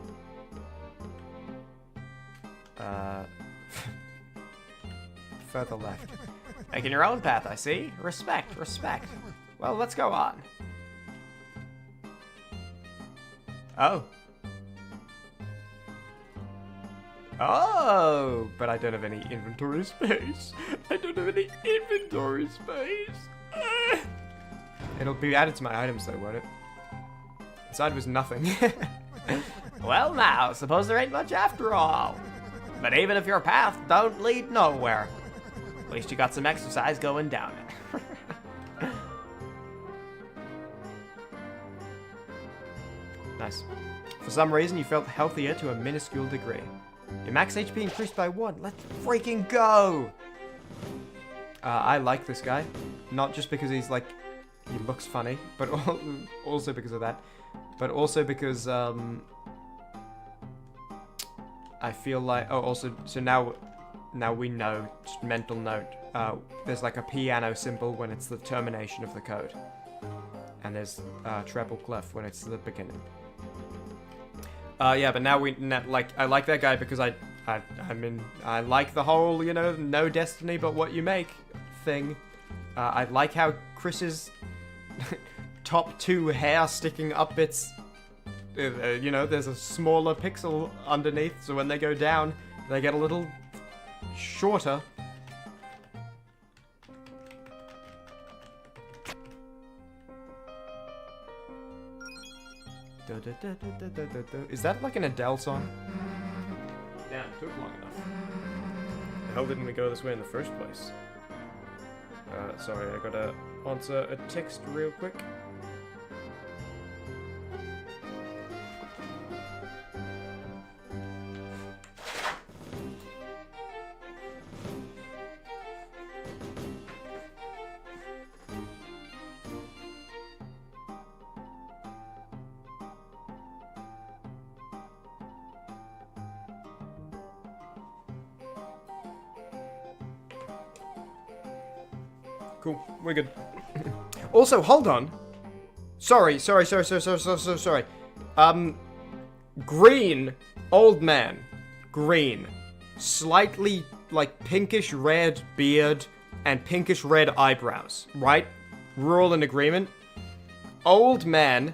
Further left. Making your own path, I see. Respect, respect. Well, let's go on. Oh. Oh, but I don't have any inventory space. I don't have any inventory space. It'll be added to my items though, won't it? Inside was nothing. Well now, suppose there ain't much after all. But even if your path don't lead nowhere, at least you got some exercise going down it. Nice. For some reason, you felt healthier to a minuscule degree. Your max HP increased by 1. Let's freaking go! I like this guy. Not just because he's like, he looks funny, but also because of that. But also because, I feel like, oh, also, so now we know, just mental note, there's like a piano symbol when it's the termination of the code. And there's treble clef when it's the beginning. Yeah, but now I like that guy because I mean, I like the whole, you know, no destiny but what you make thing. I like how Chris's top 2 hair sticking up its, you know, there's a smaller pixel underneath, so when they go down, they get a little shorter. Is that like an Adele song? Damn, it took long enough. The hell didn't we go this way in the first place? Sorry, I gotta answer a text real quick. Cool, we're good. Also, hold on. Sorry. Green, old man. Green. Slightly, like, pinkish red beard and pinkish red eyebrows, right? We're all in agreement? Old man,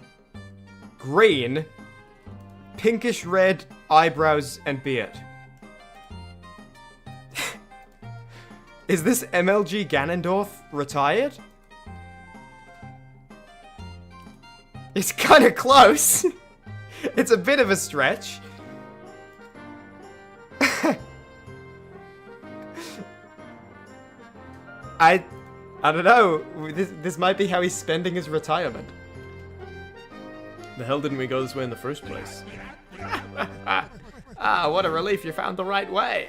green, pinkish red eyebrows and beard. Is this MLG Ganondorf retired? It's kind of close. It's a bit of a stretch. I don't know. This might be how he's spending his retirement. The hell didn't we go this way in the first place? Ah, what a relief you found the right way.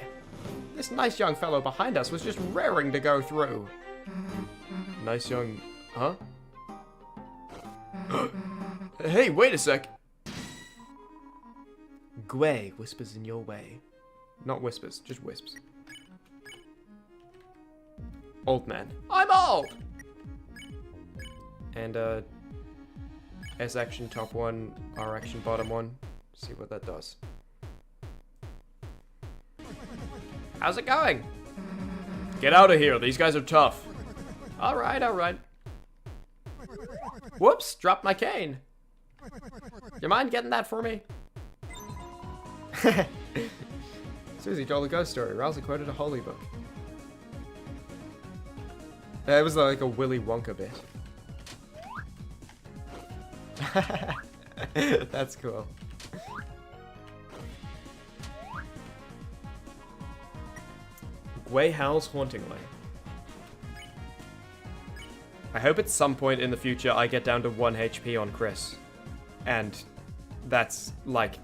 This nice young fellow behind us was just raring to go through. Nice young... Huh? Hey, wait a sec! Gwei whispers in your way. Not whispers, just wisps. Old man. I'm old! And, S action top 1, R action bottom 1. See what that does. How's it going? Get out of here, these guys are tough. Alright. Whoops, dropped my cane. You mind getting that for me? Susie told a ghost story. Rousey quoted a holy book. It was like a Willy Wonka bit. That's cool. Gwei howls hauntingly. I hope at some point in the future I get down to 1 HP on Chris. And that's like...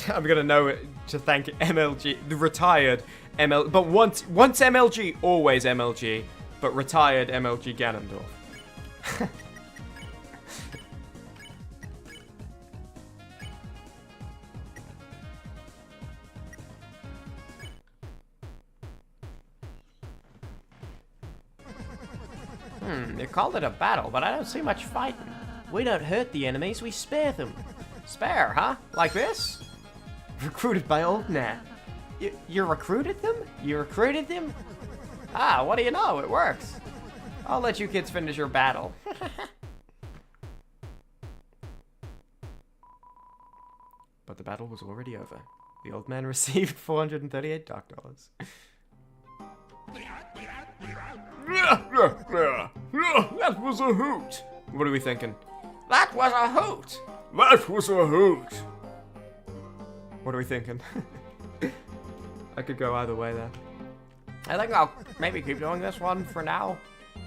I'm gonna know to thank MLG, the retired But once MLG, always MLG, but retired MLG Ganondorf. You called it a battle, but I don't see much fighting. We don't hurt the enemies, we spare them. Spare, huh? Like this? Recruited by old Nat. You recruited them? You recruited them? Ah, what do you know? It works. I'll let you kids finish your battle. But the battle was already over. The old man received $438 dark dollars. That was a hoot. What are we thinking? That was a hoot! That was a hoot. What are we thinking? I could go either way there. I think I'll maybe keep doing this one for now.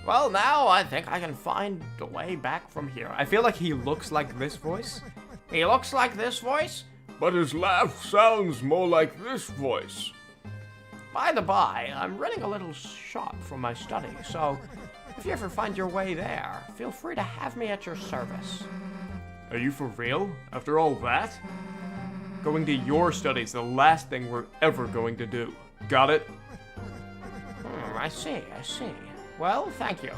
Well, now I think I can find the way back from here. I feel like he looks like this voice. He looks like this voice? But his laugh sounds more like this voice. By the by, I'm running a little shop from my study, so if you ever find your way there, feel free to have me at your service. Are you for real? After all that? Going to your study's the last thing we're ever going to do. Got it? I see. Well, thank you.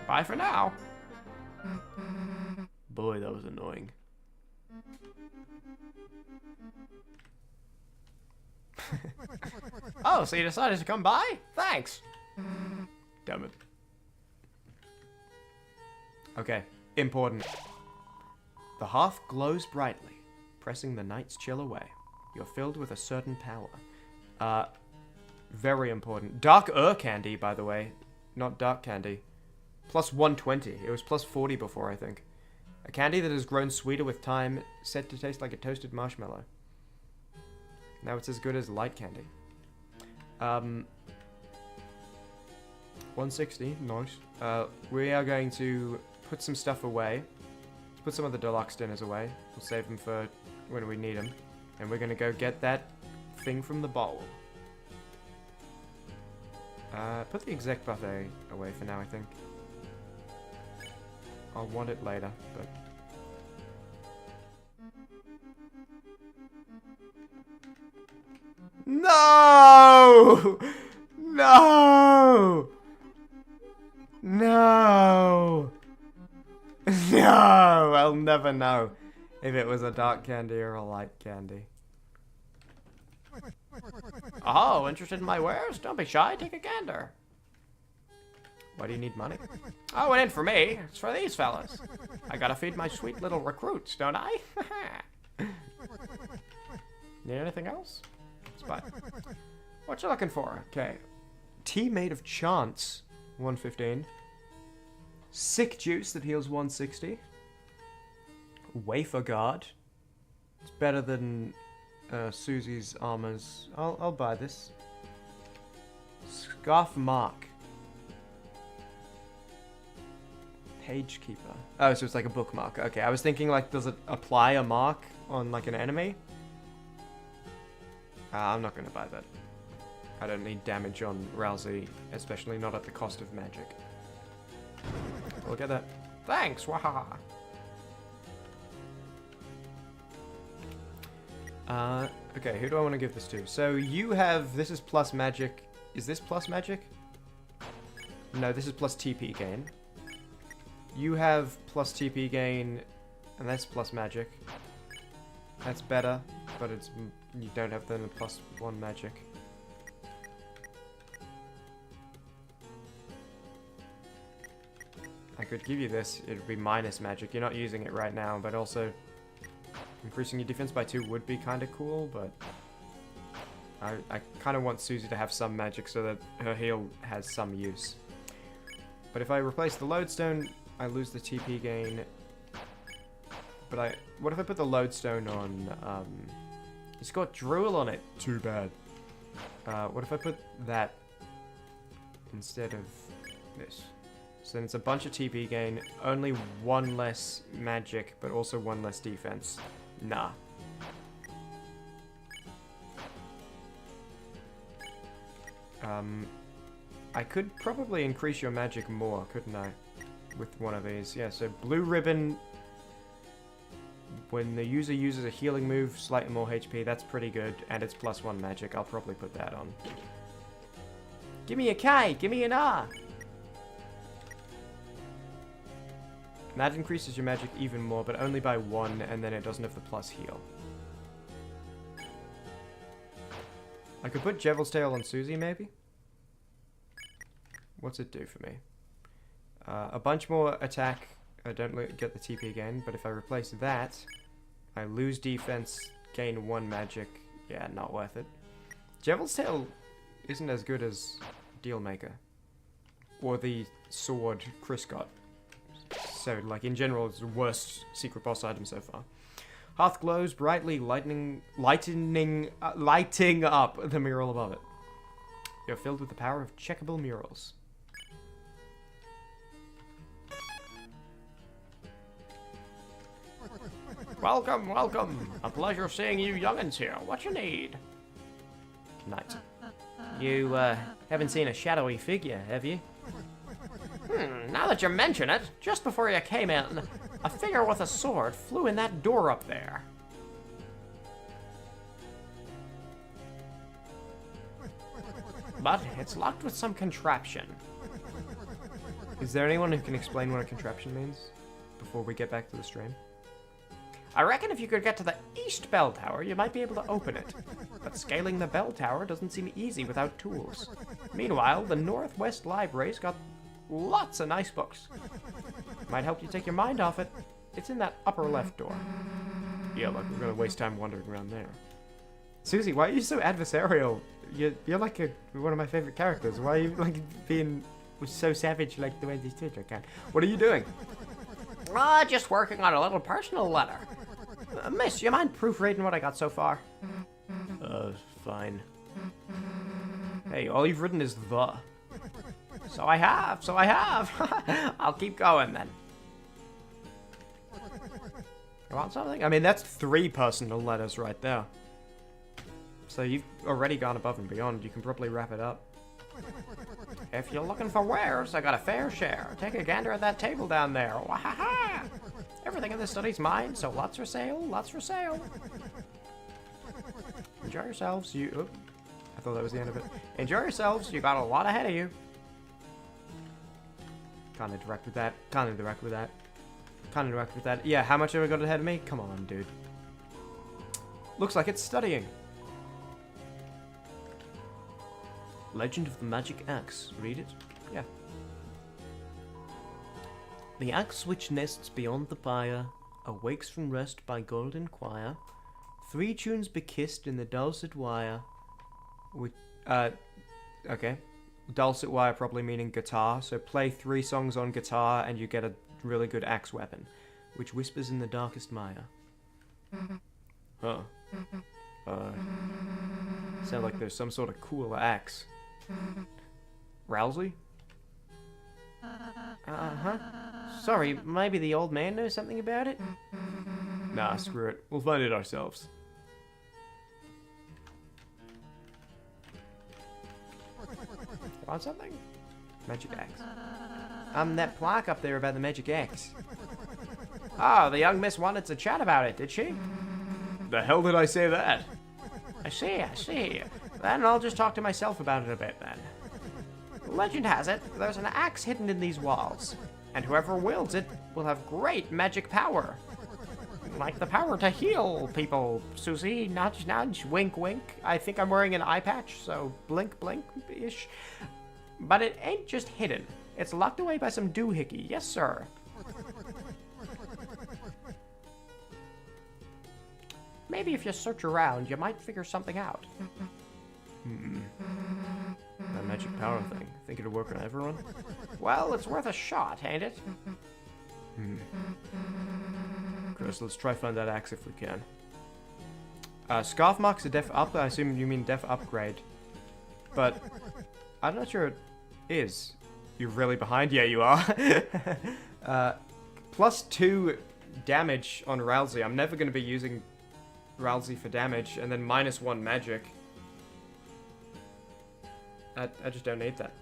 Bye for now. Boy, that was annoying. Oh, so you decided to come by? Thanks. Damn it. Okay, important. The hearth glows brightly, pressing the night's chill away. You're filled with a certain power. Very important. Dark candy, by the way. Not dark candy. Plus 120. It was plus 40 before, I think. A candy that has grown sweeter with time, said to taste like a toasted marshmallow. Now it's as good as light candy. 160, nice. We are going to put some stuff away. Let's put some of the deluxe dinners away. We'll save them for when we need them. And we're gonna go get that thing from the bowl. Put the exec buffet away for now, I think. I'll want it later, but... No! No! No! No! I'll never know if it was a dark candy or a light candy. Oh, interested in my wares? Don't be shy, take a gander. Why do you need money? Oh, it ain't for me. It's for these fellas. I gotta feed my sweet little recruits, don't I? Need anything else? It's fine. What you looking for? Okay. Tea made of chance, 115. Sick juice that heals 160. Wafer guard. It's better than Susie's armors. I'll buy this. Scarf mark. Page keeper. Oh, so it's like a bookmark. Okay, I was thinking like, does it apply a mark on like an enemy? I'm not gonna buy that. I don't need damage on Rousey, especially not at the cost of magic. We'll get that. Thanks, wahaha. Okay, who do I want to give this to? So you have, this is plus magic. Is this plus magic? No, this is plus TP gain. You have plus TP gain, and that's plus magic. That's better, but it's, you don't have the plus 1 magic. I could give you this, it would be minus magic. You're not using it right now, but also increasing your defense by 2 would be kind of cool, but I kind of want Susie to have some magic so that her heal has some use. But if I replace the lodestone, I lose the TP gain. But what if I put the lodestone on, it's got drool on it. Too bad. What if I put that instead of this? So then it's a bunch of TP gain, only 1 less magic, but also 1 less defense. Nah. I could probably increase your magic more, couldn't I? With one of these. Yeah, so blue ribbon. When the user uses a healing move, slightly more HP, that's pretty good. And it's +1 magic. I'll probably put that on. Give me a K! Give me an R! That increases your magic even more, but only by 1, and then it doesn't have the plus heal. I could put Devil's Tail on Susie, maybe? What's it do for me? A bunch more attack. I don't get the TP again, but if I replace that, I lose defense, gain 1 magic. Yeah, not worth it. Devil's Tail isn't as good as Dealmaker. Or the sword Chris got. So, like, in general, it's the worst secret boss item so far. Hearth glows brightly, lighting up the mural above it. You're filled with the power of checkable murals. Welcome, welcome. A pleasure seeing you young'uns here. What you need? Knight. You, haven't seen a shadowy figure, have you? Now that you mention it, just before you came in, a figure with a sword flew in that door up there. But it's locked with some contraption. Is there anyone who can explain what a contraption means before we get back to the stream? I reckon if you could get to the East Bell Tower, you might be able to open it. But scaling the bell tower doesn't seem easy without tools. Meanwhile, the Northwest Library's got lots of nice books. Might help you take your mind off it. It's in that upper left door. Yeah, look, we're gonna waste time wandering around there. Susie, why are you so adversarial? You're like one of my favorite characters. Why are you like being so savage like the way these two can? What are you doing? Just working on a little personal letter. Miss, you mind proofreading what I got so far? Fine. Hey, all you've written is the. So I have. I'll keep going then. You want something? I mean, that's 3 personal letters right there. So you've already gone above and beyond. You can probably wrap it up. If you're looking for wares, I got a fair share. Take a gander at that table down there. Wahaha! Everything in this study's mine, so lots for sale, lots for sale. Enjoy yourselves, you... Oh, I thought that was the end of it. Enjoy yourselves, you got a lot ahead of you. Can't interact with that. Can't interact with that. Can't interact with that. Yeah, how much have I got ahead of me? Come on, dude. Looks like it's studying. Legend of the Magic Axe. Read it? Yeah. The axe which nests beyond the fire awakes from rest by golden choir. 3 tunes be kissed in the dulcet wire. Which, okay. Dulcet wire probably meaning guitar. So play 3 songs on guitar and you get a really good axe weapon, which whispers in the darkest mire. Huh. Sound like there's some sort of cool axe. Rousey? Uh-huh. Sorry, maybe the old man knows something about it? Nah, screw it. We'll find it ourselves. Want something? Magic axe. That plaque up there about the magic axe. Oh, the young miss wanted to chat about it, did she? The hell did I say that? I see. Then I'll just talk to myself about it a bit, then. Legend has it, there's an axe hidden in these walls, and whoever wields it will have great magic power. Like the power to heal people, Susie. Nudge, nudge, wink, wink. I think I'm wearing an eye patch, so blink, blink-ish. But it ain't just hidden. It's locked away by some doohickey. Yes, sir. Maybe if you search around, you might figure something out. That magic power thing. Think it'll work on everyone? Well, it's worth a shot, ain't it? Chris, let's try find that axe if we can. Scarf marks a def up. I assume you mean def upgrade. But I'm not sure it is. You're really behind? Yeah, you are. +2 damage on Rousey. I'm never going to be using Rousey for damage. And then -1 magic. I just don't need that.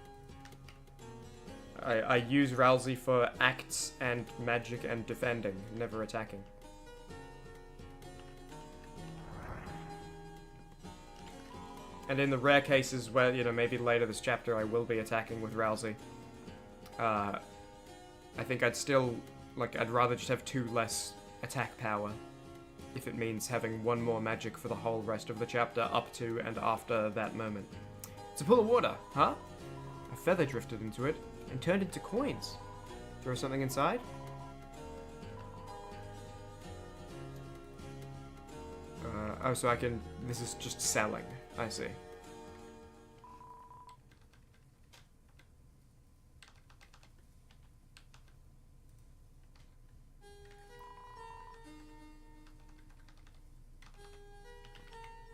I use Rousey for acts and magic and defending, never attacking. And in the rare cases where, you know, maybe later this chapter I will be attacking with Rousey, I think I'd still, like, I'd rather just have 2 less attack power if it means having 1 more magic for the whole rest of the chapter up to and after that moment. It's a pool of water, huh? A feather drifted into it and turned into coins. Throw something inside? Oh, so I can... This is just selling. I see.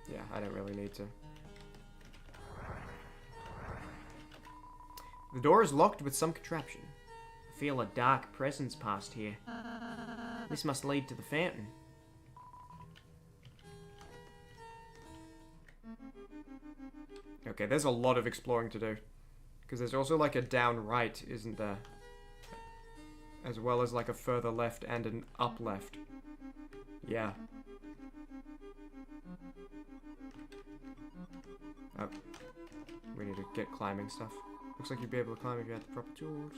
Yeah, I don't really need to. The door is locked with some contraption. I feel a dark presence past here. This must lead to the fountain. Okay, there's a lot of exploring to do. Because there's also like a down right, isn't there? As well as like a further left and an up left. Yeah. Oh. We need to get climbing stuff. Looks like you'd be able to climb if you had the proper tools.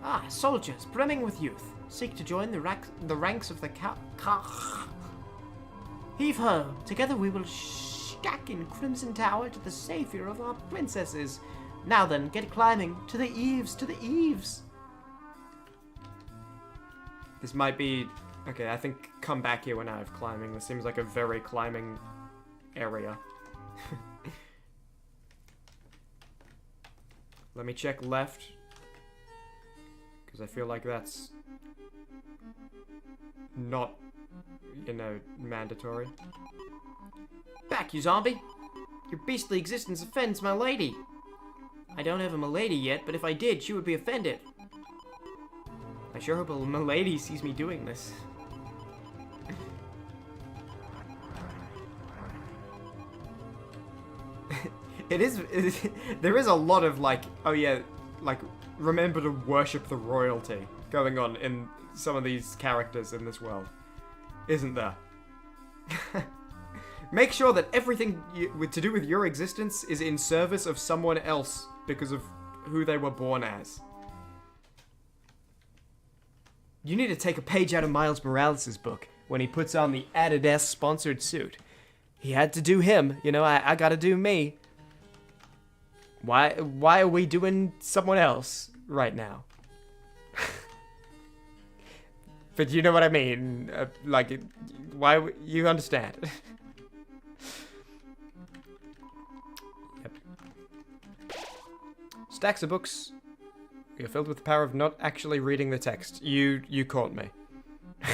Ah, soldiers, brimming with youth, seek to join the ranks of the Heave-ho! Together we will stack in Crimson Tower to the savior of our princesses. Now then, get climbing. To the eaves, to the eaves! This might be... Okay, I think come back here when I have climbing. This seems like a very climbing area. Let me check left. Because I feel like that's... not... you know, mandatory. Back, you zombie! Your beastly existence offends my lady. I don't have a milady yet, but if I did, she would be offended. I sure hope a milady sees me doing this. There is a lot of like, oh yeah, like, remember to worship the royalty going on in some of these characters in this world. Isn't there? Make sure that everything to do with your existence is in service of someone else because of who they were born as. You need to take a page out of Miles Morales' book when he puts on the Adidas sponsored suit. He had to do him, you know, I gotta do me. Why are we doing someone else right now? But you know what I mean, like, why, you understand. Yep. Stacks of books. You're filled with the power of not actually reading the text. You caught me.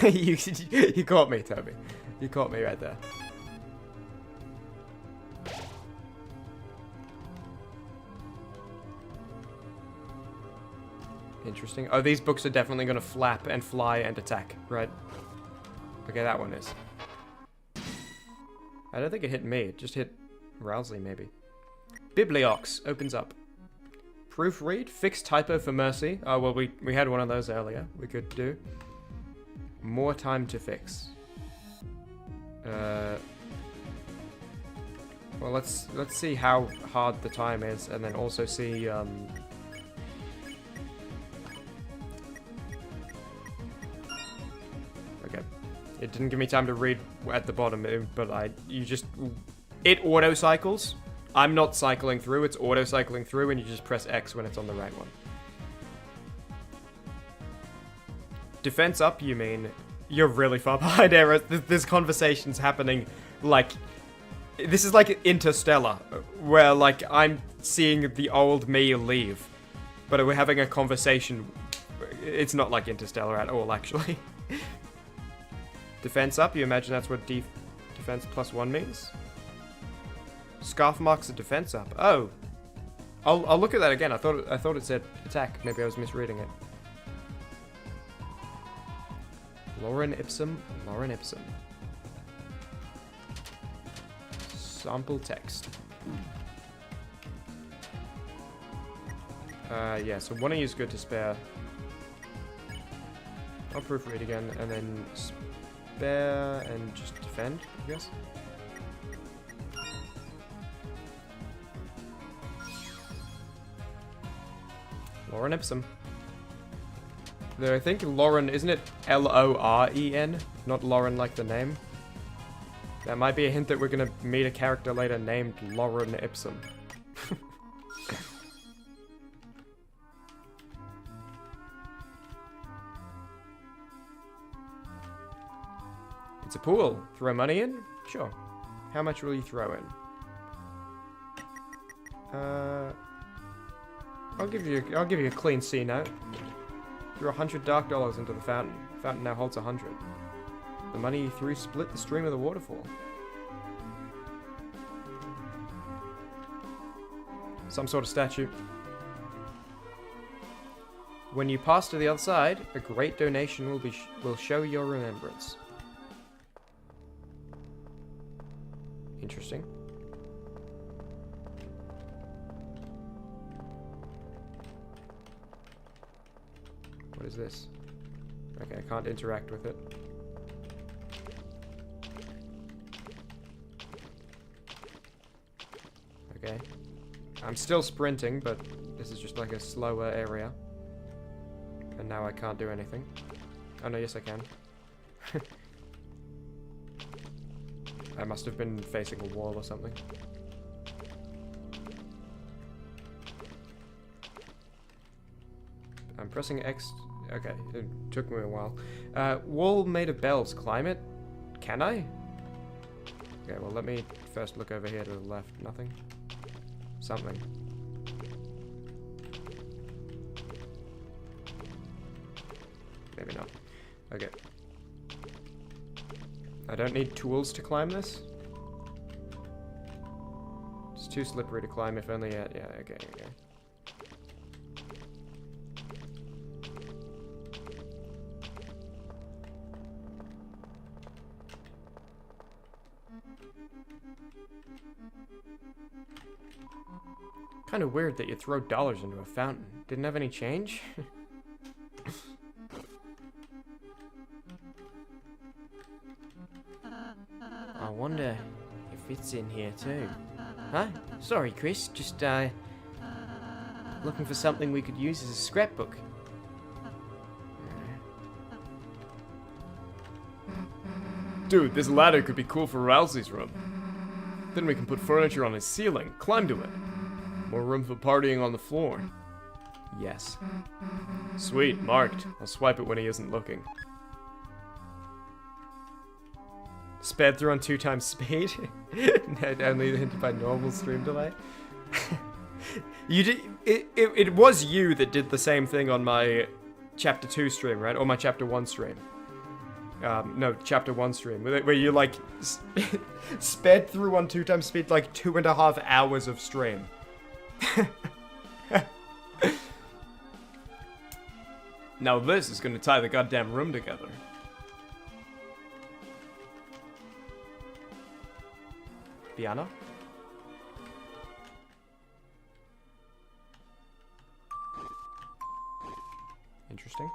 you caught me, Toby. You caught me right there. Interesting. Oh, these books are definitely going to flap and fly and attack, right? Okay, that one is. I don't think it hit me. It just hit Rousey, maybe. Bibliox opens up. Proofread, fix typo for mercy. Oh, well, we had one of those earlier. We could do. More time to fix. Well, let's see how hard the time is, and then also see, Okay. It didn't give me time to read at the bottom, but it auto-cycles. I'm not cycling through, it's auto-cycling through, and you just press X when it's on the right one. Defense up, you mean? You're really far behind, Eric. This conversation's happening, like... This is like Interstellar, where, like, I'm seeing the old me leave, but we're having a conversation. It's not like Interstellar at all, actually. Defense up, you imagine that's what defense +1 means? Scarf marks a defense up. Oh. I'll look at that again. I thought it said attack. Maybe I was misreading it. Lauren Ipsum. Sample text. Yeah, so one of you is good to spare. I'll proofread again, and then spare and just defend, I guess. Lauren Ipsum. Though I think Lauren, isn't it Loren? Not Lauren like the name? That might be a hint that we're gonna meet a character later named Lauren Ipsum. It's a pool. Throw money in? Sure. How much will you throw in? I'll give you a clean C note. Threw 100 dark dollars into the fountain. The fountain now holds 100. The money you threw split the stream of the waterfall. Some sort of statue. When you pass to the other side, a great donation will show your remembrance. Interesting. What is this? Okay, I can't interact with it. Okay. I'm still sprinting, but this is just like a slower area. And now I can't do anything. Oh no, yes I can. I must have been facing a wall or something. I'm pressing X. Okay, it took me a while. Wall made of bells. Climb it? Can I? Okay, well let me first look over here to the left. Nothing. Something. Maybe not. Okay. I don't need tools to climb this. It's too slippery to climb if only yeah, okay. Kind of weird that you throw dollars into a fountain. Didn't have any change? I wonder if it's in here too. Huh? Sorry, Chris. Just, looking for something we could use as a scrapbook. Dude, this ladder could be cool for Ralsei's room. Then we can put furniture on his ceiling, climb to it. More room for partying on the floor. Yes. Sweet, marked. I'll swipe it when he isn't looking. Sped through on 2 times speed. Only hinted by normal stream delay. You did. It was you that did the same thing on my chapter 2 stream, right? Or my chapter 1 stream. No, chapter 1 stream, where you like sped through on 2 times speed, like 2.5 hours of stream. Now this is gonna tie the goddamn room together. Piano? Interesting.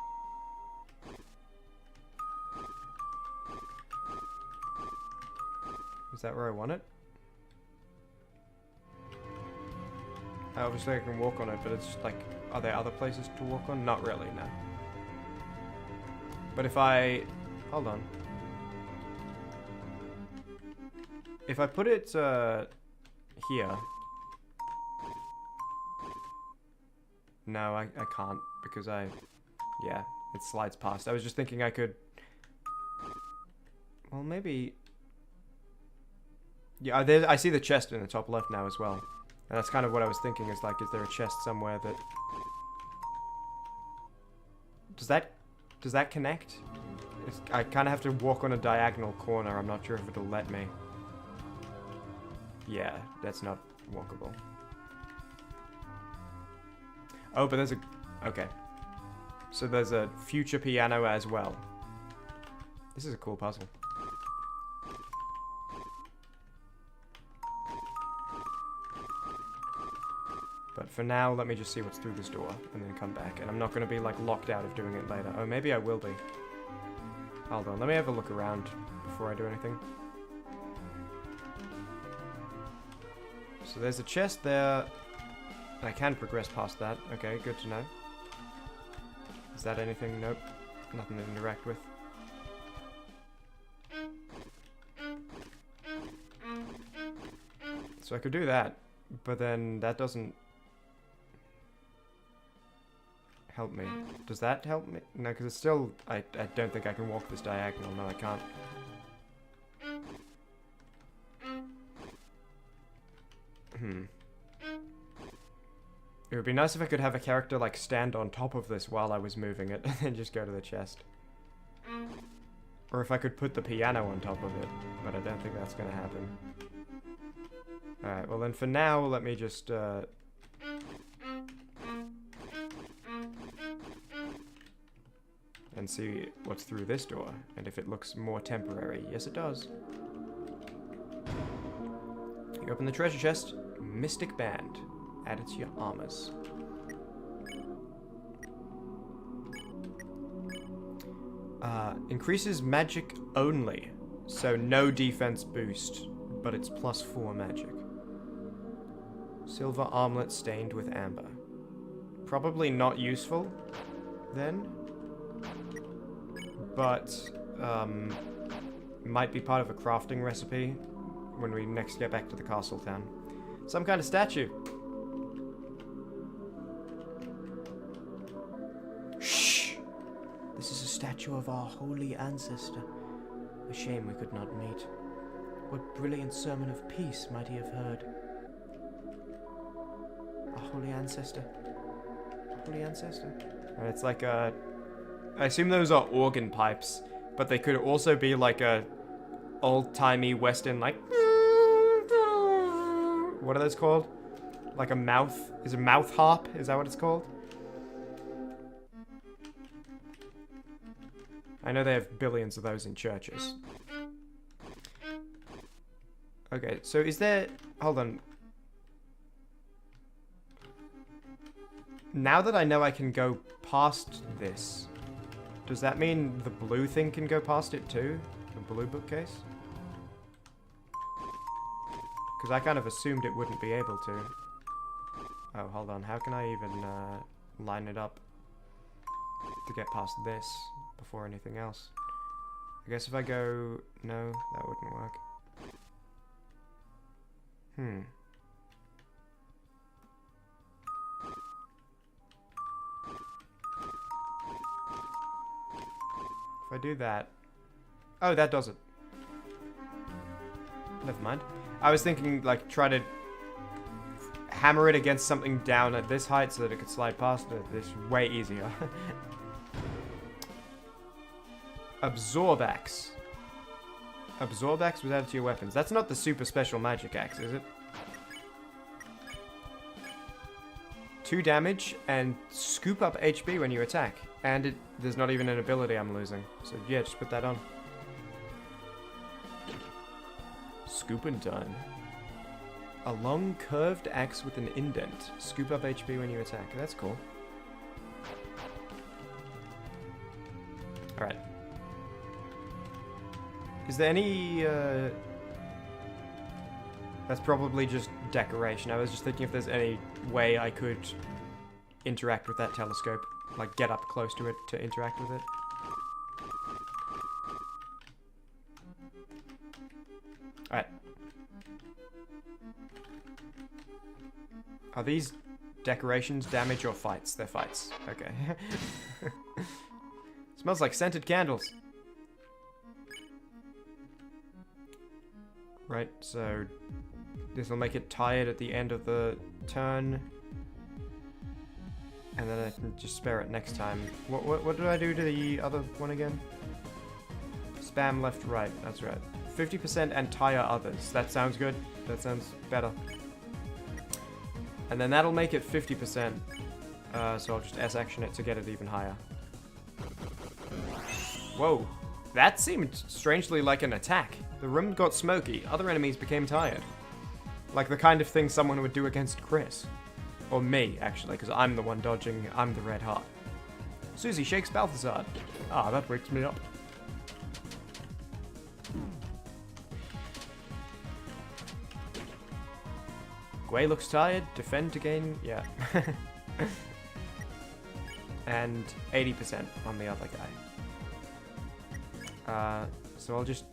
Is that where I want it? Obviously I can walk on it, but it's just like, are there other places to walk on? Not really, no. But if I... Hold on. If I put it, here... No, I can't, because yeah, it slides past. I was just thinking I could... Well, maybe... Yeah, I see the chest in the top left now as well. And that's kind of what I was thinking, is like, is there a chest somewhere that... Does that connect? I kind of have to walk on a diagonal corner. I'm not sure if it'll let me. Yeah, that's not walkable. Oh, but there's a... Okay. So there's a future piano as well. This is a cool puzzle. But for now, let me just see what's through this door, and then come back. And I'm not going to be, like, locked out of doing it later. Oh, maybe I will be. Hold on, let me have a look around before I do anything. So there's a chest there. I can progress past that. Okay, good to know. Is that anything? Nope. Nothing to interact with. So I could do that, but then that doesn't help me. Does that help me? No, because it's still... I don't think I can walk this diagonal. No, I can't. It would be nice if I could have a character, like, stand on top of this while I was moving it, and then just go to the chest. Or if I could put the piano on top of it, but I don't think that's gonna happen. Alright, well then for now, let me just, and see what's through this door, and if it looks more temporary. Yes, it does. You open the treasure chest, Mystic Band. Add it to your armors. Increases magic only, so no defense boost, but it's +4 magic. Silver armlet stained with amber. Probably not useful, then. But, might be part of a crafting recipe when we next get back to the castle town. Some kind of statue. Shh! This is a statue of our holy ancestor. A shame we could not meet. What brilliant sermon of peace might he have heard? Our holy ancestor. Holy ancestor. And it's like a... I assume those are organ pipes, but they could also be like a old-timey western, like... What are those called? Like a mouth... Is a mouth harp? Is that what it's called? I know they have billions of those in churches. Okay, so is there... Hold on. Now that I know I can go past this, does that mean the blue thing can go past it too? The blue bookcase? Because I kind of assumed it wouldn't be able to. Oh, hold on. How can I even line it up to get past this before anything else? I guess if I go... No, that wouldn't work. If I do that... Oh, that does it. Never mind. I was thinking, like, try to hammer it against something down at this height so that it could slide past it. This is way easier. Absorb Axe. Absorb Axe was added to your weapons. That's not the super special magic axe, is it? 2 damage and scoop up HP when you attack. And there's not even an ability I'm losing. So yeah, just put that on. Scoopin' time. A long curved axe with an indent. Scoop up HP when you attack. That's cool. Alright. Is there any, That's probably just decoration. I was just thinking if there's any way I could interact with that telescope. Like, get up close to it to interact with it. Alright. Are these decorations, damage, or fights? They're fights. Okay. Smells like scented candles. Right, so this will make it tired at the end of the turn. And then I can just spare it next time. What did I do to the other one again? Spam left, right. That's right. 50% and tire others. That sounds good. That sounds better. And then that'll make it 50%. So I'll just S-action it to get it even higher. Whoa. That seemed strangely like an attack. The room got smoky. Other enemies became tired. Like the kind of thing someone would do against Chris. Or me, actually, because I'm the one dodging. I'm the red heart. Susie shakes Balthazar. Ah, that wakes me up. Gwei looks tired. Defend to gain... Yeah. And 80% on the other guy. So I'll just...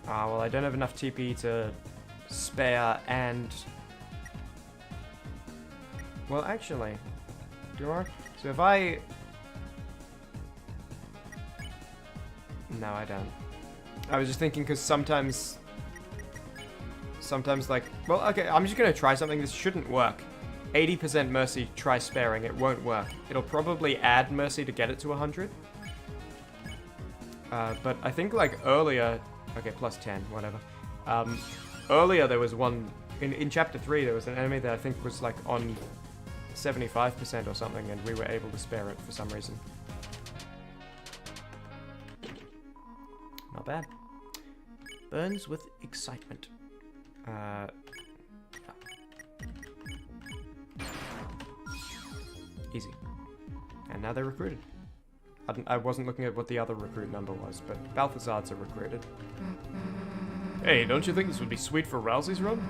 Ah, well, I don't have enough TP to spare and... Well, actually... Do I? So if I... No, I don't. I was just thinking because sometimes, like, well, okay, I'm just gonna try something. This shouldn't work. 80% mercy, try sparing. It won't work. It'll probably add mercy to get it to 100. But I think, like, earlier... Okay, plus 10, whatever. Earlier there was one... In Chapter 3, there was an enemy that I think was, like, on 75% or something, and we were able to spare it for some reason. Not bad. Burns with excitement. Yeah. Easy. And now they're recruited. I wasn't looking at what the other recruit number was, but Balthazar's are recruited. Hey, don't you think this would be sweet for Rousey's room?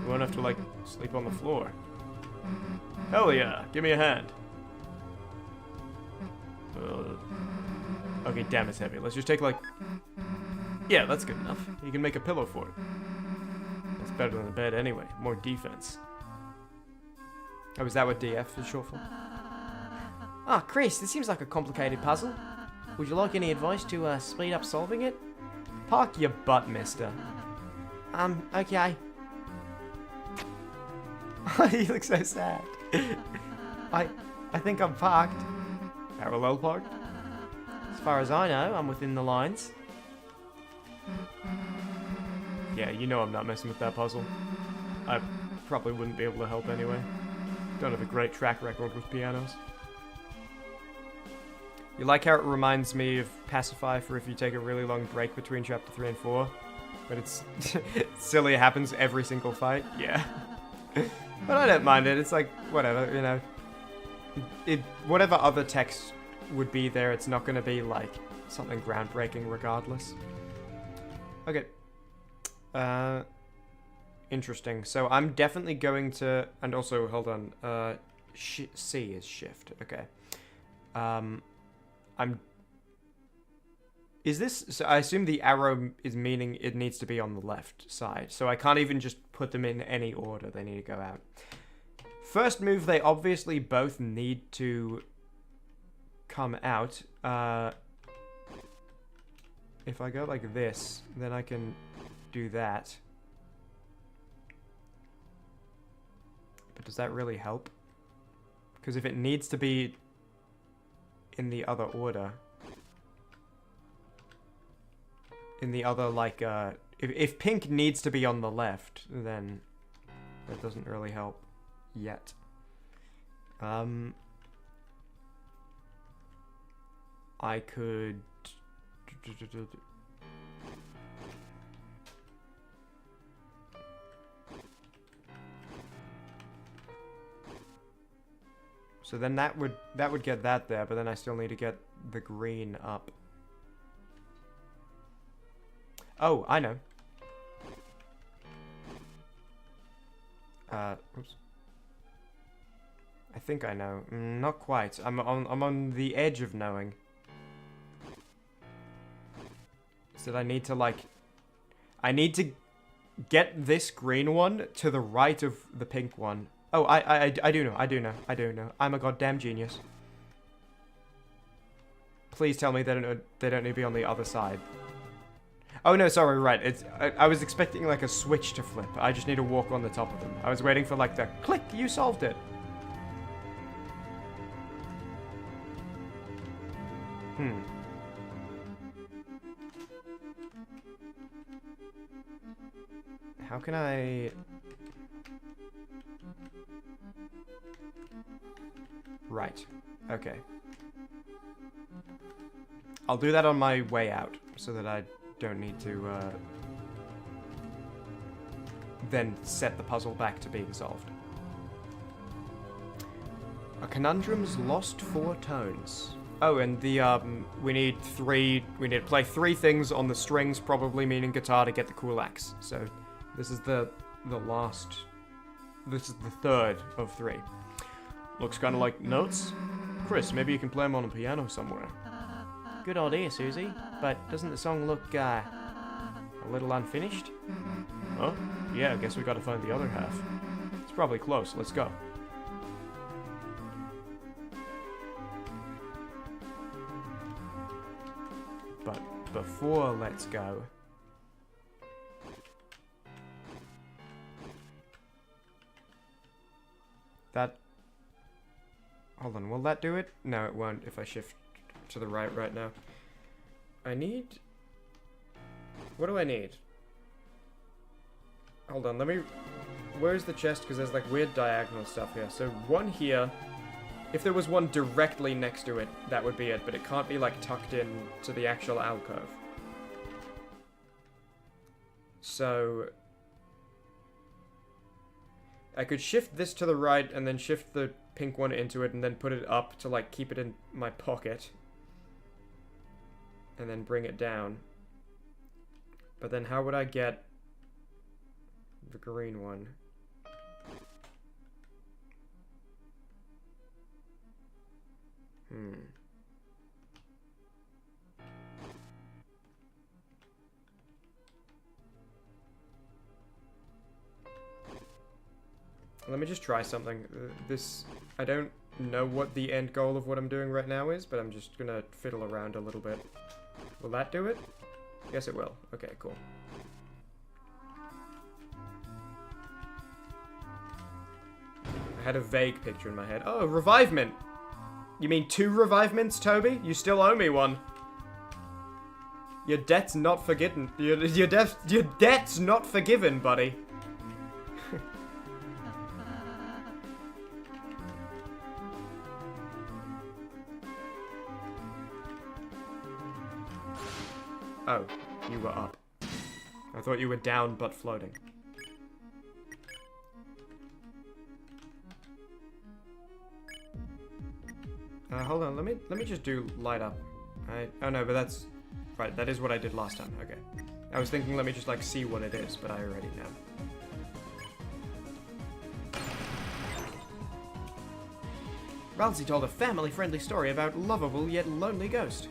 We won't have to, like, sleep on the floor. Hell yeah, give me a hand. Okay, damn, it's heavy. Let's just take, like... Yeah, that's good enough. You can make a pillow for it. That's better than a bed anyway. More defense. Oh, is that what DF is short for? Ah, Chris, this seems like a complicated puzzle. Would you like any advice to speed up solving it? Park your butt, mister. Okay. You look so sad. I think I'm parked. Parallel park? As far as I know, I'm within the lines. Yeah, you know I'm not messing with that puzzle. I probably wouldn't be able to help anyway. Don't have a great track record with pianos. You like how it reminds me of Pacify for if you take a really long break between Chapter 3 and 4? But it's silly, it happens every single fight? Yeah. But I don't mind it, it's like, whatever, you know. Whatever other text would be there, it's not going to be, like, something groundbreaking regardless. Okay. Interesting. So I'm definitely going to... And also, hold on. C is shift. Okay. Is this... So I assume the arrow is meaning it needs to be on the left side. So I can't even just put them in any order. They need to go out. First move, they obviously both need to come out. If I go like this, then I can do that. But does that really help? Because if it needs to be in the other order... In the other, like, if pink needs to be on the left, then that doesn't really help yet. I could... So then that would get that there, but then I still need to get the green up. Oh, I know. Oops. I think I know. Not quite. I'm on the edge of knowing. So I need to, like... I need to get this green one to the right of the pink one. Oh, I do know. I do know. I'm a goddamn genius. Please tell me they don't need to be on the other side. Oh no, sorry, right. It's I was expecting like a switch to flip. I just need to walk on the top of them. I was waiting for like the click, you solved it. How can I... Right. Okay. I'll do that on my way out, so that I don't need to, then set the puzzle back to being solved. A conundrum's lost 4 tones. Oh, and the, we need to play 3 things on the strings, probably meaning guitar, to get the cool axe. So, this is the third of 3. Looks kind of like notes. Chris, maybe you can play them on a piano somewhere. Good idea, Susie. But doesn't the song look, a little unfinished? Huh? Yeah, I guess we gotta find the other half. It's probably close. Let's go. But before let's go... That... Hold on, will that do it? No, it won't if I shift to the right now. I need... What do I need? Hold on, let me... Where's the chest? Because there's like weird diagonal stuff here. So one here. If there was one directly next to it, that would be it. But it can't be like tucked in to the actual alcove. So... I could shift this to the right and then shift the pink one into it and then put it up to like keep it in my pocket. And then bring it down. But then how would I get the green one? Let me just try something. I don't know what the end goal of what I'm doing right now is, but I'm just gonna fiddle around a little bit. Will that do it? Yes, it will. Okay, cool. I had a vague picture in my head. Oh, revivement! You mean 2 revivements, Toby? You still owe me one. Your debt's not forgiven. Your debt's not forgiven, buddy. Oh, you were up. I thought you were down but floating. Hold on, let me just do light up. Oh no, but that's right, that is what I did last time. Okay. I was thinking let me just like see what it is, but I already know. Ralsei told a family-friendly story about lovable yet lonely ghost.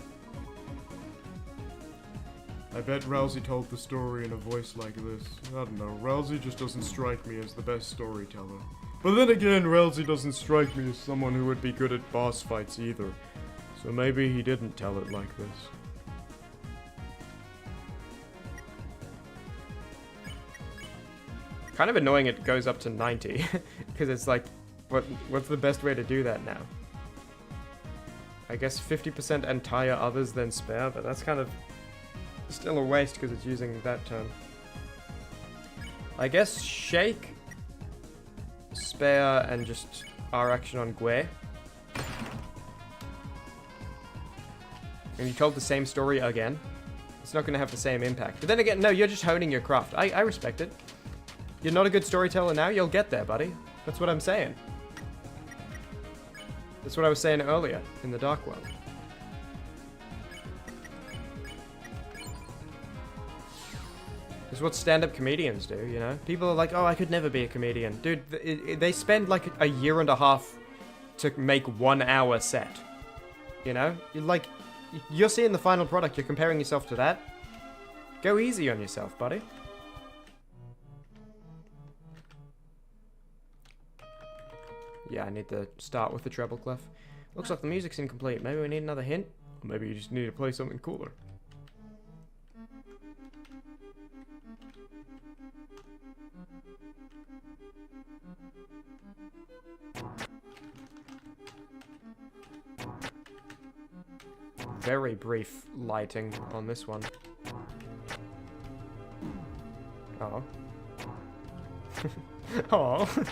I bet Ralsei told the story in a voice like this. I don't know, Ralsei just doesn't strike me as the best storyteller. But then again, Ralsei doesn't strike me as someone who would be good at boss fights either. So maybe he didn't tell it like this. Kind of annoying it goes up to 90, because it's like, what's the best way to do that now? I guess 50% entire others then spare, but that's kind of still a waste because it's using that term. I guess shake, spare, and just R action on Gwe. And you told the same story again. It's not going to have the same impact. But then again, no, you're just honing your craft. I respect it. You're not a good storyteller now, you'll get there, buddy. That's what I'm saying. That's what I was saying earlier in the Dark World. It's what stand-up comedians do, you know? People are like, oh, I could never be a comedian. Dude, they spend like a year and a half to make 1 hour set. You know? You're seeing the final product, you're comparing yourself to that. Go easy on yourself, buddy. Yeah, I need to start with the treble clef. Looks like the music's incomplete. Maybe we need another hint? Or maybe you just need to play something cooler. Very brief lighting on this one. Oh. Oh.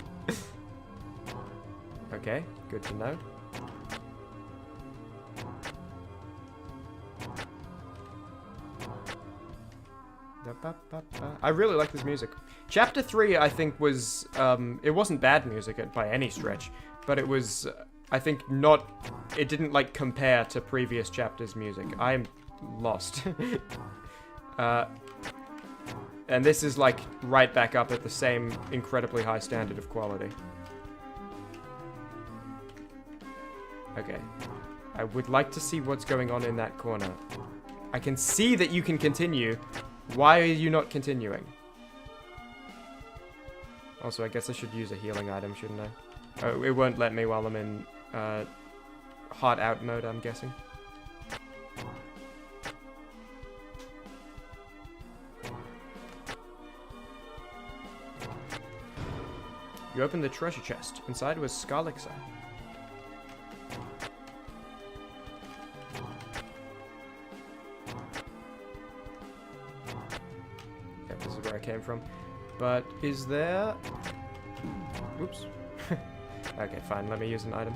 Okay, good to know. I really like this music. Chapter 3, I think, was, it wasn't bad music by any stretch, but it was I think not... It didn't, like, compare to previous chapters' music. I'm lost. And this is, like, right back up at the same incredibly high standard of quality. Okay. I would like to see what's going on in that corner. I can see that you can continue. Why are you not continuing? Also, I guess I should use a healing item, shouldn't I? Oh, it won't let me while I'm in hard out mode, I'm guessing. You opened the treasure chest. Inside was Scarlixer. Yep, this is where I came from. But is there... Whoops. Okay, fine. Let me use an item.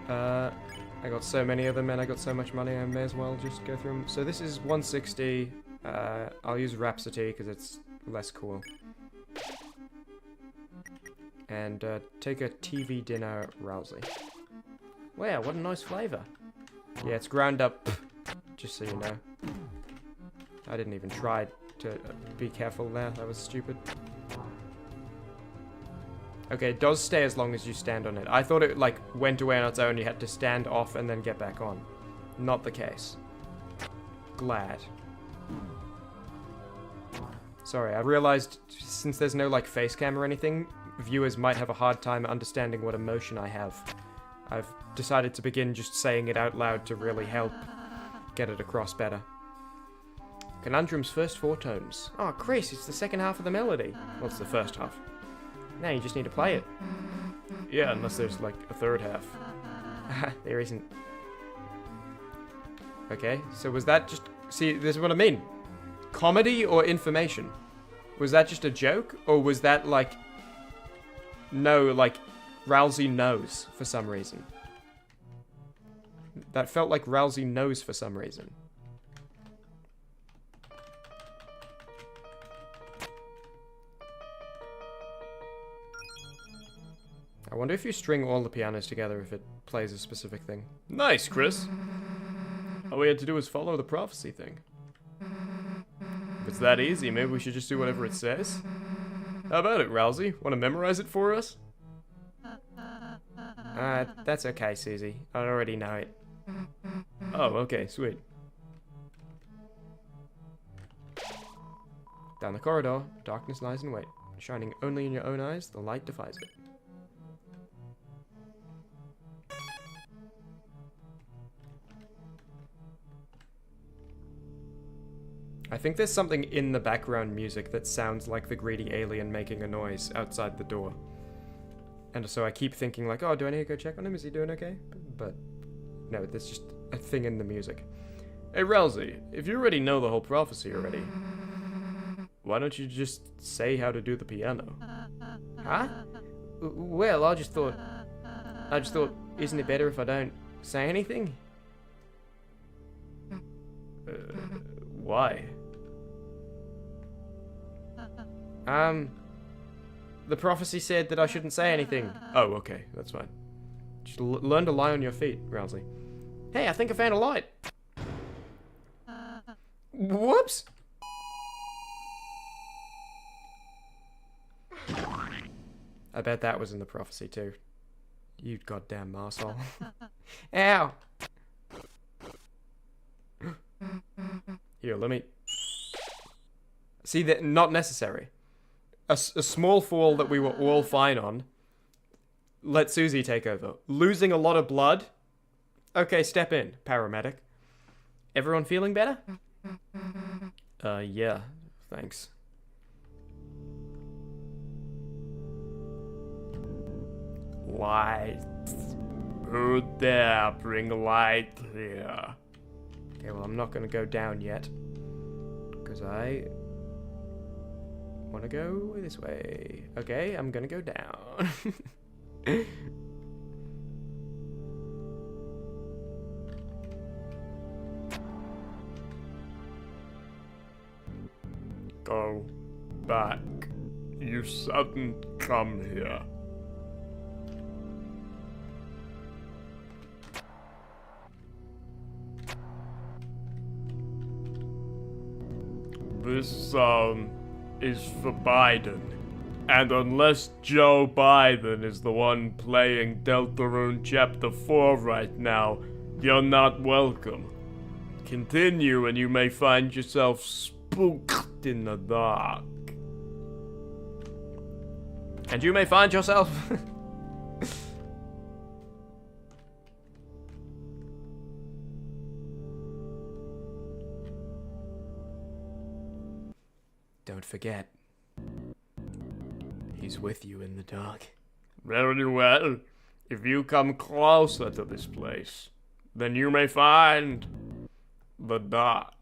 I got so many of them and I got so much money, I may as well just go through them. So this is 160. I'll use Rhapsody because it's less cool. And take a TV dinner Rousey. Wow, what a nice flavor. Yeah, it's ground up, just so you know. I didn't even try to be careful there. That was stupid. Okay, it does stay as long as you stand on it. I thought it, like, went away on its own. You had to stand off and then get back on. Not the case. Glad. Sorry, I realized since there's no, like, face cam or anything, viewers might have a hard time understanding what emotion I have. I've decided to begin just saying it out loud to really help get it across better. Conundrum's first 4 tones. Oh, Chris, it's the second half of the melody. Well, it's the first half. Now you just need to play it. Yeah, unless there's like a third half. There isn't. Okay, so was that just... See, this is what I mean. Comedy or information? Was that just a joke? Or was that like... No, like, Rousey knows for some reason. That felt like Rousey knows for some reason. I wonder if you string all the pianos together if it plays a specific thing. Nice, Chris. All we had to do was follow the prophecy thing. If it's that easy, maybe we should just do whatever it says? How about it, Rousey? Want to memorize it for us? That's okay, Susie. I already know it. Oh, okay, sweet. Down the corridor, darkness lies in wait. Shining only in your own eyes, the light defies it. I think there's something in the background music that sounds like the greedy alien making a noise outside the door. And so I keep thinking like, oh, do I need to go check on him? Is he doing okay? But no, there's just a thing in the music. Hey, Rousey, if you already know the whole prophecy already, why don't you just say how to do the piano? Huh? Well, I just thought, isn't it better if I don't say anything? Why? The prophecy said that I shouldn't say anything. Oh, okay, that's fine. Just learn to lie on your feet, Rousey. Hey, I think I found a light. Whoops! I bet that was in the prophecy too. You goddamn arsehole. Ow! Here, let me... See, that not necessary. A small fall that we were all fine on. Let Susie take over. Losing a lot of blood. Okay, step in, paramedic. Everyone feeling better? Yeah, thanks. Light. Who there? Bring light here. Okay, well, I'm not gonna go down yet. Because I want to go this way. Okay, I'm gonna go down. Go back. You shouldn't come here. This is for Biden. And unless Joe Biden is the one playing Deltarune Chapter 4 right now, you're not welcome. Continue and you may find yourself spooked in the dark. And you may find yourself... Don't forget, he's with you in the dark. Very well. If you come closer to this place, then you may find the dark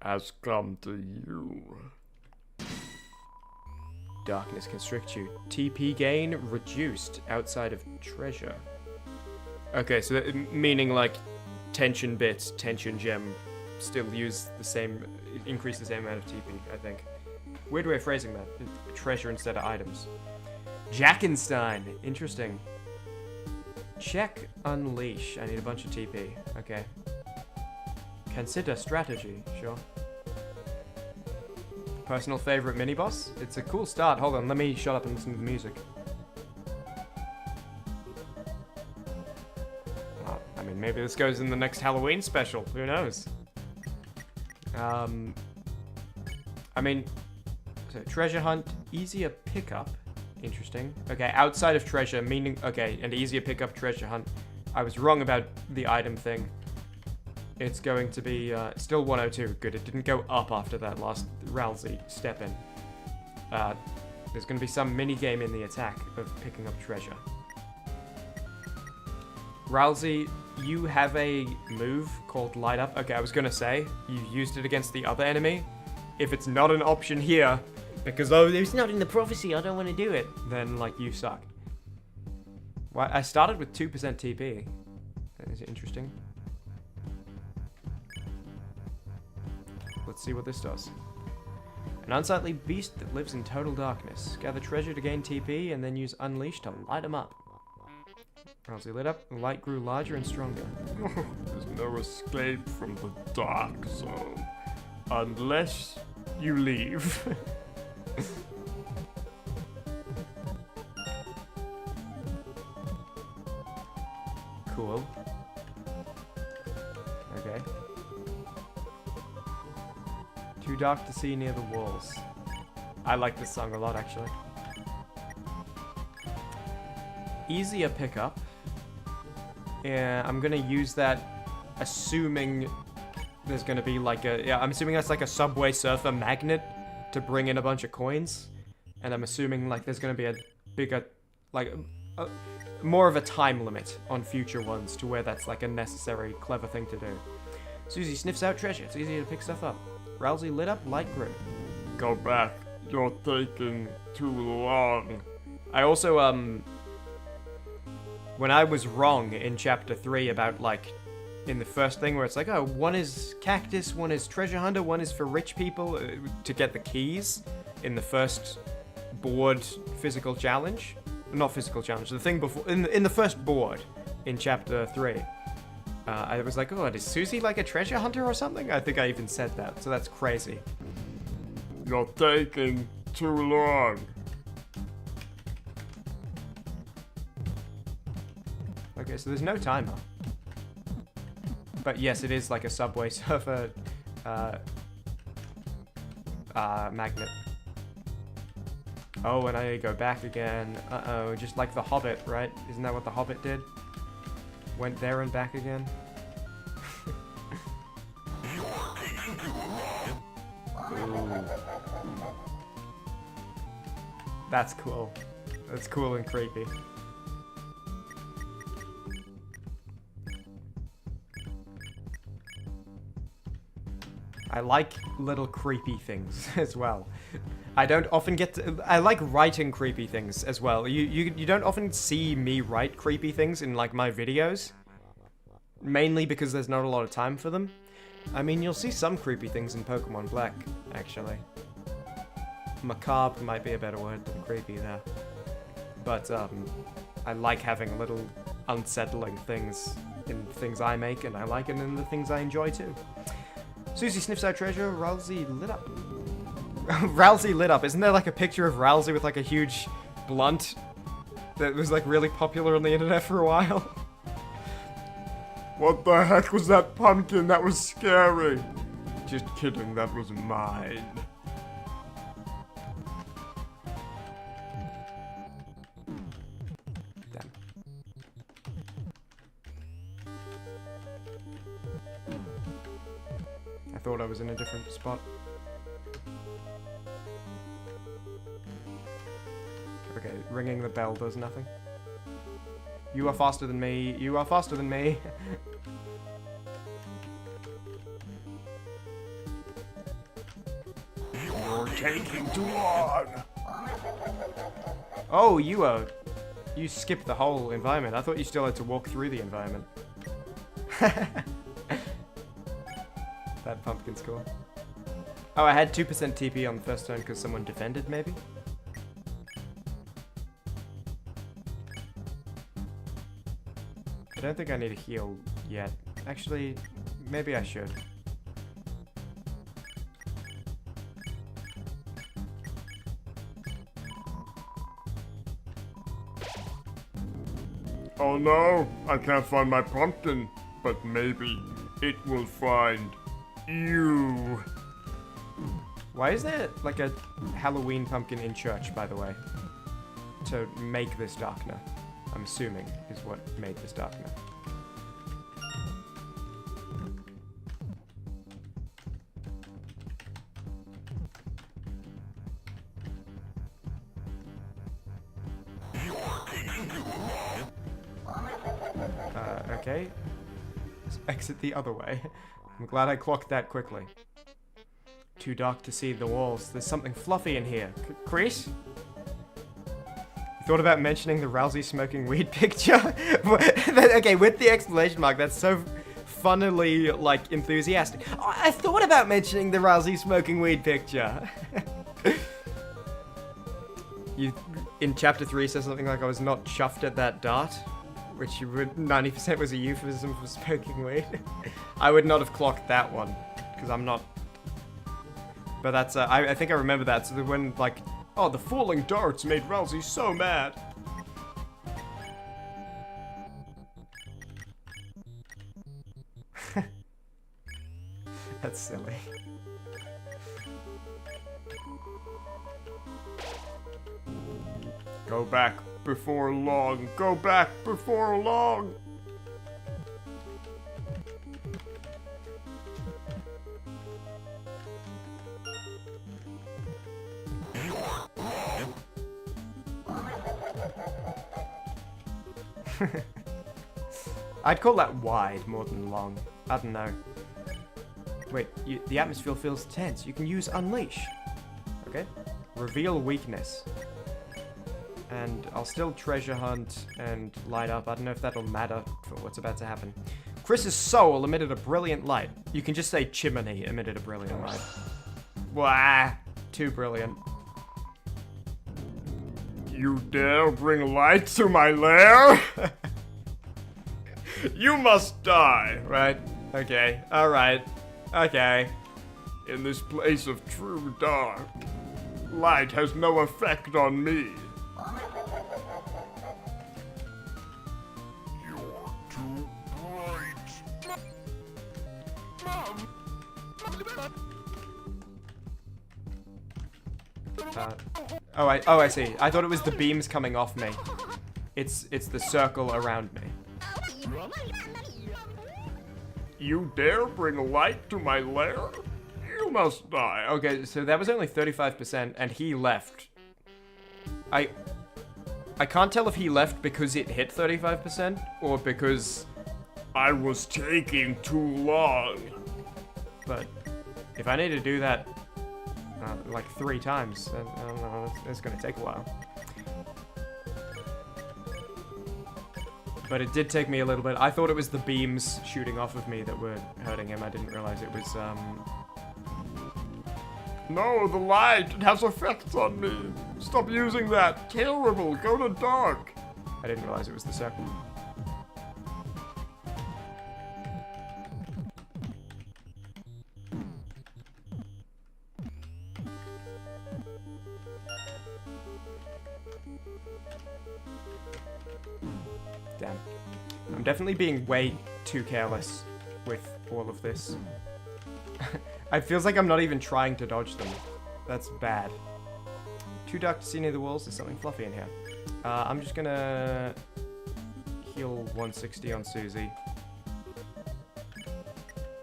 has come to you. Darkness constricts you. TP gain reduced outside of treasure. Okay, so meaning like tension bits, tension gem, still use the same, increase the same amount of TP, I think. Weird way of phrasing that. Treasure instead of items. Jackenstein, interesting. Check unleash. I need a bunch of TP. Okay. Consider strategy, sure. Personal favorite mini boss? It's a cool start. Hold on, let me shut up and listen to the music. Oh, I mean, maybe this goes in the next Halloween special. Who knows? I mean, so treasure hunt, easier pickup. Interesting. Okay, outside of treasure, meaning, okay, and easier pickup treasure hunt. I was wrong about the item thing. It's going to be, still 102. Good, it didn't go up after that last Ralsei step in. There's going to be some mini-game in the attack of picking up treasure. Ralsei, you have a move called Light Up. Okay, I was going to say, you used it against the other enemy. If it's not an option here, because, oh, it's not in the prophecy, I don't want to do it, then, like, you suck. Well, I started with 2% TP. That is interesting. Let's see what this does. An unsightly beast that lives in total darkness. Gather treasure to gain TP, and then use Unleash to light them up. Ralsei lit up, the light grew larger and stronger. There's no escape from the dark zone. Unless you leave. Cool. Okay. Too dark to see near the walls. I like this song a lot, actually. Easier pickup. Yeah, I'm gonna use that assuming there's gonna be like a... Yeah, I'm assuming that's like a Subway Surfer magnet to bring in a bunch of coins. And I'm assuming like there's gonna be a bigger... like... more of a time limit on future ones to where that's like a necessary, clever thing to do. Susie sniffs out treasure. It's easier to pick stuff up. Ralsei lit up, light grew. Go back. You're taking too long. I also, when I was wrong in Chapter 3 about, like, in the first thing where it's like, oh, one is cactus, one is treasure hunter, one is for rich people to get the keys in the first board physical challenge. Not physical challenge, the thing before, in the first board in Chapter 3. I was like, oh, is Susie like a treasure hunter or something? I think I even said that, so that's crazy. You're taking too long. Okay, so there's no timer. But yes, it is like a Subway Surfer magnet. Oh, and I go back again. Uh-oh, just like the Hobbit, right? Isn't that what the Hobbit did? Went there and back again. Ooh. That's cool. That's cool and creepy. I like little creepy things as well. I don't often get to, I like writing creepy things as well. You don't often see me write creepy things in like my videos. Mainly because there's not a lot of time for them. I mean, you'll see some creepy things in Pokemon Black, actually. Macabre might be a better word than creepy there. But, I like having little unsettling things in things I make, and I like it in the things I enjoy too. Susie sniffs out treasure. Ralsei lit up. Ralsei lit up. Isn't there like a picture of Ralsei with like a huge blunt that was like really popular on the internet for a while? What the heck was that pumpkin? That was scary. Just kidding, that was mine. Damn. I thought I was in a different spot. Okay, ringing the bell does nothing. You are faster than me. You are faster than me. You're taking too long. Oh, you skipped the whole environment. I thought you still had to walk through the environment. That pumpkin's cool. Oh, I had 2% TP on the first turn because someone defended, maybe? I don't think I need a heal yet. Actually, maybe I should. Oh no, I can't find my pumpkin, but maybe it will find you. Why is there like a Halloween pumpkin in church, by the way? To make this darkener, I'm assuming, is what made this darkener. Okay. Let's exit the other way. I'm glad I clocked that quickly. Too dark to see the walls. There's something fluffy in here. Chris? You thought about mentioning the Ralsei smoking weed picture? Okay, with the exclamation mark, that's so funnily, like, enthusiastic. Oh, I thought about mentioning the Ralsei smoking weed picture. You, in chapter 3, said something like, I was not chuffed at that dart, which you would 90% was a euphemism for smoking weed. I would not have clocked that one, because I'm not. But that's, I think I remember that, so that when, like, oh, the falling darts made Ralsei so mad. That's silly. Go back before long. Go back before long. I'd call that wide more than long. I don't know. Wait, the atmosphere feels tense. You can use Unleash. Okay. Reveal weakness. And I'll still treasure hunt and light up. I don't know if that'll matter for what's about to happen. Chris's soul emitted a brilliant light. You can just say Chimmaney emitted a brilliant light. Wah! Too brilliant. You dare bring light to my lair? You must die. Right. Okay. Alright. Okay. In this place of true dark, light has no effect on me. You're too bright. Oh, I see. I thought it was the beams coming off me. It's the circle around me. You dare bring light to my lair? You must die. Okay, so that was only 35%, and he left. I can't tell if he left because it hit 35%, or because I was taking too long. But if I need to do that, like 3 times, then, I don't know, it's gonna take a while. But it did take me a little bit. I thought it was the beams shooting off of me that were hurting him. I didn't realize it was, No, the light, it has effects on me. Stop using that. Terrible, go to dark. I didn't realize it was the circle. Damn. I'm definitely being way too careless with all of this. It feels like I'm not even trying to dodge them. That's bad. Too dark to see near the walls. There's something fluffy in here. I'm just gonna heal 160 on Susie.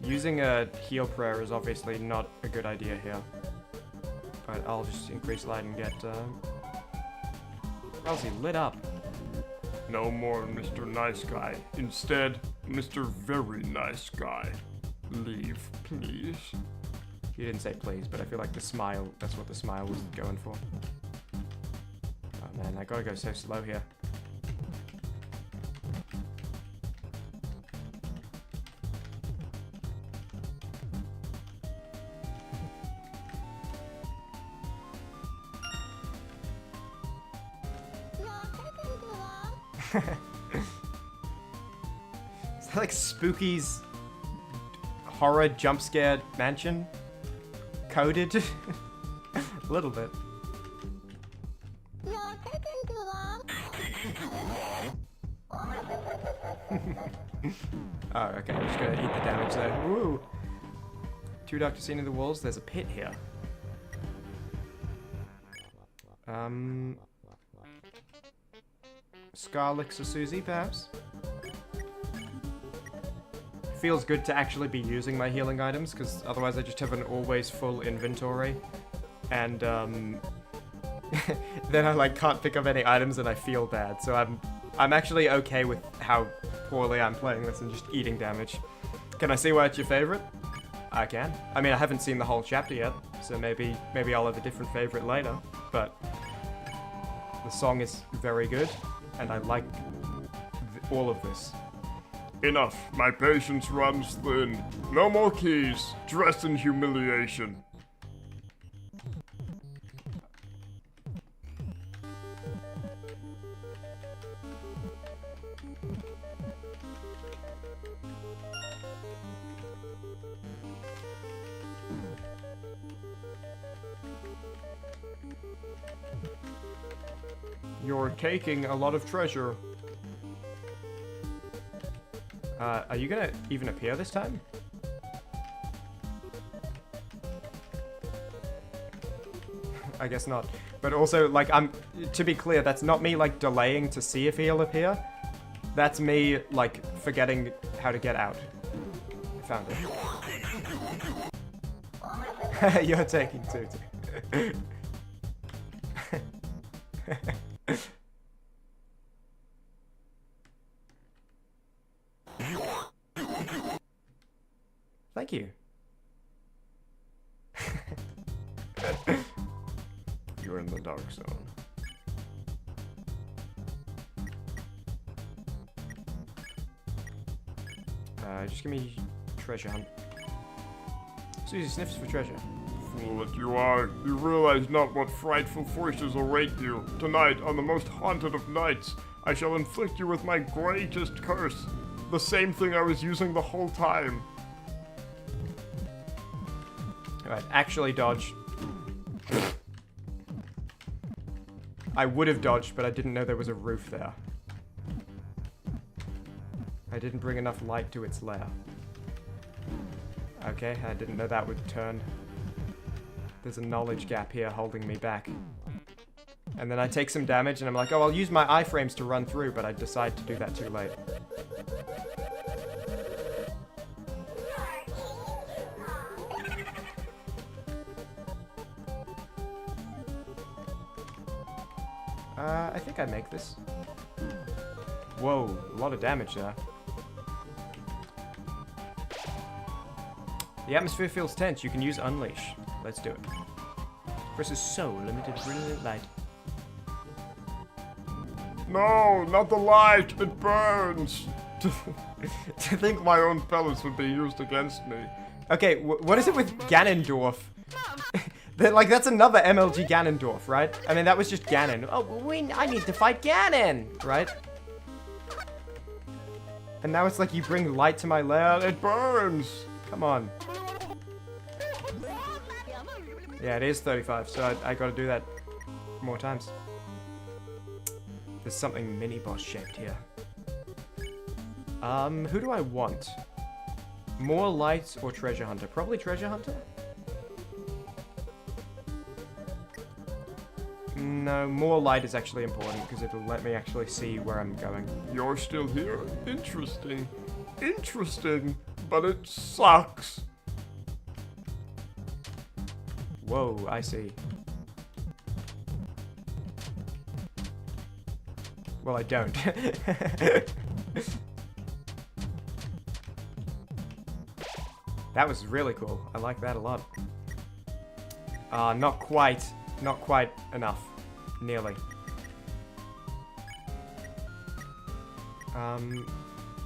Using a heal prayer is obviously not a good idea here. But I'll just increase light and get Rousey lit up. No more Mr. Nice Guy. Instead, Mr. Very Nice Guy. Leave, please. He didn't say please, but I feel like the smile, that's what the smile was going for. Oh man, I gotta go so slow here. Is that like Spooky's horror jump scare mansion? Coded? A little bit. Oh, okay, I'm just gonna eat the damage there. Woo! Too dark to see into the walls. There's a pit here. Scarlix or Susie, perhaps? Feels good to actually be using my healing items, because otherwise I just have an always full inventory. And, then I, like, can't pick up any items and I feel bad. So I'm actually okay with how poorly I'm playing this and just eating damage. Can I see why it's your favorite? I can. I mean, I haven't seen the whole chapter yet, so maybe I'll have a different favorite later. But the song is very good, and I like all of this. Enough. My patience runs thin. No more keys. Dressed in humiliation. You're taking a lot of treasure. Are you gonna even appear this time? I guess not. But also, like, to be clear, that's not me, like, delaying to see if he'll appear. That's me, like, forgetting how to get out. I found it. You're taking two. Thank you. You're in the dark zone. Just give me treasure hunt. Susie sniffs for treasure. Fool that you are, you realize not what frightful forces await you. Tonight, on the most haunted of nights, I shall inflict you with my greatest curse. The same thing I was using the whole time. Alright, actually dodge. I would have dodged, but I didn't know there was a roof there. I didn't bring enough light to its lair. Okay, I didn't know that would turn. There's a knowledge gap here holding me back. And then I take some damage and I'm like, oh, I'll use my iframes to run through, but I decide to do that too late. I think I make this. Whoa, a lot of damage there. The atmosphere feels tense. You can use Unleash. Let's do it. Versus so limited brilliant light. No, not the light. It burns. To think my own pellets would be used against me. Okay, what is it with Ganondorf? Like, that's another MLG Ganondorf, right? I mean, that was just Ganon. Oh, I need to fight Ganon, right? And now it's like you bring light to my lair. It burns. Come on. Yeah, it is 35, so I gotta do that more times. There's something mini-boss shaped here. Who do I want? More light or treasure hunter? Probably treasure hunter? No, more light is actually important because it'll let me actually see where I'm going. You're still here? Interesting. Interesting, but it sucks. Whoa, I see. Well, I don't. That was really cool. I like that a lot. Not quite. Not quite enough. Nearly.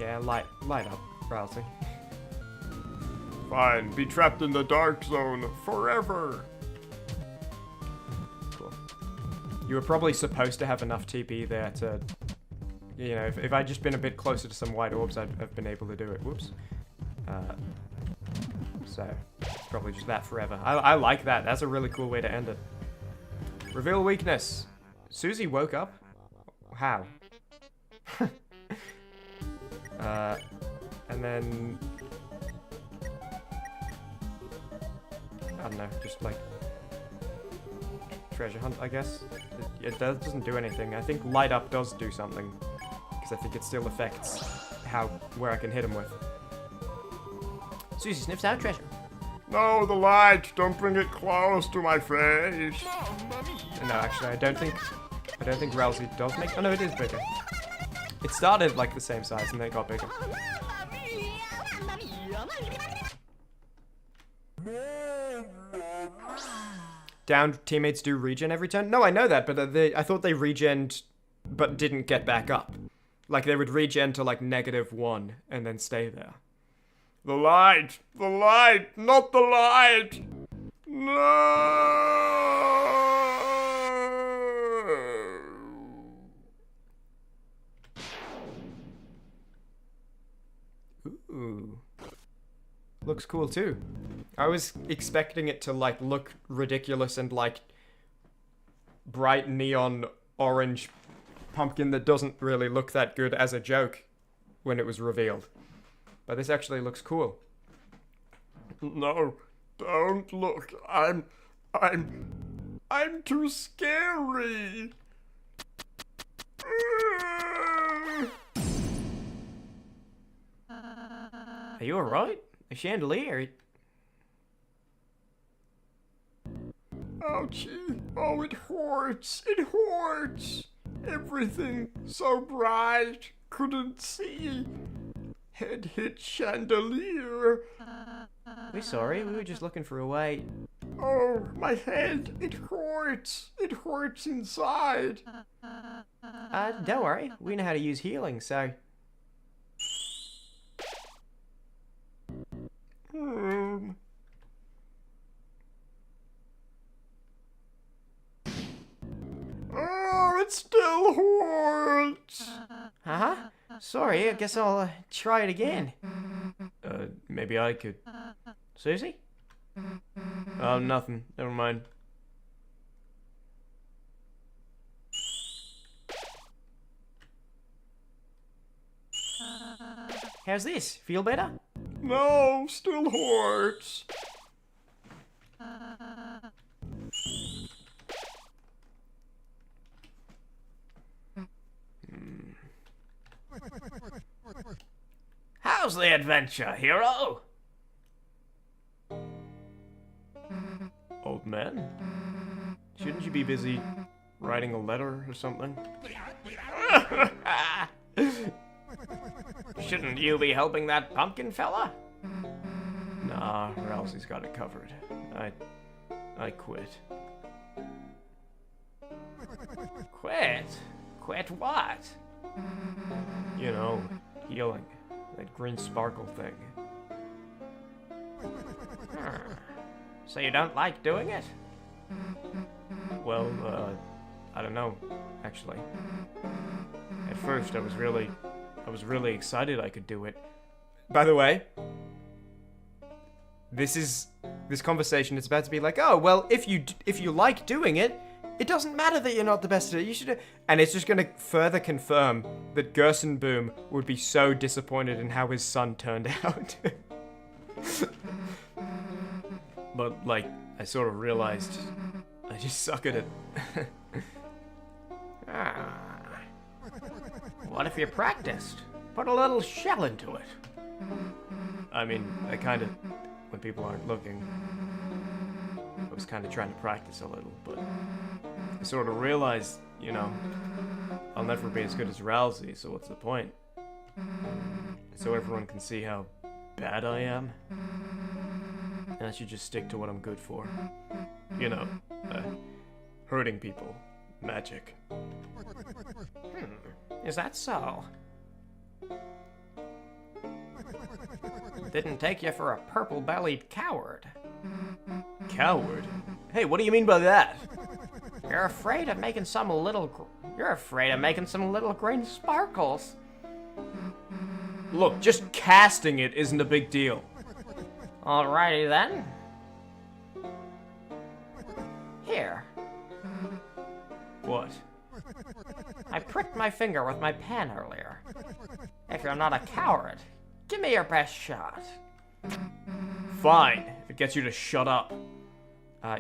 Yeah, light up, Rousey. Fine, be trapped in the dark zone forever. Cool. You were probably supposed to have enough TP there to... You know, if I'd just been a bit closer to some white orbs, I'd have been able to do it. Whoops. So, probably just that forever. I like that. That's a really cool way to end it. Reveal weakness. Susie woke up? How? And then... I don't know, just like... treasure hunt, I guess? It doesn't do anything. I think light up does do something. Because I think it still affects where I can hit him with. Susie sniffs out treasure. No, the light! Don't bring it close to my face! No, actually, I don't think Rousey does make... Oh no, it is bigger. It started like the same size and then it got bigger. Downed teammates do regen every turn? No, I know that, but I thought they regened but didn't get back up. Like, they would regen to like -1 and then stay there. The light! The light! Not the light! No! Ooh. Looks cool too. I was expecting it to like look ridiculous and like bright neon orange pumpkin that doesn't really look that good as a joke when it was revealed. But this actually looks cool. No, don't look. I'm too scary. Are you alright? A chandelier? Ouchie. Oh, it hurts. It hurts. Everything so bright. Couldn't see. Head hit chandelier. We're sorry, we were just looking for a way. Oh, my head. It hurts. It hurts inside. Don't worry, we know how to use healing, so... Oh, it still hurts. Uh-huh. Sorry, I guess I'll try it again. Maybe I could. Susie? Oh, nothing. Never mind. How's this? Feel better? No, still hurts. How's the adventure, hero? Old man? Shouldn't you be busy writing a letter or something? Shouldn't you be helping that pumpkin fella? Nah, Rousey's got it covered. I quit. Quit? Quit what? You know, healing. That green sparkle thing. So you don't like doing it? Well, I don't know, actually. At first, I was really excited I could do it. By the way, this conversation is about to be like, oh, well, if you like doing it, It doesn't matter that you're not the best at it. You should. And it's just gonna further confirm that Gerstenboom would be so disappointed in how his son turned out. But, like, I sort of realized I just suck at it. What if you practiced? Put a little shell into it. I mean, I kind of, when people aren't looking, I was kind of trying to practice a little, but I sort of realized, you know, I'll never be as good as Rousey, so what's the point? So everyone can see how bad I am. And I should just stick to what I'm good for. You know, hurting people. Magic. Is that so? Didn't take you for a purple-bellied coward. Coward? Hey, what do you mean by that? You're afraid of making some little green sparkles. Look, just casting it isn't a big deal. Alrighty then. Here. What? I pricked my finger with my pen earlier. If you're not a coward, give me your best shot. Fine, if it gets you to shut up.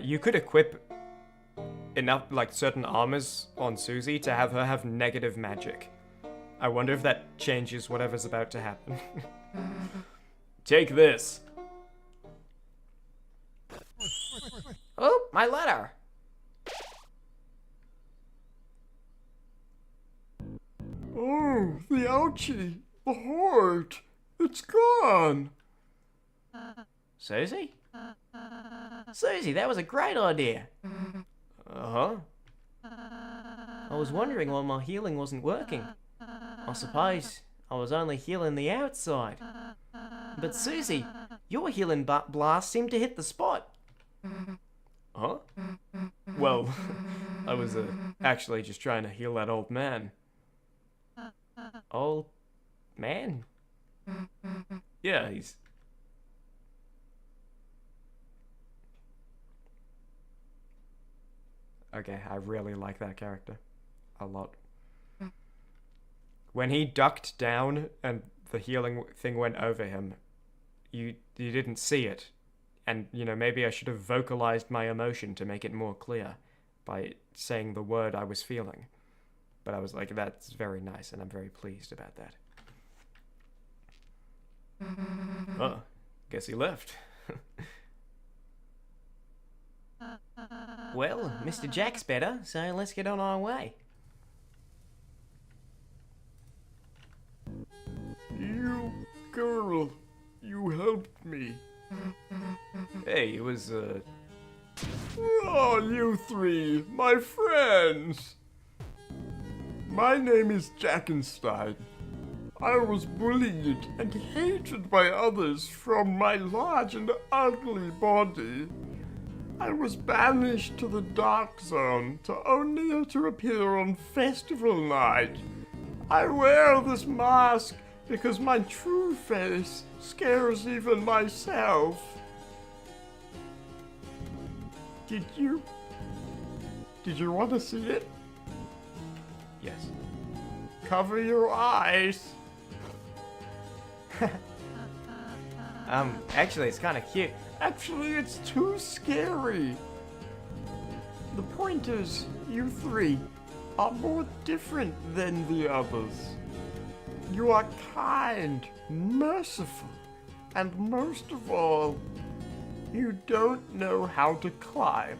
You could equip enough, like, certain armors on Susie to have her have negative magic. I wonder if that changes whatever's about to happen. Take this. Oh, my letter. Oh, the ouchie. The heart. It's gone. Susie? Susie, that was a great idea. Uh-huh. I was wondering why my healing wasn't working. I suppose I was only healing the outside. But Susie, your healing blast seemed to hit the spot. Huh? Well, I was actually just trying to heal that old man. Old man? Yeah, he's... Okay, I really like that character. A lot. When he ducked down and the healing thing went over him, you didn't see it. And, you know, maybe I should have vocalized my emotion to make it more clear by saying the word I was feeling. But I was like, that's very nice, and I'm very pleased about that. Oh, guess he left. Well, Mr. Jack's better, so let's get on our way. You girl, you helped me. Hey, it was, Oh, you three, my friends. My name is Jackenstein. I was bullied and hated by others from my large and ugly body. I was banished to the dark zone to only to appear on festival night. I wear this mask because my true face scares even myself. Did you want to see it? Yes. Cover your eyes. Actually, it's kind of cute. Actually, it's too scary. The point is, you three are more different than the others. You are kind, merciful, and most of all, you don't know how to climb.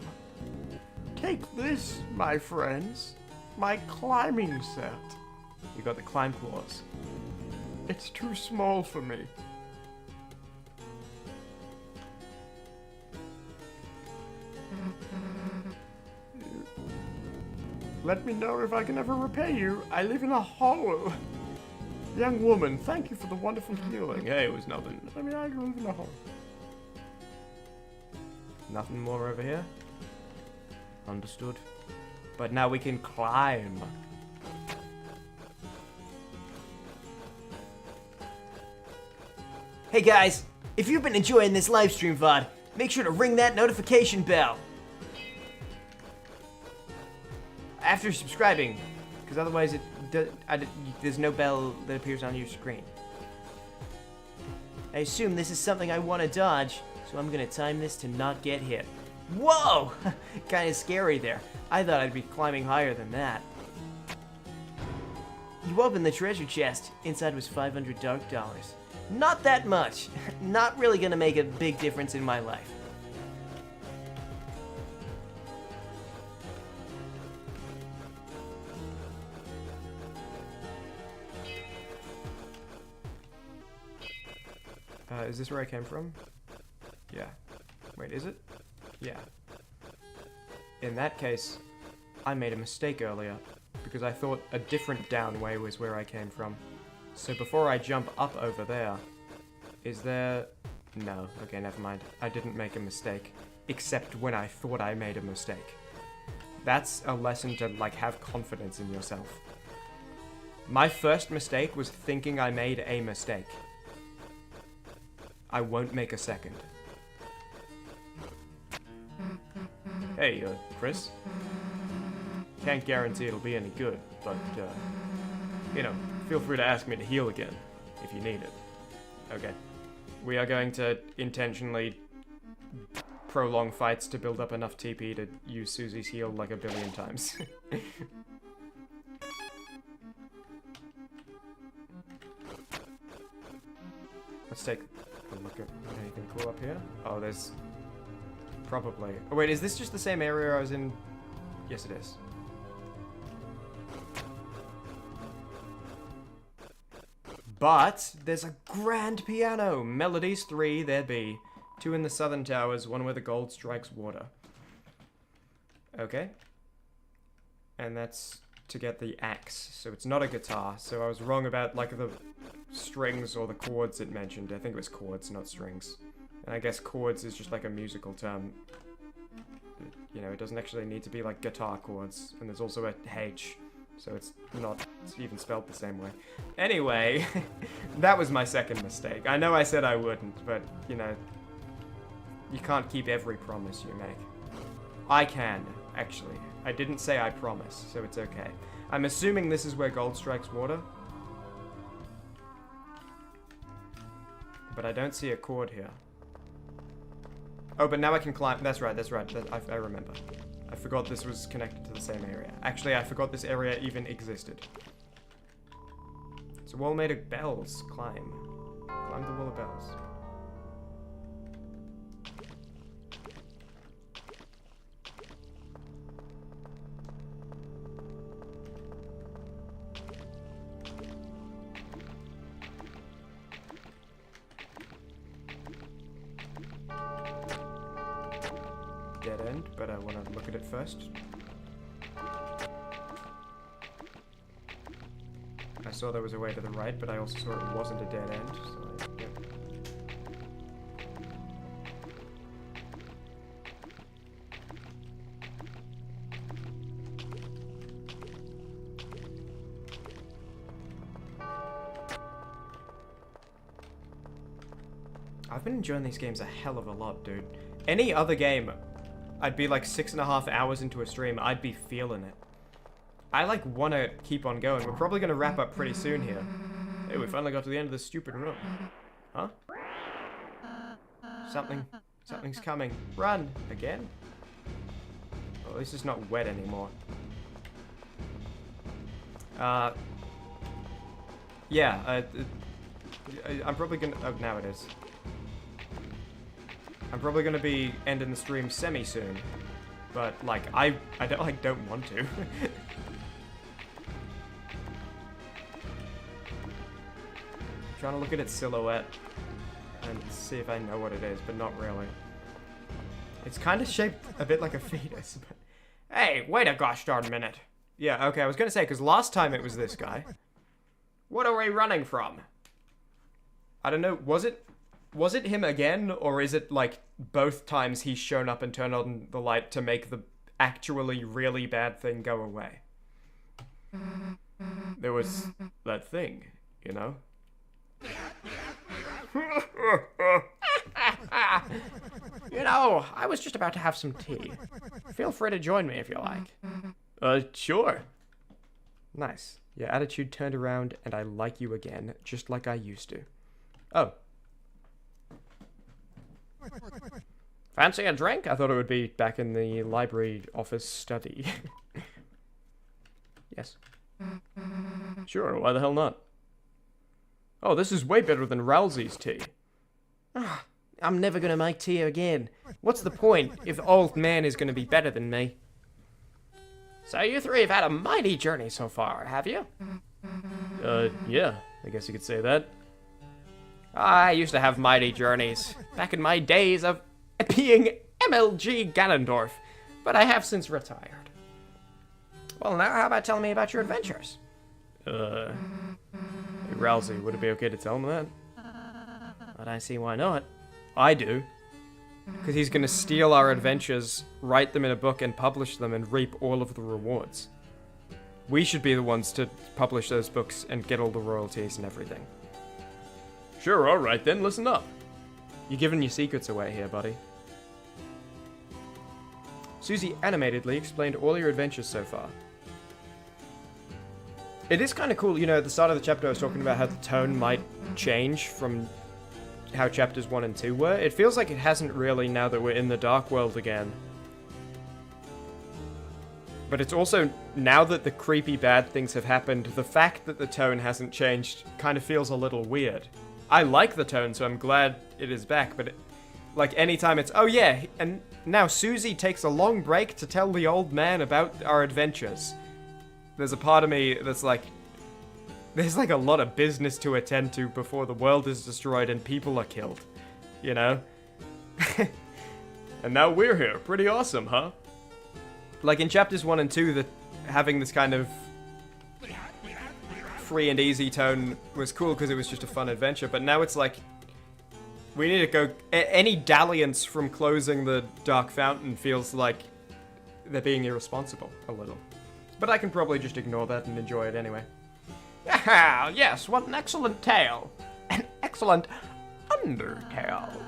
Take this, my friends, my climbing set. You got the climb claws. It's too small for me. Let me know if I can ever repay you. I live in a hollow. Young woman, thank you for the wonderful healing. hey, it was nothing. I mean, I live in a hollow. Nothing more over here? Understood. But now we can climb. Hey guys, if you've been enjoying this livestream VOD, make sure to ring that notification bell. after subscribing, because otherwise there's no bell that appears on your screen. I assume this is something I want to dodge, so I'm gonna time this to not get hit. Whoa! Kind of scary there. I thought I'd be climbing higher than that. You opened the treasure chest. Inside was 500 dark dollars. Not that much. Not really gonna make a big difference in my life. Is this where I came from? Yeah. Wait, is it? Yeah. In that case, I made a mistake earlier, because I thought a different down way was where I came from. So before I jump up over there, is there... No, okay, never mind. I didn't make a mistake, except when I thought I made a mistake. That's a lesson to, like, have confidence in yourself. My first mistake was thinking I made a mistake. I won't make a second. Hey, Chris. Can't guarantee it'll be any good, but, you know, feel free to ask me to heal again, if you need it. Okay. We are going to intentionally prolong fights to build up enough TP to use Susie's heal like 1 billion times. Let's take a look at anything cool up here. Oh, there's... Probably. Oh, wait, is this just the same area I was in? Yes, it is. But there's a grand piano. Melodies 3, there be. 2 in the southern towers, 1 where the gold strikes water. Okay. And that's to get the axe. So it's not a guitar. So I was wrong about, like, the strings or the chords it mentioned. I think it was chords, not strings. And I guess chords is just like a musical term. You know, it doesn't actually need to be like guitar chords. And there's also a H. So it's not even spelled the same way. Anyway, that was my second mistake. I know I said I wouldn't, but, you know, you can't keep every promise you make. I can, actually. I didn't say I promise, so it's okay. I'm assuming this is where gold strikes water. But I don't see a chord here. Oh, but now I can climb. That's right, I remember. I forgot this was connected to the same area. Actually, I forgot this area even existed. It's a wall made of bells. Climb. Climb the wall of bells. Dead end, but I want to look at it first. I saw there was a way to the right, but I also saw it wasn't a dead end, so yeah. I've been enjoying these games a hell of a lot, dude. Any other game, I'd be like 6.5 hours into a stream, I'd be feeling it. I like want to keep on going. We're probably going to wrap up pretty soon here. Hey, we finally got to the end of this stupid room. Huh? Something's coming. Run! Again? Well, at least it's not wet anymore. Yeah, I'm probably gonna... Oh, now it is. I'm probably gonna be ending the stream semi-soon. But, like, I don't want to. Trying to look at its silhouette and see if I know what it is, but not really. It's kind of shaped a bit like a fetus, but... Hey, wait a gosh darn minute. Yeah, okay, I was gonna say, because last time it was this guy. What are we running from? I don't know, was it him again, or is it, like, both times he's shown up and turned on the light to make the actually really bad thing go away? There was that thing, you know? You know, I was just about to have some tea. Feel free to join me if you like. Sure. Nice. Your attitude turned around, and I like you again, just like I used to. Oh. Fancy a drink? I thought it would be back in the library office study. Yes. Sure, why the hell not? Oh, this is way better than Rousey's tea. I'm never gonna make tea again. What's the point if the old man is gonna be better than me? So you three have had a mighty journey so far, have you? Yeah, I guess you could say that. I used to have mighty journeys, back in my days of being MLG Ganondorf, but I have since retired. Well, now how about telling me about your adventures? Hey, Rousey, would it be okay to tell him that? But I see why not. I do. Because he's going to steal our adventures, write them in a book, and publish them and reap all of the rewards. We should be the ones to publish those books and get all the royalties and everything. Sure, alright then, listen up. You're giving your secrets away here, buddy. Susie animatedly explained all your adventures so far. It is kind of cool, you know, at the start of the chapter I was talking about how the tone might change from how chapters 1 and 2 were. It feels like it hasn't really now that we're in the Dark World again. But it's also, now that the creepy bad things have happened, the fact that the tone hasn't changed kind of feels a little weird. I like the tone, so I'm glad it is back, but like anytime it's, oh yeah, and now Susie takes a long break to tell the old man about our adventures. There's a part of me that's like, there's like a lot of business to attend to before the world is destroyed and people are killed, you know? And now we're here. Pretty awesome, huh? Like in chapters 1 and 2, that having this kind of free and easy tone was cool because it was just a fun adventure, but now it's like, we need to go, any dalliance from closing the Dark Fountain feels like they're being irresponsible a little. But I can probably just ignore that and enjoy it anyway. Ah, yes, what an excellent tale. An excellent undertale.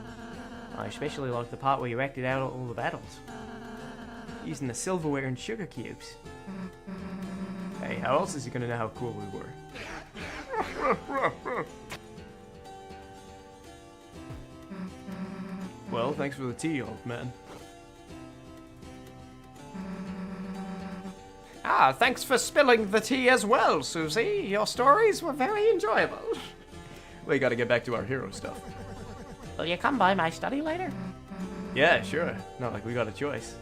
I especially like the part where you acted out all the battles. Using the silverware and sugar cubes. Hey, how else is he gonna know how cool we were? Well, thanks for the tea, old man. Ah, thanks for spilling the tea as well, Susie. Your stories were very enjoyable. We gotta get back to our hero stuff. Will you come by my study later? Yeah, sure. Not like we got a choice.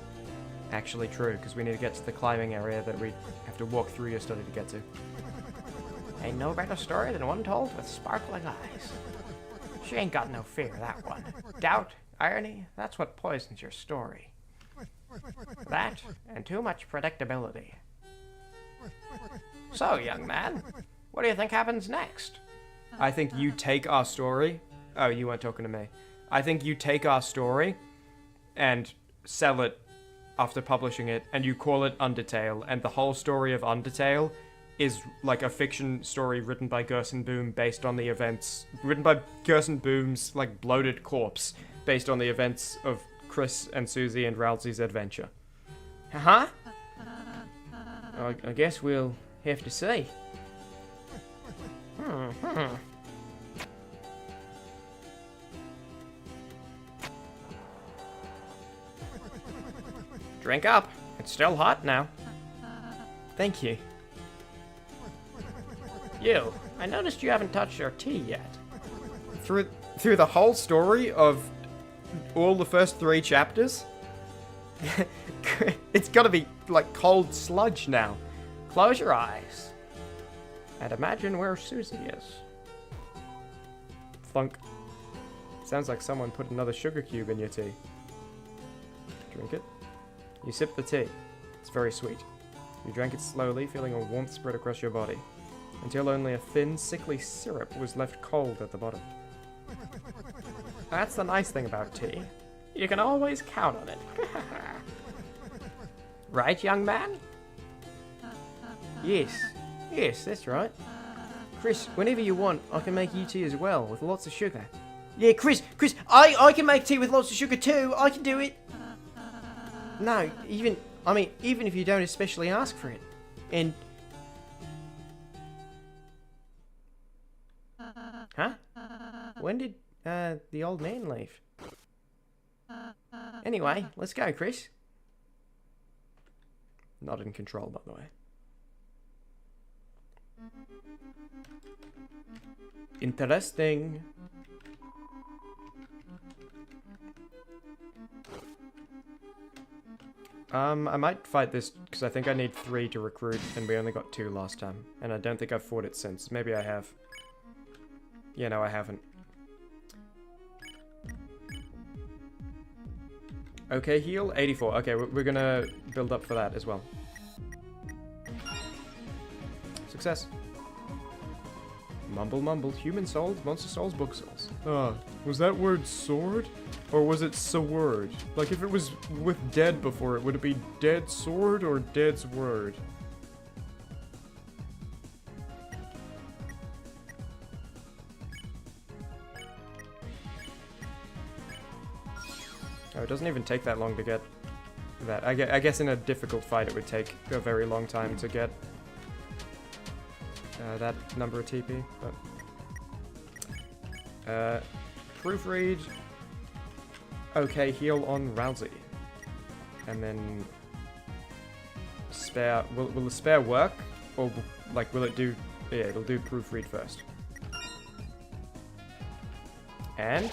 Actually true, because we need to get to the climbing area that we have to walk through your study to get to. Ain't no better story than one told with sparkling eyes. She ain't got no fear, that one. Doubt, irony, that's what poisons your story. That, and too much predictability. So, young man, what do you think happens next? I think you take our story. Oh, you weren't talking to me. I think you take our story and sell it after publishing it, and you call it Undertale, and the whole story of Undertale is like a fiction story written by Gerson Boom based on the events, written by Gerson Boom's like bloated corpse based on the events of Chris and Susie and Rousey's adventure. Huh? I guess we'll have to see. Drink up. It's still hot now. Thank you. You, I noticed you haven't touched your tea yet. Through the whole story of all the first 3 chapters, it's gotta be like cold sludge now. Close your eyes. And imagine where Susie is. Thunk. Sounds like someone put another sugar cube in your tea. Drink it. You sip the tea. It's very sweet. You drank it slowly, feeling a warmth spread across your body, until only a thin, sickly syrup was left cold at the bottom. That's the nice thing about tea. You can always count on it. Right, young man? Yes, that's right. Chris, whenever you want, I can make you tea as well, with lots of sugar. Yeah, Chris, I can make tea with lots of sugar too. I can do it. No, even I mean, even if you don't especially ask for it. And... Huh? When did, the old man leave? Anyway, let's go, Chris. Not in control, by the way. Interesting. I might fight this, because I think I need 3 to recruit, and we only got 2 last time. And I don't think I've fought it since. Maybe I have. Yeah, no, I haven't. Okay, heal, 84. Okay, we're gonna build up for that as well. Success. Mumble, mumble. Human souls, monster souls, book souls. Was that word sword? Or was it sword? Like, if it was with dead before it, would it be dead sword or dead's word? Oh, it doesn't even take that long to get that. I guess in a difficult fight it would take a very long time to get that number of TP, but... proofread... Okay, heal on Rousey. And then... Spare... Will the spare work? Or, like, will it do... Yeah, it'll do proofread first. And...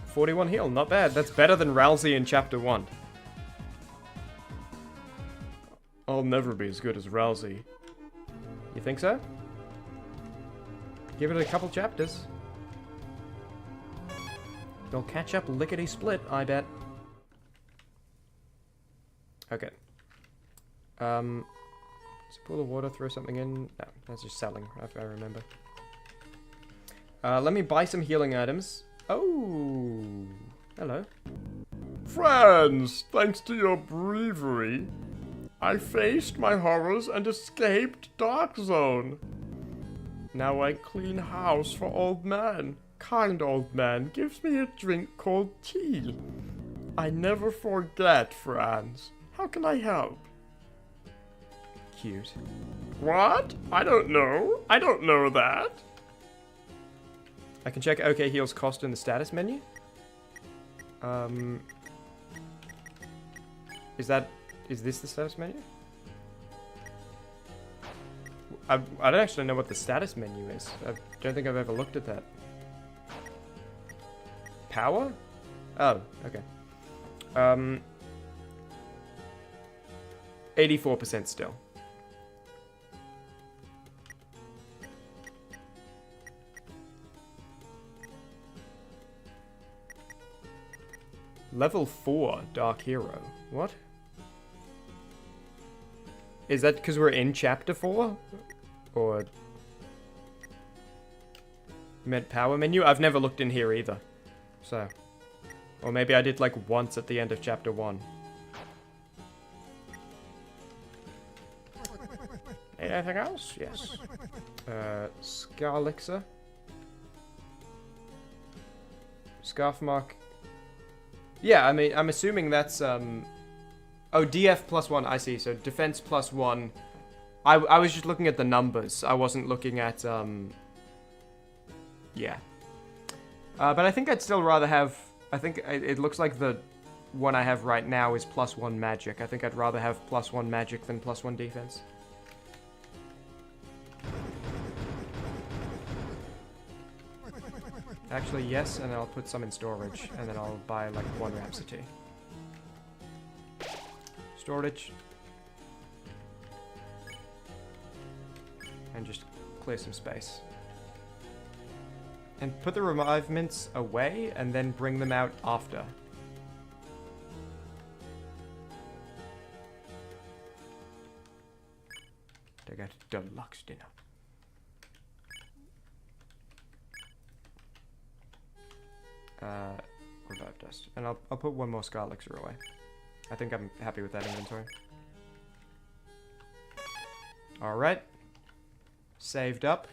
41 heal, not bad. That's better than Rousey in Chapter 1. I'll never be as good as Rousey. You think so? Give it a couple chapters. They'll catch up lickety-split, I bet. Okay. Let's pull the water, throw something in. No, that's just selling, if I remember. Let me buy some healing items. Oh, hello. Friends, thanks to your bravery, I faced my horrors and escaped Dark Zone. Now I clean house for old man. Kind old man gives me a drink called tea. I never forget, friends. How can I help? Cute. What? I don't know. I don't know that. I can check OK Heal's cost in the status menu. Is this the status menu? I don't actually know what the status menu is. I don't think I've ever looked at that. Power? Oh, okay. 84% still. Level 4 Dark Hero. What? Is that because we're in Chapter 4? Or... You meant power menu? I've never looked in here either. So... Or maybe I did like once at the end of Chapter 1. Anything else? Yes. Scar Elixir. Scarf Mark. Yeah, I mean, I'm assuming that's, Oh, DF +1, I see. So, defense +1. I was just looking at the numbers. I wasn't looking at, Yeah. But I think I'd still rather have... I think it looks like the one I have right now is +1 magic. I think I'd rather have +1 magic than +1 defense. Actually, yes, and then I'll put some in storage, and then I'll buy, like, 1 Rhapsody. Storage. And just clear some space. And put the revivements away, and then bring them out after. They got deluxe dinner. Revive dust. And I'll put 1 more Scar Elixir away. I think I'm happy with that inventory. Alright. Saved up.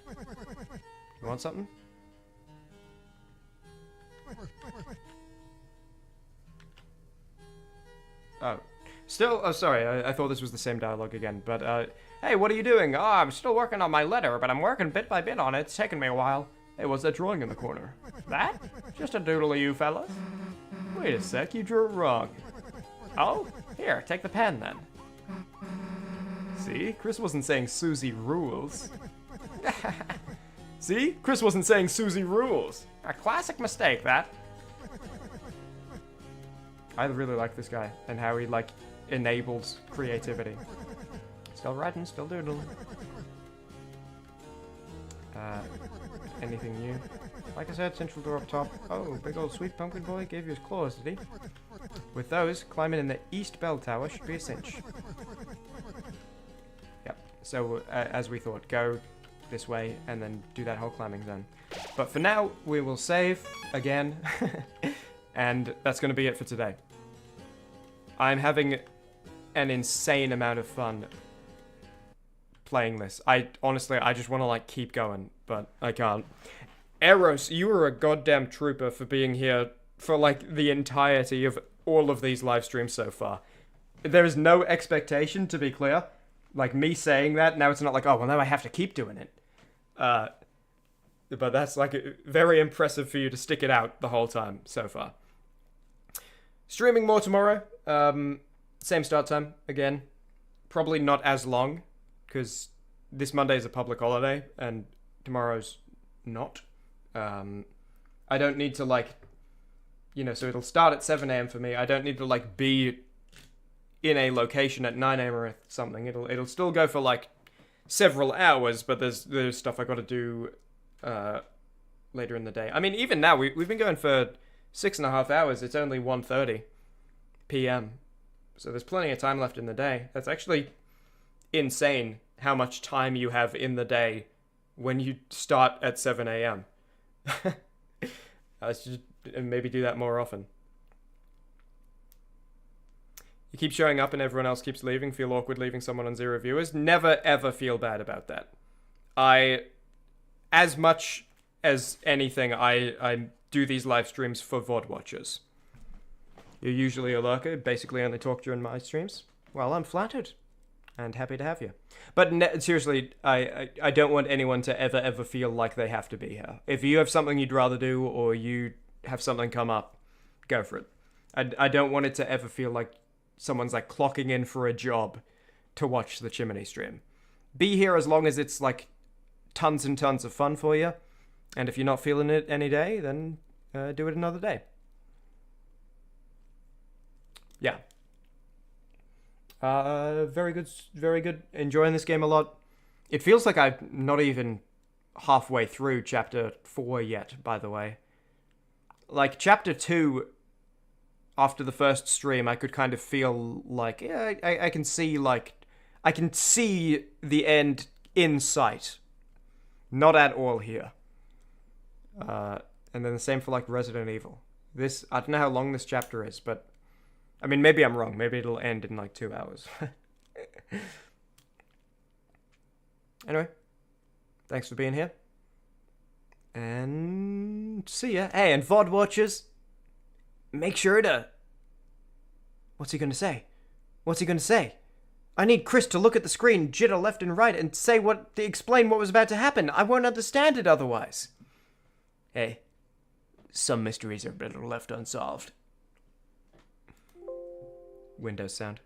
You want something? Oh. Still, oh sorry, I thought this was the same dialogue again, but hey, what are you doing? Oh, I'm still working on my letter, but I'm working bit by bit on it. It's taken me a while. Hey, what's that drawing in the corner? That? Just a doodle of you fellas? Wait a sec, you drew it wrong. Oh? Here, take the pen then. See? Chris wasn't saying Susie rules. See? Chris wasn't saying Susie rules. A classic mistake, that. I really like this guy and how he, like, enables creativity. Still writing, still doodling. Anything new? Like I said, central door up top. Oh, big old sweet pumpkin boy gave you his claws, did he? With those, climbing in the east bell tower should be a cinch. Yep, so as we thought, go this way and then do that whole climbing zone. But for now, we will save again, and that's going to be it for today. I'm having an insane amount of fun playing this. Honestly, I just want to, like, keep going, but I can't. Eros, you were a goddamn trooper for being here for, like, the entirety of all of these live streams so far. There is no expectation, to be clear. Like, me saying that, now it's not like, oh, well, now I have to keep doing it. But that's, like, very impressive for you to stick it out the whole time so far. Streaming more tomorrow. Same start time, again. Probably not as long, because this Monday is a public holiday, and tomorrow's not. I don't need to, like, you know, so it'll start at 7 a.m. for me. I don't need to, like, be in a location at 9 a.m. or something. It'll still go for, like, several hours, but there's stuff I got to do later in the day. I mean, even now, we've been going for 6.5 hours. It's only 1:30 p.m. So there's plenty of time left in the day. That's actually insane how much time you have in the day when you start at 7 a.m. I should maybe do that more often. You keep showing up and everyone else keeps leaving. Feel awkward leaving someone on 0 viewers. Never ever feel bad about that. As much as anything, I do these live streams for VOD watchers. You're usually a lurker, basically only talk during my streams. Well, I'm flattered and happy to have you. But seriously, I don't want anyone to ever feel like they have to be here. If you have something you'd rather do or you have something come up, go for it. I don't want it to ever feel like someone's, like, clocking in for a job to watch the Chimmaney stream. Be here as long as it's, like, tons and tons of fun for you. And if you're not feeling it any day, then do it another day. Yeah. Very good, very good. Enjoying this game a lot. It feels like I'm not even halfway through Chapter 4 yet, by the way. Like, Chapter 2, after the first stream, I could kind of feel like, yeah, I can see, like, I can see the end in sight. Not at all here. And then the same for, like, Resident Evil. This, I don't know how long this chapter is, but I mean, maybe I'm wrong. Maybe it'll end in, like, 2 hours. Anyway, thanks for being here. And see ya. Hey, and VOD watchers, make sure to... What's he gonna say? What's he gonna say? I need Chris to look at the screen, jitter left and right, and explain what was about to happen. I won't understand it otherwise. Hey, some mysteries are better left unsolved. Windows sound.